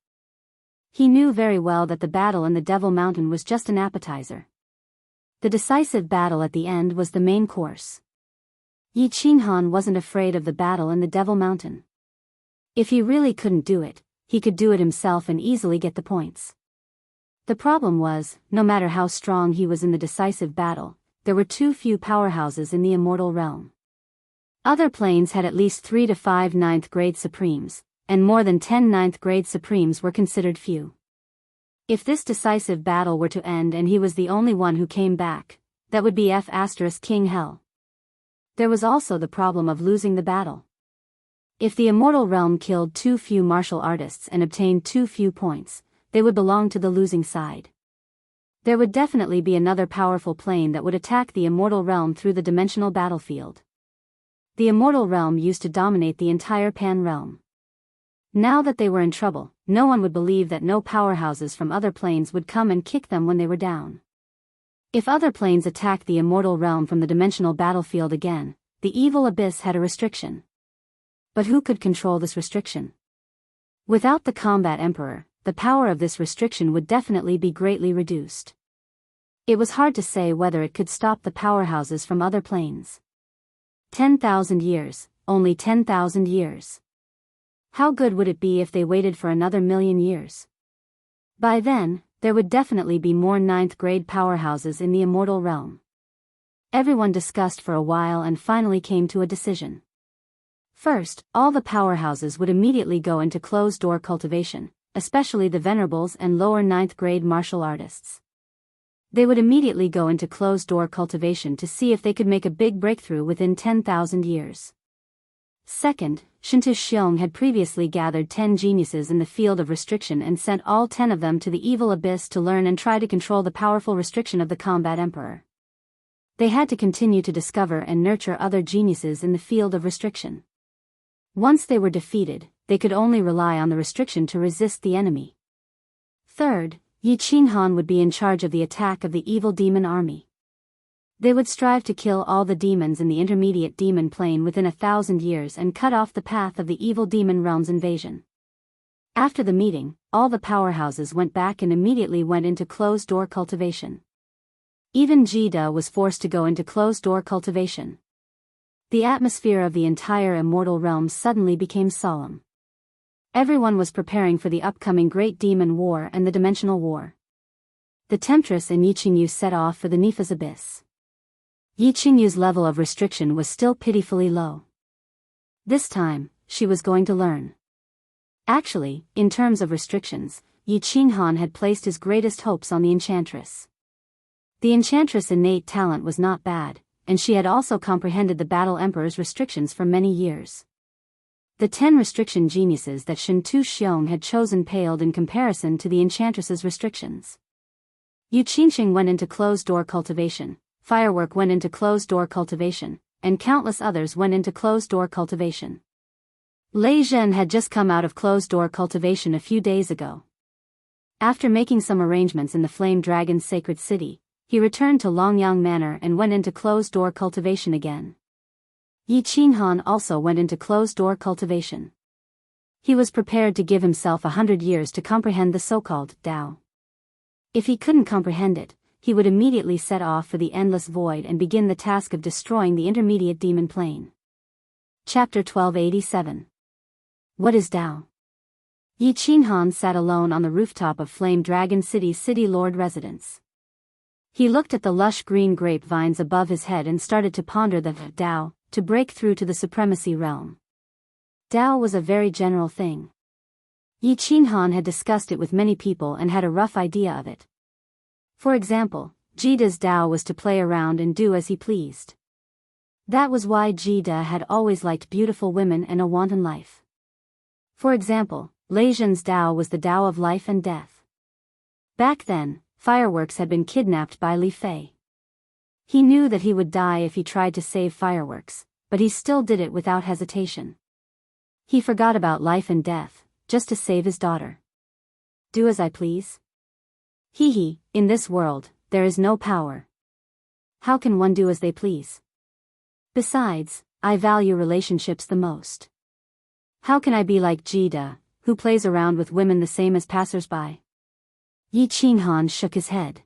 He knew very well that the battle in the Devil Mountain was just an appetizer. The decisive battle at the end was the main course. Yi Qinghan wasn't afraid of the battle in the Devil Mountain. If he really couldn't do it, he could do it himself and easily get the points. The problem was, no matter how strong he was in the decisive battle, there were too few powerhouses in the immortal realm. Other planes had at least 3 to 5 9th-grade supremes, and more than 10 9th-grade supremes were considered few. If this decisive battle were to end and he was the only one who came back, that would be King Hell. There was also the problem of losing the battle. If the immortal realm killed too few martial artists and obtained too few points, they would belong to the losing side. There would definitely be another powerful plane that would attack the immortal realm through the dimensional battlefield. The immortal realm used to dominate the entire Pan realm. Now that they were in trouble, no one would believe that no powerhouses from other planes would come and kick them when they were down. If other planes attacked the immortal realm from the dimensional battlefield again, the evil abyss had a restriction. But who could control this restriction? Without the combat emperor, the power of this restriction would definitely be greatly reduced. It was hard to say whether it could stop the powerhouses from other planes. 10,000 years, only 10,000 years. How good would it be if they waited for another 1,000,000 years? By then, there would definitely be more 9th-grade powerhouses in the immortal realm. Everyone discussed for a while and finally came to a decision. First, all the powerhouses would immediately go into closed-door cultivation, especially the venerables and lower 9th-grade martial artists. They would immediately go into closed-door cultivation to see if they could make a big breakthrough within 10,000 years. Second, Shintu Xiong had previously gathered 10 geniuses in the field of restriction and sent all 10 of them to the evil abyss to learn and try to control the powerful restriction of the combat emperor. They had to continue to discover and nurture other geniuses in the field of restriction. Once they were defeated, they could only rely on the restriction to resist the enemy. Third, Yi Qinghan would be in charge of the attack of the evil demon army. They would strive to kill all the demons in the intermediate demon plane within 1,000 years and cut off the path of the evil demon realm's invasion. After the meeting, all the powerhouses went back and immediately went into closed-door cultivation. Even Jida was forced to go into closed-door cultivation. The atmosphere of the entire immortal realm suddenly became solemn. Everyone was preparing for the upcoming Great Demon War and the Dimensional War. The Temptress and Yi Qingyu set off for the Nifa's Abyss. Yi Qingyu's level of restriction was still pitifully low. This time, she was going to learn. Actually, in terms of restrictions, Yi Qinghan had placed his greatest hopes on the Enchantress. The Enchantress' innate talent was not bad, and she had also comprehended the Battle Emperor's restrictions for many years. The 10 restriction geniuses that Shentu Xiong had chosen paled in comparison to the enchantress's restrictions. Yu Qingxing went into closed-door cultivation, Firework went into closed-door cultivation, and countless others went into closed-door cultivation. Lei Zhen had just come out of closed-door cultivation a few days ago. After making some arrangements in the Flame Dragon's sacred city, he returned to Longyang Manor and went into closed-door cultivation again. Yi Qinghan also went into closed-door cultivation. He was prepared to give himself 100 years to comprehend the so-called Tao. If he couldn't comprehend it, he would immediately set off for the endless void and begin the task of destroying the intermediate demon plane. Chapter 1287. What is Tao? Yi Qinghan sat alone on the rooftop of Flame Dragon City's City Lord residence. He looked at the lush green grapevines above his head and started to ponder the Tao, to break through to the supremacy realm. Tao was a very general thing. Yi Qinghan had discussed it with many people and had a rough idea of it. For example, Jida's Tao was to play around and do as he pleased. That was why Jida had always liked beautiful women and a wanton life. For example, Lei Zhen's Tao was the Tao of life and death. Back then, Fireworks had been kidnapped by Li Fei. He knew that he would die if he tried to save Fireworks, but he still did it without hesitation. He forgot about life and death, just to save his daughter. Do as I please? Hee, in this world, there is no power. How can one do as they please? Besides, I value relationships the most. How can I be like Jida, who plays around with women the same as passers-by? Yi Qinghan shook his head.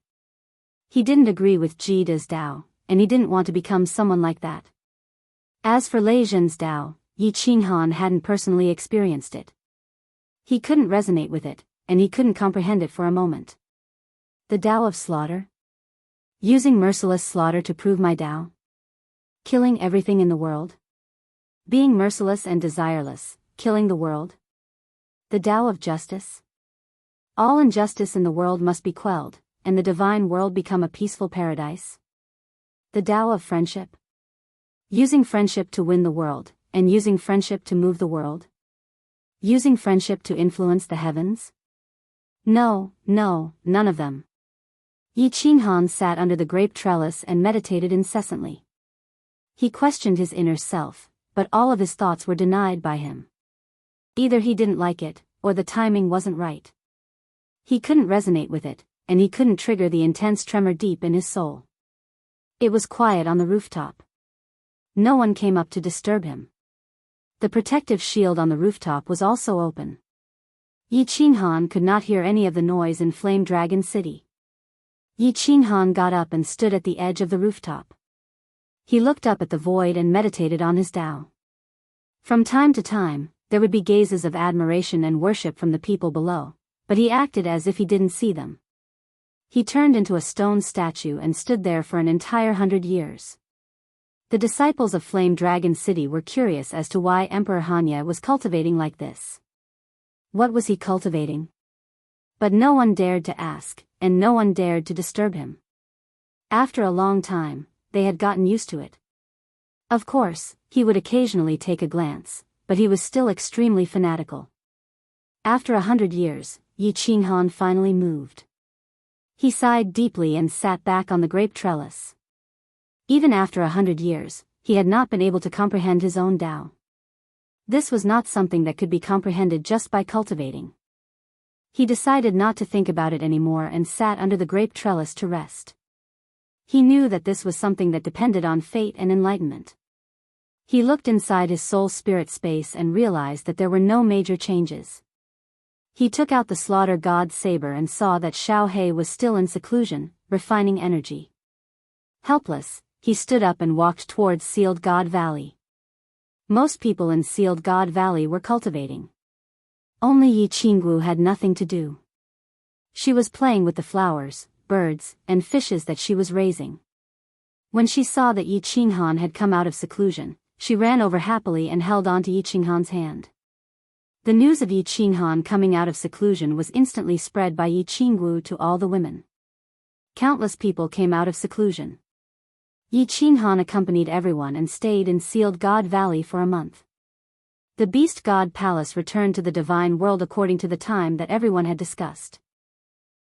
He didn't agree with Jida's Tao, and he didn't want to become someone like that. As for Lei Zhen's Tao, Yi Qinghan hadn't personally experienced it. He couldn't resonate with it, and he couldn't comprehend it for a moment. The Tao of slaughter? Using merciless slaughter to prove my Tao? Killing everything in the world? Being merciless and desireless, killing the world? The Tao of justice? All injustice in the world must be quelled, and the divine world become a peaceful paradise? The Tao of friendship? Using friendship to win the world, and using friendship to move the world? Using friendship to influence the heavens? No, none of them. Yi Qinghan sat under the grape trellis and meditated incessantly. He questioned his inner self, but all of his thoughts were denied by him. Either he didn't like it, or the timing wasn't right. He couldn't resonate with it, and he couldn't trigger the intense tremor deep in his soul. It was quiet on the rooftop. No one came up to disturb him. The protective shield on the rooftop was also open. Yi Qinghan could not hear any of the noise in Flame Dragon City. Yi Qinghan got up and stood at the edge of the rooftop. He looked up at the void and meditated on his Tao. From time to time, there would be gazes of admiration and worship from the people below, but he acted as if he didn't see them. He turned into a stone statue and stood there for an entire 100 years. The disciples of Flame Dragon City were curious as to why Emperor Hanya was cultivating like this. What was he cultivating? But no one dared to ask, and no one dared to disturb him. After a long time, they had gotten used to it. Of course, he would occasionally take a glance, but he was still extremely fanatical. After 100 years, Yi Qinghan finally moved. He sighed deeply and sat back on the grape trellis. Even after 100 years, he had not been able to comprehend his own Tao. This was not something that could be comprehended just by cultivating. He decided not to think about it anymore and sat under the grape trellis to rest. He knew that this was something that depended on fate and enlightenment. He looked inside his soul-spirit space and realized that there were no major changes. He took out the slaughter god's saber and saw that Xiao He was still in seclusion, refining energy. Helpless, he stood up and walked towards Sealed God Valley. Most people in Sealed God Valley were cultivating. Only Yi Qinggu had nothing to do. She was playing with the flowers, birds, and fishes that she was raising. When she saw that Yi Qinghan had come out of seclusion, she ran over happily and held on to Yi Qinghan's hand. The news of Yi Qinghan coming out of seclusion was instantly spread by Yi Qinggu to all the women. Countless people came out of seclusion. Yi Qinghan accompanied everyone and stayed in Sealed God Valley for a month. The Beast God Palace returned to the divine world according to the time that everyone had discussed.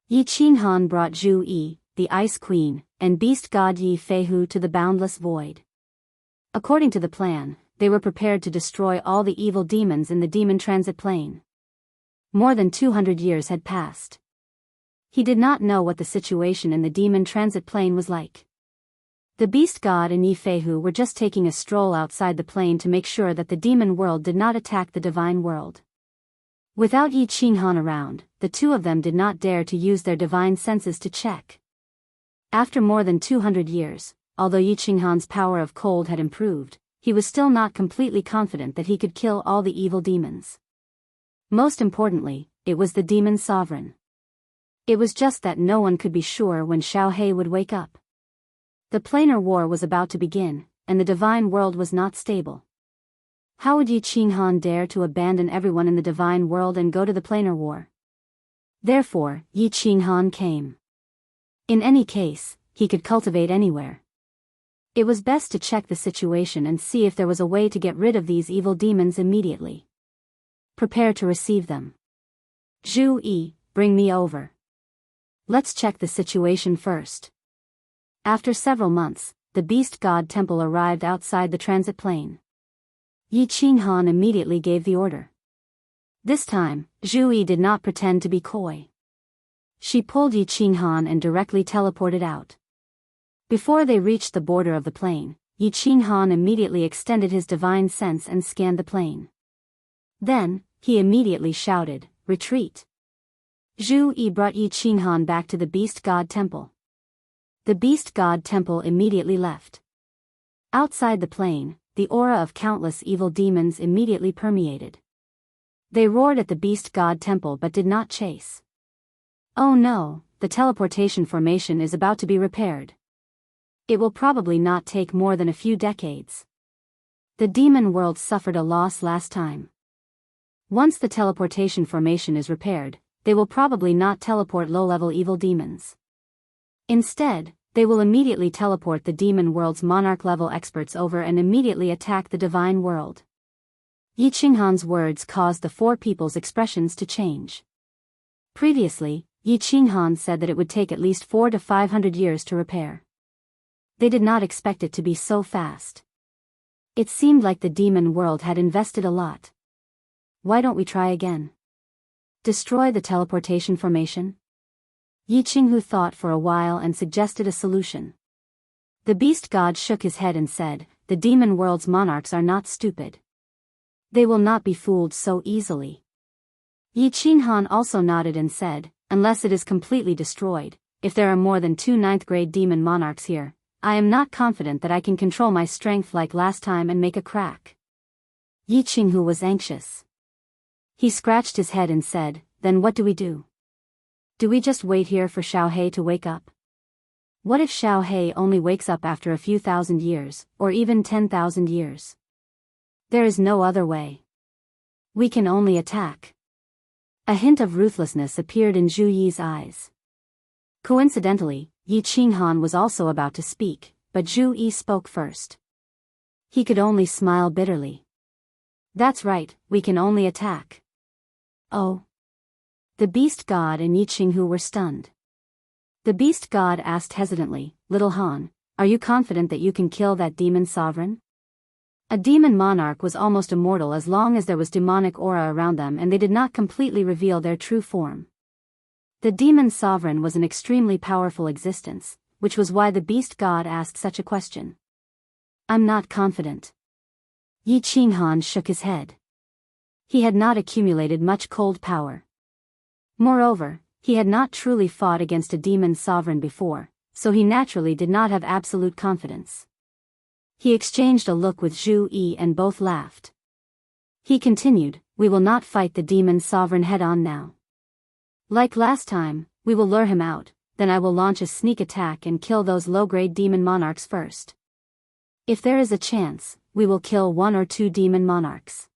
Yi Qinghan brought Zhu Yi, the Ice Queen, and Beast God Yi Feihu to the boundless void. According to the plan, they were prepared to destroy all the evil demons in the demon transit plane. More than 200 years had passed. He did not know what the situation in the demon transit plane was like. The Beast God and Yi Feihu were just taking a stroll outside the plane to make sure that the demon world did not attack the divine world. Without Yi Qinghan around, the two of them did not dare to use their divine senses to check. After more than 200 years, although Yi Qinghan's power of cold had improved, he was still not completely confident that he could kill all the evil demons. Most importantly, it was the demon sovereign. It was just that no one could be sure when Xiao He would wake up. The planar war was about to begin, and the divine world was not stable. How would Yi Qinghan dare to abandon everyone in the divine world and go to the planar war? Therefore, Yi Qinghan came. In any case, he could cultivate anywhere. It was best to check the situation and see if there was a way to get rid of these evil demons immediately. Prepare to receive them. Zhu Yi, bring me over. Let's check the situation first. After several months, the Beast God Temple arrived outside the transit plane. Yi Qinghan immediately gave the order. This time, Zhu Yi did not pretend to be coy. She pulled Yi Qinghan and directly teleported out. Before they reached the border of the plane, Yi Qinghan immediately extended his divine sense and scanned the plane. Then, he immediately shouted, "Retreat!" Zhu Yi brought Yi Qinghan back to the Beast God Temple. The Beast God Temple immediately left. Outside the plane, the aura of countless evil demons immediately permeated. They roared at the Beast God Temple but did not chase. Oh no, the teleportation formation is about to be repaired. It will probably not take more than a few decades. The demon world suffered a loss last time. Once the teleportation formation is repaired, they will probably not teleport low-level evil demons. Instead, they will immediately teleport the demon world's monarch-level experts over and immediately attack the divine world. Yi Qinghan's words caused the four people's expressions to change. Previously, Yi Qinghan said that it would take at least 400 to 500 years to repair. They did not expect it to be so fast. It seemed like the demon world had invested a lot. Why don't we try again? Destroy the teleportation formation? Yi Qinghu thought for a while and suggested a solution. The beast god shook his head and said, "The demon world's monarchs are not stupid. They will not be fooled so easily." Yi Qinghan also nodded and said, "Unless it is completely destroyed, if there are more than 2 ninth-grade demon monarchs here, I am not confident that I can control my strength like last time and make a crack." Yi Qinghu was anxious. He scratched his head and said, "Then what do we do? Do we just wait here for Xiao He to wake up? What if Xiao He only wakes up after a few thousand years, or even 10,000 years? There is no other way. We can only attack." A hint of ruthlessness appeared in Zhu Yi's eyes. Coincidentally, Yi Qinghan was also about to speak, but Zhu Yi spoke first. He could only smile bitterly. "That's right, we can only attack." Oh. The beast god and Yi Qinghu were stunned. The beast god asked hesitantly, "Little Han, are you confident that you can kill that demon sovereign?" A demon monarch was almost immortal as long as there was demonic aura around them and they did not completely reveal their true form. The demon sovereign was an extremely powerful existence, which was why the beast god asked such a question. "I'm not confident." Yi Qinghan shook his head. He had not accumulated much cold power. Moreover, he had not truly fought against a demon sovereign before, so he naturally did not have absolute confidence. He exchanged a look with Zhu Yi and both laughed. He continued, "We will not fight the demon sovereign head-on now. Like last time, we will lure him out, then I will launch a sneak attack and kill those low-grade demon monarchs first. If there is a chance, we will kill 1 or 2 demon monarchs.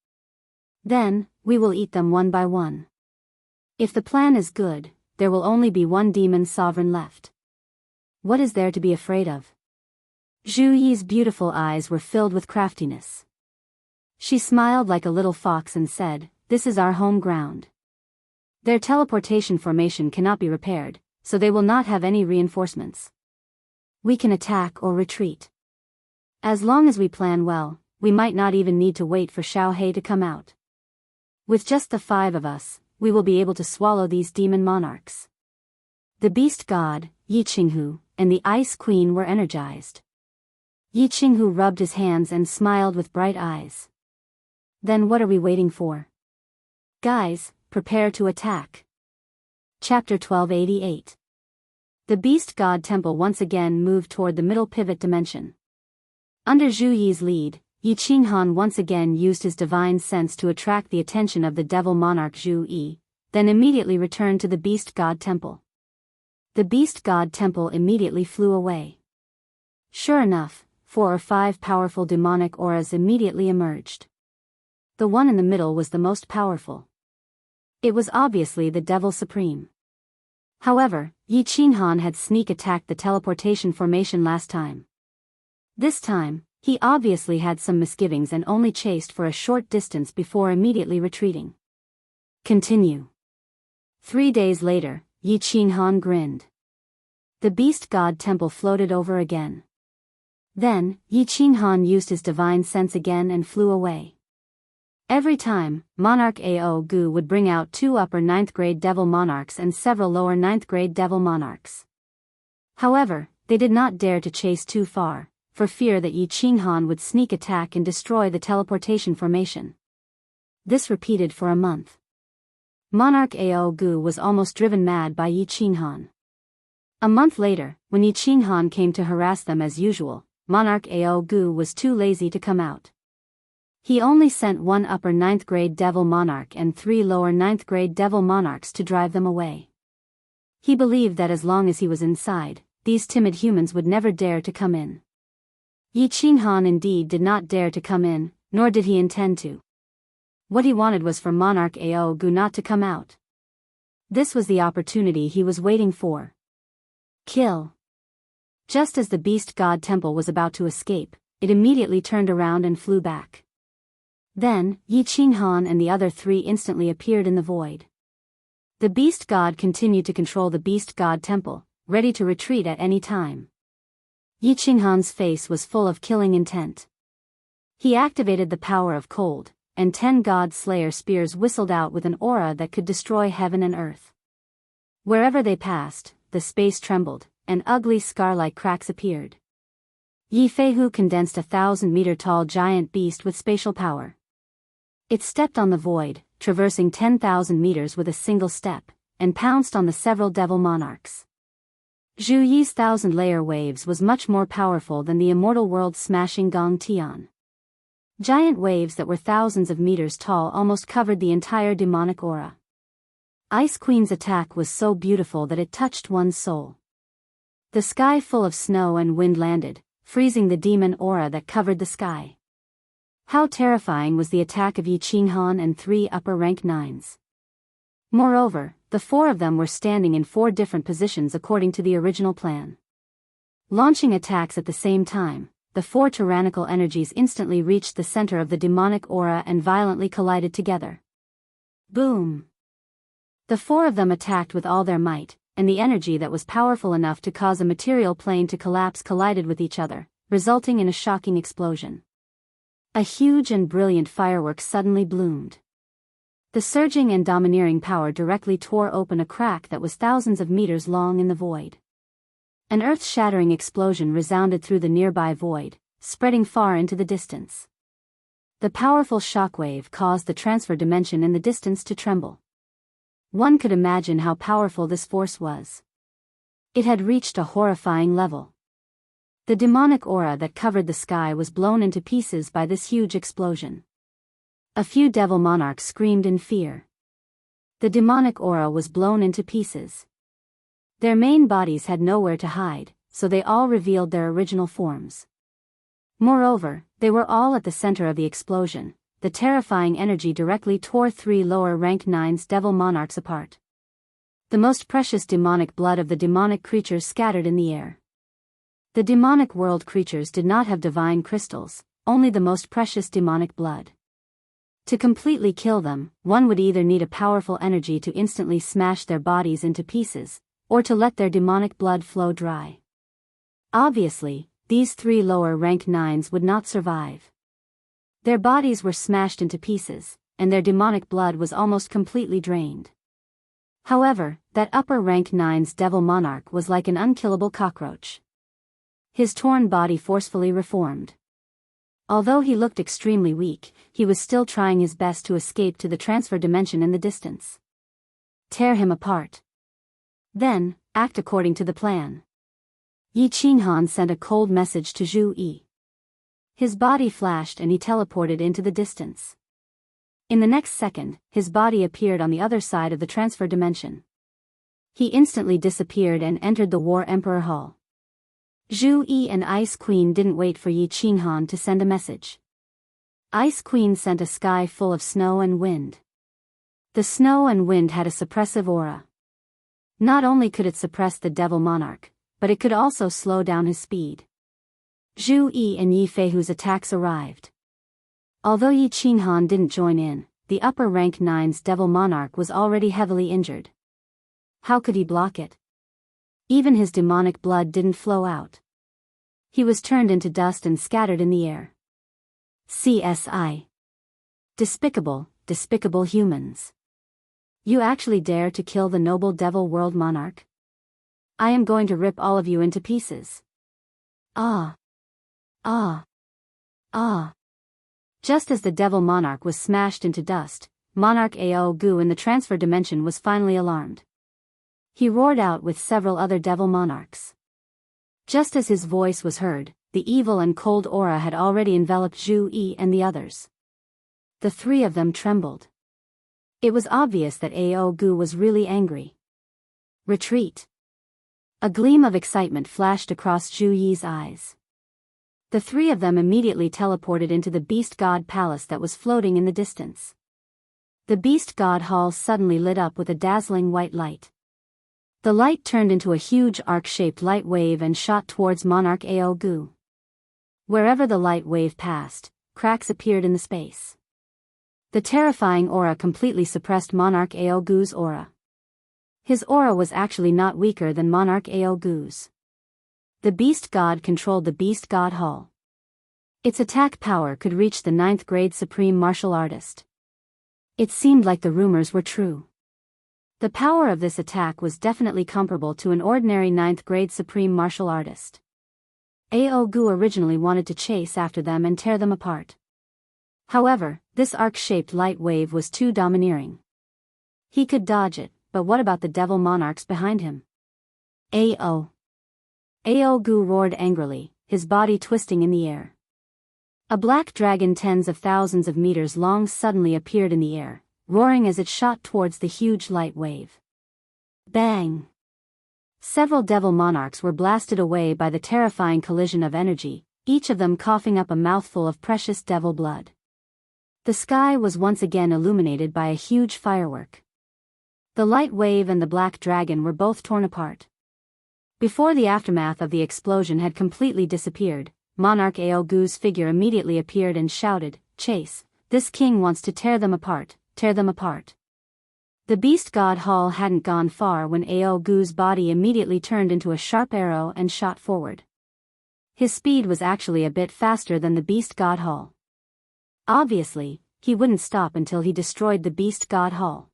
Then, we will eat them one by one. If the plan is good, there will only be 1 demon sovereign left. What is there to be afraid of?" Zhu Yi's beautiful eyes were filled with craftiness. She smiled like a little fox and said, "This is our home ground. Their teleportation formation cannot be repaired, so they will not have any reinforcements. We can attack or retreat. As long as we plan well, we might not even need to wait for Xiao He to come out. With just the 5 of us, we will be able to swallow these demon monarchs." The beast god, Yi Qinghu, and the ice queen were energized. Yi Qinghu rubbed his hands and smiled with bright eyes. "Then what are we waiting for? Guys, prepare to attack." Chapter 1288. The beast god temple once again moved toward the middle pivot dimension. Under Zhu Yi's lead, Yi Qinghan once again used his divine sense to attract the attention of the devil monarch Zhu Yi, then immediately returned to the beast god temple. The beast god temple immediately flew away. Sure enough, 4 or 5 powerful demonic auras immediately emerged. The one in the middle was the most powerful. It was obviously the Devil Supreme. However, Yi Qinghan had sneak attacked the teleportation formation last time. This time, he obviously had some misgivings and only chased for a short distance before immediately retreating. Continue. 3 days later, Yi Qinghan grinned. The beast god temple floated over again. Then, Yi Qinghan used his divine sense again and flew away. Every time, Monarch Ao Gu would bring out 2 upper 9th grade devil monarchs and several lower 9th grade devil monarchs. However, they did not dare to chase too far, for fear that Yi Qinghan would sneak attack and destroy the teleportation formation. This repeated for a month. Monarch Ao Gu was almost driven mad by Yi Qinghan. A month later, when Yi Qinghan came to harass them as usual, Monarch Ao Gu was too lazy to come out. He only sent 1 upper 9th grade devil monarch and 3 lower 9th grade devil monarchs to drive them away. He believed that as long as he was inside, these timid humans would never dare to come in. Yi Qinghan indeed did not dare to come in, nor did he intend to. What he wanted was for Monarch Ao Gu not to come out. This was the opportunity he was waiting for. Kill. Just as the beast god temple was about to escape, it immediately turned around and flew back. Then, Yi Qinghan and the other 3 instantly appeared in the void. The beast god continued to control the beast god temple, ready to retreat at any time. Yi Qinghan's face was full of killing intent. He activated the power of cold, and 10 god slayer spears whistled out with an aura that could destroy heaven and earth. Wherever they passed, the space trembled, and ugly scar-like cracks appeared. Yi Feihu condensed a 1,000-meter-tall giant beast with spatial power. It stepped on the void, traversing 10,000 meters with a single step, and pounced on the several devil monarchs. Zhu Yi's 1,000-layer waves was much more powerful than the immortal world-smashing Gong Tian. Giant waves that were thousands of meters tall almost covered the entire demonic aura. Ice Queen's attack was so beautiful that it touched one's soul. The sky full of snow and wind landed, freezing the demon aura that covered the sky. How terrifying was the attack of Yi Qinghan and 3 upper rank 9s. Moreover, the 4 of them were standing in 4 different positions according to the original plan. Launching attacks at the same time, the 4 tyrannical energies instantly reached the center of the demonic aura and violently collided together. Boom! The 4 of them attacked with all their might, and the energy that was powerful enough to cause a material plane to collapse collided with each other, resulting in a shocking explosion. A huge and brilliant firework suddenly bloomed. The surging and domineering power directly tore open a crack that was thousands of meters long in the void. An earth-shattering explosion resounded through the nearby void, spreading far into the distance. The powerful shockwave caused the transfer dimension in the distance to tremble. One could imagine how powerful this force was. It had reached a horrifying level. The demonic aura that covered the sky was blown into pieces by this huge explosion. A few devil monarchs screamed in fear. The demonic aura was blown into pieces. Their main bodies had nowhere to hide, so they all revealed their original forms. Moreover, they were all at the center of the explosion. The terrifying energy directly tore 3 lower rank 9s devil monarchs apart. The most precious demonic blood of the demonic creatures scattered in the air. The demonic world creatures did not have divine crystals, only the most precious demonic blood. To completely kill them, one would either need a powerful energy to instantly smash their bodies into pieces, or to let their demonic blood flow dry. Obviously, these 3 lower rank 9s would not survive. Their bodies were smashed into pieces, and their demonic blood was almost completely drained. However, that upper rank 9's devil monarch was like an unkillable cockroach. His torn body forcefully reformed. Although he looked extremely weak, he was still trying his best to escape to the transfer dimension in the distance. Tear him apart. Then, act according to the plan. Yi Qinghan sent a cold message to Zhu Yi. His body flashed and he teleported into the distance. In the next second, his body appeared on the other side of the transfer dimension. He instantly disappeared and entered the War Emperor Hall. Zhu Yi and Ice Queen didn't wait for Yi Qinghan to send a message. Ice Queen sent a sky full of snow and wind. The snow and wind had a suppressive aura. Not only could it suppress the devil monarch, but it could also slow down his speed. Zhu Yi and Yi Feihu's attacks arrived. Although Yi Qinghan didn't join in, the upper rank 9's devil monarch was already heavily injured. How could he block it? Even his demonic blood didn't flow out. He was turned into dust and scattered in the air. CSI. Despicable, despicable humans. You actually dare to kill the noble devil world monarch? I am going to rip all of you into pieces. Ah. Ah. Ah. Just as the devil monarch was smashed into dust, Monarch Ao Gu in the transfer dimension was finally alarmed. He roared out with several other devil monarchs. Just as his voice was heard, the evil and cold aura had already enveloped Zhu Yi and the others. The 3 of them trembled. It was obvious that Ao Gu was really angry. Retreat. A gleam of excitement flashed across Zhu Yi's eyes. The 3 of them immediately teleported into the Beast God Palace that was floating in the distance. The Beast God Hall suddenly lit up with a dazzling white light. The light turned into a huge arc-shaped light wave and shot towards Monarch Ao Gu. Wherever the light wave passed, cracks appeared in the space. The terrifying aura completely suppressed Monarch Ao Gu's aura. His aura was actually not weaker than Monarch Ao Gu's. The Beast God controlled the Beast God Hall. Its attack power could reach the 9th grade supreme martial artist. It seemed like the rumors were true. The power of this attack was definitely comparable to an ordinary 9th grade supreme martial artist. Ao Gu originally wanted to chase after them and tear them apart. However, this arc-shaped light wave was too domineering. He could dodge it, but what about the devil monarchs behind him? Ao Gu roared angrily, his body twisting in the air. A black dragon tens of thousands of meters long suddenly appeared in the air, roaring as it shot towards the huge light wave. Bang! Several devil monarchs were blasted away by the terrifying collision of energy, each of them coughing up a mouthful of precious devil blood. The sky was once again illuminated by a huge firework. The light wave and the black dragon were both torn apart. Before the aftermath of the explosion had completely disappeared, Monarch Ao Gu's figure immediately appeared and shouted, "Chase, this king wants to tear them apart, tear them apart." The Beast God Hall hadn't gone far when Ao Gu's body immediately turned into a sharp arrow and shot forward. His speed was actually a bit faster than the Beast God Hall. Obviously, he wouldn't stop until he destroyed the Beast God Hall.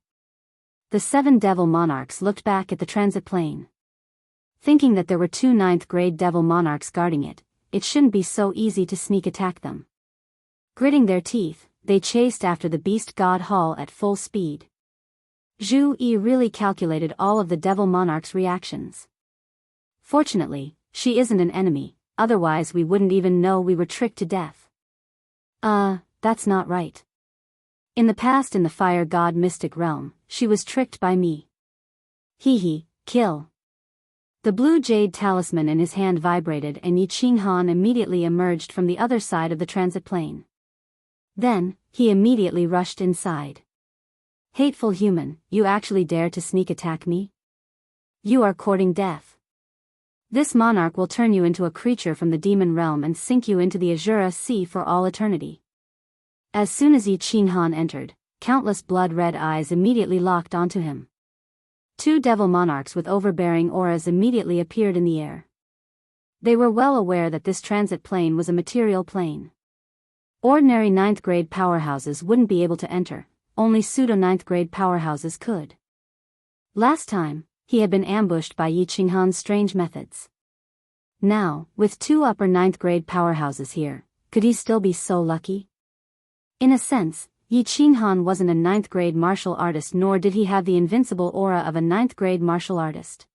The 7 devil monarchs looked back at the transit plane. Thinking that there were 2 9th grade devil monarchs guarding it, it shouldn't be so easy to sneak attack them. Gritting their teeth, they chased after the Beast God Hall at full speed. Zhu Yi really calculated all of the devil monarch's reactions. Fortunately, she isn't an enemy, otherwise we wouldn't even know we were tricked to death. That's not right. In the past in the fire god mystic realm, she was tricked by me. Kill. The blue jade talisman in his hand vibrated and Yi Qinghan immediately emerged from the other side of the transit plane. Then, he immediately rushed inside. Hateful human, you actually dare to sneak attack me? You are courting death. This monarch will turn you into a creature from the demon realm and sink you into the Azura Sea for all eternity. As soon as Yi Qinghan entered, countless blood-red eyes immediately locked onto him. Two devil monarchs with overbearing auras immediately appeared in the air. They were well aware that this transit plane was a material plane. Ordinary 9th grade powerhouses wouldn't be able to enter, only pseudo 9th grade powerhouses could. Last time, he had been ambushed by Yi Qinghan's strange methods. Now, with two upper 9th grade powerhouses here, could he still be so lucky? In a sense, Yi Qinghan wasn't a 9th grade martial artist, nor did he have the invincible aura of a 9th grade martial artist.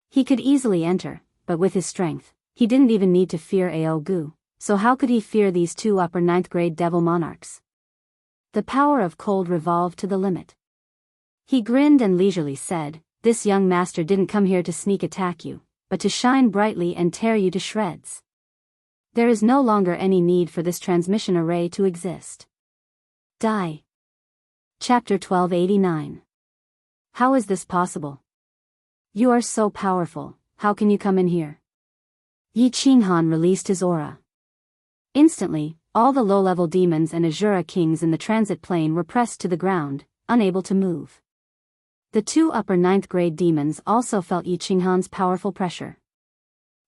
He could easily enter, but with his strength, he didn't even need to fear Ao Gu, so how could he fear these two upper 9th grade devil monarchs? The power of cold revolved to the limit. He grinned and leisurely said, "This young master didn't come here to sneak attack you, but to shine brightly and tear you to shreds. There is no longer any need for this transmission array to exist." Die. Chapter 1289. How is this possible? You are so powerful, how can you come in here? Yi Qinghan released his aura. Instantly, all the low-level demons and Azura kings in the transit plane were pressed to the ground, unable to move. The two upper 9th grade demons also felt Yi Qinghan's powerful pressure.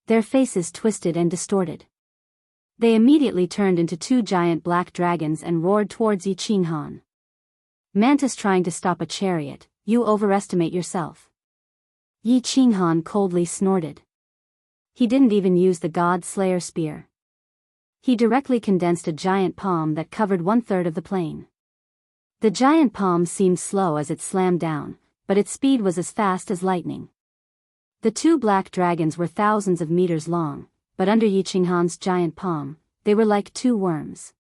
Their faces twisted and distorted. They immediately turned into two giant black dragons and roared towards Yi Qinghan. Mantis trying to stop a chariot, you overestimate yourself. Yi Qinghan coldly snorted. He didn't even use the God Slayer spear. He directly condensed a giant palm that covered 1/3 of the plane. The giant palm seemed slow as it slammed down, but its speed was as fast as lightning. The two black dragons were thousands of meters long, but under Yi Qinghan's giant palm, they were like two worms.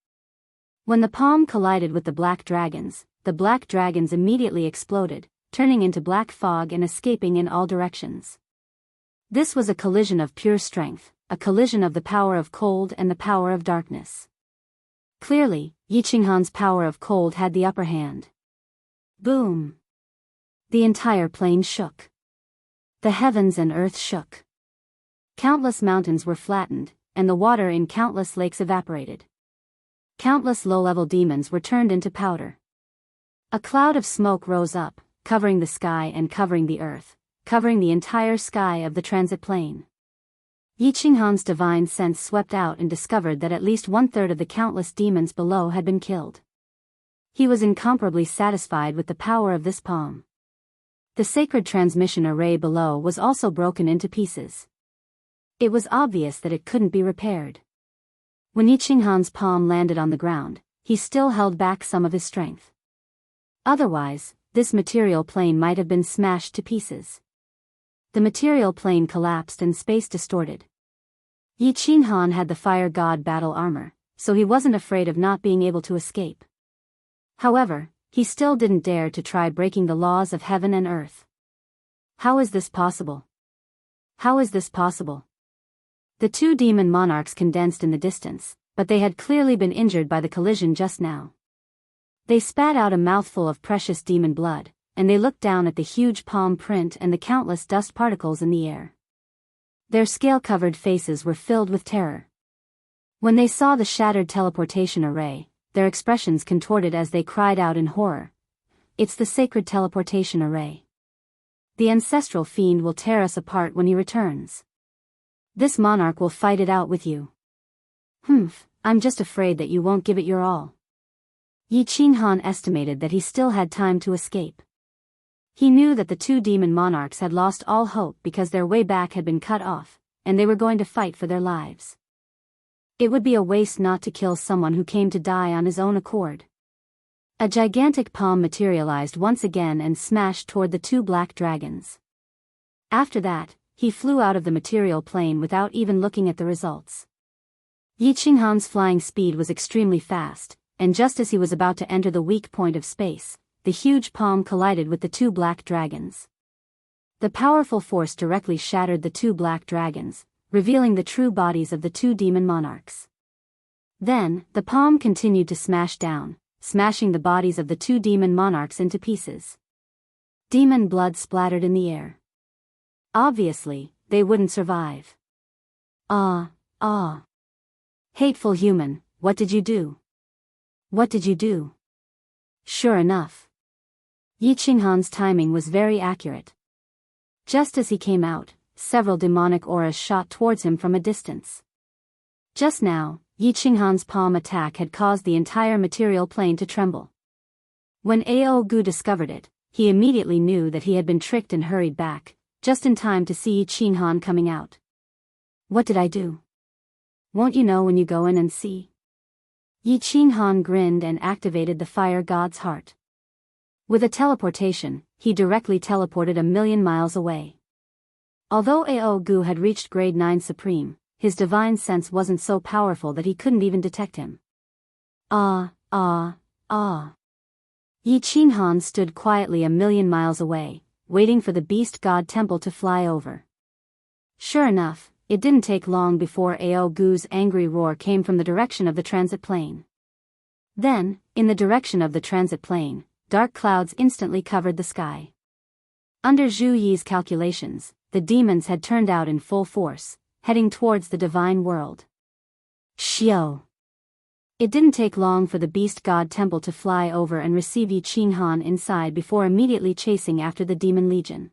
When the palm collided with the black dragons immediately exploded, turning into black fog and escaping in all directions. This was a collision of pure strength, a collision of the power of cold and the power of darkness. Clearly, Yi Qinghan's power of cold had the upper hand. Boom! The entire plane shook. The heavens and earth shook. Countless mountains were flattened, and the water in countless lakes evaporated. Countless low-level demons were turned into powder. A cloud of smoke rose up, covering the sky and covering the earth, covering the entire sky of the transit plane. Yi Qinghan's divine sense swept out and discovered that at least 1/3 of the countless demons below had been killed. He was incomparably satisfied with the power of this palm. The sacred transmission array below was also broken into pieces. It was obvious that it couldn't be repaired. When Yi Qinghan's palm landed on the ground, he still held back some of his strength. Otherwise, this material plane might have been smashed to pieces. The material plane collapsed and space distorted. Yi Qinghan had the fire god battle armor, so he wasn't afraid of not being able to escape. However, he still didn't dare to try breaking the laws of heaven and earth. How is this possible? How is this possible? The two demon monarchs condensed in the distance, but they had clearly been injured by the collision just now. They spat out a mouthful of precious demon blood, and they looked down at the huge palm print and the countless dust particles in the air. Their scale-covered faces were filled with terror. When they saw the shattered teleportation array, their expressions contorted as they cried out in horror. It's the sacred teleportation array. The ancestral fiend will tear us apart when he returns. This monarch will fight it out with you. I'm just afraid that you won't give it your all. Yi Qinghan estimated that he still had time to escape. He knew that the two demon monarchs had lost all hope because their way back had been cut off, and they were going to fight for their lives. It would be a waste not to kill someone who came to die on his own accord. A gigantic palm materialized once again and smashed toward the two black dragons. After that, he flew out of the material plane without even looking at the results. Yi Qinghan's flying speed was extremely fast, and just as he was about to enter the weak point of space, the huge palm collided with the two black dragons. The powerful force directly shattered the two black dragons, revealing the true bodies of the two demon monarchs. Then, the palm continued to smash down, smashing the bodies of the two demon monarchs into pieces. Demon blood splattered in the air. Obviously, they wouldn't survive. Ah. Hateful human, what did you do? What did you do? Sure enough. Yi Qinghan's timing was very accurate. Just as he came out, several demonic auras shot towards him from a distance. Just now, Yi Qinghan's palm attack had caused the entire material plane to tremble. When Ao Gu discovered it, he immediately knew that he had been tricked and hurried back, just in time to see Yi Qinghan coming out. What did I do? Won't you know when you go in and see? Yi Qinghan grinned and activated the fire god's heart. With a teleportation, he directly teleported 1,000,000 miles away. Although Ao Gu had reached grade 9 supreme, his divine sense wasn't so powerful that he couldn't even detect him. Ah. Yi Qinghan stood quietly 1,000,000 miles away, waiting for the beast god temple to fly over. Sure enough, it didn't take long before Ao Gu's angry roar came from the direction of the transit plane. Then, in the direction of the transit plane, dark clouds instantly covered the sky. Under Zhu Yi's calculations, the demons had turned out in full force, heading towards the divine world. Xiao! It didn't take long for the beast god temple to fly over and receive Yi Qinghan inside before immediately chasing after the demon legion.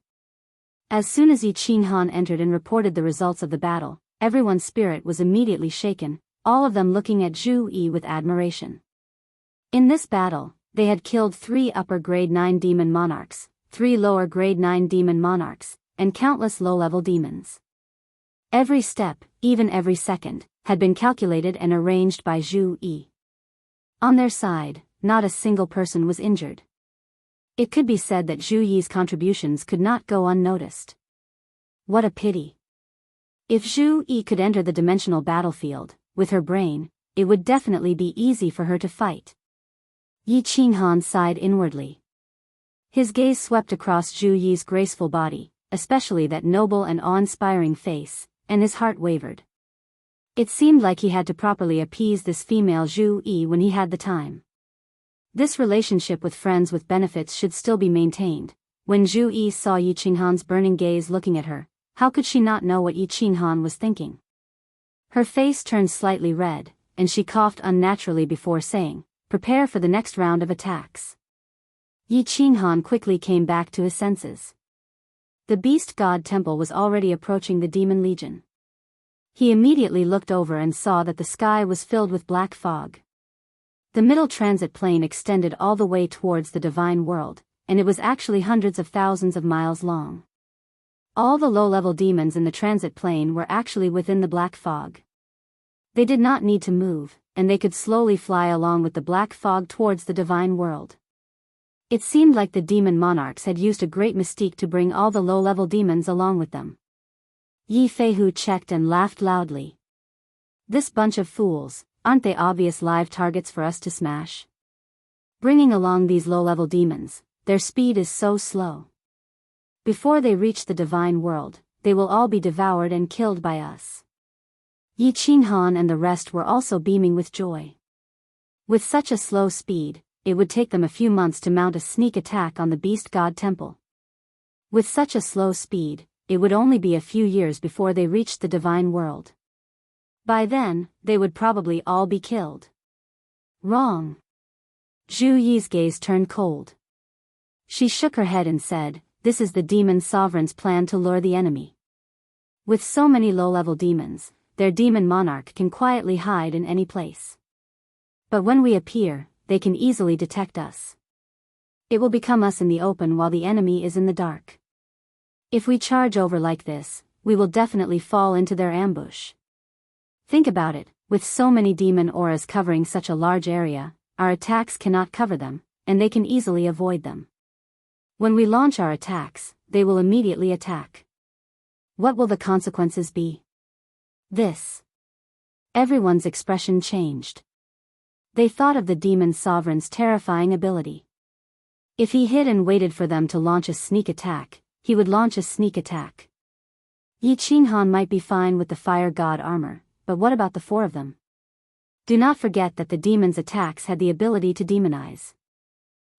As soon as Yi Qinghan entered and reported the results of the battle, everyone's spirit was immediately shaken, all of them looking at Zhu Yi with admiration. In this battle, they had killed 3 upper grade 9 demon monarchs, 3 lower grade 9 demon monarchs, and countless low-level demons. Every step, even every second, had been calculated and arranged by Zhu Yi. On their side, not a single person was injured. It could be said that Zhu Yi's contributions could not go unnoticed. What a pity. If Zhu Yi could enter the dimensional battlefield, with her brain, it would definitely be easy for her to fight. Yi Qinghan sighed inwardly. His gaze swept across Zhu Yi's graceful body, especially that noble and awe-inspiring face, and his heart wavered. It seemed like he had to properly appease this female Zhu Yi when he had the time. This relationship with friends with benefits should still be maintained. When Zhu Yi saw Yi Qinghan's burning gaze looking at her, how could she not know what Yi Qinghan was thinking? Her face turned slightly red, and she coughed unnaturally before saying, "Prepare for the next round of attacks." Yi Qinghan quickly came back to his senses. The beast god temple was already approaching the demon legion. He immediately looked over and saw that the sky was filled with black fog. The middle transit plane extended all the way towards the divine world, and it was actually hundreds of thousands of miles long. All the low-level demons in the transit plane were actually within the black fog. They did not need to move, and they could slowly fly along with the black fog towards the divine world. It seemed like the demon monarchs had used a great mystique to bring all the low-level demons along with them. Yi Feihu checked and laughed loudly. This bunch of fools, aren't they obvious live targets for us to smash? Bringing along these low-level demons, their speed is so slow. Before they reach the divine world, they will all be devoured and killed by us. Yi Qinghan and the rest were also beaming with joy. With such a slow speed, it would take them a few months to mount a sneak attack on the beast god temple. With such a slow speed, it would only be a few years before they reached the divine world. By then, they would probably all be killed. Wrong. Zhu Yi's gaze turned cold. She shook her head and said, "This is the demon sovereign's plan to lure the enemy. With so many low-level demons, their demon monarch can quietly hide in any place. But when we appear, they can easily detect us. It will become us in the open while the enemy is in the dark. If we charge over like this, we will definitely fall into their ambush. Think about it, with so many demon auras covering such a large area, our attacks cannot cover them, and they can easily avoid them. When we launch our attacks, they will immediately attack. What will the consequences be?" This. Everyone's expression changed. They thought of the demon sovereign's terrifying ability. If he hid and waited for them to launch a sneak attack, he would launch a sneak attack. Yi Qinghan might be fine with the fire god armor, but what about the 4 of them? Do not forget that the demons' attacks had the ability to demonize.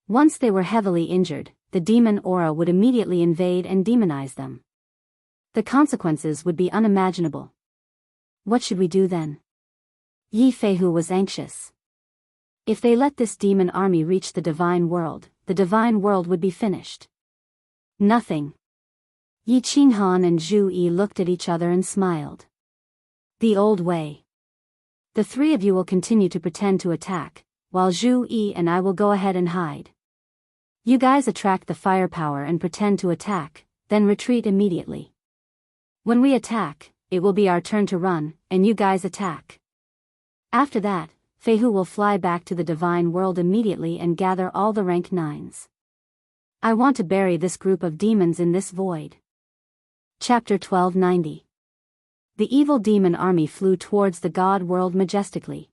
Once they were heavily injured, the demon aura would immediately invade and demonize them. The consequences would be unimaginable. What should we do then? Yi Feihu was anxious. If they let this demon army reach the divine world would be finished. Nothing. Yi Qinghan and Zhu Yi looked at each other and smiled. The old way. The three of you will continue to pretend to attack, while Zhu Yi and I will go ahead and hide. You guys attract the firepower and pretend to attack, then retreat immediately. When we attack, it will be our turn to run, and you guys attack. After that, Fei Hu will fly back to the divine world immediately and gather all the rank 9s. I want to bury this group of demons in this void. Chapter 1290. The evil demon army flew towards the god world majestically.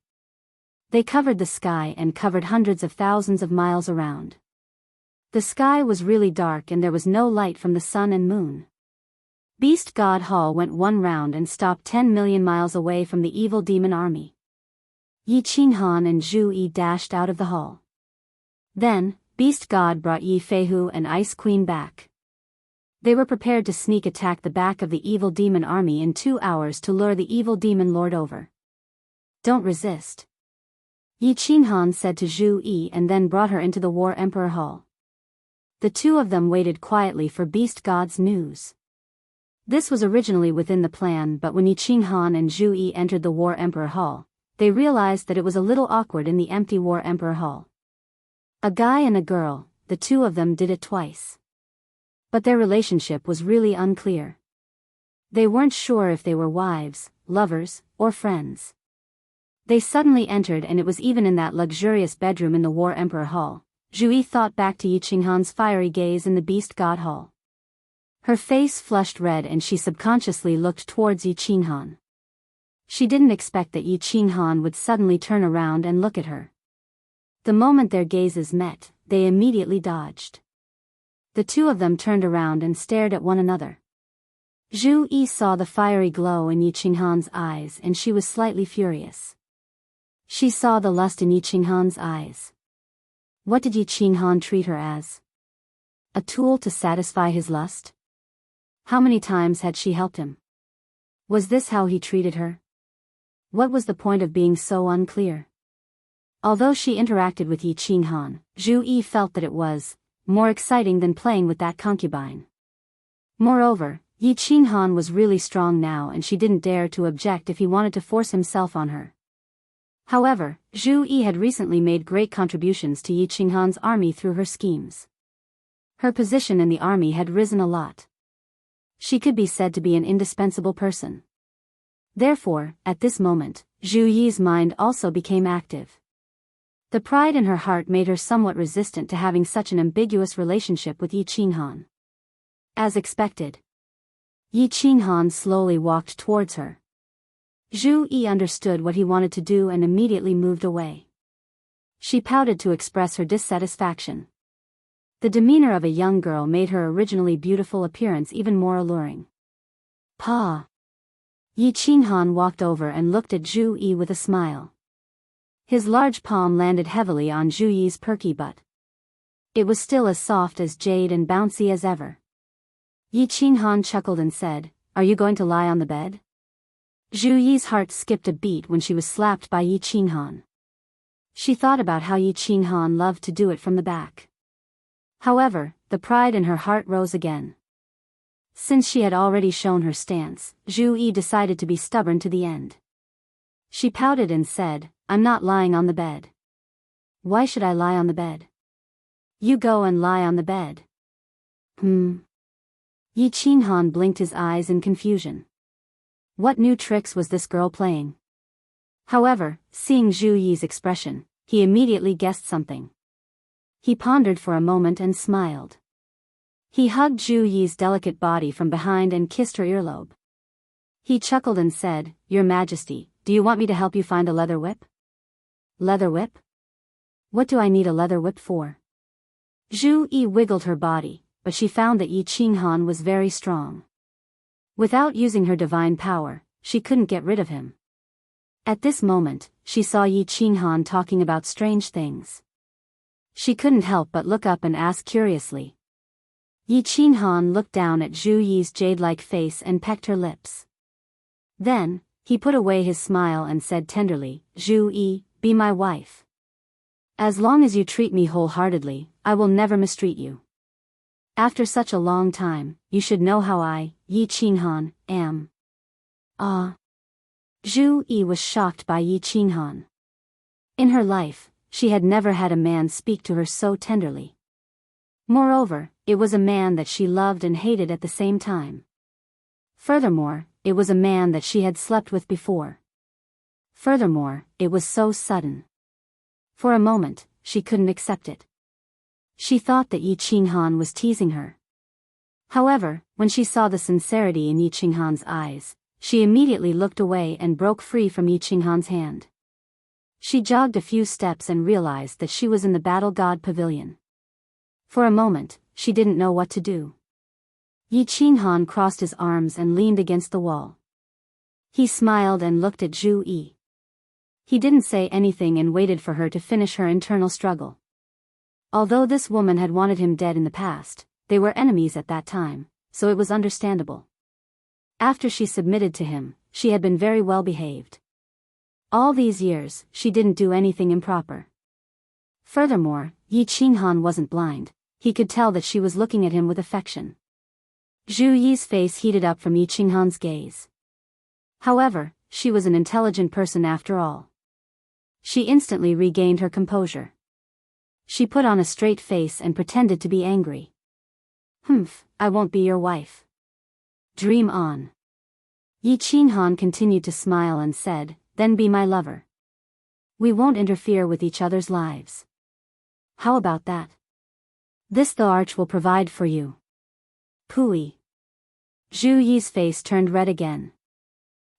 They covered the sky and covered hundreds of thousands of miles around. The sky was really dark and there was no light from the sun and moon. Beast God Hall went one round and stopped 10 million miles away from the evil demon army. Yi Qinghan and Zhu Yi dashed out of the hall. Then, Beast God brought Yi Feihu and Ice Queen back. They were prepared to sneak attack the back of the evil demon army in 2 hours to lure the evil demon lord over. Don't resist. Yi Qinghan said to Zhu Yi and then brought her into the War Emperor Hall. The two of them waited quietly for Beast God's news. This was originally within the plan, but when Yi Qinghan and Zhu Yi entered the War Emperor Hall, they realized that it was a little awkward in the empty War Emperor Hall. A guy and a girl, the two of them did it twice. But their relationship was really unclear. They weren't sure if they were wives, lovers, or friends. They suddenly entered and it was even in that luxurious bedroom in the War Emperor Hall. Zhu Yi thought back to Yi Qinghan's fiery gaze in the Beast God Hall. Her face flushed red and she subconsciously looked towards Yi Qinghan. She didn't expect that Yi Qinghan would suddenly turn around and look at her. The moment their gazes met, they immediately dodged. The two of them turned around and stared at one another. Zhu Yi saw the fiery glow in Yi Qinghan's eyes and she was slightly furious. She saw the lust in Yi Qinghan's eyes. What did Yi Qinghan treat her as? A tool to satisfy his lust? How many times had she helped him? Was this how he treated her? What was the point of being so unclear? Although she interacted with Yi Qinghan, Zhu Yi felt that it was more exciting than playing with that concubine. Moreover, Yi Qinghan was really strong now and she didn't dare to object if he wanted to force himself on her. However, Zhu Yi had recently made great contributions to Yi Qinghan's army through her schemes. Her position in the army had risen a lot. She could be said to be an indispensable person. Therefore, at this moment, Zhu Yi's mind also became active. The pride in her heart made her somewhat resistant to having such an ambiguous relationship with Yi Qinghan. As expected, Yi Qinghan slowly walked towards her. Zhu Yi understood what he wanted to do and immediately moved away. She pouted to express her dissatisfaction. The demeanor of a young girl made her originally beautiful appearance even more alluring. Pa! Yi Qinghan walked over and looked at Zhu Yi with a smile. His large palm landed heavily on Zhu Yi's perky butt. It was still as soft as jade and bouncy as ever. Yi Qinghan chuckled and said, "Are you going to lie on the bed?" Zhu Yi's heart skipped a beat when she was slapped by Yi Qinghan. She thought about how Yi Qinghan loved to do it from the back. However, the pride in her heart rose again. Since she had already shown her stance, Zhu Yi decided to be stubborn to the end. She pouted and said, "I'm not lying on the bed." "Why should I lie on the bed?" "You go and lie on the bed." Yi Qinghan blinked his eyes in confusion. What new tricks was this girl playing? However, seeing Zhu Yi's expression, he immediately guessed something. He pondered for a moment and smiled. He hugged Zhu Yi's delicate body from behind and kissed her earlobe. He chuckled and said, "Your Majesty, do you want me to help you find a leather whip?" "Leather whip? What do I need a leather whip for?" Zhu Yi wiggled her body, but she found that Yi Qinghan was very strong. Without using her divine power, she couldn't get rid of him. At this moment, she saw Yi Qinghan talking about strange things. She couldn't help but look up and ask curiously. Yi Qinghan looked down at Zhu Yi's jade-like face and pecked her lips. Then, he put away his smile and said tenderly, "Zhu Yi, be my wife." As long as you treat me wholeheartedly, I will never mistreat you. After such a long time, you should know how I, Yi Qinghan, am. Ah. Zhu Yi was shocked by Yi Qinghan. In her life, she had never had a man speak to her so tenderly. Moreover, it was a man that she loved and hated at the same time. Furthermore, it was a man that she had slept with before. Furthermore, it was so sudden. For a moment, she couldn't accept it. She thought that Yi Qinghan was teasing her. However, when she saw the sincerity in Yi Qinghan's eyes, she immediately looked away and broke free from Yi Qinghan's hand. She jogged a few steps and realized that she was in the Battle God Pavilion. For a moment, she didn't know what to do. Yi Qinghan crossed his arms and leaned against the wall. He smiled and looked at Zhu Yi. He didn't say anything and waited for her to finish her internal struggle. Although this woman had wanted him dead in the past, they were enemies at that time, so it was understandable. After she submitted to him, she had been very well behaved. All these years, she didn't do anything improper. Furthermore, Yi Qinghan wasn't blind, he could tell that she was looking at him with affection. Zhu Yi's face heated up from Yi Qinghan's gaze. However, she was an intelligent person after all. She instantly regained her composure. She put on a straight face and pretended to be angry. I won't be your wife. Dream on. Yi Qinghan continued to smile and said, then be my lover. We won't interfere with each other's lives. How about that? This the arch will provide for you. Pooey. Zhu Yi's face turned red again.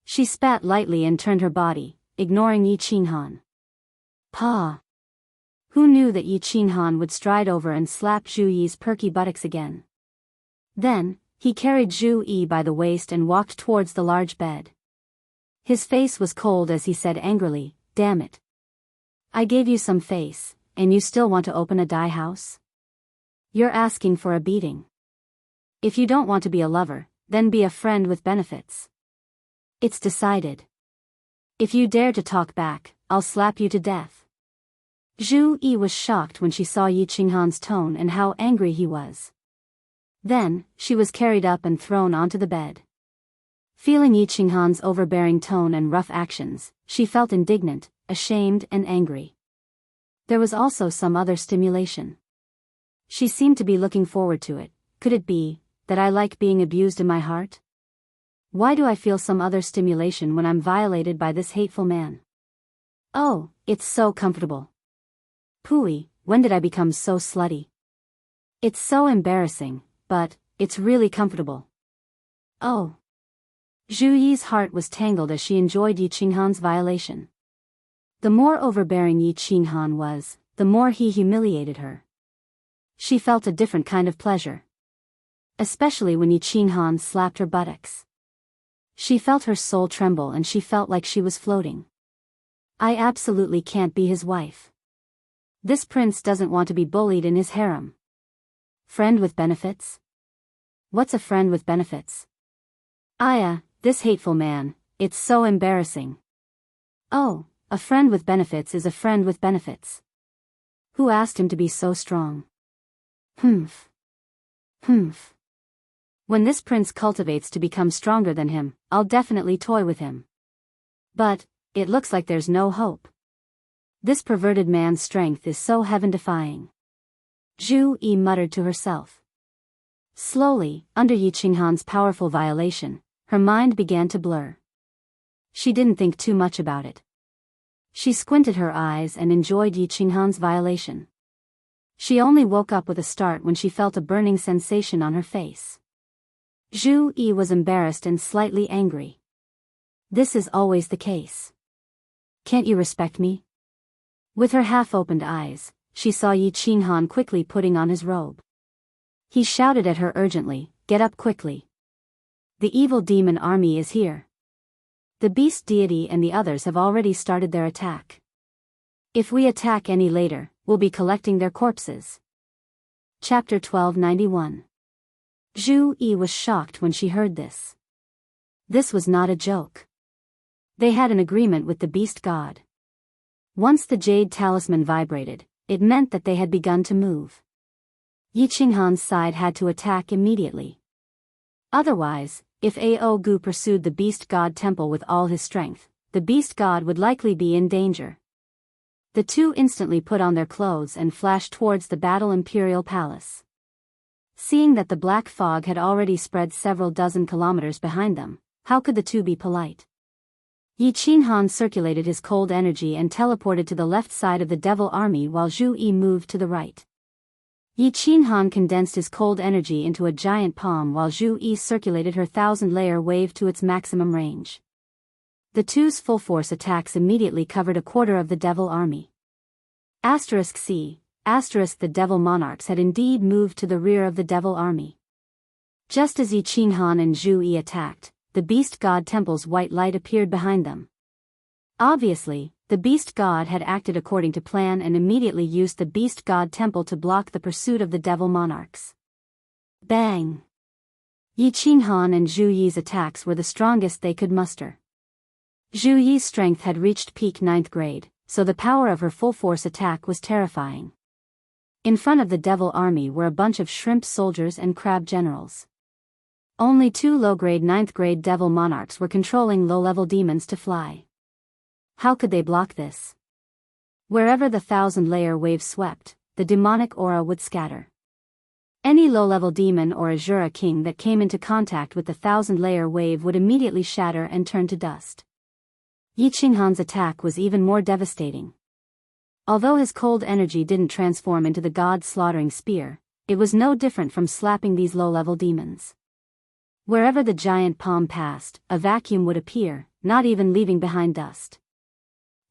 She spat lightly and turned her body, ignoring Yi Qinghan. Pa. Who knew that Yi Qinghan would stride over and slap Zhu Yi's perky buttocks again? Then, he carried Zhu Yi by the waist and walked towards the large bed. His face was cold as he said angrily, damn it. I gave you some face, and you still want to open a dye house? You're asking for a beating. If you don't want to be a lover, then be a friend with benefits. It's decided. If you dare to talk back, I'll slap you to death. Zhu Yi was shocked when she saw Yi Qinghan's tone and how angry he was. Then, she was carried up and thrown onto the bed. Feeling Yi Qinghan's overbearing tone and rough actions, she felt indignant, ashamed and angry. There was also some other stimulation. She seemed to be looking forward to it. Could it be that I like being abused in my heart? Why do I feel some other stimulation when I'm violated by this hateful man? Oh, it's so comfortable. Pooey, when did I become so slutty? It's so embarrassing, but it's really comfortable. Oh. Zhu Yi's heart was tangled as she enjoyed Yi Qinghan's violation. The more overbearing Yi Qinghan was, the more he humiliated her. She felt a different kind of pleasure. Especially when Yi Qinghan slapped her buttocks. She felt her soul tremble and she felt like she was floating. I absolutely can't be his wife. This prince doesn't want to be bullied in his harem. Friend with benefits? What's a friend with benefits? This hateful man, it's so embarrassing. Oh, a friend with benefits is a friend with benefits. Who asked him to be so strong? When this prince cultivates to become stronger than him, I'll definitely toy with him. But, it looks like there's no hope. This perverted man's strength is so heaven-defying. Zhu Yi muttered to herself. Slowly, under Yi Qinghan's powerful violation, her mind began to blur. She didn't think too much about it. She squinted her eyes and enjoyed Yi Qinghan's violation. She only woke up with a start when she felt a burning sensation on her face. Zhu Yi was embarrassed and slightly angry. This is always the case. Can't you respect me? With her half-opened eyes, she saw Yi Qinghan quickly putting on his robe. He shouted at her urgently, get up quickly. The evil demon army is here. The beast deity and the others have already started their attack. If we attack any later, we'll be collecting their corpses. Chapter 1291. Zhu Yi was shocked when she heard this. This was not a joke. They had an agreement with the beast god. Once the jade talisman vibrated, it meant that they had begun to move. Yi Qinghan's side had to attack immediately. Otherwise, if Ao Gu pursued the beast god temple with all his strength, the beast god would likely be in danger. The two instantly put on their clothes and flashed towards the Battle Imperial Palace. Seeing that the black fog had already spread several dozen kilometers behind them, how could the two be polite? Yi Qinghan circulated his cold energy and teleported to the left side of the devil army while Zhu Yi moved to the right. Yi Qinghan condensed his cold energy into a giant palm while Zhu Yi circulated her 1,000-layer wave to its maximum range. The two's full-force attacks immediately covered a quarter of the devil army. *C*. The devil monarchs had indeed moved to the rear of the devil army. Just as Yi Qinghan and Zhu Yi attacked, the beast god temple's white light appeared behind them. Obviously, the beast god had acted according to plan and immediately used the beast god temple to block the pursuit of the devil monarchs. Bang! Yi Qinghan and Zhu Yi's attacks were the strongest they could muster. Zhu Yi's strength had reached peak 9th grade, so the power of her full-force attack was terrifying. In front of the devil army were a bunch of shrimp soldiers and crab generals. Only 2 low-grade 9th grade devil monarchs were controlling low-level demons to fly. How could they block this? Wherever the 1,000-layer wave swept, the demonic aura would scatter. Any low-level demon or Azura king that came into contact with the 1,000-layer wave would immediately shatter and turn to dust. Yi Qinghan's attack was even more devastating. Although his cold energy didn't transform into the god-slaughtering spear, it was no different from slapping these low-level demons. Wherever the giant palm passed, a vacuum would appear, not even leaving behind dust.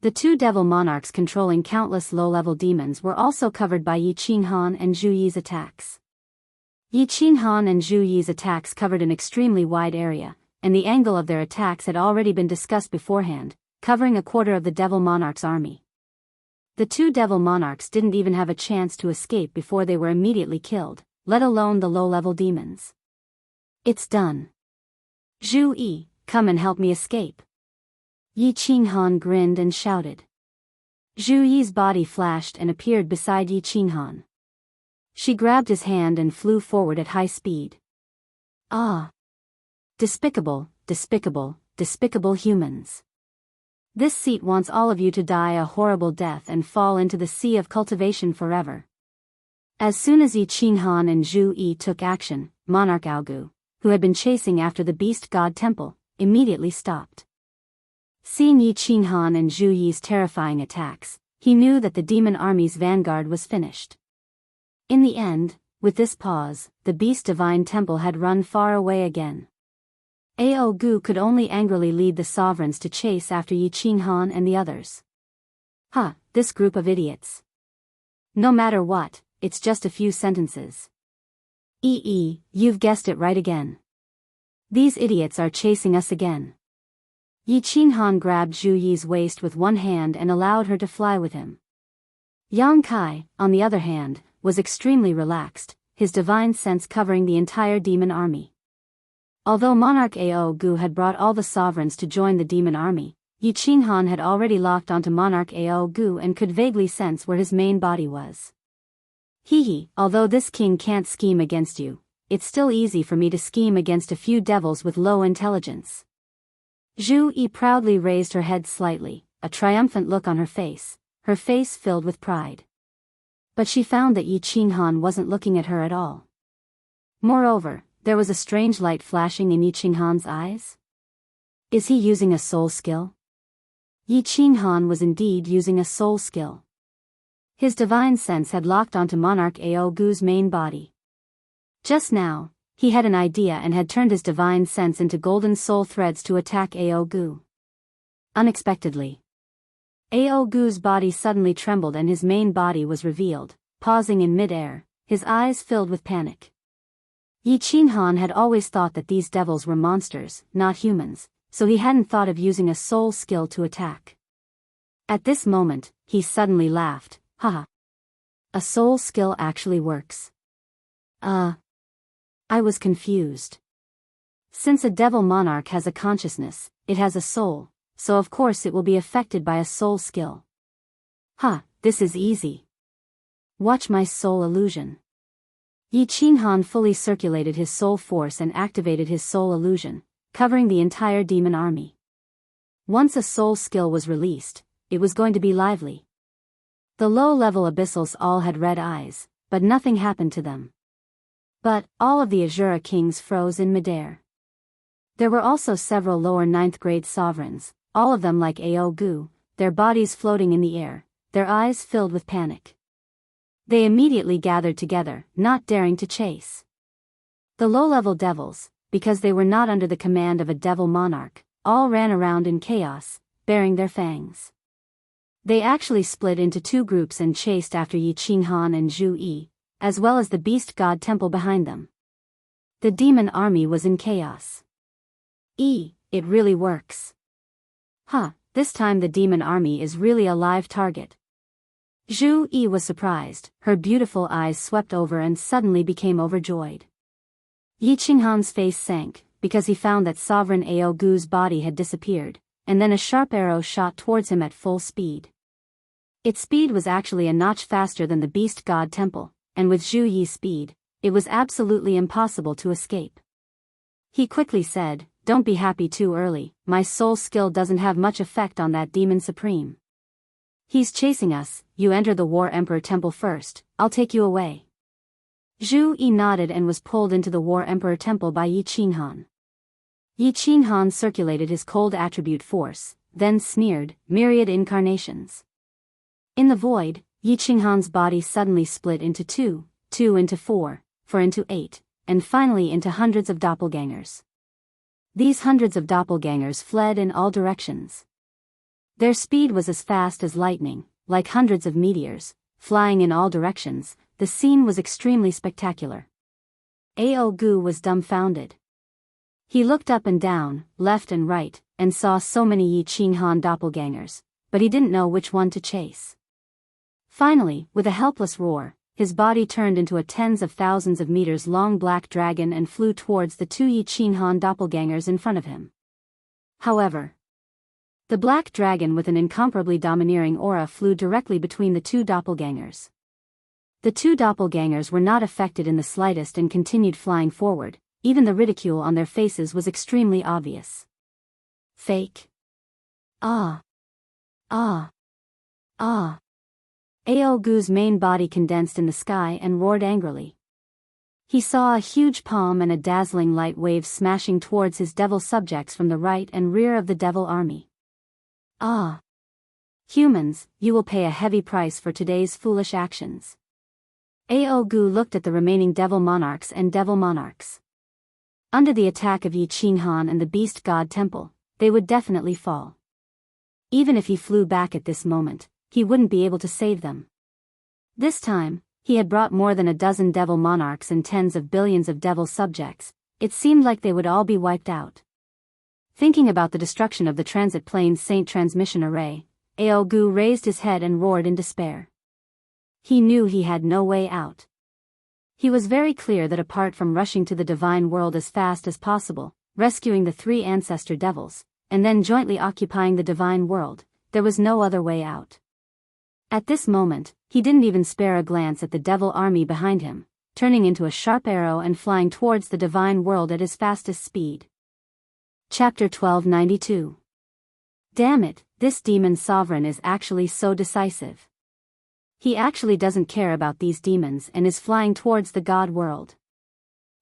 The 2 devil monarchs controlling countless low-level demons were also covered by Yi Qinghan and Zhu Yi's attacks. Yi Qinghan and Zhu Yi's attacks covered an extremely wide area, and the angle of their attacks had already been discussed beforehand, covering a quarter of the devil monarch's army. The 2 devil monarchs didn't even have a chance to escape before they were immediately killed, let alone the low-level demons. It's done. Zhu Yi, come and help me escape. Yi Qinghan grinned and shouted. Zhu Yi's body flashed and appeared beside Yi Qinghan. She grabbed his hand and flew forward at high speed. Ah! Despicable, despicable, despicable humans. This seat wants all of you to die a horrible death and fall into the sea of cultivation forever. As soon as Yi Qinghan and Zhu Yi took action, Monarch Ao Gu, who had been chasing after the beast god temple, immediately stopped. Seeing Yi Qinghan and Zhu Yi's terrifying attacks, he knew that the demon army's vanguard was finished. In the end, with this pause, the beast divine temple had run far away again. Ao Gu could only angrily lead the sovereigns to chase after Yi Qinghan and the others. This group of idiots. No matter what, it's just a few sentences. You've guessed it right again. These idiots are chasing us again. Yi Qinghan grabbed Zhu Yi's waist with one hand and allowed her to fly with him. Yang Kai, on the other hand, was extremely relaxed, his divine sense covering the entire demon army. Although Monarch Ao Gu had brought all the sovereigns to join the demon army, Yi Qinghan had already locked onto Monarch Ao Gu and could vaguely sense where his main body was. Although this king can't scheme against you, it's still easy for me to scheme against a few devils with low intelligence. Zhu Yi proudly raised her head slightly, a triumphant look on her face filled with pride. But she found that Yi Qinghan wasn't looking at her at all. Moreover, there was a strange light flashing in Yi Qinghan's eyes. Is he using a soul skill? Yi Qinghan was indeed using a soul skill. His divine sense had locked onto Monarch Ao Gu's main body. Just now, he had an idea and had turned his divine sense into golden soul threads to attack Ao Gu. Unexpectedly, Ao Gu's body suddenly trembled and his main body was revealed, pausing in mid-air, his eyes filled with panic. Yi Qinghan had always thought that these devils were monsters, not humans, so he hadn't thought of using a soul skill to attack. At this moment, he suddenly laughed. Haha. A soul skill actually works. I was confused. Since a devil monarch has a consciousness, it has a soul, so of course it will be affected by a soul skill. This is easy. Watch my soul illusion. Yi Qinghan fully circulated his soul force and activated his soul illusion, covering the entire demon army. Once a soul skill was released, it was going to be lively. The low-level abyssals all had red eyes, but nothing happened to them. But all of the Azura kings froze in midair. There were also several lower 9th grade sovereigns, all of them like Ao Gu, their bodies floating in the air, their eyes filled with panic. They immediately gathered together, not daring to chase. The low-level devils, because they were not under the command of a devil monarch, all ran around in chaos, baring their fangs. They actually split into 2 groups and chased after Yi Qinghan and Zhu Yi, as well as the beast god temple behind them. The demon army was in chaos. It really works. This time the demon army is really a live target. Zhu Yi was surprised, her beautiful eyes swept over and suddenly became overjoyed. Yi Qinghan's face sank, because he found that Sovereign Ao Gu's body had disappeared, and then a sharp arrow shot towards him at full speed. Its speed was actually a notch faster than the beast god temple, and with Zhu Yi's speed, it was absolutely impossible to escape. He quickly said, "Don't be happy too early, my soul skill doesn't have much effect on that demon supreme. He's chasing us, you enter the War Emperor Temple first, I'll take you away." Zhu Yi nodded and was pulled into the War Emperor Temple by Yi Qinghan. Yi Qinghan circulated his cold attribute force, then smeared, myriad incarnations. In the void, Yi Qinghan's body suddenly split into 2, 2 into 4, 4 into 8, and finally into hundreds of doppelgangers. These hundreds of doppelgangers fled in all directions. Their speed was as fast as lightning, like hundreds of meteors, flying in all directions. The scene was extremely spectacular. Ao Gu was dumbfounded. He looked up and down, left and right, and saw so many Yi Qinghan doppelgangers, but he didn't know which one to chase. Finally, with a helpless roar, his body turned into a tens of thousands of meters long black dragon and flew towards the 2 Yi Qinghan doppelgangers in front of him. However, the black dragon with an incomparably domineering aura flew directly between the 2 doppelgangers. The 2 doppelgangers were not affected in the slightest and continued flying forward. Even the ridicule on their faces was extremely obvious. Fake. Ao Gu's main body condensed in the sky and roared angrily. He saw a huge palm and a dazzling light wave smashing towards his devil subjects from the right and rear of the devil army. Humans, you will pay a heavy price for today's foolish actions. Ao Gu looked at the remaining devil monarchs and devil monarchs. Under the attack of Yi Qinghan and the beast god temple, they would definitely fall. Even if he flew back at this moment, he wouldn't be able to save them. This time, he had brought more than a dozen devil monarchs and tens of billions of devil subjects. It seemed like they would all be wiped out. Thinking about the destruction of the transit plane Saint transmission array, Ao Gu raised his head and roared in despair. He knew he had no way out. He was very clear that apart from rushing to the divine world as fast as possible, rescuing the 3 ancestor devils, and then jointly occupying the divine world, there was no other way out. At this moment, he didn't even spare a glance at the devil army behind him, turning into a sharp arrow and flying towards the divine world at his fastest speed. Chapter 1292. Damn it, this demon sovereign is actually so decisive. He actually doesn't care about these demons and is flying towards the god world.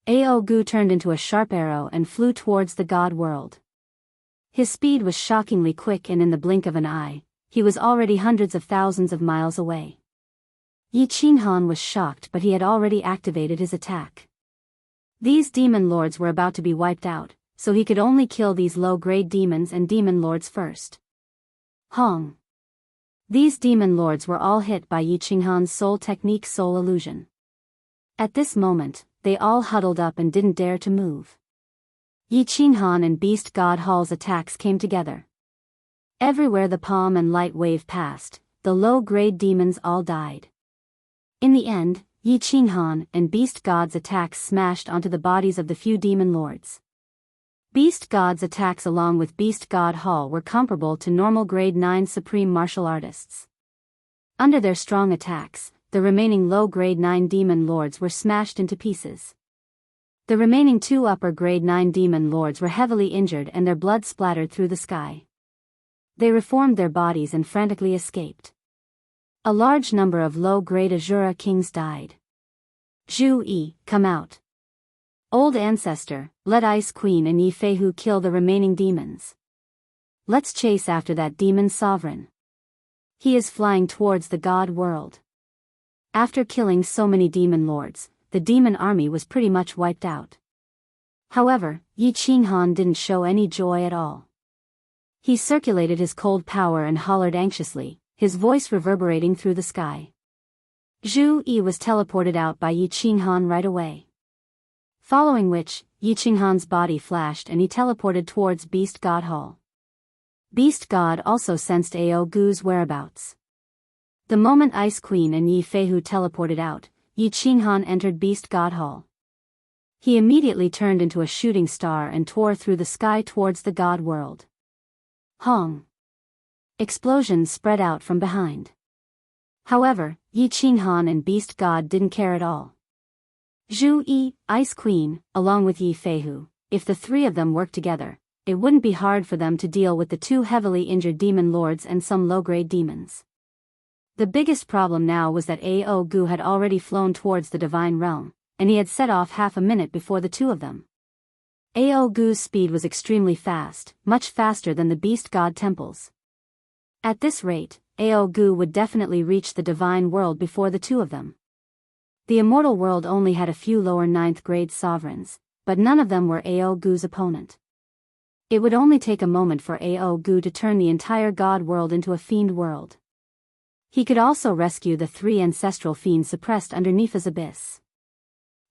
Ao Gu turned into a sharp arrow and flew towards the god world. His speed was shockingly quick, and in the blink of an eye, he was already hundreds of thousands of miles away. Yi Qinghan was shocked, but he had already activated his attack. These demon lords were about to be wiped out, so he could only kill these low-grade demons and demon lords first. Hong. These demon lords were all hit by Yi Qinghan's soul technique soul illusion. At this moment, they all huddled up and didn't dare to move. Yi Qinghan and Beast God Hall's attacks came together. Everywhere the palm and light wave passed, the low-grade demons all died. In the end, Yi Qinghan and Beast God's attacks smashed onto the bodies of the few demon lords. Beast God's attacks along with Beast God Hall were comparable to normal grade 9 supreme martial artists. Under their strong attacks, the remaining low-grade 9 demon lords were smashed into pieces. The remaining 2 upper-grade 9 demon lords were heavily injured and their blood splattered through the sky. They reformed their bodies and frantically escaped. A large number of low-grade Azura kings died. Zhu Yi, come out. Old Ancestor, let Ice Queen and Yi Feihu kill the remaining demons. Let's chase after that demon sovereign. He is flying towards the god world. After killing so many demon lords, the demon army was pretty much wiped out. However, Yi Qinghan didn't show any joy at all. He circulated his cold power and hollered anxiously, his voice reverberating through the sky. Zhu Yi was teleported out by Yi Qinghan right away. Following which, Yi Qinghan's body flashed and he teleported towards Beast God Hall. Beast God also sensed Ao Gu's whereabouts. The moment Ice Queen and Yi Feihu teleported out, Yi Qinghan entered Beast God Hall. He immediately turned into a shooting star and tore through the sky towards the god world. Hong! Explosions spread out from behind. However, Yi Qinghan and Beast God didn't care at all. Zhu Yi, Ice Queen, along with Yi Feihu, if the 3 of them worked together, it wouldn't be hard for them to deal with the 2 heavily injured demon lords and some low-grade demons. The biggest problem now was that Ao Gu had already flown towards the divine realm, and he had set off half a minute before the 2 of them. Ao Gu's speed was extremely fast, much faster than the beast god temples. At this rate, Ao Gu would definitely reach the divine world before the 2 of them. The immortal world only had a few lower 9th grade sovereigns, but none of them were Ao Gu's opponent. It would only take a moment for Ao Gu to turn the entire god world into a fiend world. He could also rescue the 3 ancestral fiends suppressed underneath his abyss.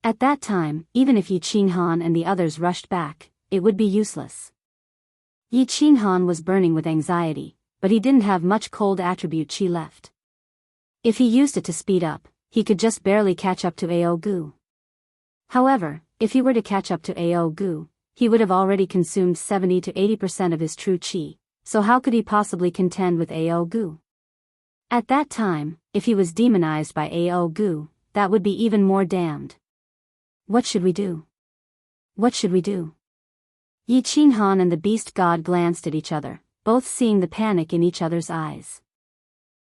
At that time, even if Yi Qinghan and the others rushed back, it would be useless. Yi Qinghan was burning with anxiety, but he didn't have much cold attribute chi left. If he used it to speed up, he could just barely catch up to Ao Gu. However, if he were to catch up to Ao Gu, he would have already consumed 70 to 80% of his true chi, so how could he possibly contend with Ao Gu? At that time, if he was demonized by Ao Gu, that would be even more damned. What should we do? What should we do? Yi Qinghan and the beast god glanced at each other, both seeing the panic in each other's eyes.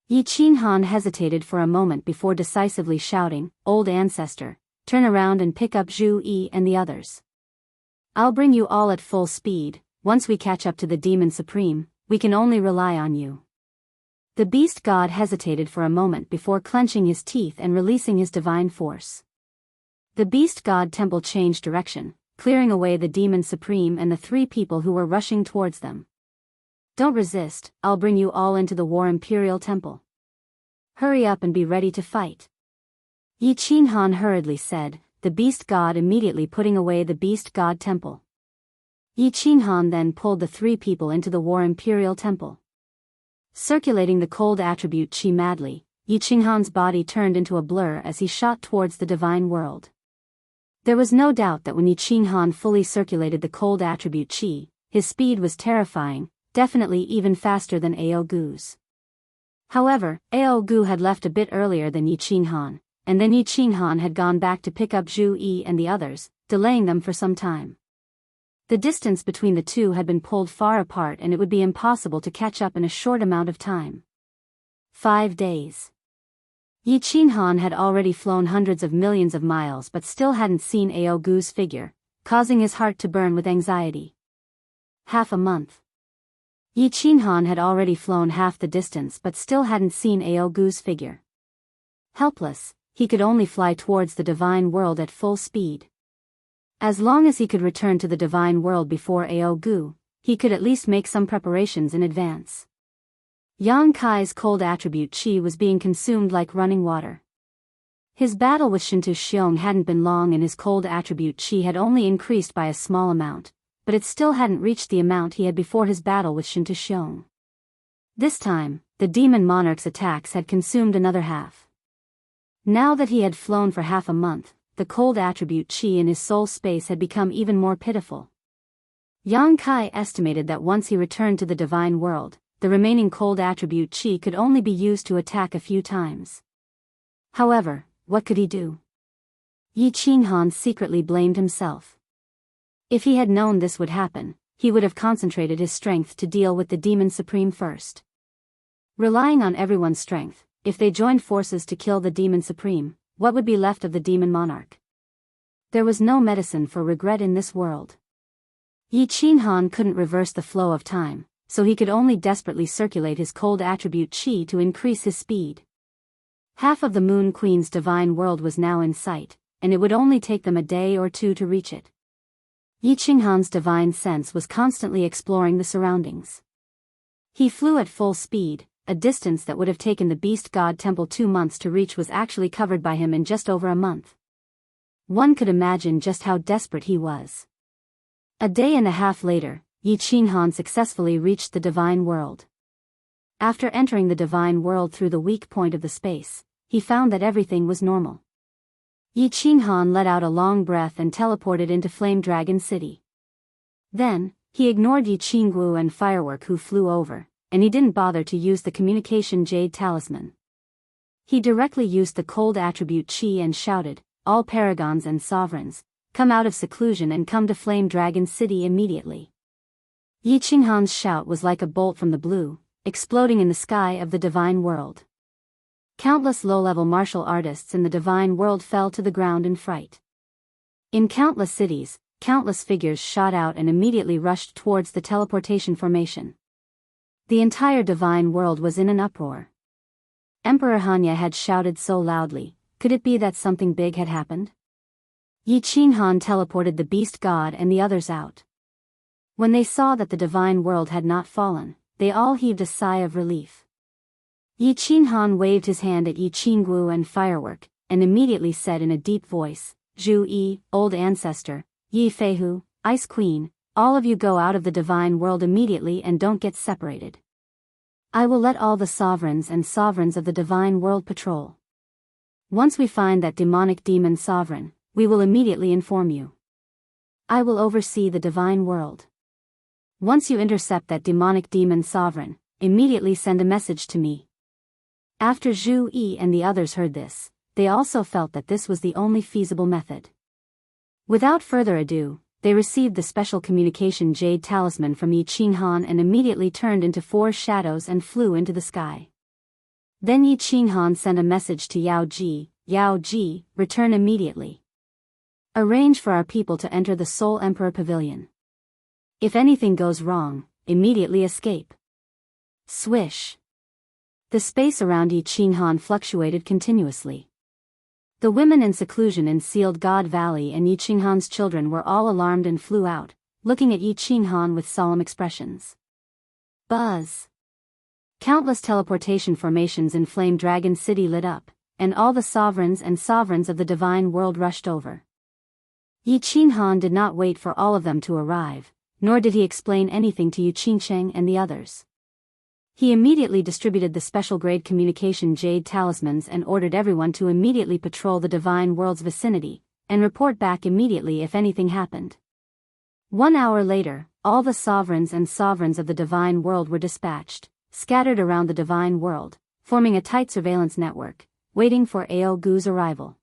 Yi Qinghan hesitated for a moment before decisively shouting, "Old Ancestor, turn around and pick up Zhu Yi and the others. I'll bring you all at full speed. Once we catch up to the Demon Supreme, we can only rely on you." The beast god hesitated for a moment before clenching his teeth and releasing his divine force. The beast god temple changed direction, clearing away the Demon Supreme and the 3 people who were rushing towards them. "Don't resist, I'll bring you all into the War Imperial Temple. Hurry up and be ready to fight." Yi Qinghan hurriedly said, the beast god immediately putting away the beast god temple. Yi Qinghan then pulled the 3 people into the War Imperial Temple. Circulating the cold attribute chi madly, Yi Qinghan's body turned into a blur as he shot towards the divine world. There was no doubt that when Yi Qinghan fully circulated the cold attribute chi, his speed was terrifying, definitely even faster than Ao Gu's. However, Ao Gu had left a bit earlier than Yi Qinghan, and then Yi Qinghan had gone back to pick up Zhu Yi and the others, delaying them for some time. The distance between the 2 had been pulled far apart and it would be impossible to catch up in a short amount of time. 5 days. Yi Qinghan had already flown hundreds of millions of miles but still hadn't seen Ao Gu's figure, causing his heart to burn with anxiety. Half a month. Yi Qinghan had already flown half the distance but still hadn't seen Ao Gu's figure. Helpless, he could only fly towards the divine world at full speed. As long as he could return to the divine world before Ao Gu, he could at least make some preparations in advance. Yang Kai's cold attribute chi was being consumed like running water. His battle with Shintu Xiong hadn't been long and his cold attribute chi had only increased by a small amount, but it still hadn't reached the amount he had before his battle with Shintu Xiong. This time, the demon monarch's attacks had consumed another half. Now that he had flown for half a month, the cold attribute chi in his soul space had become even more pitiful. Yang Kai estimated that once he returned to the divine world, the remaining cold attribute chi could only be used to attack a few times. However, what could he do? Yi Qinghan secretly blamed himself. If he had known this would happen, he would have concentrated his strength to deal with the Demon Supreme first. Relying on everyone's strength, if they joined forces to kill the Demon Supreme, what would be left of the Demon Monarch? There was no medicine for regret in this world. Yi Qinghan couldn't reverse the flow of time, so he could only desperately circulate his cold attribute qi to increase his speed. Half of the Moon Queen's divine world was now in sight, and it would only take them a day or two to reach it. Yi Qinghan's divine sense was constantly exploring the surroundings. He flew at full speed. A distance that would have taken the Beast God Temple 2 months to reach was actually covered by him in just over a month. One could imagine just how desperate he was. A day and a half later, Yi Qinghan successfully reached the Divine World. After entering the Divine World through the weak point of the space, he found that everything was normal. Yi Qinghan let out a long breath and teleported into Flame Dragon City. Then, he ignored Yi Qinggu and Firework who flew over, and he didn't bother to use the communication jade talisman. He directly used the cold attribute qi and shouted, "All paragons and sovereigns, come out of seclusion and come to Flame Dragon City immediately." Yi Qinghan's shout was like a bolt from the blue, exploding in the sky of the Divine World. Countless low-level martial artists in the Divine World fell to the ground in fright. In countless cities, countless figures shot out and immediately rushed towards the teleportation formation. The entire Divine World was in an uproar. Emperor Hanya had shouted so loudly, could it be that something big had happened? Yi Qinghan teleported the Beast God and the others out. When they saw that the Divine World had not fallen, they all heaved a sigh of relief. Yi Qinghan waved his hand at Yi Qinggu and Firework, and immediately said in a deep voice, "Zhu Yi, Old Ancestor, Yi Feihu, Ice Queen, all of you go out of the Divine World immediately and don't get separated. I will let all the sovereigns and sovereigns of the Divine World patrol. Once we find that demonic demon sovereign, we will immediately inform you. I will oversee the Divine World. Once you intercept that demonic demon sovereign, immediately send a message to me." After Zhu Yi and the others heard this, they also felt that this was the only feasible method. Without further ado, they received the special communication jade talisman from Yi Qinghan and immediately turned into 4 shadows and flew into the sky. Then Yi Qinghan sent a message to Yao Ji, return immediately. Arrange for our people to enter the Soul Emperor Pavilion. If anything goes wrong, immediately escape. Swish. The space around Yi Qinghan fluctuated continuously. The women in seclusion in Sealed God Valley and Yi Qinghan's children were all alarmed and flew out, looking at Yi Qinghan with solemn expressions. Buzz. Countless teleportation formations in Flame Dragon City lit up, and all the sovereigns and sovereigns of the Divine World rushed over. Yi Qinghan did not wait for all of them to arrive, nor did he explain anything to Yu Qingsheng and the others. He immediately distributed the special grade communication jade talismans and ordered everyone to immediately patrol the Divine World's vicinity, and report back immediately if anything happened. 1 hour later, all the sovereigns and sovereigns of the Divine World were dispatched, scattered around the Divine World, forming a tight surveillance network, waiting for Ao Gu's arrival.